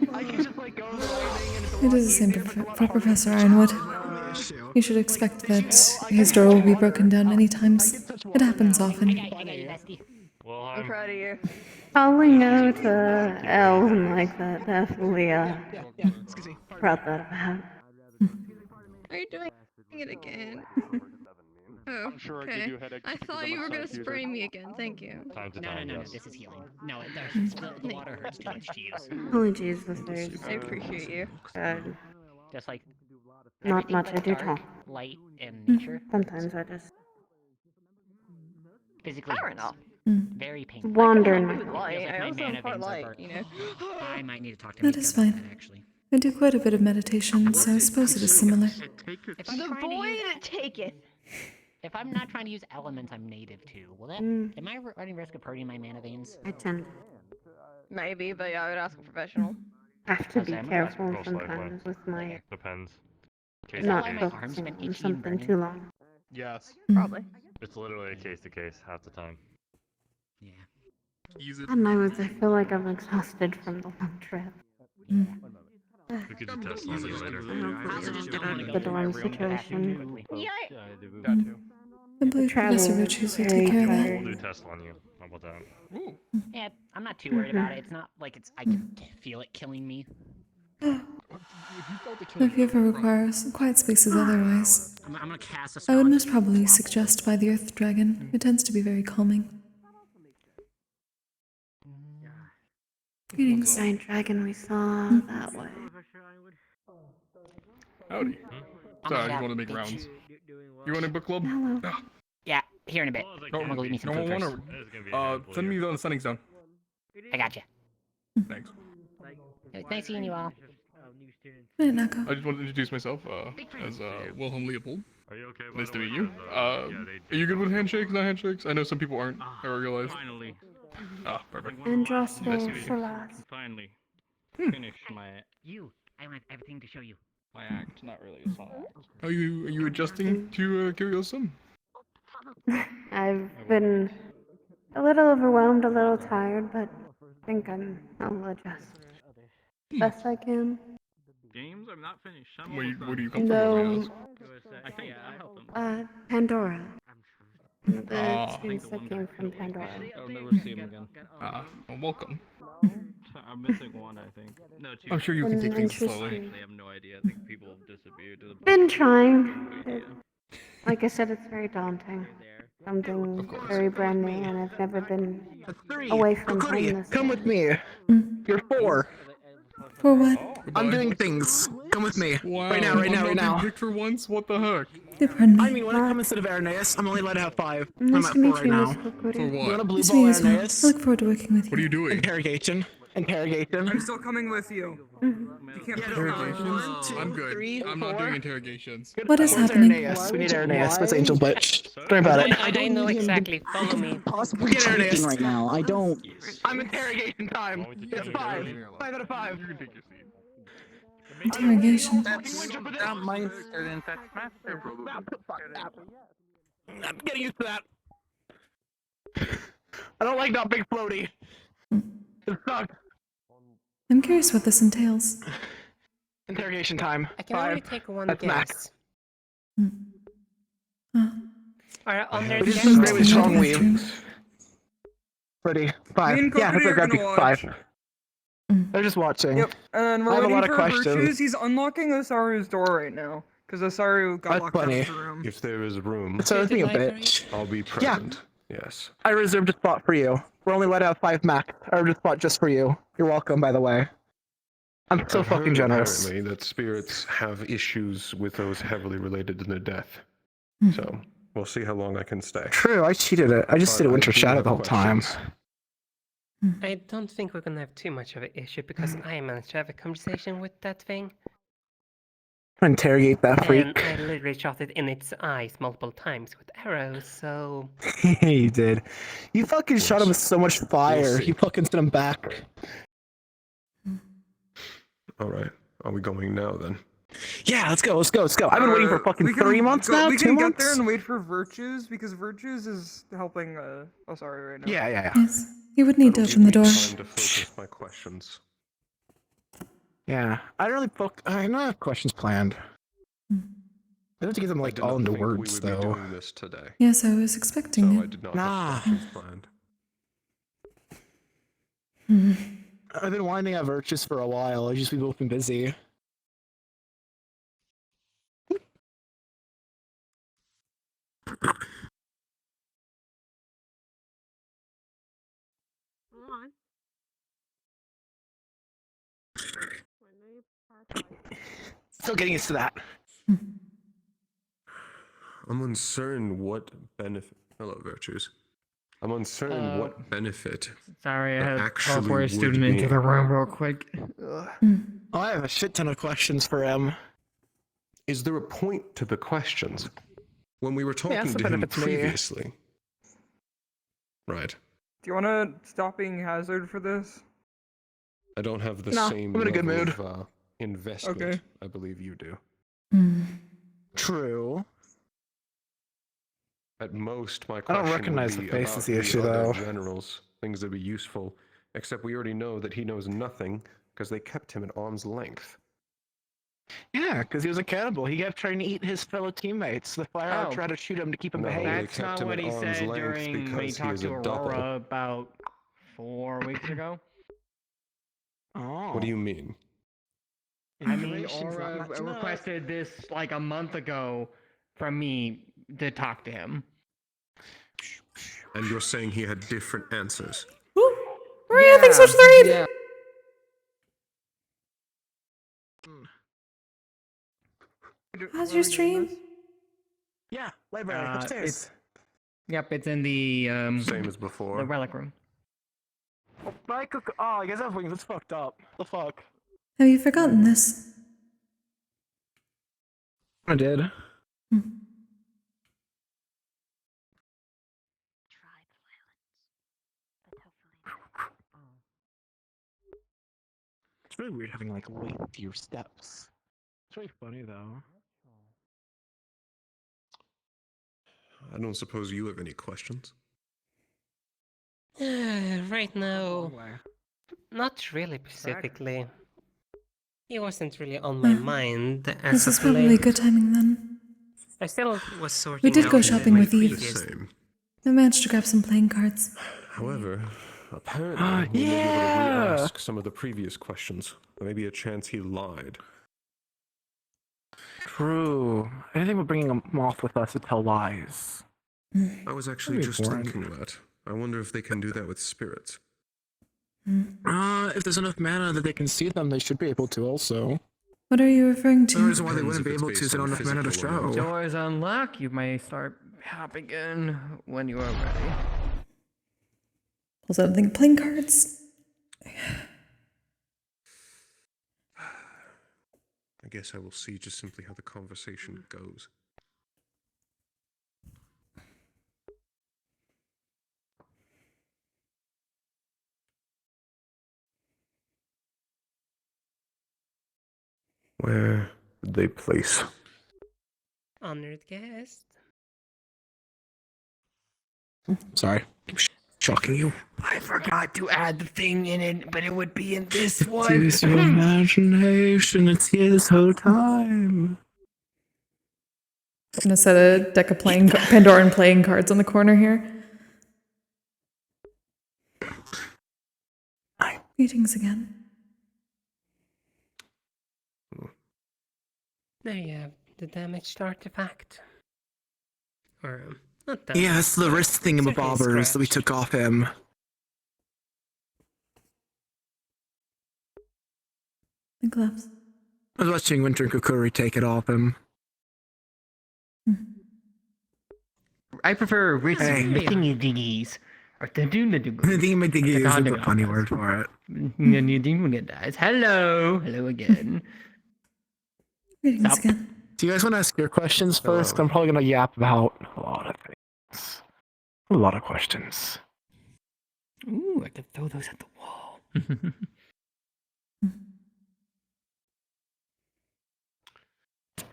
is the same for Professor Ironwood. You should expect that his door will be broken down many times. It happens often. I'm proud of you. Calling out Ellen like that definitely brought that about. Are you doing it again? Oh, I'm sure I okay. gave you a headache. I thought you were gonna spray me again. Thank you. No, this is healing. No, the water hurts too much to use. Holy Jesus, I appreciate you. Just like Not much, I do dark, talk. light, and nature. Sometimes I just Physically Fair enough. very painful. wander in my Feels Light. like I my also mana am part veins are light, burnt. you know. I might need to talk to That Mika is about fine. that, actually. I do quite a bit of meditation, so I suppose it is similar. If I'm The trying to boy use, that take it. if I'm not trying to use elements I'm native to, will that am I running risk of hurting my mana veins? I tend Maybe, but yeah, I would ask a professional. have to be Okay, I'm careful most likely. sometimes with my Depends. not why my arms focusing been on itchy and something burning? too long. Yes. Probably. It's literally a case to case half the time. Yeah. Use it. And I feel like I'm exhausted from the long trip. We could do test on it later. The dorm situation. Yeah. That too. I believe Professor Virtues will take care of that. We'll do test on you. How about that? Yeah, I'm not too worried about it. It's not like I can feel it killing me. If you ever require quiet spaces otherwise, I'm gonna cast a I spell. would most probably suggest by the Earth Dragon. It tends to be very calming. Greetings. Giant dragon we saw that way. Howdy. Sorry, I just want to make rounds. You want a book club? Hello. Yeah, here in a bit. I'm gonna go leave me some food first. Send me the sending zone. I got you. Thanks. It was nice seeing you all. Hey, Nako. I just wanted to introduce myself as Wilhelm Leopold. Are you okay? Nice to meet you. Are you good with handshakes, not handshakes? I know some people aren't. I realize. Finally. Perfect. Andros Nice to meet you. Salas. Finally. Finish my. You. I want everything to show you. My act, not really. It's not an act. Are you adjusting to Curiosum? I've been a little overwhelmed, a little tired, but I think I'll adjust best I can. Games? I'm not finished. Where do you come from? No, I think I help them. Pandora. One of the students that came from Pandora. I'll never see him again. Well, welcome. I'm missing one, I think. No, two. I'm sure you can take things Interesting. slowly. I actually have no idea. I think people have disappeared to the. Been trying. Like I said, it's very daunting. Something very brand new, and I've never been away from home this Come long. with me. You're 4. For what? I'm doing things. Come with me. Wow. Right now, right now, right I'm not now. being picked for once. What the heck? I mean, when it comes to the Irenaeus, I'm only allowed to have 5. Nice I'm to at 4 meet right you, now. Miss Kokkuri. For You want a what? blue Nice to ball meet you as well. Irenaeus? I look forward to working with you. What are you doing? Interrogation. Interrogation. I'm still coming with you. You can't Interrogations? I'm good. 3, I'm not 4. doing interrogations. What is Where's happening? Irenaeus? We need Irenaeus. What's Angel Bitch? Don't worry about it. I know exactly. Follow me. We get Irenaeus. right now. I don't. I'm interrogation time. It's 5. 5 out of 5. You can take your seat. Interrogation. Not my student. That's master. I'm getting used to that. I don't like that big floaty. It sucks. I'm curious what this entails. Interrogation time. I can 5. only take one That's guess. max. Alright, on I their have This guess. is really strong Restroom. weave. Ready? 5. Me and Yeah, that's Kokkuri a are graphic. gonna watch. 5. They're just watching. Yep, and we're I have a waiting lot of for questions. Virtues. He's unlocking Osaru's door right now. Because Osaru got That's locked out funny. of the room. If there is room, So it's being a bitch. I'll be present. Yes. I reserved a spot for you. We're only allowed to have 5 max. I reserved a spot just for you. You're welcome, by the way. I'm so I've fucking heard, generous. apparently, that spirits have issues with those heavily related to their death. So we'll see how long I can stay. True, I cheated it. I just But did a I winter do shadow have the whole time. questions. I don't think we're gonna have too much of an issue because I managed to have a conversation with that thing. Interrogate that And freak. I literally shot it in its eyes multiple times with arrows, so... You did. You fucking shot him with so much fire. see. You fucking sent him back. All right. Are we going now then? Yeah, let's go, let's go, let's go. I've been waiting for fucking We can 3 months now? We 2 can get months? there and wait for Virtues, because Virtues is helping Osaru right now. Yeah, yeah, yeah. Yes. You would need to That'll open the give door. me time to focus my questions. Yeah, I don't have questions planned. I have to get them I like did all not into think we words would be though. doing this today. Yes, I was expecting So I it. did not Nah. have questions planned. I've been winding up Virtues for a while. I just we've both been busy. Still getting used to that. I'm uncertain what benefit. Hello, Virtues. I'm uncertain what benefit. Sorry, I that had to actually teleport a would student be. into the room real quick. Oh, I have a shit ton of questions for him. Is there a point to the questions? When we were talking that's to the him benefit to me. previously. Right. Do you want to stop being Hazard for this? I don't have the No, same I'm in a good level mood. of investment Okay. I believe you do. True. At most, my I question don't recognize would the be face about is the issue, other though. generals, things that would be useful, except we already know that he knows nothing because they kept him at arm's length. Yeah, because he was a cannibal. He kept trying to eat his fellow teammates. The fire out Oh. tried to shoot him to keep him No, behaved. they That's kept not him what at he arm's said length during when he because he talked is to a double. Aurora about 4 weeks ago. Oh. What do you mean? I mean, Information's not Aura much enough. requested this like a month ago from me to talk to him. And you're saying he had different answers? Maria, thanks so much for the read! Yeah. How's your stream? Yeah, library upstairs. Yep, it's in the Same as before. the relic room. Oh, I guess I have wings. It's fucked up. The fuck? Have you forgotten this? I did. It's really weird having like lengthier steps. It's really funny though. I don't suppose you have any questions? Right now, not really specifically. He wasn't really on my mind as This is of probably late. good timing then. I still was sorting We did out go shopping my with Eve. previous- I managed to grab some playing cards. However, apparently we may be able to re-ask some of the previous questions. There may be a chance he lied. True. Anything but bringing a moth with us to tell lies. I was actually That'd be just boring. thinking that. I wonder if they can do that with spirits. If there's enough mana that they can see them, they should be able to also. What are you referring to? No reason why they Depends wouldn't if be it's able to, based so on don't have mana to physical or show. not. Doors unlock. You may start hopping in when you are ready. Was that thing playing cards? I guess I will see just simply how the conversation goes. Where would they place? Honored guest. Sorry. Shocking you. I forgot to add the thing in it, but it would be in this one. Use your imagination. It's here this whole time. I'm gonna set a deck of playing Pandoran playing cards on the corner here. Greetings again. There you have the damaged artifact. Or, not that. Yeah, it's the wrist thingamabobbers that we took off him. The gloves. I was watching Winter and Kokkuri take it off him. I prefer rich thingy-dingies. Or the Thingy-dingies is a funny word for it. Hello. Hello again. Greetings again. Do you guys want to ask your questions first? I'm probably going to yap about a lot of things. A lot of questions. Ooh, I could throw those at the wall.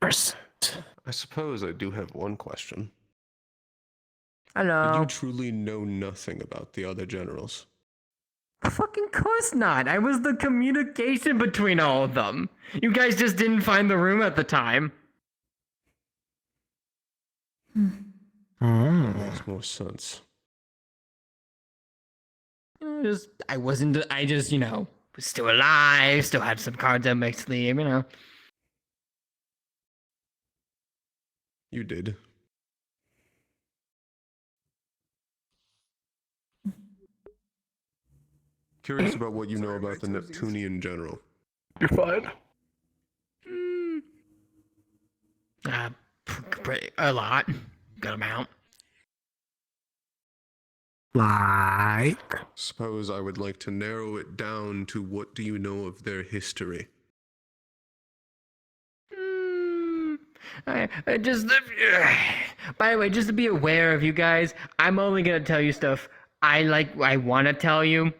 First. I suppose I do have one question. Hello. Did you truly know nothing about the other generals? Fucking course not. I was the communication between all of them. You guys just didn't find the room at the time. Makes more sense. I just, was still alive, still had some cards up my sleeve, You did. Curious about what you know about the Neptunian general. You're fine. A lot. Good amount. Like? Suppose I would like to narrow it down to what do you know of their history? By the way, just to be aware of you guys, I'm only gonna tell you stuff I want to tell you,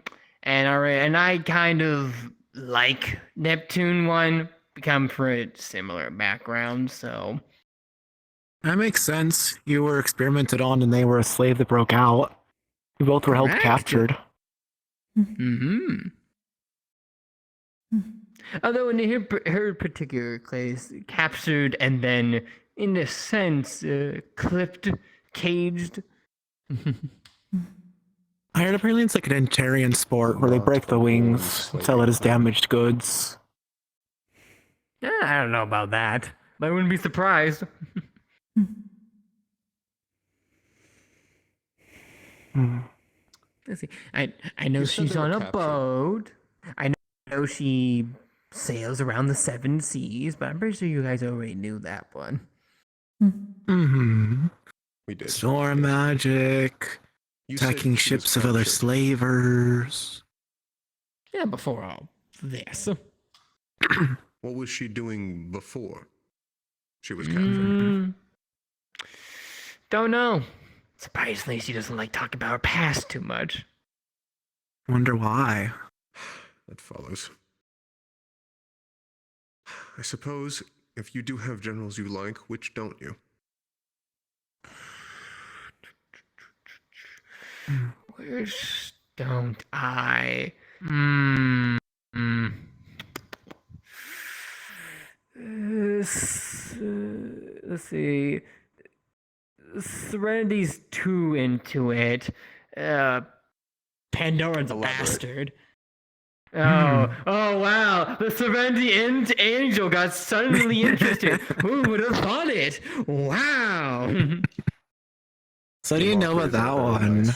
and I kind of like Neptune one. We come from a similar background, so That makes sense. You were experimented on and they were a slave that broke out. You both were held Correct. captured. Although in her particular case, captured and then, in a sense, clipped, caged. I heard apparently it's like an Antarian sport where they break the wings and sell it as damaged goods. I don't know about that, but I wouldn't be surprised. Let's see. I know she's on a boat. I know she sails around the seven seas, but I'm pretty sure you guys already knew that one. We did. Storm magic, attacking ships of other slavers. Yeah, before all this. What was she doing before she was captured? Don't know. Surprisingly, she doesn't like talking about her past too much. Wonder why. That follows. I suppose if you do have generals you like, which don't you? Which don't I? Hmm. Let's see. Serenity's too into it. Pandora's a bastard. Oh wow! The Serenity Angel got suddenly interested. Who would have thought it? Wow! So do you know about that one?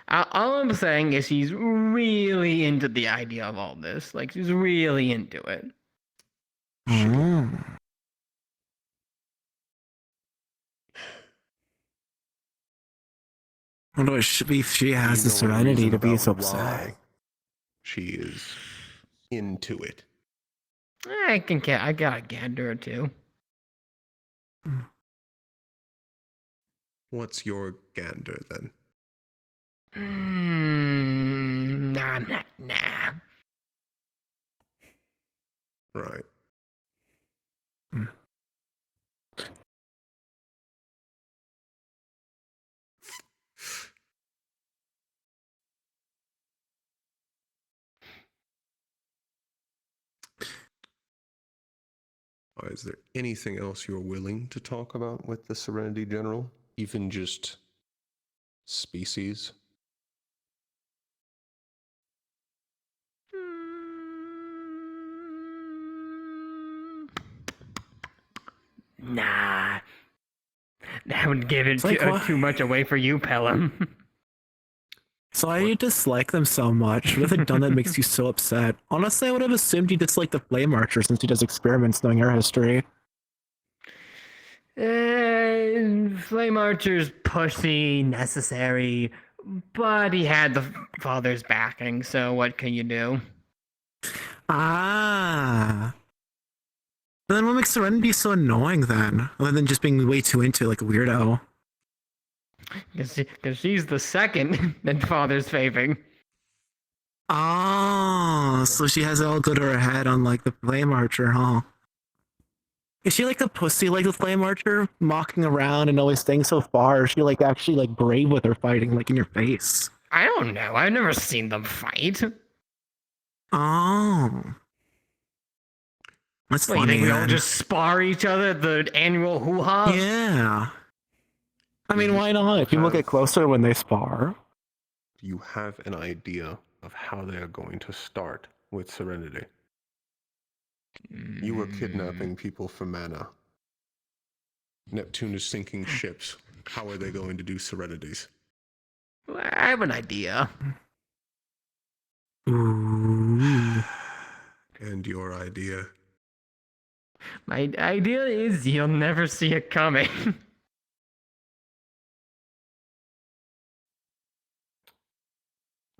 All I'm saying is she's really into the idea of all this. Like, she's really into it. Wonder what she has the serenity to be so upset. She is into it. I got a gander or two. What's your gander then? Nah. Right. Is there anything else you're willing to talk about with the Serenity General? Even just species? Nah. That would give it Like too much away for you, Pelham. So why do you dislike them so much? What have they done that makes you so upset? Honestly, I would have assumed you dislike the Flame Archer since he does experiments knowing your history. Flame Archer's pushy, necessary, but he had the father's backing, so what can you do? Ah. But then what makes Serenity so annoying then? Other than just being way too into it, like a weirdo. Because she's the second that father's favoring. Oh, so she has it all go to her head on like the Flame Archer, huh? Is she like a pussy like the Flame Archer, mocking around and always staying so far? Or is she like actually like brave with her fighting, like in your face? I don't know. I've never seen them fight. Oh. That's What, funny. You think we all just spar each other at the annual hoo-ha? Yeah. I mean, why not? People get closer when they spar. Do you have an idea of how they are going to start with Serenity? You were kidnapping people for mana. Neptune is sinking ships. How are they going to do Serenities? I have an idea. Ooh. And your idea? My idea is you'll never see it coming.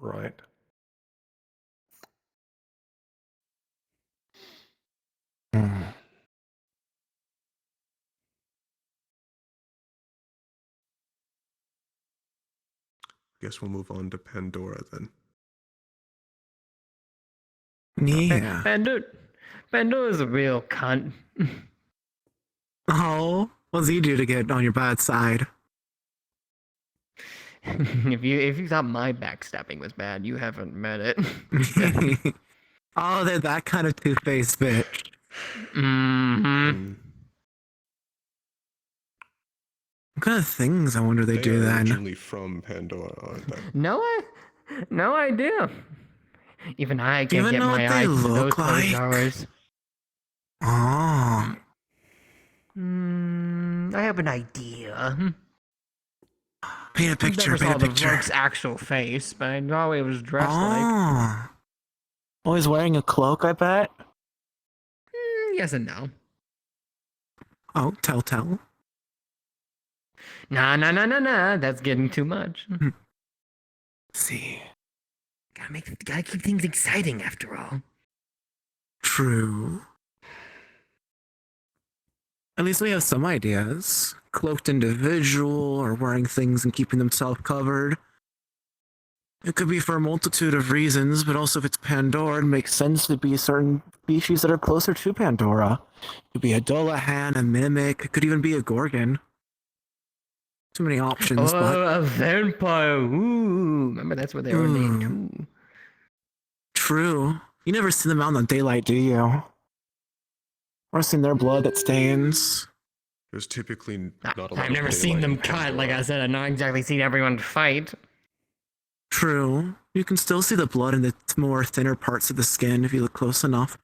Right. Guess we'll move on to Pandora then. Yeah. Pandora's a real cunt. Oh, what does he do to get on your bad side? if you thought my backstabbing was bad, you haven't met it. Oh, they're that kind of two-faced bitch. Mm-hmm. What kind of things I wonder they do are then? Originally from Pandora, aren't they? No idea. Even I can't Even get know my what they eyes to those look closed like? drawers. Oh. I have an idea. Paint a picture, Never paint saw a the picture. Rook's actual face, but I know it was dressed like. Oh. Always wearing a cloak, I bet? Yes and no. Oh, tell. Nah. That's getting too much. See. Gotta keep things exciting after all. True. At least we have some ideas. Cloaked individual, or wearing things and keeping themselves covered. It could be for a multitude of reasons, but also if it's Pandora, it makes sense to be certain species that are closer to Pandora. It could be a Dullahan, a Mimic, it could even be a Gorgon. Too many options, but... a vampire! Ooh, remember that's what they were named too. True. You never see them out in the daylight, do you? Or seen their blood that stains? There's typically not a lot I've of never seen daylight them in cut, Pandora. like I said, I've not exactly seen everyone fight. True. You can still see the blood in the more thinner parts of the skin if you look close enough.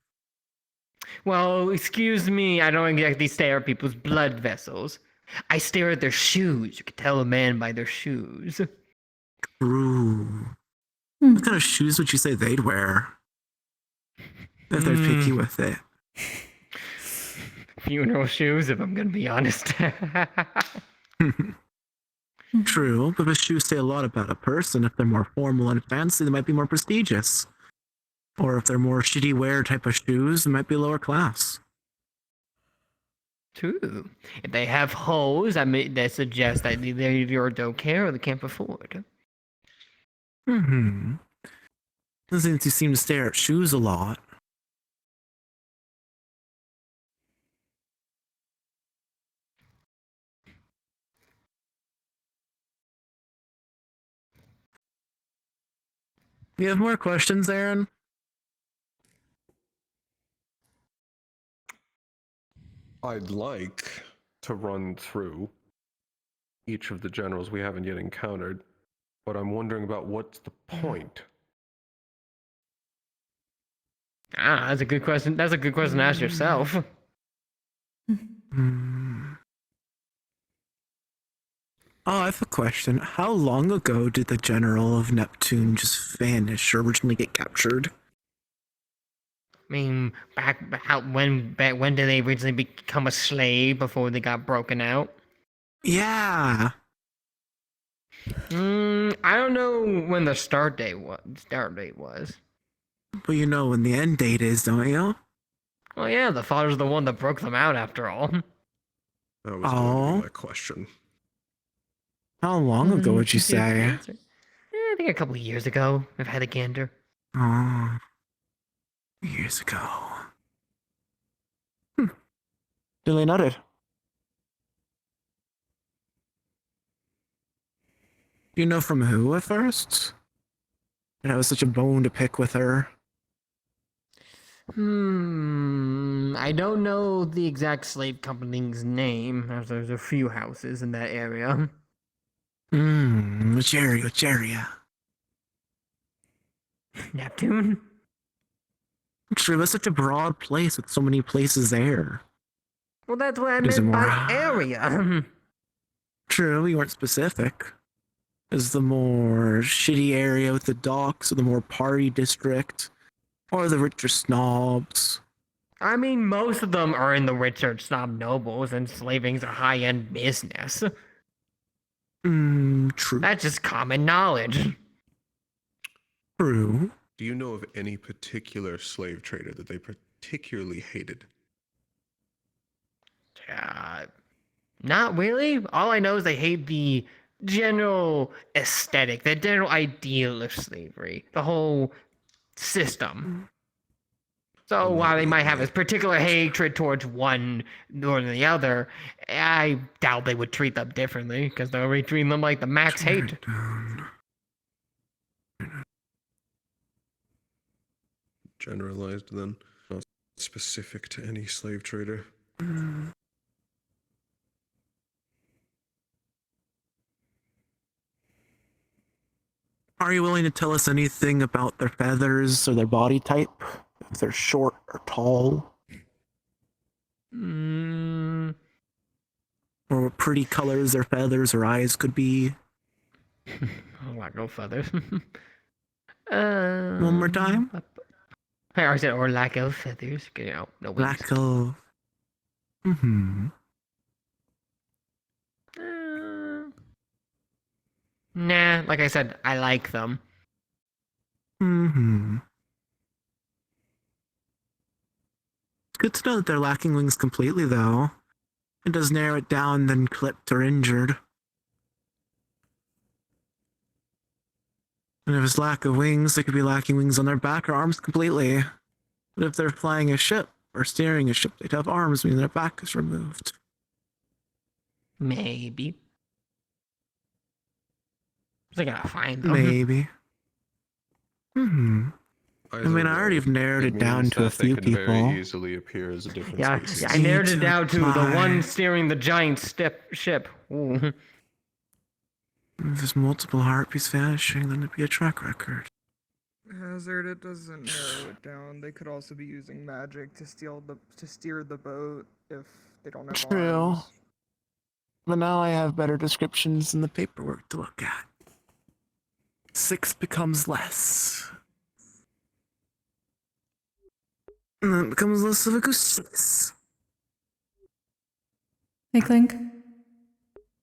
Well, excuse me, I don't exactly stare at people's blood vessels. I stare at their shoes. You can tell a man by their shoes. True. What kind of shoes would you say they'd wear? If they're picky with it. Funeral shoes, if I'm gonna be honest. True, but the shoes say a lot about a person. If they're more formal and fancy, they might be more prestigious. Or if they're more shitty wear type of shoes, they might be lower class. True. If they have holes, that suggests that they either don't care or they can't afford. Since you seem to stare at shoes a lot. You have more questions, Aaron? I'd like to run through each of the generals we haven't yet encountered, but I'm wondering about what's the point? That's a good question. That's a good question to ask yourself. Oh, I have a question. How long ago did the general of Neptune just vanish or originally get captured? I mean, back when did they originally become a slave before they got broken out? Yeah. I don't know when the start date was. But you know when the end date is, don't you? Well, yeah, the father's the one that broke them out after all. That was going to be my question. How long ago would you That's the say? answer. I think a couple of years ago. I've had a gander. Oh, years ago. Duly noted. Do you know from who at first? And I was such a bone to pick with her. I don't know the exact slave company's name, as there's a few houses in that area. Which area? Neptune? True, it's such a broad place with so many places there. Well, that's what I Is it meant more- by area. True, you weren't specific. Is the more shitty area with the docks, or the more party district, or the richer snobs? I mean, most of them are in the richer snob nobles, and slaving's a high-end business. True. That's just common knowledge. True. Do you know of any particular slave trader that they particularly hated? Not really. All I know is they hate the general aesthetic, the general ideal of slavery, the whole system. So while they might have a particular hatred towards one or the other, I doubt they would treat them differently, because they're already treating them like the max hate. Generalized then, not specific to any slave trader. Are you willing to tell us anything about their feathers or their body type? If they're short or tall? Or what pretty colors their feathers or eyes could be? Oh, like no feathers. One more time? I said, or lack of feathers. You know, no wings. Lack of... Nah, like I said, I like them. It's good to know that they're lacking wings completely, though. It does narrow it down than clipped or injured. And if it's lack of wings, they could be lacking wings on their back or arms completely. But if they're flying a ship or steering a ship, they'd have arms, meaning their back is removed. Maybe. They gotta find them. Maybe. I mean, I already have narrowed it down to a few they can people. very easily appear as a different Yeah, species. I narrowed it down to the apply. one steering the giant ship. Ooh. If there's multiple heartbeats vanishing, then it'd be a track record. Hazard, it doesn't narrow it down. They could also be using magic to steer the boat if they don't have True. arms. But now I have better descriptions in the paperwork to look at. 6 becomes less. And then it becomes less of a goose. Hey, Clink.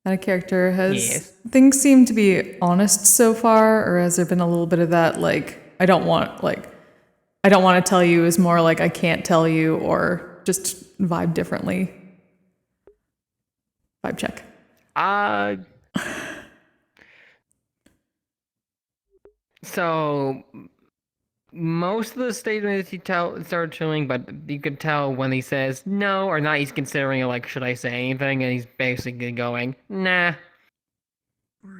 That character has Yes. things seem to be honest so far, or has there been a little bit of that like I don't want to tell you is more like I can't tell you, or just vibe differently? Vibe check. So most of the statements he started chilling, but you could tell when he says no or not, he's considering it like, should I say anything? And he's basically going, nah.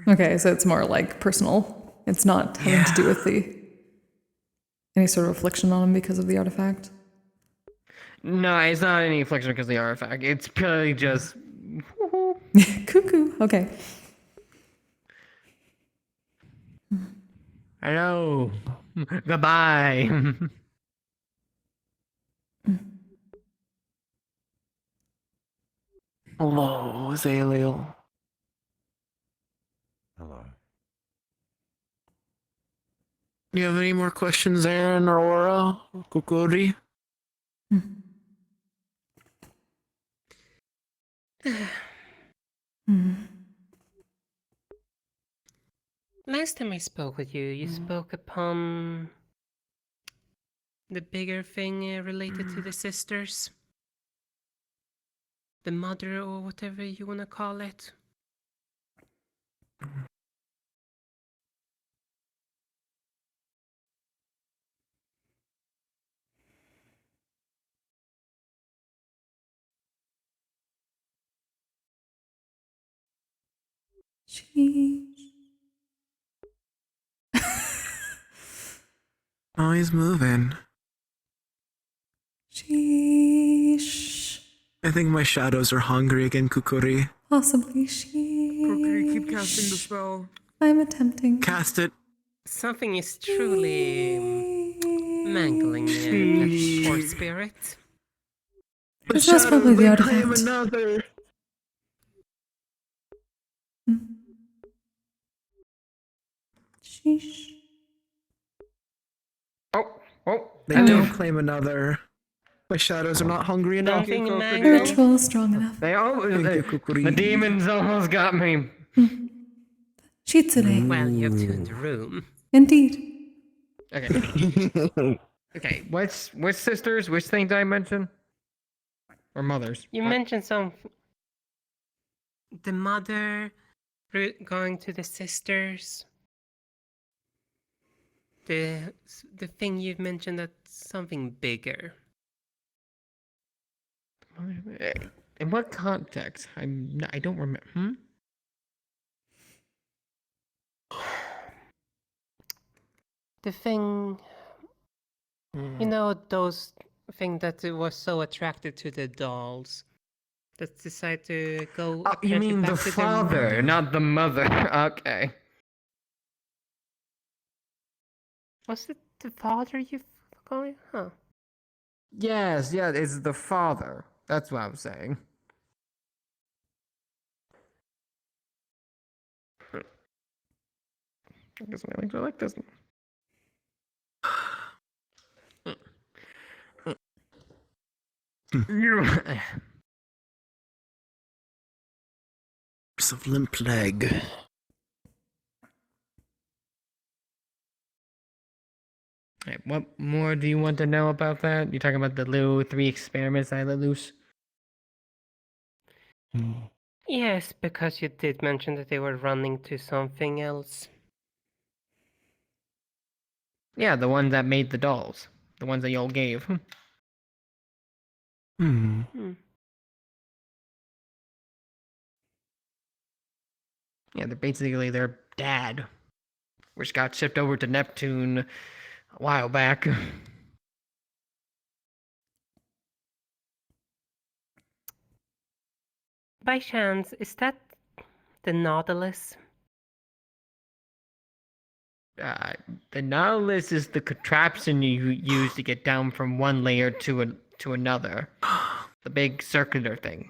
Okay, so it's more like personal. It's not having to do with any sort of affliction on him because of the artifact. No, it's not any affliction because of the artifact. It's purely just cuckoo. Okay. hello. Goodbye. Hello, Azalea. Hello. Do you have any more questions, Aaron, Aurora, or Kokkuri? Last time I spoke with you, you spoke upon the bigger thing related to the sisters. The mother or whatever you want to call it. Oh, he's moving. Sheesh. I think my shadows are hungry again, Kokkuri. Possibly sheesh. Kokkuri, keep casting the spell. I'm attempting. Cast it. Something is truly mangling that poor spirit. This was probably the artifact. Another. Sheesh. They don't claim another. My shadows are not hungry enough. Your troll is strong enough. They the demons almost got me. Shitsune. Well, you have two in the room. Indeed. Okay. Okay, which sisters? Which thing did I mention? Or mothers? You mentioned some. The mother going to the sisters. The thing you've mentioned that's something bigger. In what context? I don't remember. The thing. You know those thing that was so attracted to the dolls. That decided to go. You apparently mean back the to their father, not the mother. Okay. Was it the father you calling? Huh. Yes, yeah, it's the father. That's what I'm saying. I guess my legs are like this. Of limp leg. Right, what more do you want to know about that? You're talking about the little 3 experiments I let loose? Yes, because you did mention that they were running to something else. Yeah, the ones that made the dolls. The ones that y'all gave. Hmm. Yeah, they're basically their dad, which got shipped over to Neptune a while back. By chance, is that the Nautilus? The Nautilus is the contraption you use to get down from one layer to another. The big circular thing.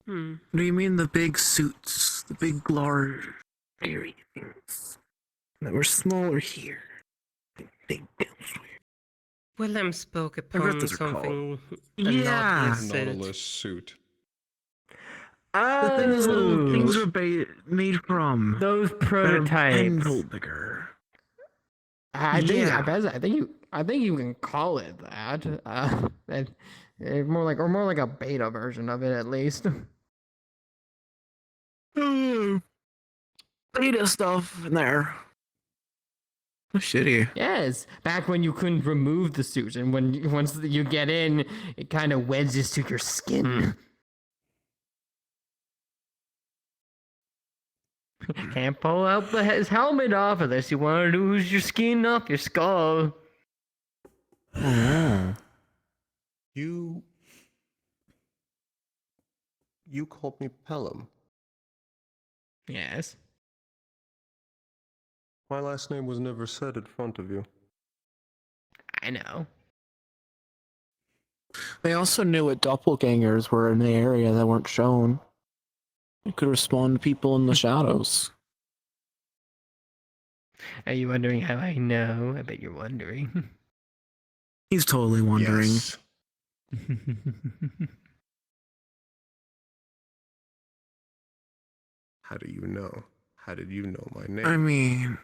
Hmm. What do you mean the big suits? The big large airy things that were smaller here. Big Willem spoke I forgot upon those are called. something. Yeah. Nautilus suit. The things little things were made from. Those They're prototypes. tenfold bigger. I think you can call it that. More like a beta version of it at least. Beta stuff in there. Oh, shitty. Yes, back when you couldn't remove the suit, and once you get in, it kind of wedges to your skin. Can't pull out his helmet off unless you want to lose your skin off your skull. You called me Pelham. Yes. My last name was never said in front of you. I know. They also knew what doppelgangers were in the area that weren't shown. They could respond to people in the shadows. Are you wondering how I know? I bet you're wondering. He's totally wondering. Yes. How do you know? How did you know my name? I mean,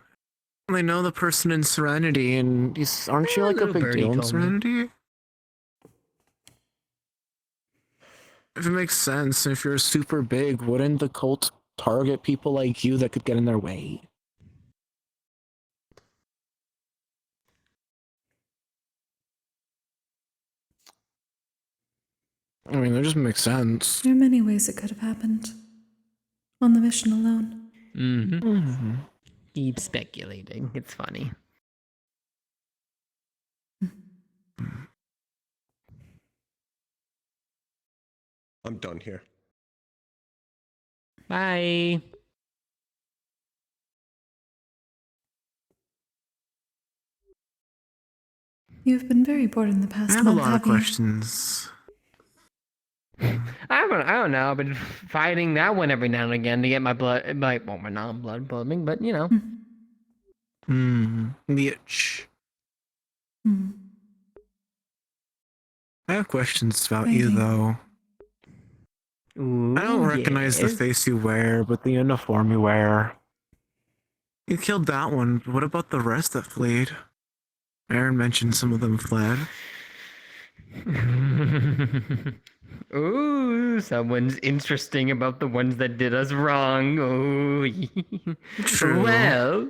they know the person in Serenity, and aren't you like a big deal in Serenity? If it makes sense, if you're super big, wouldn't the cult target people like you that could get in their way? I mean, that just makes sense. There are many ways it could have happened. On the mission alone. Mm-hmm. Keep speculating. It's funny. I'm done here. Bye. You've been very bored in the past I have a month, lot of have you? questions. I don't know. I've been fighting that one every now and again to get my blood, my non-blood pumping, but you know. The itch. I have questions about you, though. Ooh, I don't recognize the yes. face you wear, but the uniform you wear. You killed that one, but what about the rest that fled? Aaron mentioned some of them fled. Ooh, someone's interesting about the ones that did us wrong. Oh, True. Well,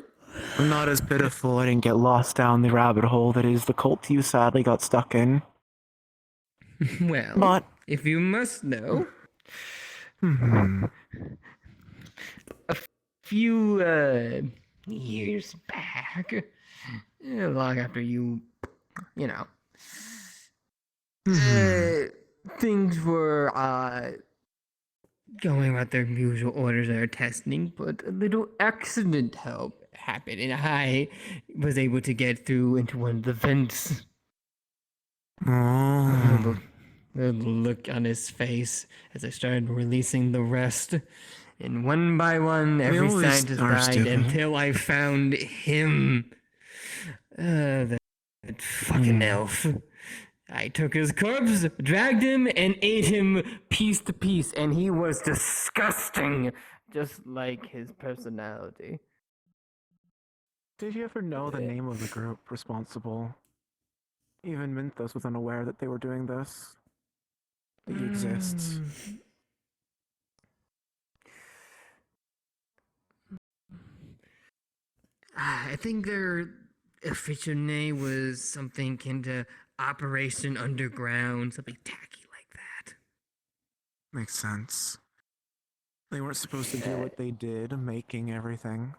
I'm not as pitiful. I didn't get lost down the rabbit hole that is the cult you sadly got stuck in. well, But if you must know, a few years back, long after you know, things were going about their usual orders of their testing, but a little accident happened, and I was able to get through into one of the vents. The look on his face as I started releasing the rest. And one by one, every always scientist are died stupid. until I found him. That fucking elf. I took his corpse, dragged him, and ate him piece to piece, and he was disgusting, just like his personality. did you ever know the name of the group responsible? Even Minthos was unaware that they were doing this. That you exist. I think their official name was something into Operation Underground, something tacky like that. Makes sense. They weren't supposed to do what they did, making everything.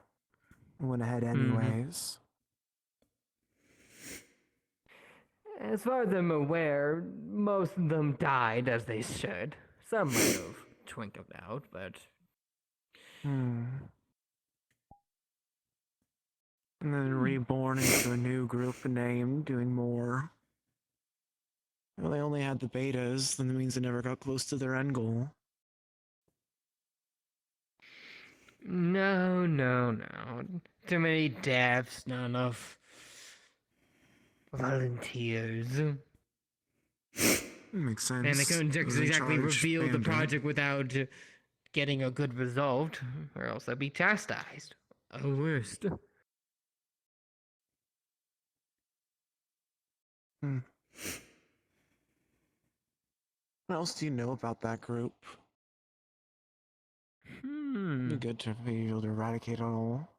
Went ahead anyways. As far as I'm aware, most of them died as they should. Some might have twinkled out, but And then reborn into a new group name, doing more. Well, they only had the betas, then that means they never got close to their end goal. no. Too many deaths, not enough volunteers. Makes sense. And they couldn't exactly reveal the bandit. project without getting a good result, or else they'd be chastised. At worst. What else do you know about that group? Be good to be able to eradicate it all.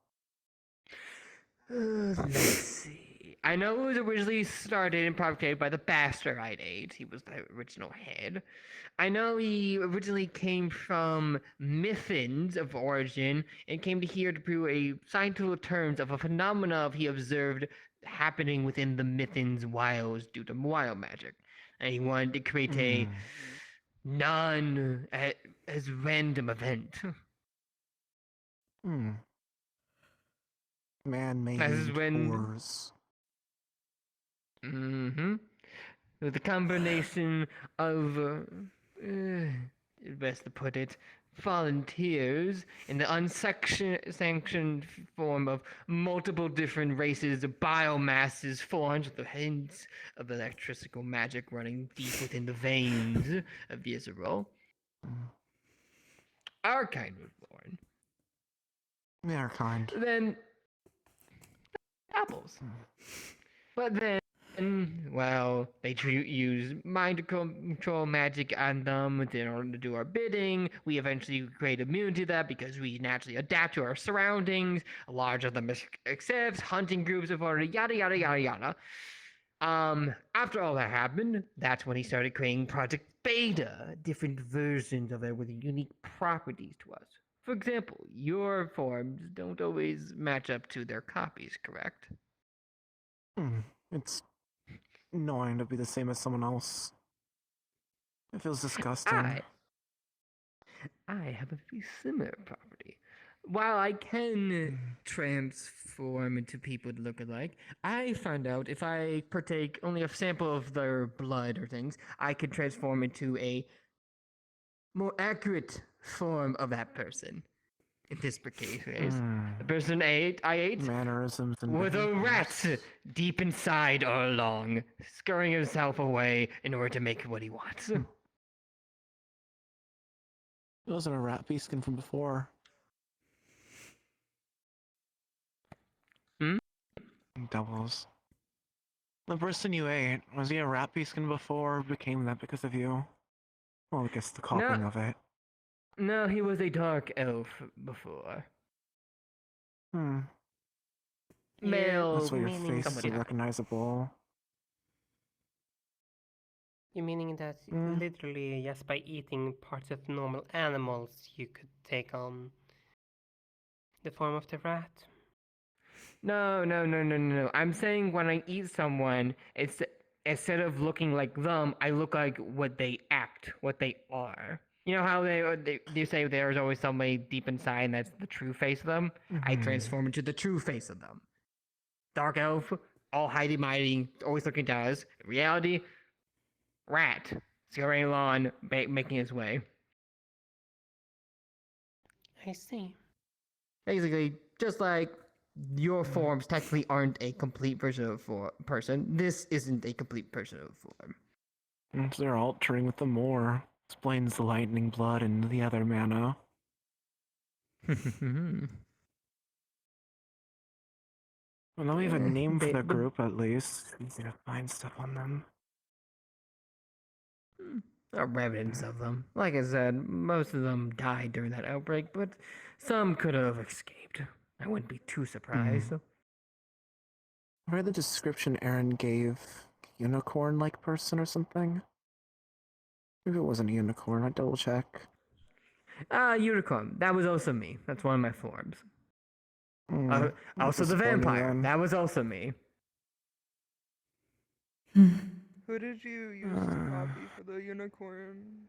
Let's see. I know it was originally started and propagated by the Bastardite Age. He was the original head. I know he originally came from Mythins of origin and came to here to prove a scientific terms of a phenomena he observed happening within the Mythins wilds due to wild magic. And he wanted to create a as random event. Man-made wars. With a combination of, best to put it, volunteers in the unsanctioned form of multiple different races of biomasses, 400 hints of electrical magic running deep within the veins of Yisrael. Our kind was born. Our kind. Then apples. But then, well, they use mind control magic on them in order to do our bidding. We eventually create immunity to that because we naturally adapt to our surroundings. A large of them accepts, hunting groups have already yada yada yada yada. After all that happened, that's when he started creating Project Beta, different versions of it with unique properties to us. For example, your forms don't always match up to their copies, correct? It's annoying to be the same as someone else. It feels disgusting. I have a very similar property. While I can transform into people to look alike, I found out if I partake only a sample of their blood or things, I can transform into a more accurate form of that person. In this particular case, the person I ate mannerisms and with a rat deep inside all along, scurrying himself away in order to make what he wants. It wasn't a rat beastin from before. Doubles. The person you ate, was he a rat beastin before or became that because of you? Well, I guess the copying of it. No, he was a dark elf before. Male, That's why your meaning face is recognizable. You meaning that literally just by eating parts of normal animals you could take on the form of the rat? No. I'm saying when I eat someone, it's instead of looking like them, I look like what they act, what they are. You know how they say there's always somebody deep inside and that's the true face of them? I transform into the true face of them. Dark elf, all hidey-mighty, always looking down us. Reality, rat, scurrying along, making his way. I see. Basically, just like your forms technically aren't a complete version of a person, this isn't a complete version of a form. They're altering with the more. Explains the lightning blood and the other mana. Well, now we have a name for the group at least. It's easy to find stuff on them. Remnants of them. Like I said, most of them died during that outbreak, but some could have escaped. I wouldn't be too surprised. I read the description Aaron gave. Unicorn-like person or something? Maybe it wasn't a unicorn, I'd double check. Unicorn. That was also me. That's one of my forms. That's Also the disappointing vampire. then. That was also me. Who did you use to copy for the unicorn?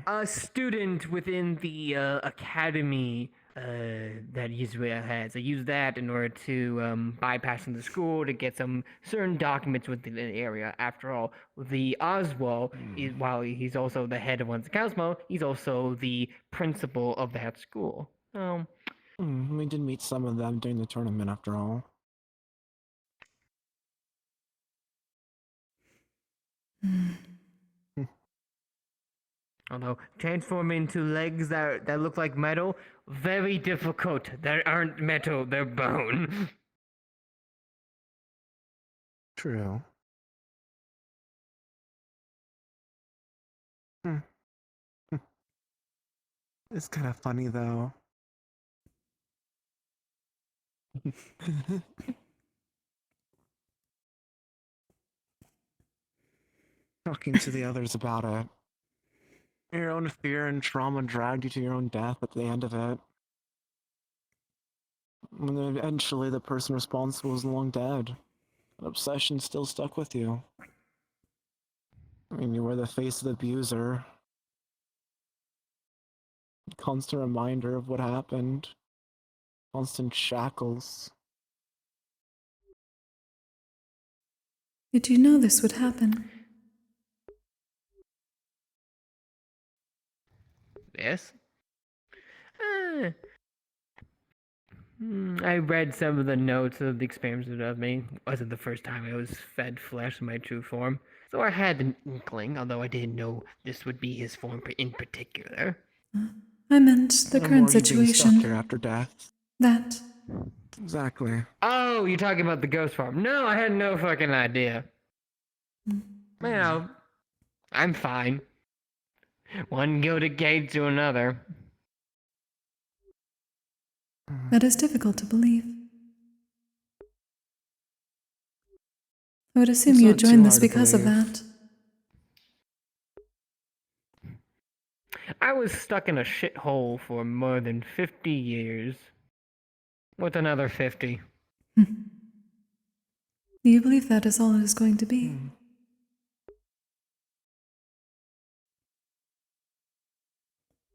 A student within the academy that Israel has. I used that in order to bypass into school to get some certain documents within the area. After all, the Oswald, while he's also the head of one's Cosmo, he's also the principal of that school. We did meet some of them during the tournament after all. Although transforming into legs that look like metal, very difficult. They aren't metal, they're bone. True. It's kind of funny though. Talking to the others about it. Your own fear and trauma dragged you to your own death at the end of it. And then eventually the person responsible is long dead. An obsession still stuck with you. I mean, you were the face of the abuser. Constant reminder of what happened. Constant shackles. Did you know this would happen? Yes? I read some of the notes of the experiences of me. It wasn't the first time I was fed flesh in my true form. So I had an inkling, although I didn't know this would be his form in particular. I meant the current situation. Here after death. That. Exactly. Oh, you're talking about the ghost form. No, I had no fucking idea. You know, I'm fine. One gilded gate to another. That is difficult to believe. I would assume you joined this because of that. I was stuck in a shithole for more than 50 years. With another 50. Do you believe that is all it is going to be?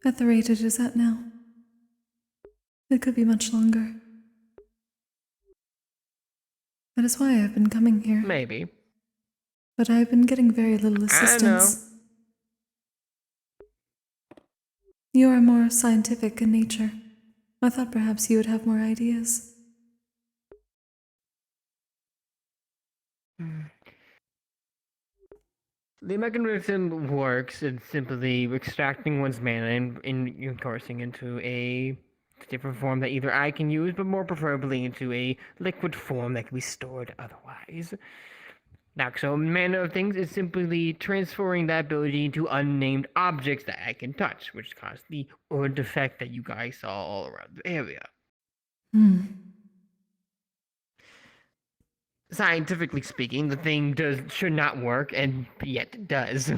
At the rate it is at now. It could be much longer. That is why I've been coming here. Maybe. But I've been getting very little assistance. You are more scientific in nature. I thought perhaps you would have more ideas. The mechanism works in simply extracting one's mana and coursing into a different form that either I can use, but more preferably into a liquid form that can be stored otherwise. The actual manner of things is simply transferring that ability into unnamed objects that I can touch, which caused the odd effect that you guys saw all around the area. Scientifically speaking, the thing should not work, and yet it does.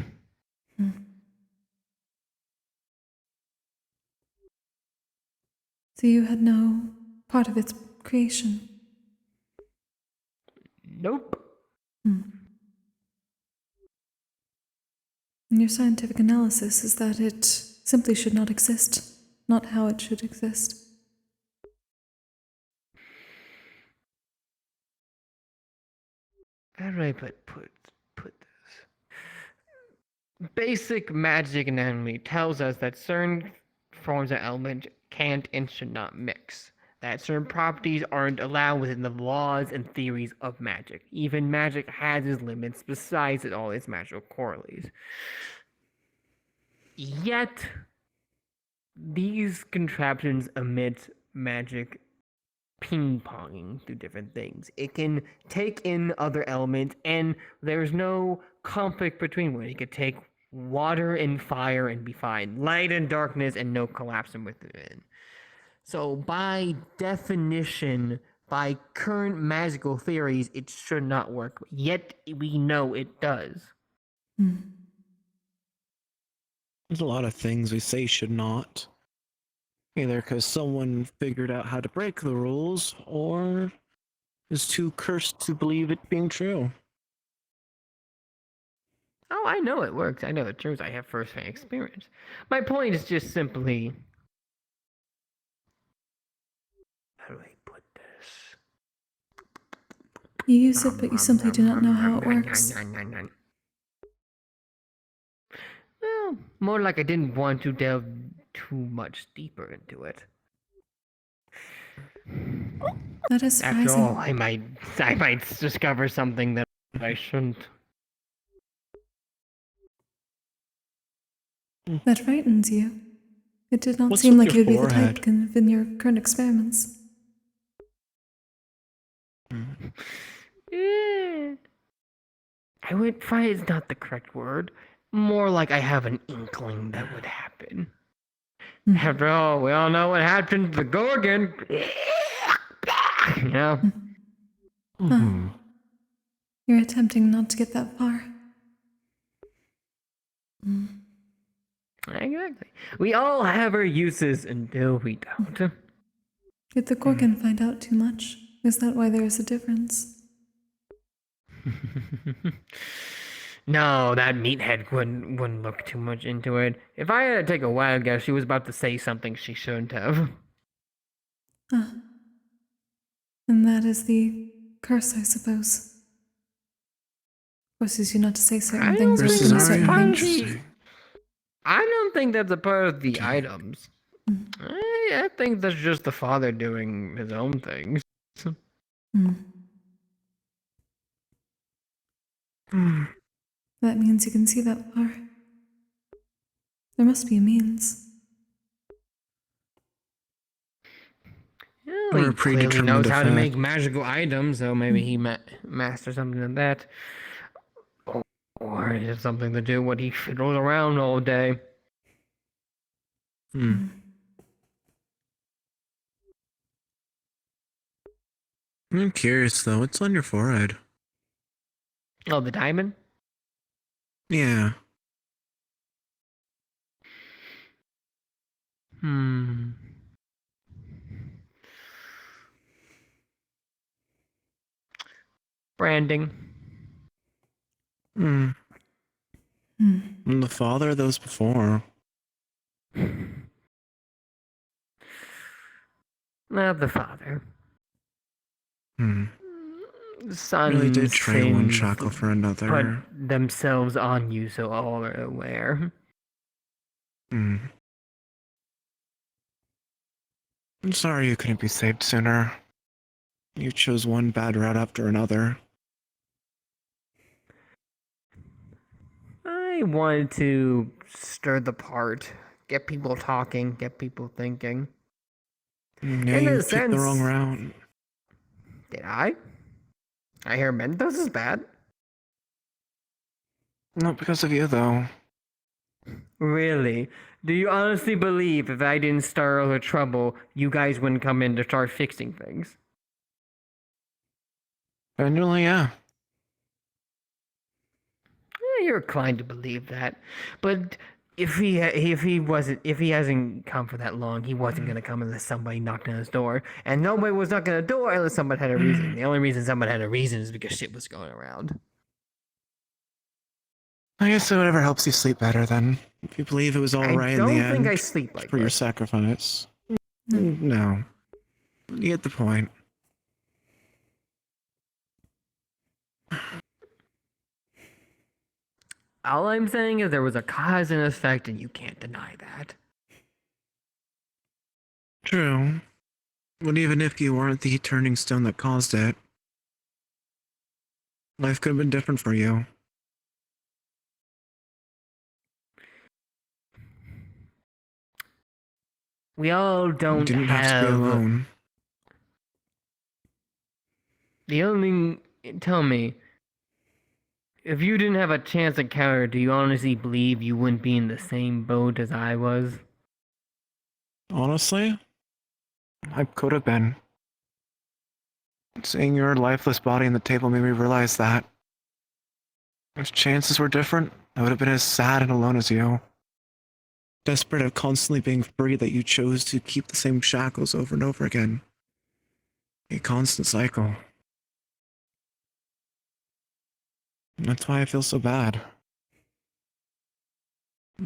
So you had no part of its creation? Nope. And your scientific analysis is that it simply should not exist, not how it should exist. How do I put this? Basic magic anatomy tells us that certain forms of element can't and should not mix. That certain properties aren't allowed within the laws and theories of magic. Even magic has its limits besides all its magical correlates. Yet, these contraptions emit magic ping-ponging through different things. It can take in other elements, and there's no conflict between them. It could take water and fire and be fine. Light and darkness and no collapsing within. So by definition, by current magical theories, it should not work. Yet we know it does. There's a lot of things we say should not. Either because someone figured out how to break the rules, or is too cursed to believe it being true. Oh, I know it works. I know it true. I have first-hand experience. My point is just simply... How do I put this? You use it, but you simply do not know how it works. Well, more like I didn't want to delve too much deeper into it. That is After surprising. all, I might discover something that I shouldn't. That frightens you. It did not What's seem with like your it would be the forehead? type given your current experiments. I would find it's not the correct word. More like I have an inkling that would happen. After all, we all know what happened to the Gorgon. You know? Huh. You're attempting not to get that far. Exactly. We all have our uses until we don't. Did the Gorgon find out too much? Is that why there is a difference? No, that meathead wouldn't look too much into it. If I had to take a wild guess, she was about to say something she shouldn't have. Ah. And that is the curse, I suppose. Forces you not to say certain things or do certain things. I don't think that's a part of the items. I think that's just the father doing his own things. That means you can see that far. There must be a means. Well, he clearly knows how to make magical items, so maybe he masters something of that. Or it has something to do with what he fiddles around all day. I'm curious though, what's on your forehead? Oh, the diamond? Yeah. Branding. I'm the father of those before. Not the father. Sons Really did trade one seem chocolate for another. put themselves on you, so all are aware. I'm sorry you couldn't be saved sooner. You chose one bad route after another. I wanted to stir the pot, get people talking, get people thinking. Yeah, In you a picked sense, the wrong route. Did I? I hear Mentos is bad. Not because of you, though. Really? Do you honestly believe if I didn't start all the trouble, you guys wouldn't come in to start fixing things? Genuinely, yeah. You're inclined to believe that, but if he hasn't come for that long, he wasn't gonna come unless somebody knocked on his door, and nobody was knocking on the door unless somebody had a reason. The only reason somebody had a reason is because shit was going around. I guess whatever helps you sleep better, then. If you believe it was all right in the end. I don't think I sleep like for your this. sacrifice. No. You get the point. All I'm saying is there was a cause and effect, and you can't deny that. True. But even if you weren't the turning stone that caused it, life could have been different for you. We all don't You didn't have to be alone. The only tell me, if you didn't have a chance encounter, do you honestly believe you wouldn't be in the same boat as I was? Honestly, I could have been. Seeing your lifeless body on the table made me realize that. If chances were different, I would have been as sad and alone as you. Desperate of constantly being free that you chose to keep the same shackles over and over again. A constant cycle. And that's why I feel so bad.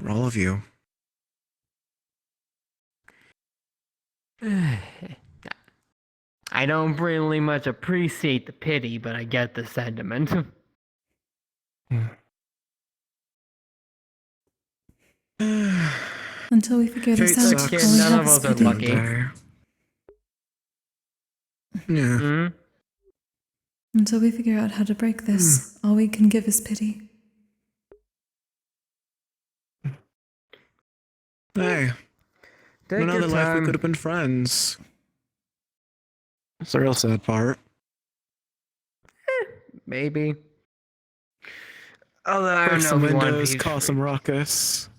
For all of you. I don't really much appreciate the pity, but I get the sentiment. Until we figure this Fate out, sucks. all we None have of is us are pity. lucky. Yeah. Hmm? Until we figure out how to break this, all we can give is pity. Hey. Take In another your life we time. could have been friends. That's the real sad part. Maybe. Although I Break don't know some if you want windows, peace. cause some ruckus.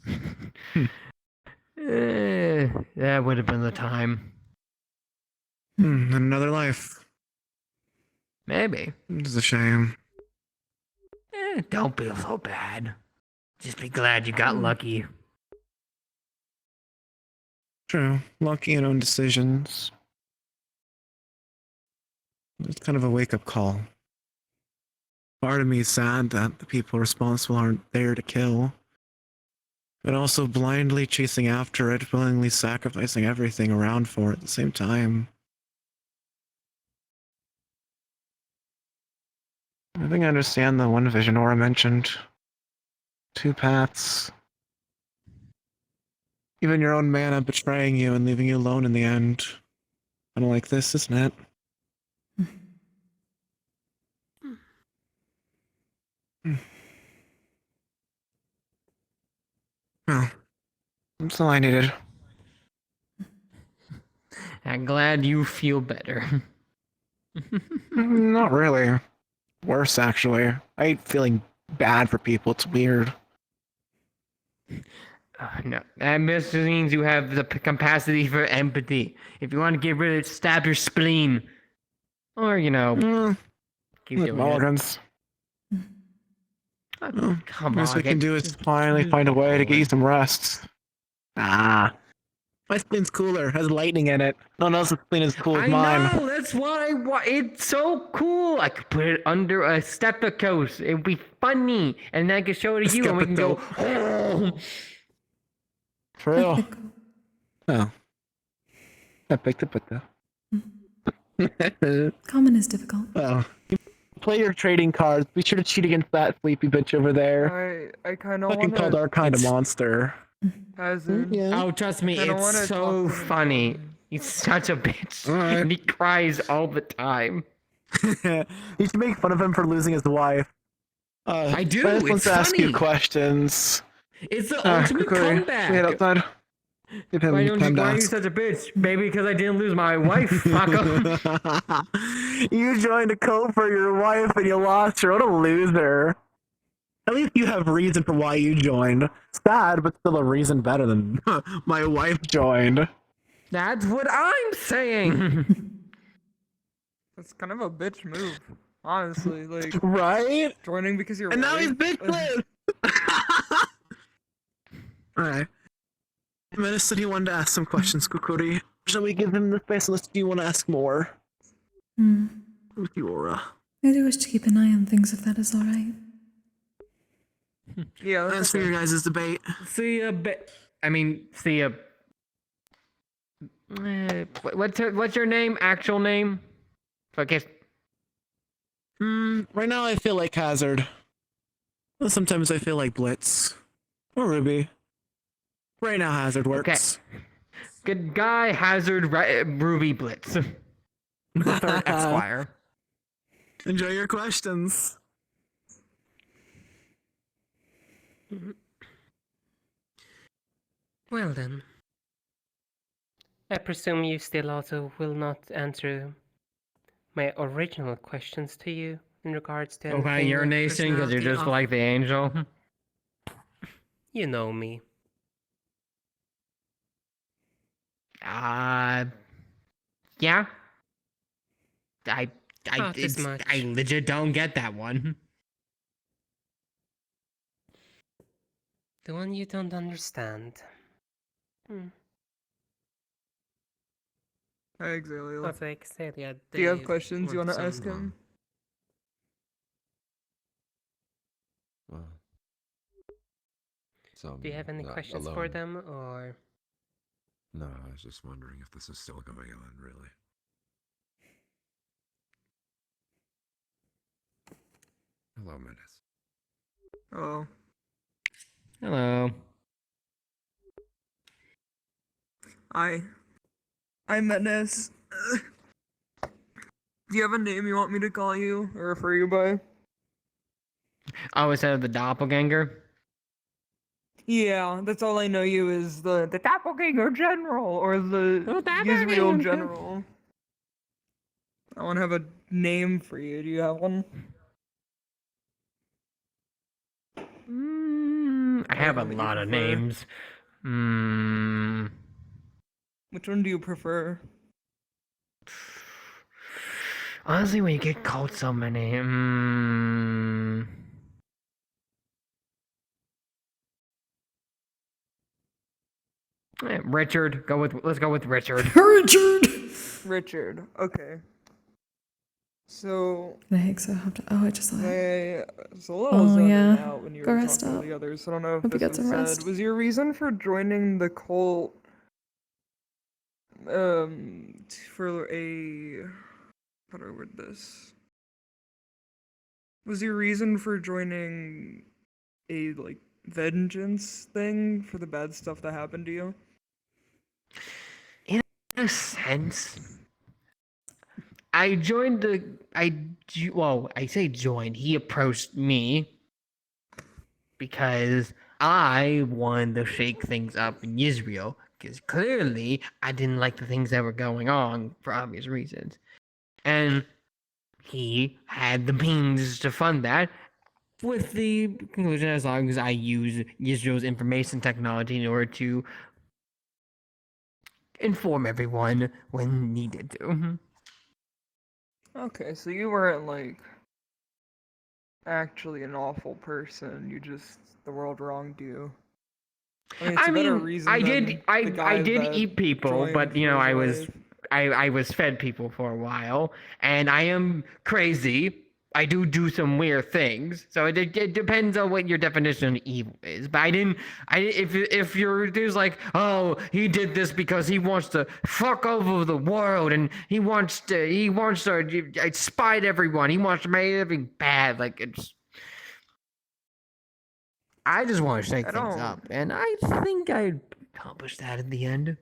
That would have been the time. In another life. Maybe. It's a shame. Don't feel so bad. Just be glad you got lucky. True. Lucky in own decisions. It's kind of a wake-up call. Part of me is sad that the people responsible aren't there to kill, but also blindly chasing after it, willingly sacrificing everything around for it at the same time. I think I understand the one vision Aura mentioned. Two paths. Even your own mana betraying you and leaving you alone in the end. Kind of like this, isn't it? Well, that's all I needed. I'm glad you feel better. Not really. Worse, actually. I hate feeling bad for people. It's weird. No, that means you have the capacity for empathy. If you want to get rid of it, stab your spleen. Or, keep With doing organs. it. Come Best on. we can do is finally find a way to get you some rest. Ah. My spleen's cooler. Has lightning in it. No one else's spleen is cool as I mine. know, that's why it's so cool. I could put it under a stethoscope. It'd be funny. And then I could show it to you and we can go, oh. For real. Oh. Epic to put that. Common is difficult. Oh. Play your trading cards. Be sure to cheat against that sleepy bitch over there. I kind of Fucking want called our kind of monster. Oh, trust me, it's so funny. He's such a bitch. Alright. And he cries all the time. You should make fun of him for losing his wife. I do, Spence wants it's to ask you funny. questions. It's the ultimate Kokkuri, comeback. Wait outside. Give him Why time to are you ask. such a bitch? Maybe because I didn't lose my wife, fucker. You joined a cult for your wife and you lost her. What a loser. At least you have reason for why you joined. Sad, but still a reason better than my wife joined. That's what I'm saying. That's kind of a bitch move, honestly. Like, right? Joining because you're. And now he's bitchless. Alright. Menace said he wanted to ask some questions, Kokkuri. Shall we give him the space unless you want to ask more? With you, Aura. I do wish to keep an eye on things if that is alright. Yeah, that's for your guys' debate. See ya, see ya. What's your name? Actual name? Okay. Right now I feel like Hazard. Well, sometimes I feel like Blitz. Or Ruby. Right now Hazard works. Okay. Good guy, Hazard, Ruby Blitz. The third Esquire. Enjoy your questions. Well then. I presume you still also will not answer my original questions to you in regards to Okay, anything your with nation, because you're personality just of- like the angel. You know me. Yeah. Not as much. I legit don't get that one. The one you don't understand. Hi, Exalio. What's like Celia? Do you have questions you want to ask him? Do you have any questions for them, or? No, I was just wondering if this is still going on, really. Hello, Menace. Oh. Hello. I'm Menace. Do you have a name you want me to call you or refer you by? Oh, instead of the doppelganger? Yeah, that's all I know you is the doppelganger general or the Israel general. I want to have a name for you. Do you have one? I have a lot of names. Which one do you prefer? Honestly, when you get called so many, Richard. Let's go with Richard. Richard. Okay. So. I think so. I just saw it. I was a little zoned out when you Go were rest talking up. to the others. I don't know if Hope you this get was some said. rest. Was your reason for joining the cult for a how do I word this? Was your reason for joining a like vengeance thing for the bad stuff that happened to you? In a sense, I joined I say joined. He approached me because I wanted to shake things up in Israel. Because clearly, I didn't like the things that were going on for obvious reasons, and he had the means to fund that. With the conclusion, as long as I use Israel's information technology in order to inform everyone when needed to. Okay, so you weren't like actually an awful person. The world wronged you. It's a better reason I than did. the guy I did that eat people, joined but you for know, his life. I was fed people for a while, and I am crazy. I do some weird things, so it depends on what your definition of evil is. But if your dude's like, oh, he did this because he wants to fuck over the world, and he wants to spite everyone. He wants to make everything bad. Like it's. I just want to shake things up, and I think I accomplished that in the end.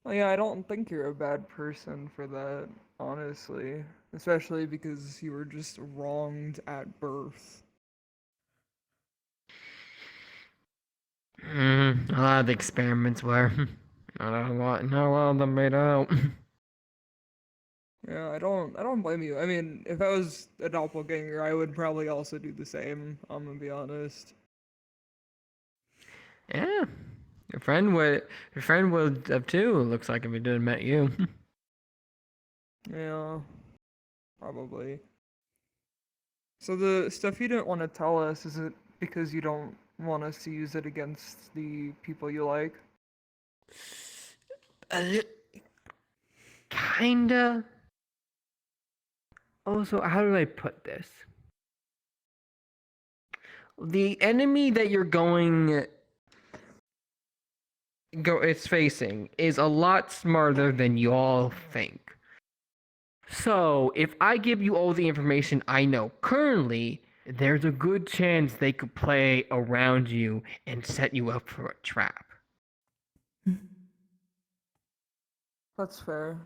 Well, yeah, I don't think you're a bad person for that, honestly. Especially because you were just wronged at birth. A lot of the experiments were. Not a lot of them made out. Yeah, I don't blame you. I mean, if I was a doppelganger, I would probably also do the same, I'm gonna be honest. Yeah. Your friend would have too, looks like, if he didn't met you. Yeah, probably. So the stuff you didn't want to tell us, is it because you don't want us to use it against the people you like? Kinda. Also, how do I put this? The enemy that you're it's facing is a lot smarter than you all think. So, if I give you all the information I know currently, there's a good chance they could play around you and set you up for a trap. That's fair.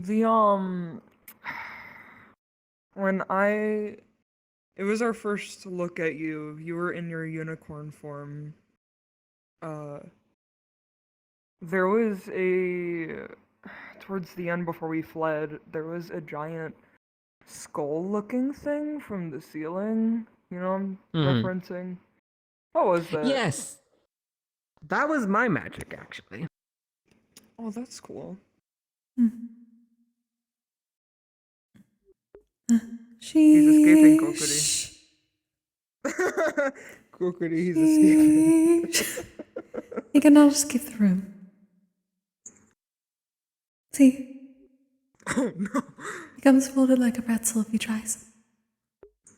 It was our first look at you. You were in your unicorn form. There was towards the end before we fled, there was a giant skull-looking thing from the ceiling. You know what I'm referencing? What was that? Yes! That was my magic, actually. Oh, that's cool. He's escaping Kokkuri. Kokkuri, he's escaping. He cannot escape the room. See? Oh no. He comes folded like a pretzel if he tries.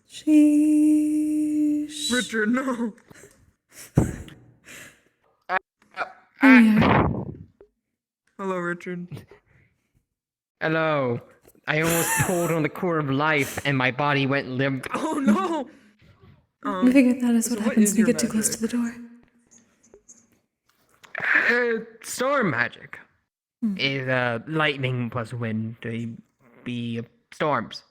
Sheesh. Richard, no. Here we are. Hello, Richard. Hello. I almost pulled on the cord of life and my body went limp. Oh no! I figured that is so what what happens is when you your get too close to the door. Storm magic is lightning plus wind to be storms.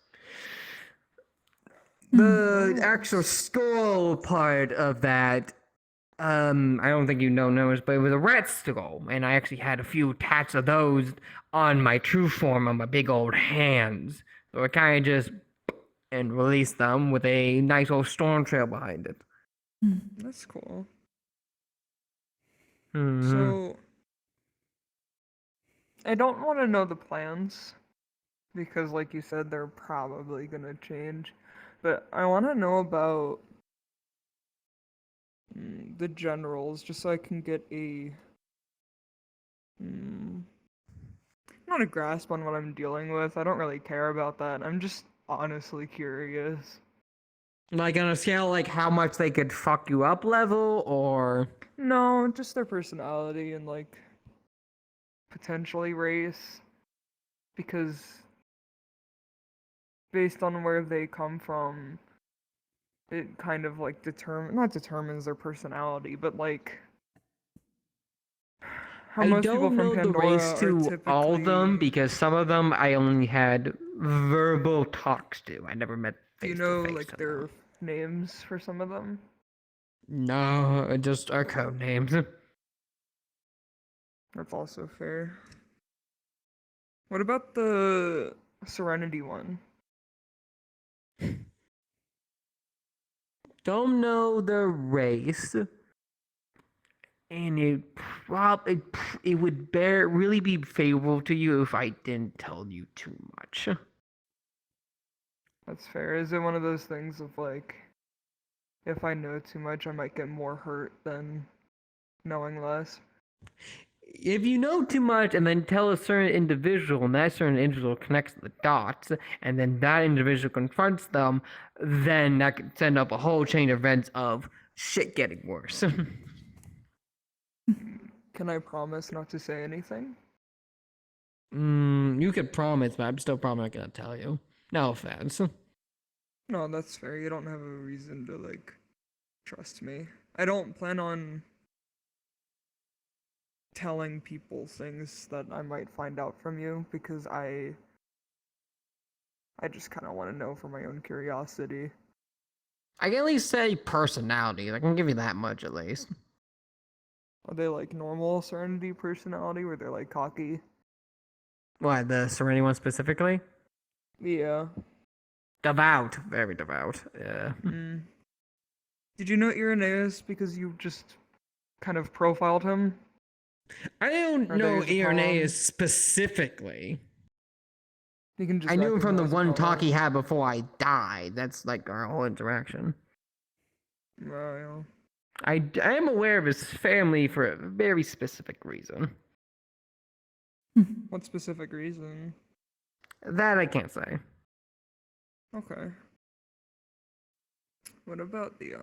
The actual skull part of that, I don't think you know this, but it was a rat skull, and I actually had a few tats of those on my true form on my big old hands. So I kind of just and released them with a nice old storm trail behind it. That's cool. Mhm. So, I don't want to know the plans, because like you said, they're probably gonna change. But I want to know about the generals, just so I can get a not a grasp on what I'm dealing with. I don't really care about that. I'm just honestly curious. Like on a scale like how much they could fuck you up level, or No, just their personality and like potentially race, because based on where they come from, it kind of like not determines their personality, but like how I most people don't from know the Pandora race are to all of typically. them because some of them I only had verbal talks to. I never met Do you face know to face. like their names for some of them? No, just our code names. That's also fair. What about the Serenity one? Don't know the race, and it would really be favorable to you if I didn't tell you too much. That's fair. Is it one of those things of like, if I know too much, I might get more hurt than knowing less? If you know too much and then tell a certain individual, and that certain individual connects the dots, and then that individual confronts them, then that could send up a whole chain of events of shit getting worse. Can I promise not to say anything? You could promise, but I'm still probably not gonna tell you. No offense. No, that's fair. You don't have a reason to like trust me. I don't plan on telling people things that I might find out from you, because I just kind of want to know for my own curiosity. I can at least say personality. I can give you that much at least. Are they like normal Serenity personality, where they're like cocky? What, the Serenity one specifically? Yeah. Devout. Very devout. Yeah. Did you know Irenaeus because you just kind of profiled him? I don't Or know there's a Irenaeus specifically. You can just I knew him from the recognize a one talk poem. he had before I died. That's like our whole interaction. Well, I am aware of his family for a very specific reason. what specific reason? That I can't say. Okay. What about the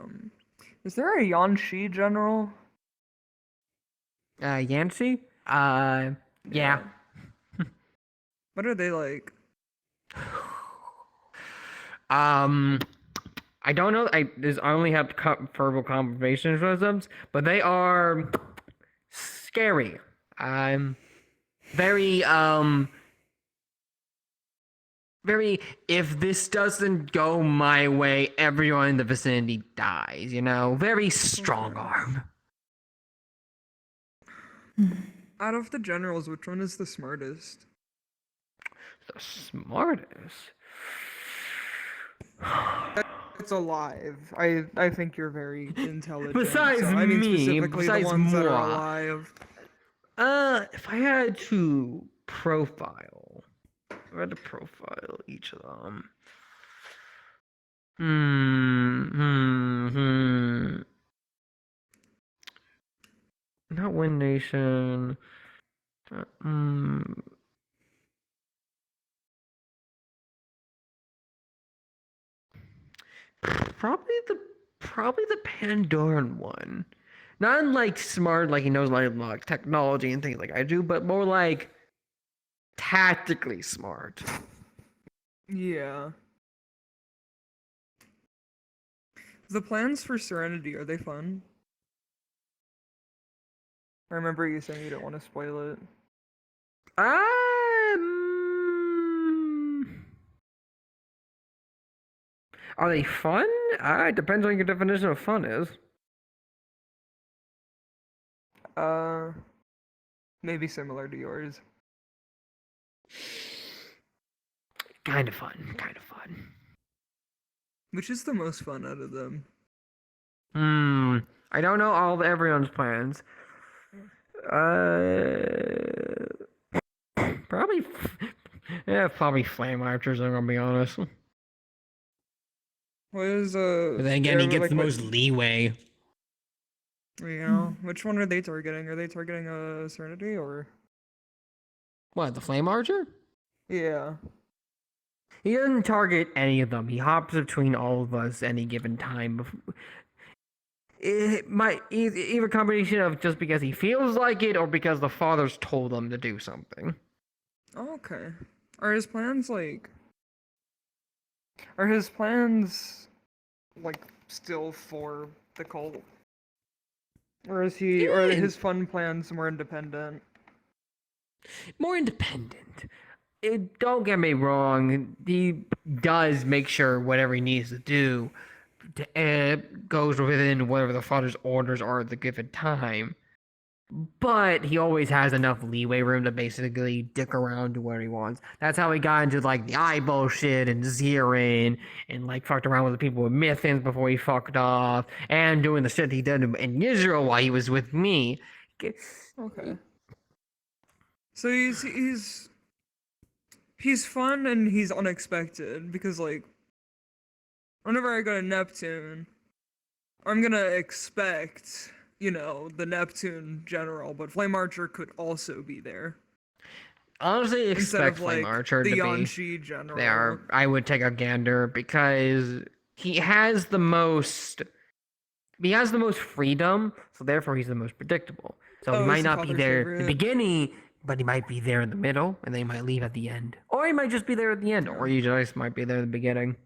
is there a Yanshi general? Yancy? Yeah. What are they like? I don't know. I only have verbal conversations with them, but they are scary. Very very. If this doesn't go my way, everyone in the vicinity dies. You know, very strong arm. Out of the generals, which one is the smartest? The smartest. It's alive. I think you're very intelligent. Besides so, I mean me, specifically the besides ones that are moi. alive. If I had to profile, each of them. Not Wind Nation. Probably the Pandoran one. Not like smart, like he knows like technology and things like I do, but more like tactically smart. Yeah. The plans for Serenity, are they fun? I remember you saying you didn't want to spoil it. Are they fun? It depends on your definition of fun is. Maybe similar to yours. Kind of fun. Which is the most fun out of them? I don't know all of everyone's plans. Probably, probably Flame Archers. I'm gonna be honest. What is But then again, he gets the most leeway. Yeah. Which one are they targeting? Are they targeting Serenity or? What, the Flame Archer? Yeah. He doesn't target any of them. He hops between all of us any given time. It might either a combination of just because he feels like it or because the fathers told him to do something. Okay. Are his plans Are his plans like still for the cult? Or is he or are his fun plans more independent? More independent. Don't get me wrong, he does make sure whatever he needs to do goes within whatever the father's orders are at the given time. But he always has enough leeway room to basically dick around to where he wants. That's how he got into like the eyeball shit and Zerin and like fucked around with the people with Mythins before he fucked off and doing the shit he did in Israel while he was with me. Okay. So he's fun and he's unexpected because like whenever I go to Neptune, I'm gonna expect, the Neptune general, but Flame Archer could also be there. Honestly, expect Flame Archer to the be Yanshi general. there. I would take a gander because he has the most freedom, so therefore he's the most predictable. So he might not be there at the beginning, but he might be there in the middle, and then he might leave at the end. Or he might just be there at the end, or he just might be there at the beginning.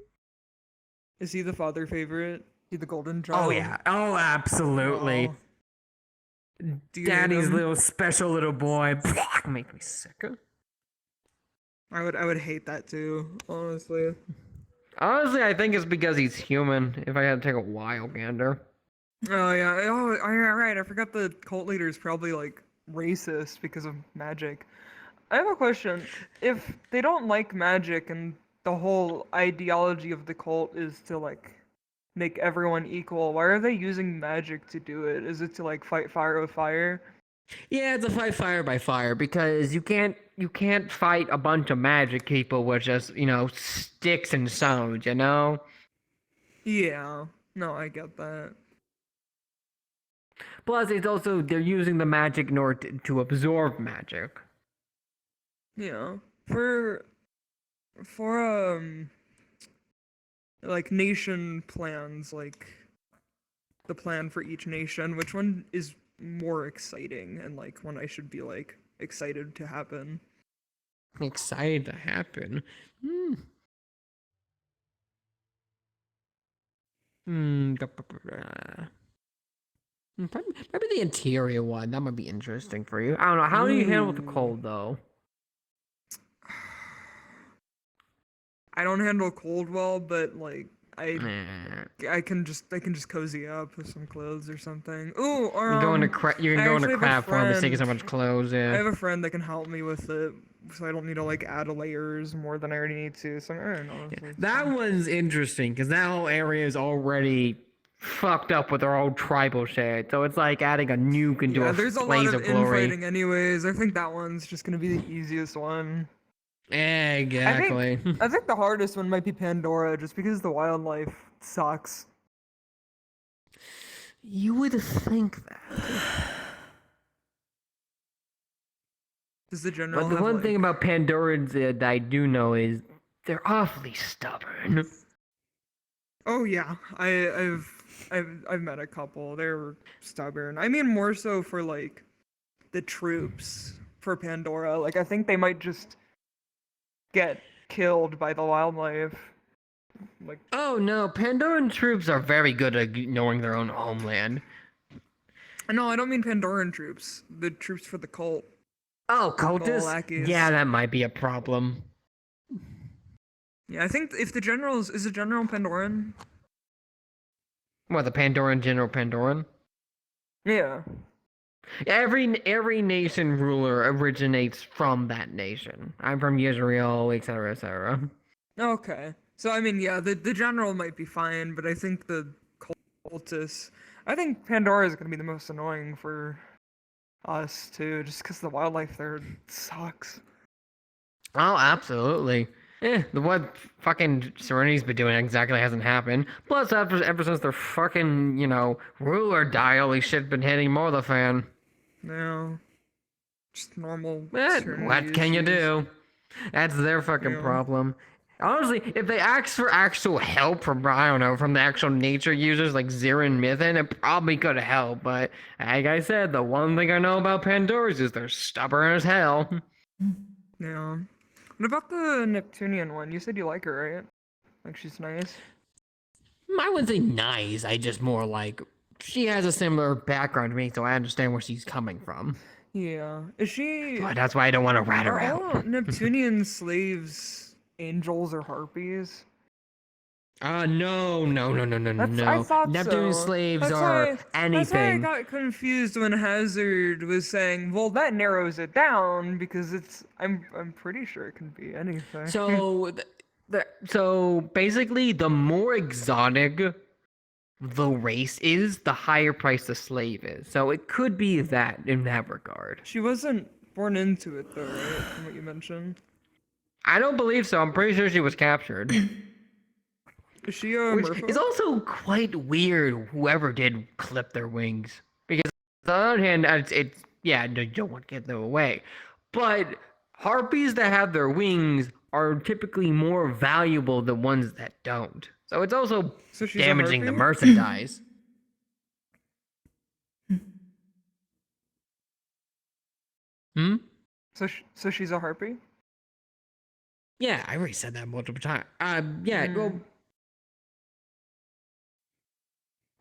Is he the father favorite? He the golden child? Oh yeah. Oh, absolutely. Do you Daddy's hate him? little special little boy. Make me sick. I would hate that too, honestly. Honestly, I think it's because he's human. If I had to take a wild gander. Oh yeah. Oh, right. I forgot the cult leader is probably like racist because of magic. I have a question. If they don't like magic and the whole ideology of the cult is to like make everyone equal, why are they using magic to do it? Is it to like fight fire with fire? Yeah, it's a fight fire by fire because you can't fight a bunch of magic people with just, sticks and stones, Yeah. No, I get that. Plus, it's also they're using the magic in order to absorb magic. Yeah. For like nation plans, like the plan for each nation, which one is more exciting and like one I should be like excited to happen? Excited to happen. Maybe the interior one. That might be interesting for you. I don't know. How do you handle the cold though? I don't handle cold well, but like I can just cozy up with some clothes or something. Ooh, or You're going to craft farm to take so much clothes. Yeah. I have a friend that can help me with it, so I don't need to like add layers more than I already need to. So I don't know. That one's interesting because that whole area is already fucked up with their old tribal shit. So it's like adding a nuke into a there's a lot blaze of of glory. infighting anyways. I think that one's just gonna be the easiest one. Exactly. I think the hardest one might be Pandora, just because the wildlife sucks. You would think that. Does the general But the have, one like... thing about Pandorans that I do know is they're awfully stubborn. Oh yeah, I've met a couple. They're stubborn. I mean, more so for like the troops for Pandora. Like, I think they might just get killed by the wildlife. Like, oh no, Pandoran troops are very good at knowing their own homeland. no, I don't mean Pandoran troops. The troops for the cult. Oh, The cultists? lackeys. Yeah, that might be a problem. Yeah, I think if the general is the general Pandoran. What, the Pandoran General Pandoran? Yeah. Every nation ruler originates from that nation. I'm from Israel, etc., etc. Okay. So I mean, yeah, the general might be fine, but I think the cultists. I think Pandora is gonna be the most annoying for us too, just because the wildlife there sucks. Oh, absolutely. What fucking Serenity's been doing exactly hasn't happened. Plus, ever since their fucking, ruler died, holy shit been hitting more the fan. No. Just normal. What can you do? That's their fucking problem. Honestly, if they asked for actual help from, I don't know, from the actual nature users like Zira and Mythin, it probably could have helped. But, like I said, the one thing I know about Pandoras is they're stubborn as hell. Yeah. What about the Neptunian one? You said you like her, right? Like, she's nice? I wouldn't say nice, I just more like, she has a similar background to me, so I understand where she's coming from. Yeah. Is she... But that's why I don't want to rat her Are out. all Neptunian slaves angels or harpies? No. I thought Neptune so. slaves That's are why, anything. That's why I got confused when Hazard was saying, well, that narrows it down, because it's... I'm pretty sure it can be anything. So basically, the more exotic the race is, the higher price the slave is. So it could be that in that regard. She wasn't born into it, though, right? From what you mentioned. I don't believe so. I'm pretty sure she was captured. Is she a Which merfolk? is also quite weird, whoever did clip their wings. Because on the other hand, it's yeah, you don't want to get them away. But harpies that have their wings are typically more valuable than ones that don't. So it's also damaging the harpy? merchandise. So she's a harpy? Yeah, I already said that multiple times. Well...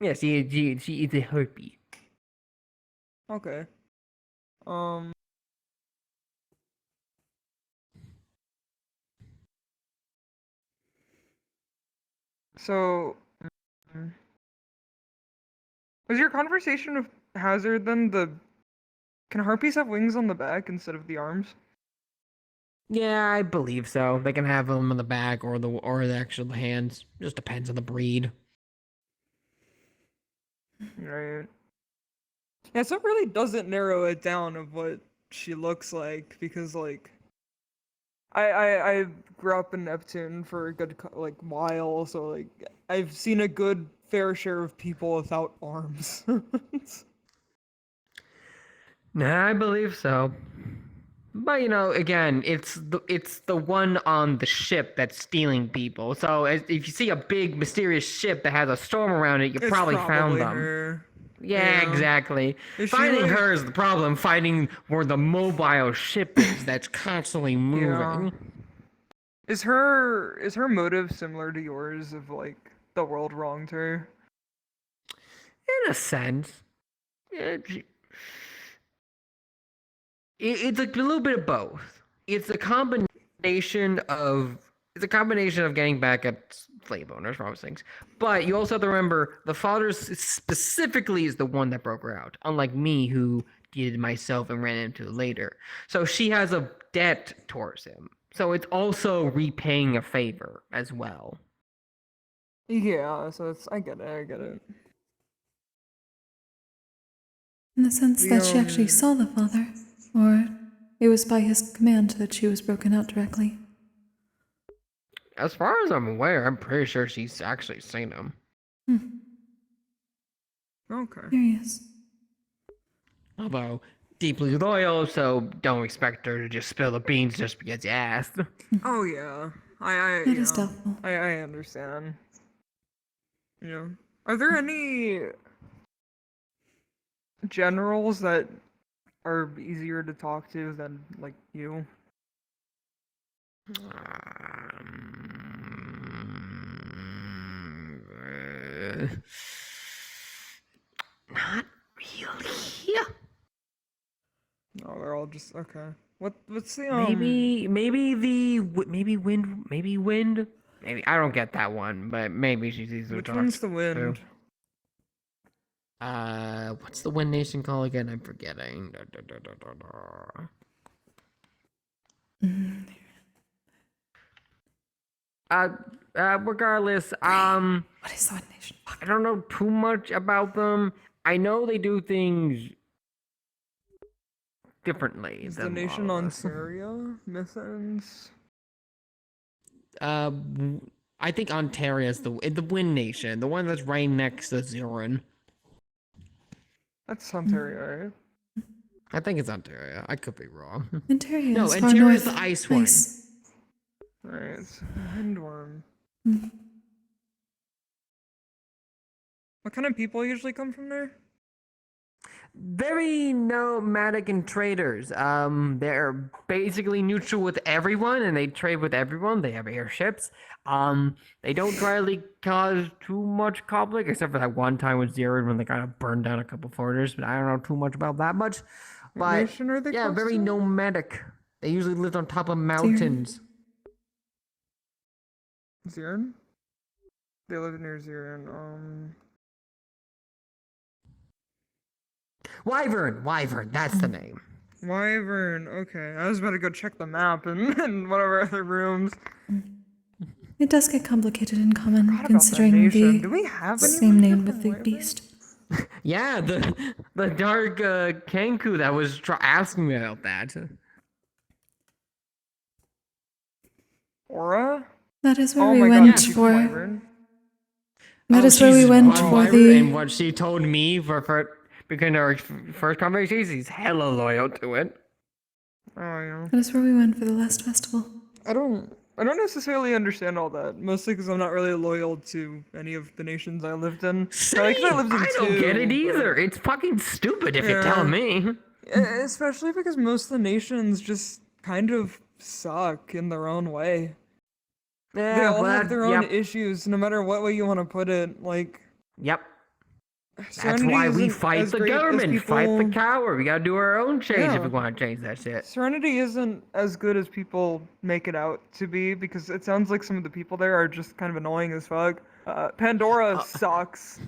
Yeah, she is a harpy. Okay. So, was your conversation with Hazard then can harpies have wings on the back instead of the arms? Yeah, I believe so. They can have them on the back or the actual hands. Just depends on the breed. Right. Yeah, so it really doesn't narrow it down of what she looks like, because like I grew up in Neptune for a good while, so like I've seen a good fair share of people without arms. Nah, I believe so. But again, it's the one on the ship that's stealing people. So if you see a big mysterious ship that has a storm around it, you probably found them. Her. Yeah, exactly. Is she, Finding like- her is the problem. Finding where the mobile ship is that's constantly moving. Is her motive similar to yours of like the world wronged her? In a sense. It's a little bit of both. It's a combination of getting back at slave owners for all those things. But you also have to remember the father specifically is the one that broke her out, unlike me who did it myself and ran into it later. So she has a debt towards him. So it's also repaying a favor as well. Yeah, so I get it. In the sense that she actually saw the father? Or It was by his command that she was broken out directly. As far as I'm aware, I'm pretty sure she's actually seen him. Okay. Curious. Although deeply loyal, so don't expect her to just spill the beans just because you asked. Oh yeah, That is doubtful. I understand. You know, are there any generals that are easier to talk to than like you? Not really. No, they're all just okay. What's the Maybe wind. Maybe I don't get that one, but maybe she's easier Which to talk one's the to. wind? What's the Wind Nation called again? I'm forgetting. Regardless, What is the Wind Nation? I don't know too much about them. I know they do things differently Is than the nation all of on us. Syria missions? I think Ontario's the Wind Nation, the one that's right next to Zurin. That's Ontario, right? I think it's Ontario. I could be wrong. Ontario No, is far Ontario's north. the ice one. Nice. Right, it's Windworm. What kind of people usually come from there? Very nomadic and traders. They're basically neutral with everyone, and they trade with everyone. They have airships. They don't really cause too much conflict, except for that one time with Zero when they kind of burned down a couple forters. But I don't know too much about that much. What But nation are they yeah, close very to? nomadic. They usually live on top of mountains. Zirin? They live near Zirin. Wyvern, that's the name. Wyvern, okay. I was about to go check the map and whatever other rooms. It does get complicated in common, Forgot about that considering nation. the Do we have same anyone name here with from the Wyvern? beast. Yeah, the dark Kenku that was asking me about that. Aura? That is where Oh we my went god, she's for. Wyvern. That Oh, is where we she's went on for Wyvern, the. and what she told me for because our first conversation, she's hella loyal to it. Oh yeah. That is where we went for the last festival. I don't necessarily understand all that. Mostly because I'm not really loyal to any of the nations I lived in. I lived in I don't two, get it but- either. It's fucking stupid if you're Yeah. telling me. Especially because most of the nations just kind of suck in their own way. Yeah, They all have but- their own yep. issues, no matter what way you want to put it. Like, Yep. That's Serenity why we isn't fight as the great as government, fight the people- coward. We gotta do our own change if Yeah. we want to change that shit. Serenity isn't as good as people make it out to be because it sounds like some of the people there are just kind of annoying as fuck. Pandora sucks.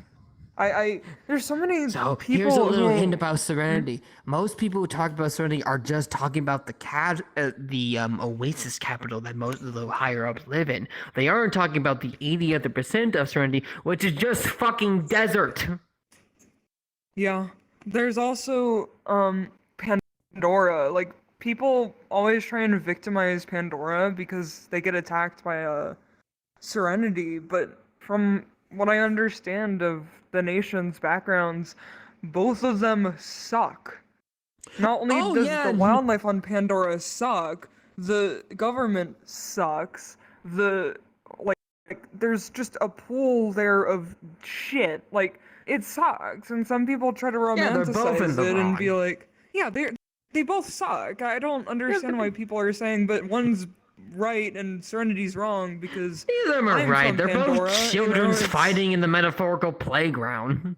There's so many So people here's a little who- hint about Serenity. Most people who talk about Serenity are just talking about the Oasis capital that most of the higher ups live in. They aren't talking about the 80 other percent of Serenity, which is just fucking desert. Yeah. There's also Pandora. Like, people always try and victimize Pandora because they get attacked by Serenity, but from what I understand of the nation's backgrounds, both of them suck. Not only does the wildlife on Pandora suck, the government sucks. There's just a pool there of shit. Like, it sucks, and some people try to Yeah, they're both in romanticize the it and be wrong. like, yeah, they both suck. I don't understand why people are saying, but one's right and Serenity's wrong because Neither of them are I'm right. from They're Pandora, both children's it's- fighting in the metaphorical playground.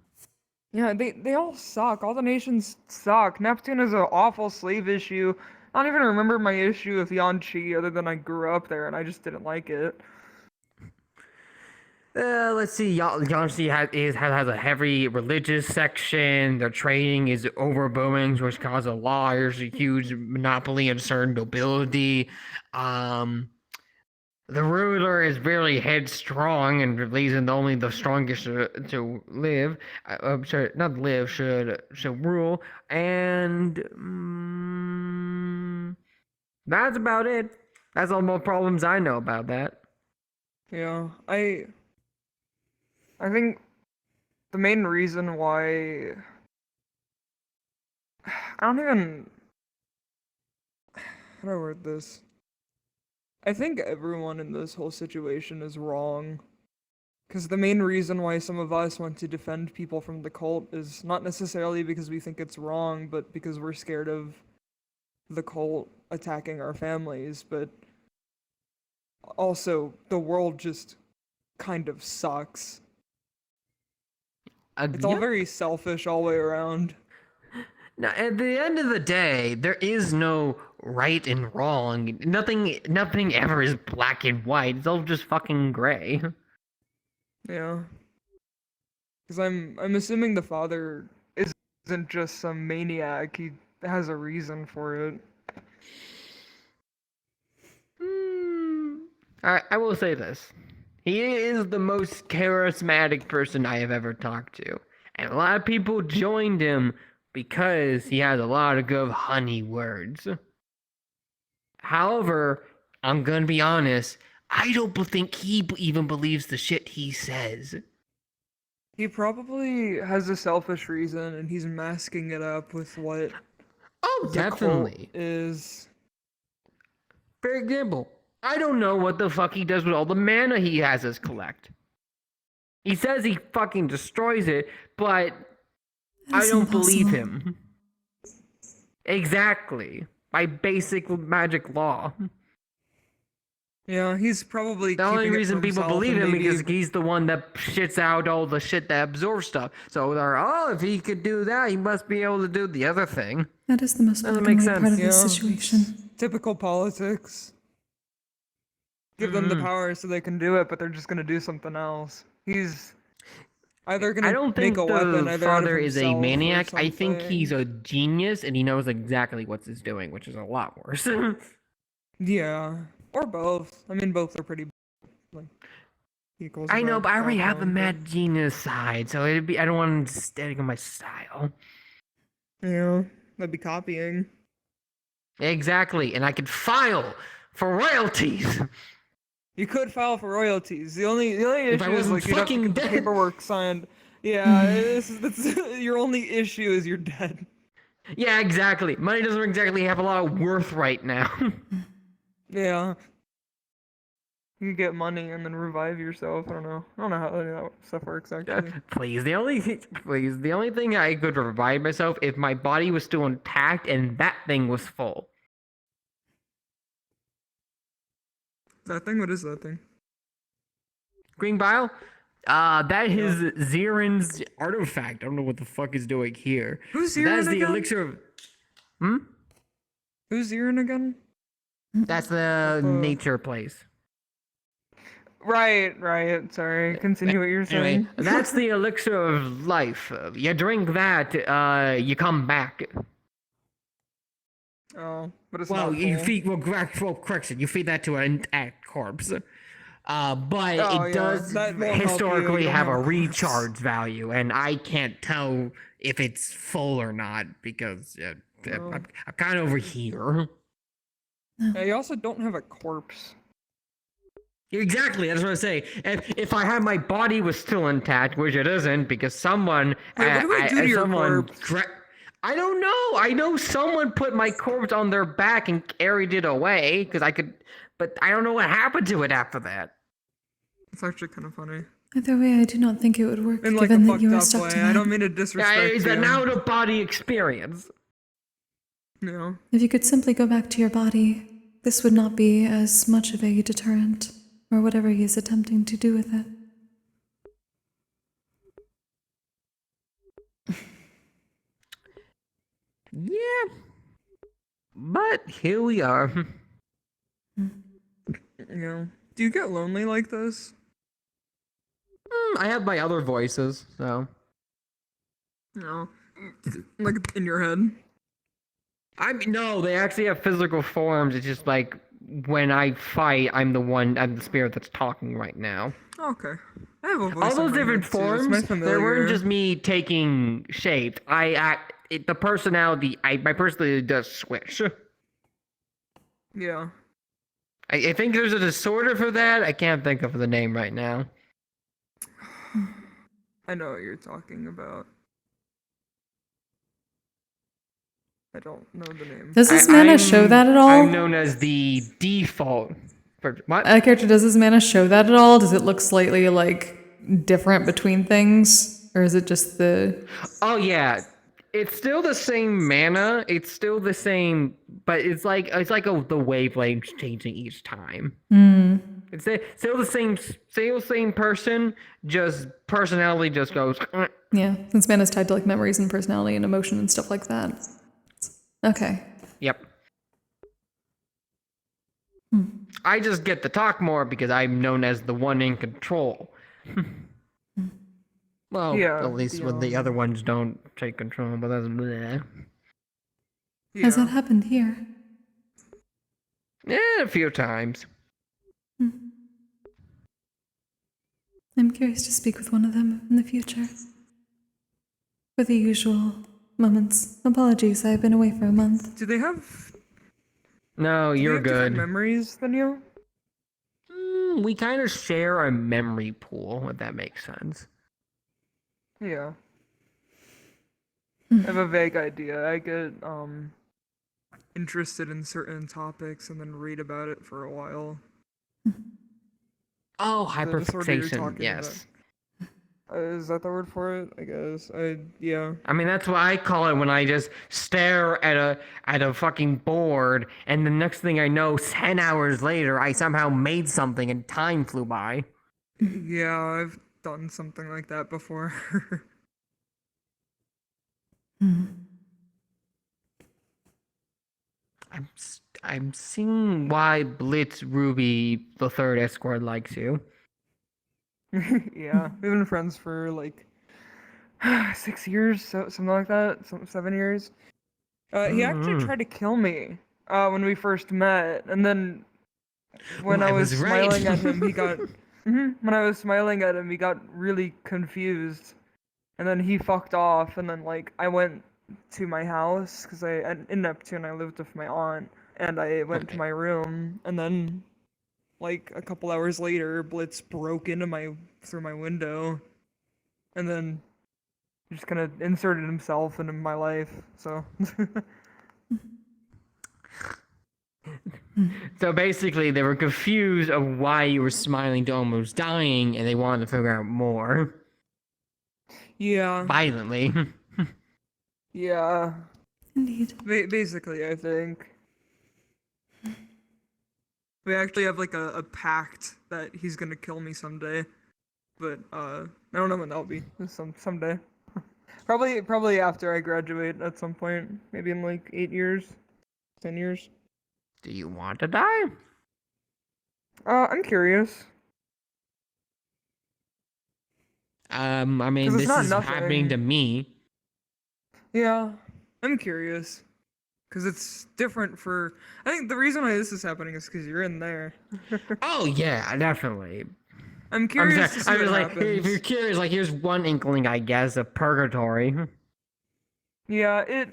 Yeah, they all suck. All the nations suck. Neptune is an awful slave issue. I don't even remember my issue with Yanchi other than I grew up there and I just didn't like it. Let's see. Yanxi has a heavy religious section. Their trading is over booming, which causes a large, huge monopoly and certain nobility. The ruler is very headstrong and believes in only the strongest to live. Not live, should rule. And That's about it. That's all the problems I know about that. Yeah, I think the main reason why I don't even how do I word this? I think everyone in this whole situation is wrong. Because the main reason why some of us want to defend people from the cult is not necessarily because we think it's wrong, but because we're scared of the cult attacking our families. But also, the world just kind of sucks. It's all very selfish all the way around. Now, at the end of the day, there is no right and wrong. Nothing ever is black and white. It's all just fucking gray. Yeah. Because I'm assuming the father isn't just some maniac. He has a reason for it. I will say this. He is the most charismatic person I have ever talked to. And a lot of people joined him because he has a lot of good honey words. However, I'm gonna be honest, I don't think he even believes the shit he says. He probably has a selfish reason, and he's masking it up with what the definitely cult is. For example, I don't know what the fuck he does with all the mana he has us collect. He says he fucking destroys it, but I don't believe him. Exactly. By basic magic law. Yeah, he's probably the only keeping it reason for people himself, believe and him maybe- because he's the one that shits out all the shit that absorbs stuff. So they're, oh, if he could do that, he must be able to do the other thing. That is the most Doesn't black and make white part of sense. this situation. Typical politics. Give them the power so they can do it, but they're just gonna do something else. He's either gonna I don't think make a the weapon either out of father is a himself or maniac. I think something. he's a genius and he knows exactly what he's doing, which is a lot worse. Yeah, or both. I mean, both are pretty like equals. I of know, a but I already have the background, mad genius side, so it'd be. I don't want to steady on my style. but- Yeah, that'd be copying. Exactly, and I could file for royalties. You could file for royalties. The only If I issue is wasn't like you'd have to fucking get the dead. paperwork signed. Yeah, that's your only issue is you're dead. Yeah, exactly. Money doesn't exactly have a lot of worth right now. Yeah. You get money and then revive yourself. I don't know how any of that stuff works actually. Please, the only thing I could revive myself if my body was still intact and that thing was full. That thing? What is that thing? Green bile? That is Zirin's artifact. I don't know what the fuck he's doing here. Who's But That is Zirin the again? elixir of... Who's Zirin again? That's the nature place. Right. Sorry. Continue what you're saying. Anyway, that's the elixir of life. You drink that, you come back. Oh, but it's Well, not you full. feed correction. You feed that to an intact corpse. But Oh, it yeah, does that won't help you, historically you don't have have a a corpse. recharge value, and I can't tell if it's full or not because I'm kind of over here. Yeah, you also don't have a corpse. Exactly, that's what I'm saying. If I had my body was still intact, which it isn't, because someone, Wait, what do we do to your corpse? I don't know. I know someone put my corpse on their back and carried it away because I could, but I don't know what happened to it after that. It's actually kind of funny. Either way, I do not think it would work, In like given a that you are fucked up stuck way. tonight. I don't mean to disrespect It's you. an out of body experience. Yeah. If you could simply go back to your body, this would not be as much of a deterrent, or whatever he is attempting to do with it. Yeah. But here we are. Yeah. Do you get lonely like this? I have my other voices, so. No. Like in your head? I mean, no, they actually have physical forms. It's just like when I fight, I'm the spirit that's talking right now. Okay. I have a voice. All in those my different head, too. It's my forms, they weren't familiar. just me taking shape. My personality does switch. Yeah. I think there's a disorder for that. I can't think of the name right now. I know what you're talking about. I don't know the name. Does this mana show that at all? I'm known as the default. For what? Character, does this mana show that at all? Does it look slightly like different between things, or is it just the? Oh yeah, it's still the same mana. It's still the same, but it's like the wavelengths changing each time. Hmm. It's still the same person. Just personality just goes. Yeah, since mana's tied to like memories and personality and emotion and stuff like that. Okay. Yep. I just get to talk more because I'm known as the one in control. Well, Yeah, at least when the other ones don't take control, but that's bleh. Has that happened here? Yeah, a few times. I'm curious to speak with one of them in the future. For the usual moments. Apologies, I've been away for a month. Do they have? No, do they you're have different good. memories than you? We kind of share a memory pool, if that makes sense. Yeah. I have a vague idea. I get interested in certain topics and then read about it for a while. Oh, The disorder you're hyperfixation, talking yes. Is that the word for it? I guess. Yeah. I mean, that's what I call it when I just stare at a fucking board, and the next thing I know, 10 hours later, I somehow made something and time flew by. Yeah, I've done something like that before. I'm seeing why Blitz Ruby the third escort likes you. Yeah, we've been friends for like 6 years, something like that, 7 years. He actually tried to kill me when we first met, and then when I was right. smiling at him, he got when I was smiling at him, he got really confused, and then he fucked off, and then like I went to my house because in Neptune I lived with my aunt, and I went to my room, and then like a couple hours later, Blitz broke through my window, and then just kind of inserted himself into my life. So. So basically, they were confused of why you were smiling to almost dying, and they wanted to figure out more. Yeah. Violently. Yeah. Indeed. Basically, I think. We actually have like a pact that he's gonna kill me someday, but I don't know when that'll be. Someday. Probably after I graduate at some point, maybe in like 8 years, 10 years. Do you want to die? I'm curious. I mean, 'Cause it's this not is happening to nothing. me. Yeah, I'm curious. Because it's different for. I think the reason why this is happening is because you're in there. Oh, yeah, definitely. I'm curious to see I was what like, happens. if you're curious, like, here's one inkling, I guess, of purgatory. Yeah,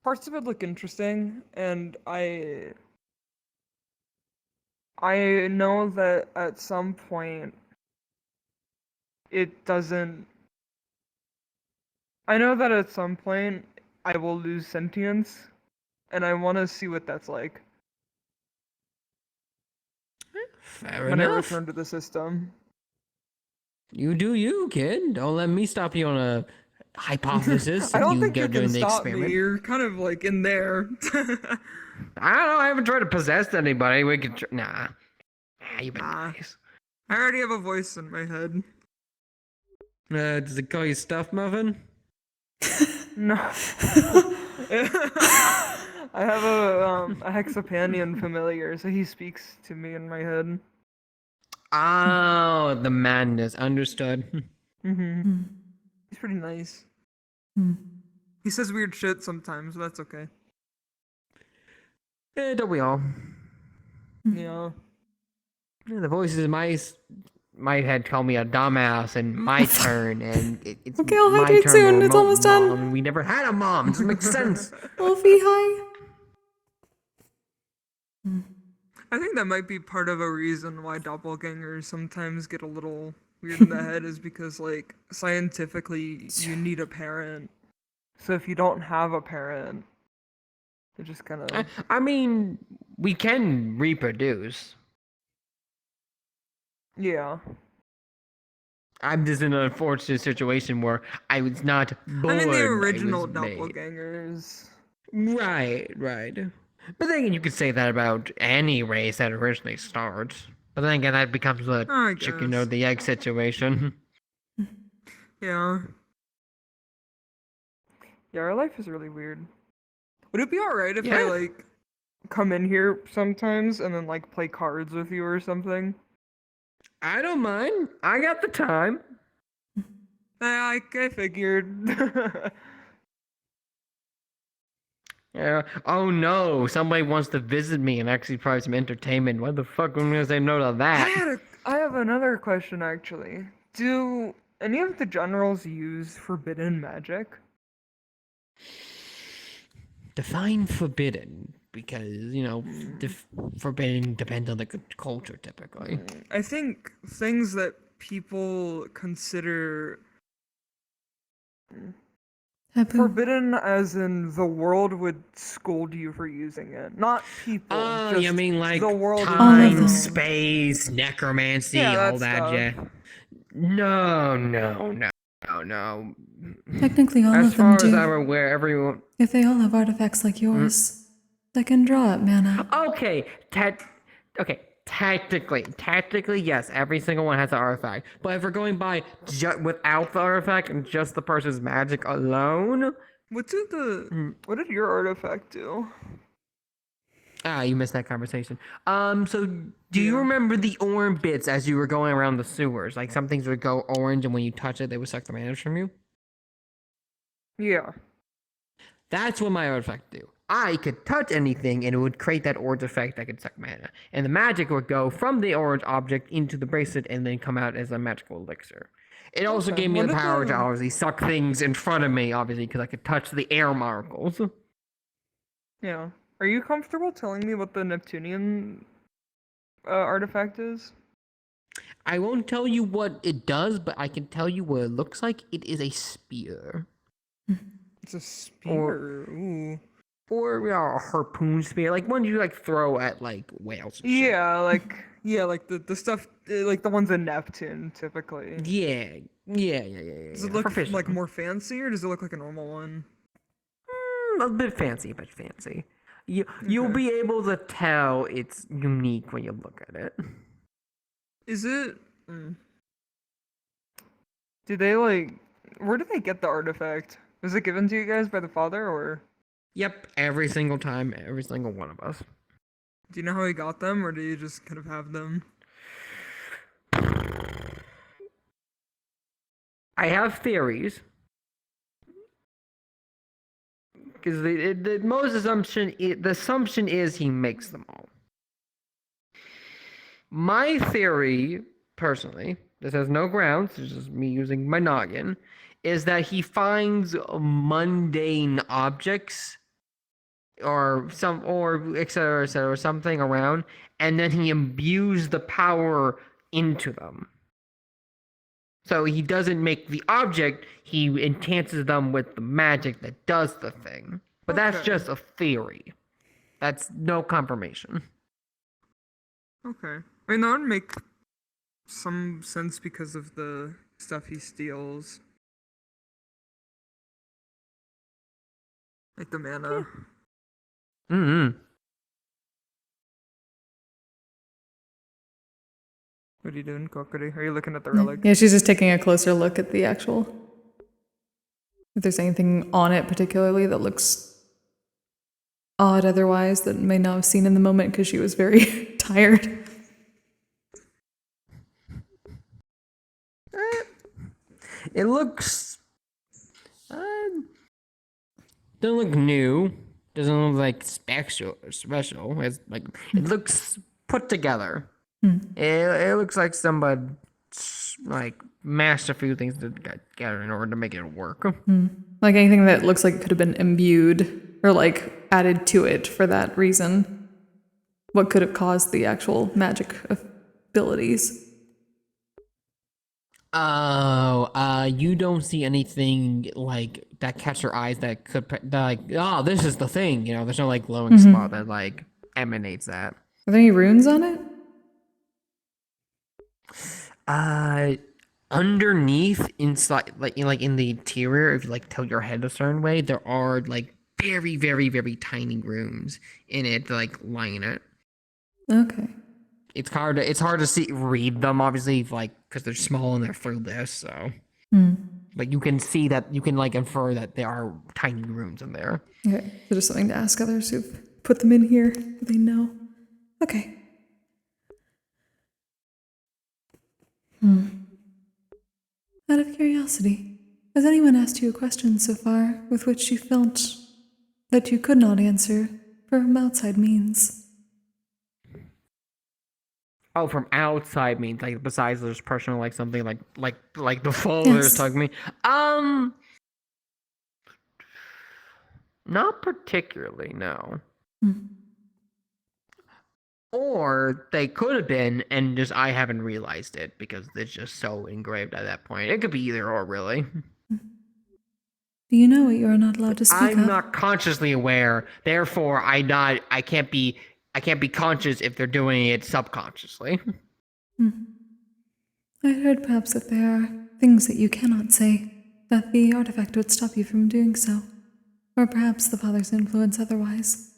parts of it look interesting, and I know that at some point it doesn't. I know that at some point I will lose sentience, and I want to see what that's like. Fair when I enough. return to the system. You do you, kid. Don't let me stop you on a hypothesis. I don't you think you go can doing the stop experiment. me. You're kind of like in there. I don't know. I haven't tried to possess anybody. We could. Nah. You've been nice. I already have a voice in my head. Does it call you Stuff Muffin? No. I have a Hexapanian familiar, so he speaks to me in my head. Oh, the madness. Understood. Mm-hmm. He's pretty nice. He says weird shit sometimes, but that's okay. Don't we all? Yeah. The voices in my head call me a dumbass, and my turn, and it's Okay, I'll my hydrate turn soon. to It's remote almost done. mom, and we never had a mom. Doesn't make sense. Wolfie, hi. I think that might be part of a reason why doppelgangers sometimes get a little weird in the head is because, like, scientifically, you need a parent. So if you don't have a parent, it just kind of... I mean, we can reproduce. Yeah. I'm just in an unfortunate situation where I was not born. I mean, the I original was made. doppelgangers. Right. But then you could say that about any race that originally starts. But then again, that becomes a chicken or the egg situation. Yeah. Yeah, our life is really weird. Would it be alright if I, like, come in here sometimes and then, like, play cards with you or something? I don't mind. I got the time. I figured. Yeah. Oh no, somebody wants to visit me and actually provide some entertainment. Why the fuck am I gonna say no to that? I have another question, actually. Do any of the generals use forbidden magic? Define forbidden, because, you know, forbidden depends on the culture, typically. I think things that people consider forbidden, as in the world would scold you for using it, not people. Oh, just you mean like the world time, space, necromancy, Yeah, all that stuff. jazz? No. Technically, all As of them far as do. I'm aware, everyone. If they all have artifacts like yours, they can draw up mana. Okay, technically, yes, every single one has an artifact. But if we're going by without the artifact and just the person's magic alone, what did your artifact do? Ah, you missed that conversation. So do you remember the orange bits as you were going around the sewers? Like some things would go orange, and when you touch it, they would suck the mana from you. Yeah. That's what my artifact do. I could touch anything and it would create that orange effect that could suck mana. And the magic would go from the orange object into the bracelet and then come out as a magical elixir. It also gave me the power to obviously suck things in front of me, obviously, because I could touch the air molecules. Yeah. Are you comfortable telling me what the Neptunian artifact is? I won't tell you what it does, but I can tell you what it looks like. It is a spear. It's a spear. Ooh. Or a harpoon spear, like one you like throw at like whales. And yeah, like the stuff like the ones in Neptune typically. Yeah. Does it look like more fancy, or does it look like a normal one? A bit fancy, but fancy. You'll be able to tell it's unique when you look at it. Is it? Do they like? Where did they get the artifact? Was it given to you guys by the father, or? Yep, every single time, every single one of us. Do you know how he got them, or do you just kind of have them? I have theories. Because the most assumption, the assumption is he makes them all. My theory, personally, this has no grounds, this is just me using my noggin, is that he finds mundane objects or etc, or something around, and then he imbues the power into them. So he doesn't make the object, he enhances them with the magic that does the thing. But that's just a theory. That's no confirmation. Okay. I mean, that would make some sense because of the stuff he steals. Like the mana. Mm-hmm. What are you doing, Kokkuri? Are you looking at the relic? Yeah, she's just taking a closer look at the actual... If there's anything on it particularly that looks odd otherwise that may not have seen in the moment because she was very tired. It looks... doesn't look new. Doesn't look like special. It's like, it looks put together. It looks like somebody like mashed a few things together in order to make it work. Like anything that looks like it could have been imbued or like added to it for that reason. what could have caused the actual magic abilities. Oh, you don't see anything like that catch your eyes that could like, oh, this is the thing, you know, there's no like glowing spot that like emanates that. Are there any runes on it? Underneath, inside, like in the interior, if you like tilt your head a certain way, there are like very, very, very tiny rooms in it, like line it. Okay. It's hard to read them, obviously, like because they're small and they're through this. So, but you can see that, you can like infer that there are tiny rooms in there. Okay, so just something to ask others who've put them in here. They know. Okay. Out of curiosity, has anyone asked you a question so far with which you felt that you could not answer from outside means? Oh, from outside means like besides there's personal, like something like the followers talking to me. Not particularly, no. Or they could have been, and just I haven't realized it because it's just so engraved at that point. It could be either or, really. Do you know what you are not allowed to speak I'm of? not consciously aware, therefore I can't be conscious if they're doing it subconsciously. I heard perhaps that there are things that you cannot say, that the artifact would stop you from doing so, or perhaps the father's influence otherwise.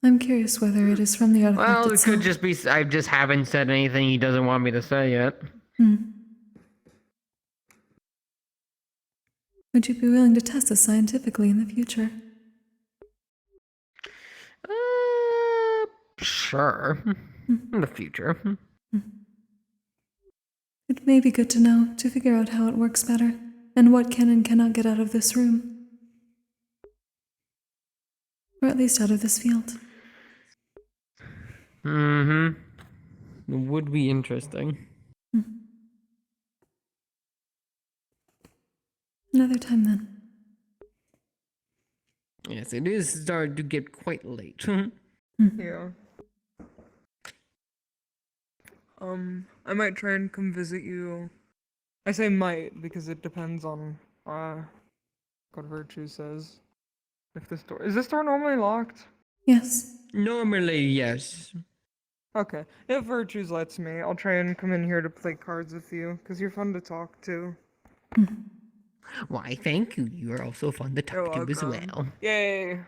I'm curious whether it is from the artifact Well, it itself. could just be I just haven't said anything he doesn't want me to say yet. Would you be willing to test this scientifically in the future? Sure. In the future. It may be good to know, to figure out how it works better, and what can and cannot get out of this room. Or at least out of this field. It would be interesting. Another time then. Yes, it is starting to get quite late. Yeah. I might try and come visit you. I say might because it depends on what Virtue says. If this door normally locked? Yes. Normally, yes. Okay. If Virtues lets me, I'll try and come in here to play cards with you, because you're fun to talk to. Why, thank you. You are also fun to talk to as well. Yay.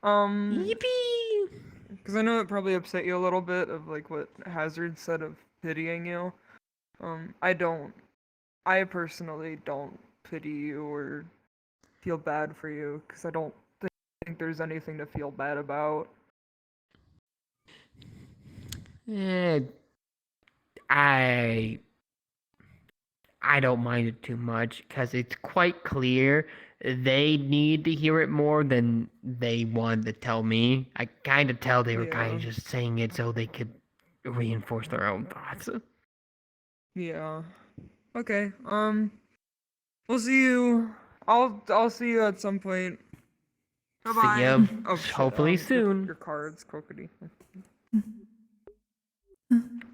Yippee! Because I know it probably upset you a little bit of like what Hazard said of pitying you. I personally don't pity you or feel bad for you, because I don't think there's anything to feel bad about. I don't mind it too much because it's quite clear they need to hear it more than they wanted to tell me. I kind of tell they were kind of just saying it so they could reinforce their own thoughts. Yeah. Okay. We'll see you. I'll see you at some point. Bye-bye. See ya. Oh, shit, Hopefully soon. Your cards, Kokkuri.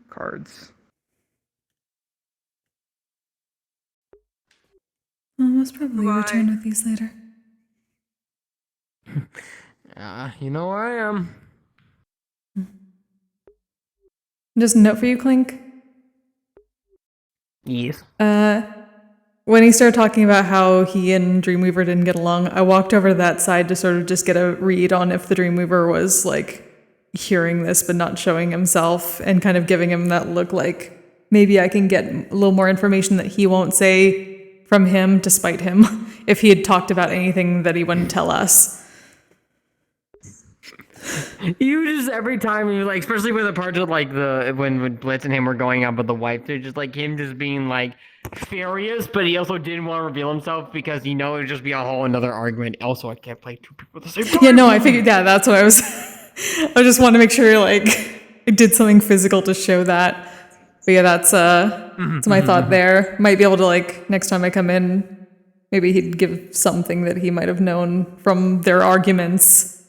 Cards. I'll most probably return with these later. You know where I am. Just a note for you, Clink. Yes. When he started talking about how he and Dreamweaver didn't get along, I walked over to that side to sort of just get a read on if the Dreamweaver was like hearing this but not showing himself, and kind of giving him that look like maybe I can get a little more information that he won't say from him, despite him, if he had talked about anything that he wouldn't tell us. You just, every time you like, especially with the parts of like when Blitz and him were going up with the wife, they're just like him just being like furious, but he also didn't want to reveal himself because he know it would just be a whole another argument. Also, I can't play two people at the same time. Yeah, no, I figured, yeah, that's what I was. I just want to make sure like I did something physical to show that. But yeah, that's my thought there. Might be able to like next time I come in, maybe he'd give something that he might have known from their arguments.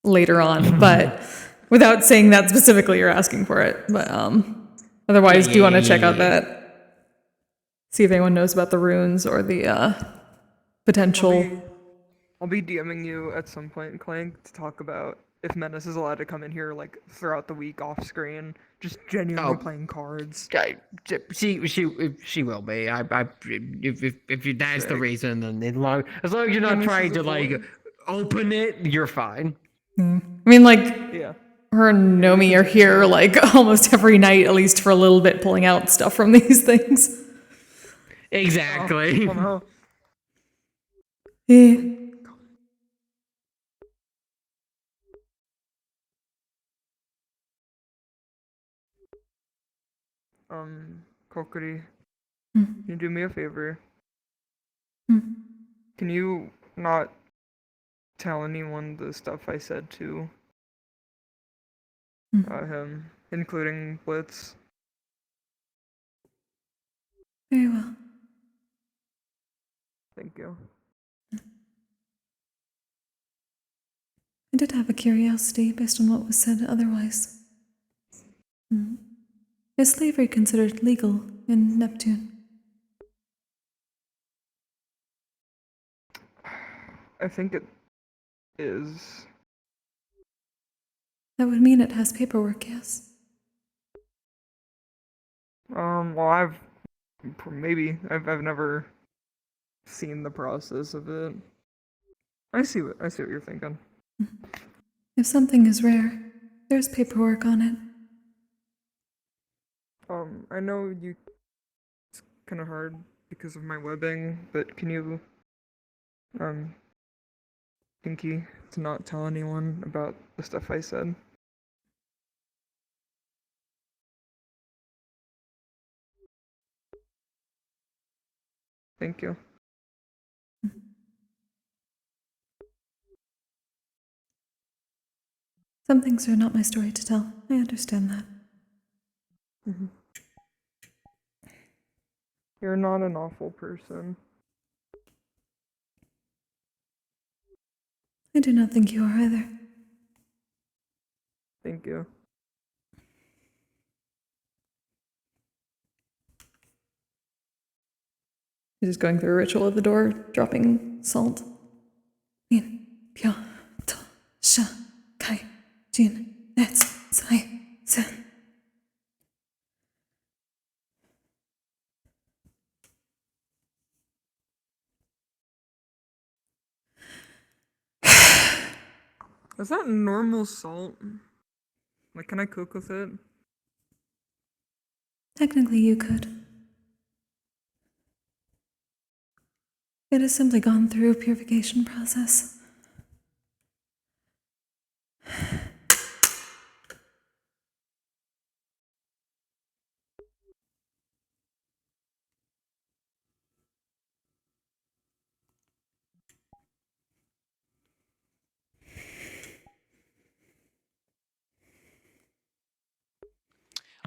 later on, but without saying that specifically, you're asking for it. But otherwise, do you want to check out that? See if anyone knows about the runes or the potential. I'll be DMing you at some point, Clank, to talk about if Menace is allowed to come in here like throughout the week off screen, just genuinely playing cards. She will be. If that's the reason, then as long as you're not trying to like open it, you're fine. I mean, like, her and Nomi are here like almost every night, at least for a little bit, pulling out stuff from these things. Exactly. Yeah. Kokkuri, Hmm. can you do me a favor? Hmm. Can you not tell anyone the stuff I said to him, including Blitz? Very well. Thank you. I did have a curiosity based on what was said otherwise. Is slavery considered legal in Neptune? I think it is. That would mean it has paperwork, yes. Well, I've never seen the process of it. I see what you're thinking. If something is rare, there's paperwork on it. I know it's kind of hard because of my webbing, but can you, Pinky, to not tell anyone about the stuff I said? Thank you. Some things are not my story to tell. I understand that. You're not an awful person. I do not think you are either. Thank you. He's just going through a ritual at the door, dropping salt. Yin, pyo, to, sha, kai, jin, nets, sai, sen. Is that normal salt? Like, can I cook with it? Technically, you could. It has simply gone through a purification process.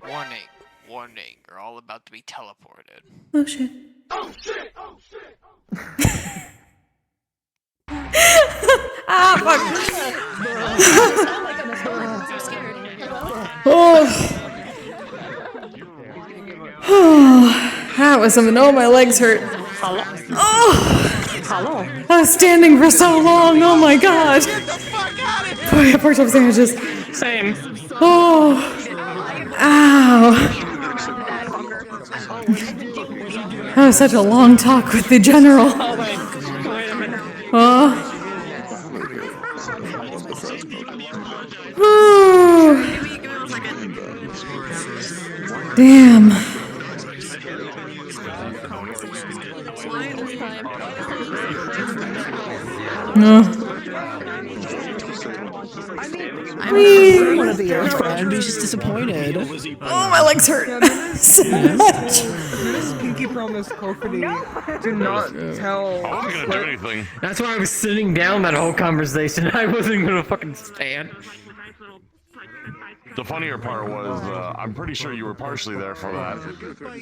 Warning, warning, you're all about to be teleported. Oh shit. Oh shit, oh shit! Ah, fuck! Oh, that was something. Oh, my legs hurt. Oh, I was standing for so long. Oh my god. Boy, pork chop sandwiches. Same. Oh, ow. That was such a long talk with the general. Oh, wait a minute. Oh. Damn. No. I mean, I want to be your friend, but he's just disappointed. Oh, my legs hurt so much. Pinky promise Kokkuri, do not tell. I wasn't gonna do anything. That's why I was sitting down that whole conversation. I wasn't gonna fucking stand. The funnier part was, I'm pretty sure you were partially there for that,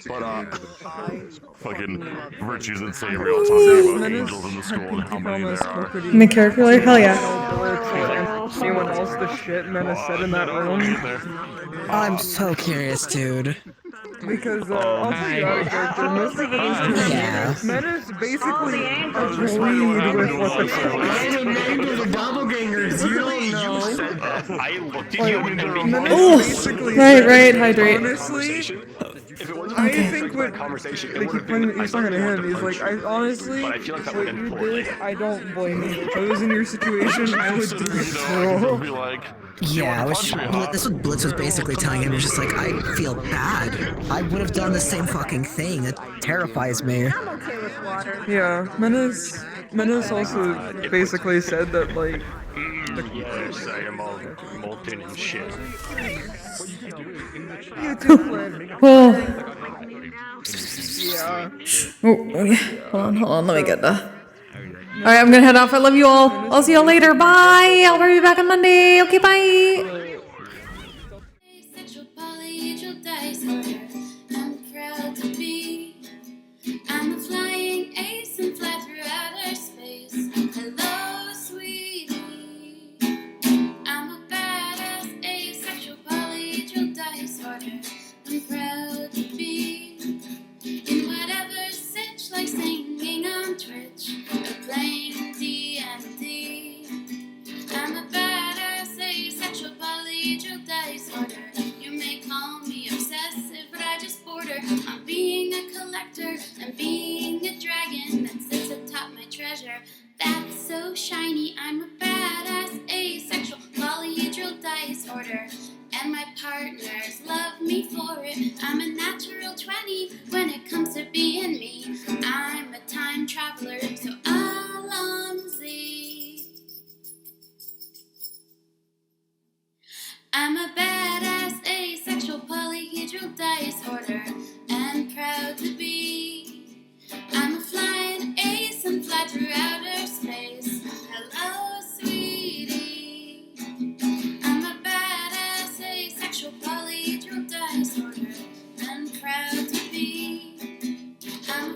but fucking Virtue's insane real talking about angels in the school and how many there are. My character, like, hell yeah. Anyone else the shit Menace said in that room? I'm so curious, dude. Because I'll tell you out of character, most of it is just Menace basically agreed with what the I'm a member of the doppelgangers, you don't know. I looked at you and Right, hydrate. Honestly, I think what they keep pointing he's talking to him, he's like, I honestly, what you did, I don't blame you. If I was in your situation, I would do it too. Yeah, this is what Blitz was basically telling him. It's just like, I feel bad. I would have done the same fucking thing. It terrifies me. Yeah, Menace also basically said that, like... Yes, I am all molten and shit. You too, Flynn. Well. Yeah. Oh, yeah. Hold on, let me get the... Alright, I'm gonna head off. I love you all. I'll see y'all later. Bye! I'll be back on Monday. Okay, bye! I'm a flying ace and fly through outer space. Hello, sweetie. I'm a badass asexual polyhedral disorder. I'm proud to be in whatever sitch, like singing on Twitch or playing D&D. I'm a badass asexual polyhedral disorder. You may call me obsessive, but I just border on being a collector and being a dragon that sits atop my treasure. That's so shiny. I'm a badass asexual polyhedral disorder, and my partners love me for it. I'm a natural 20 when it comes to being me. I'm a time traveler, so Alonzi. I'm a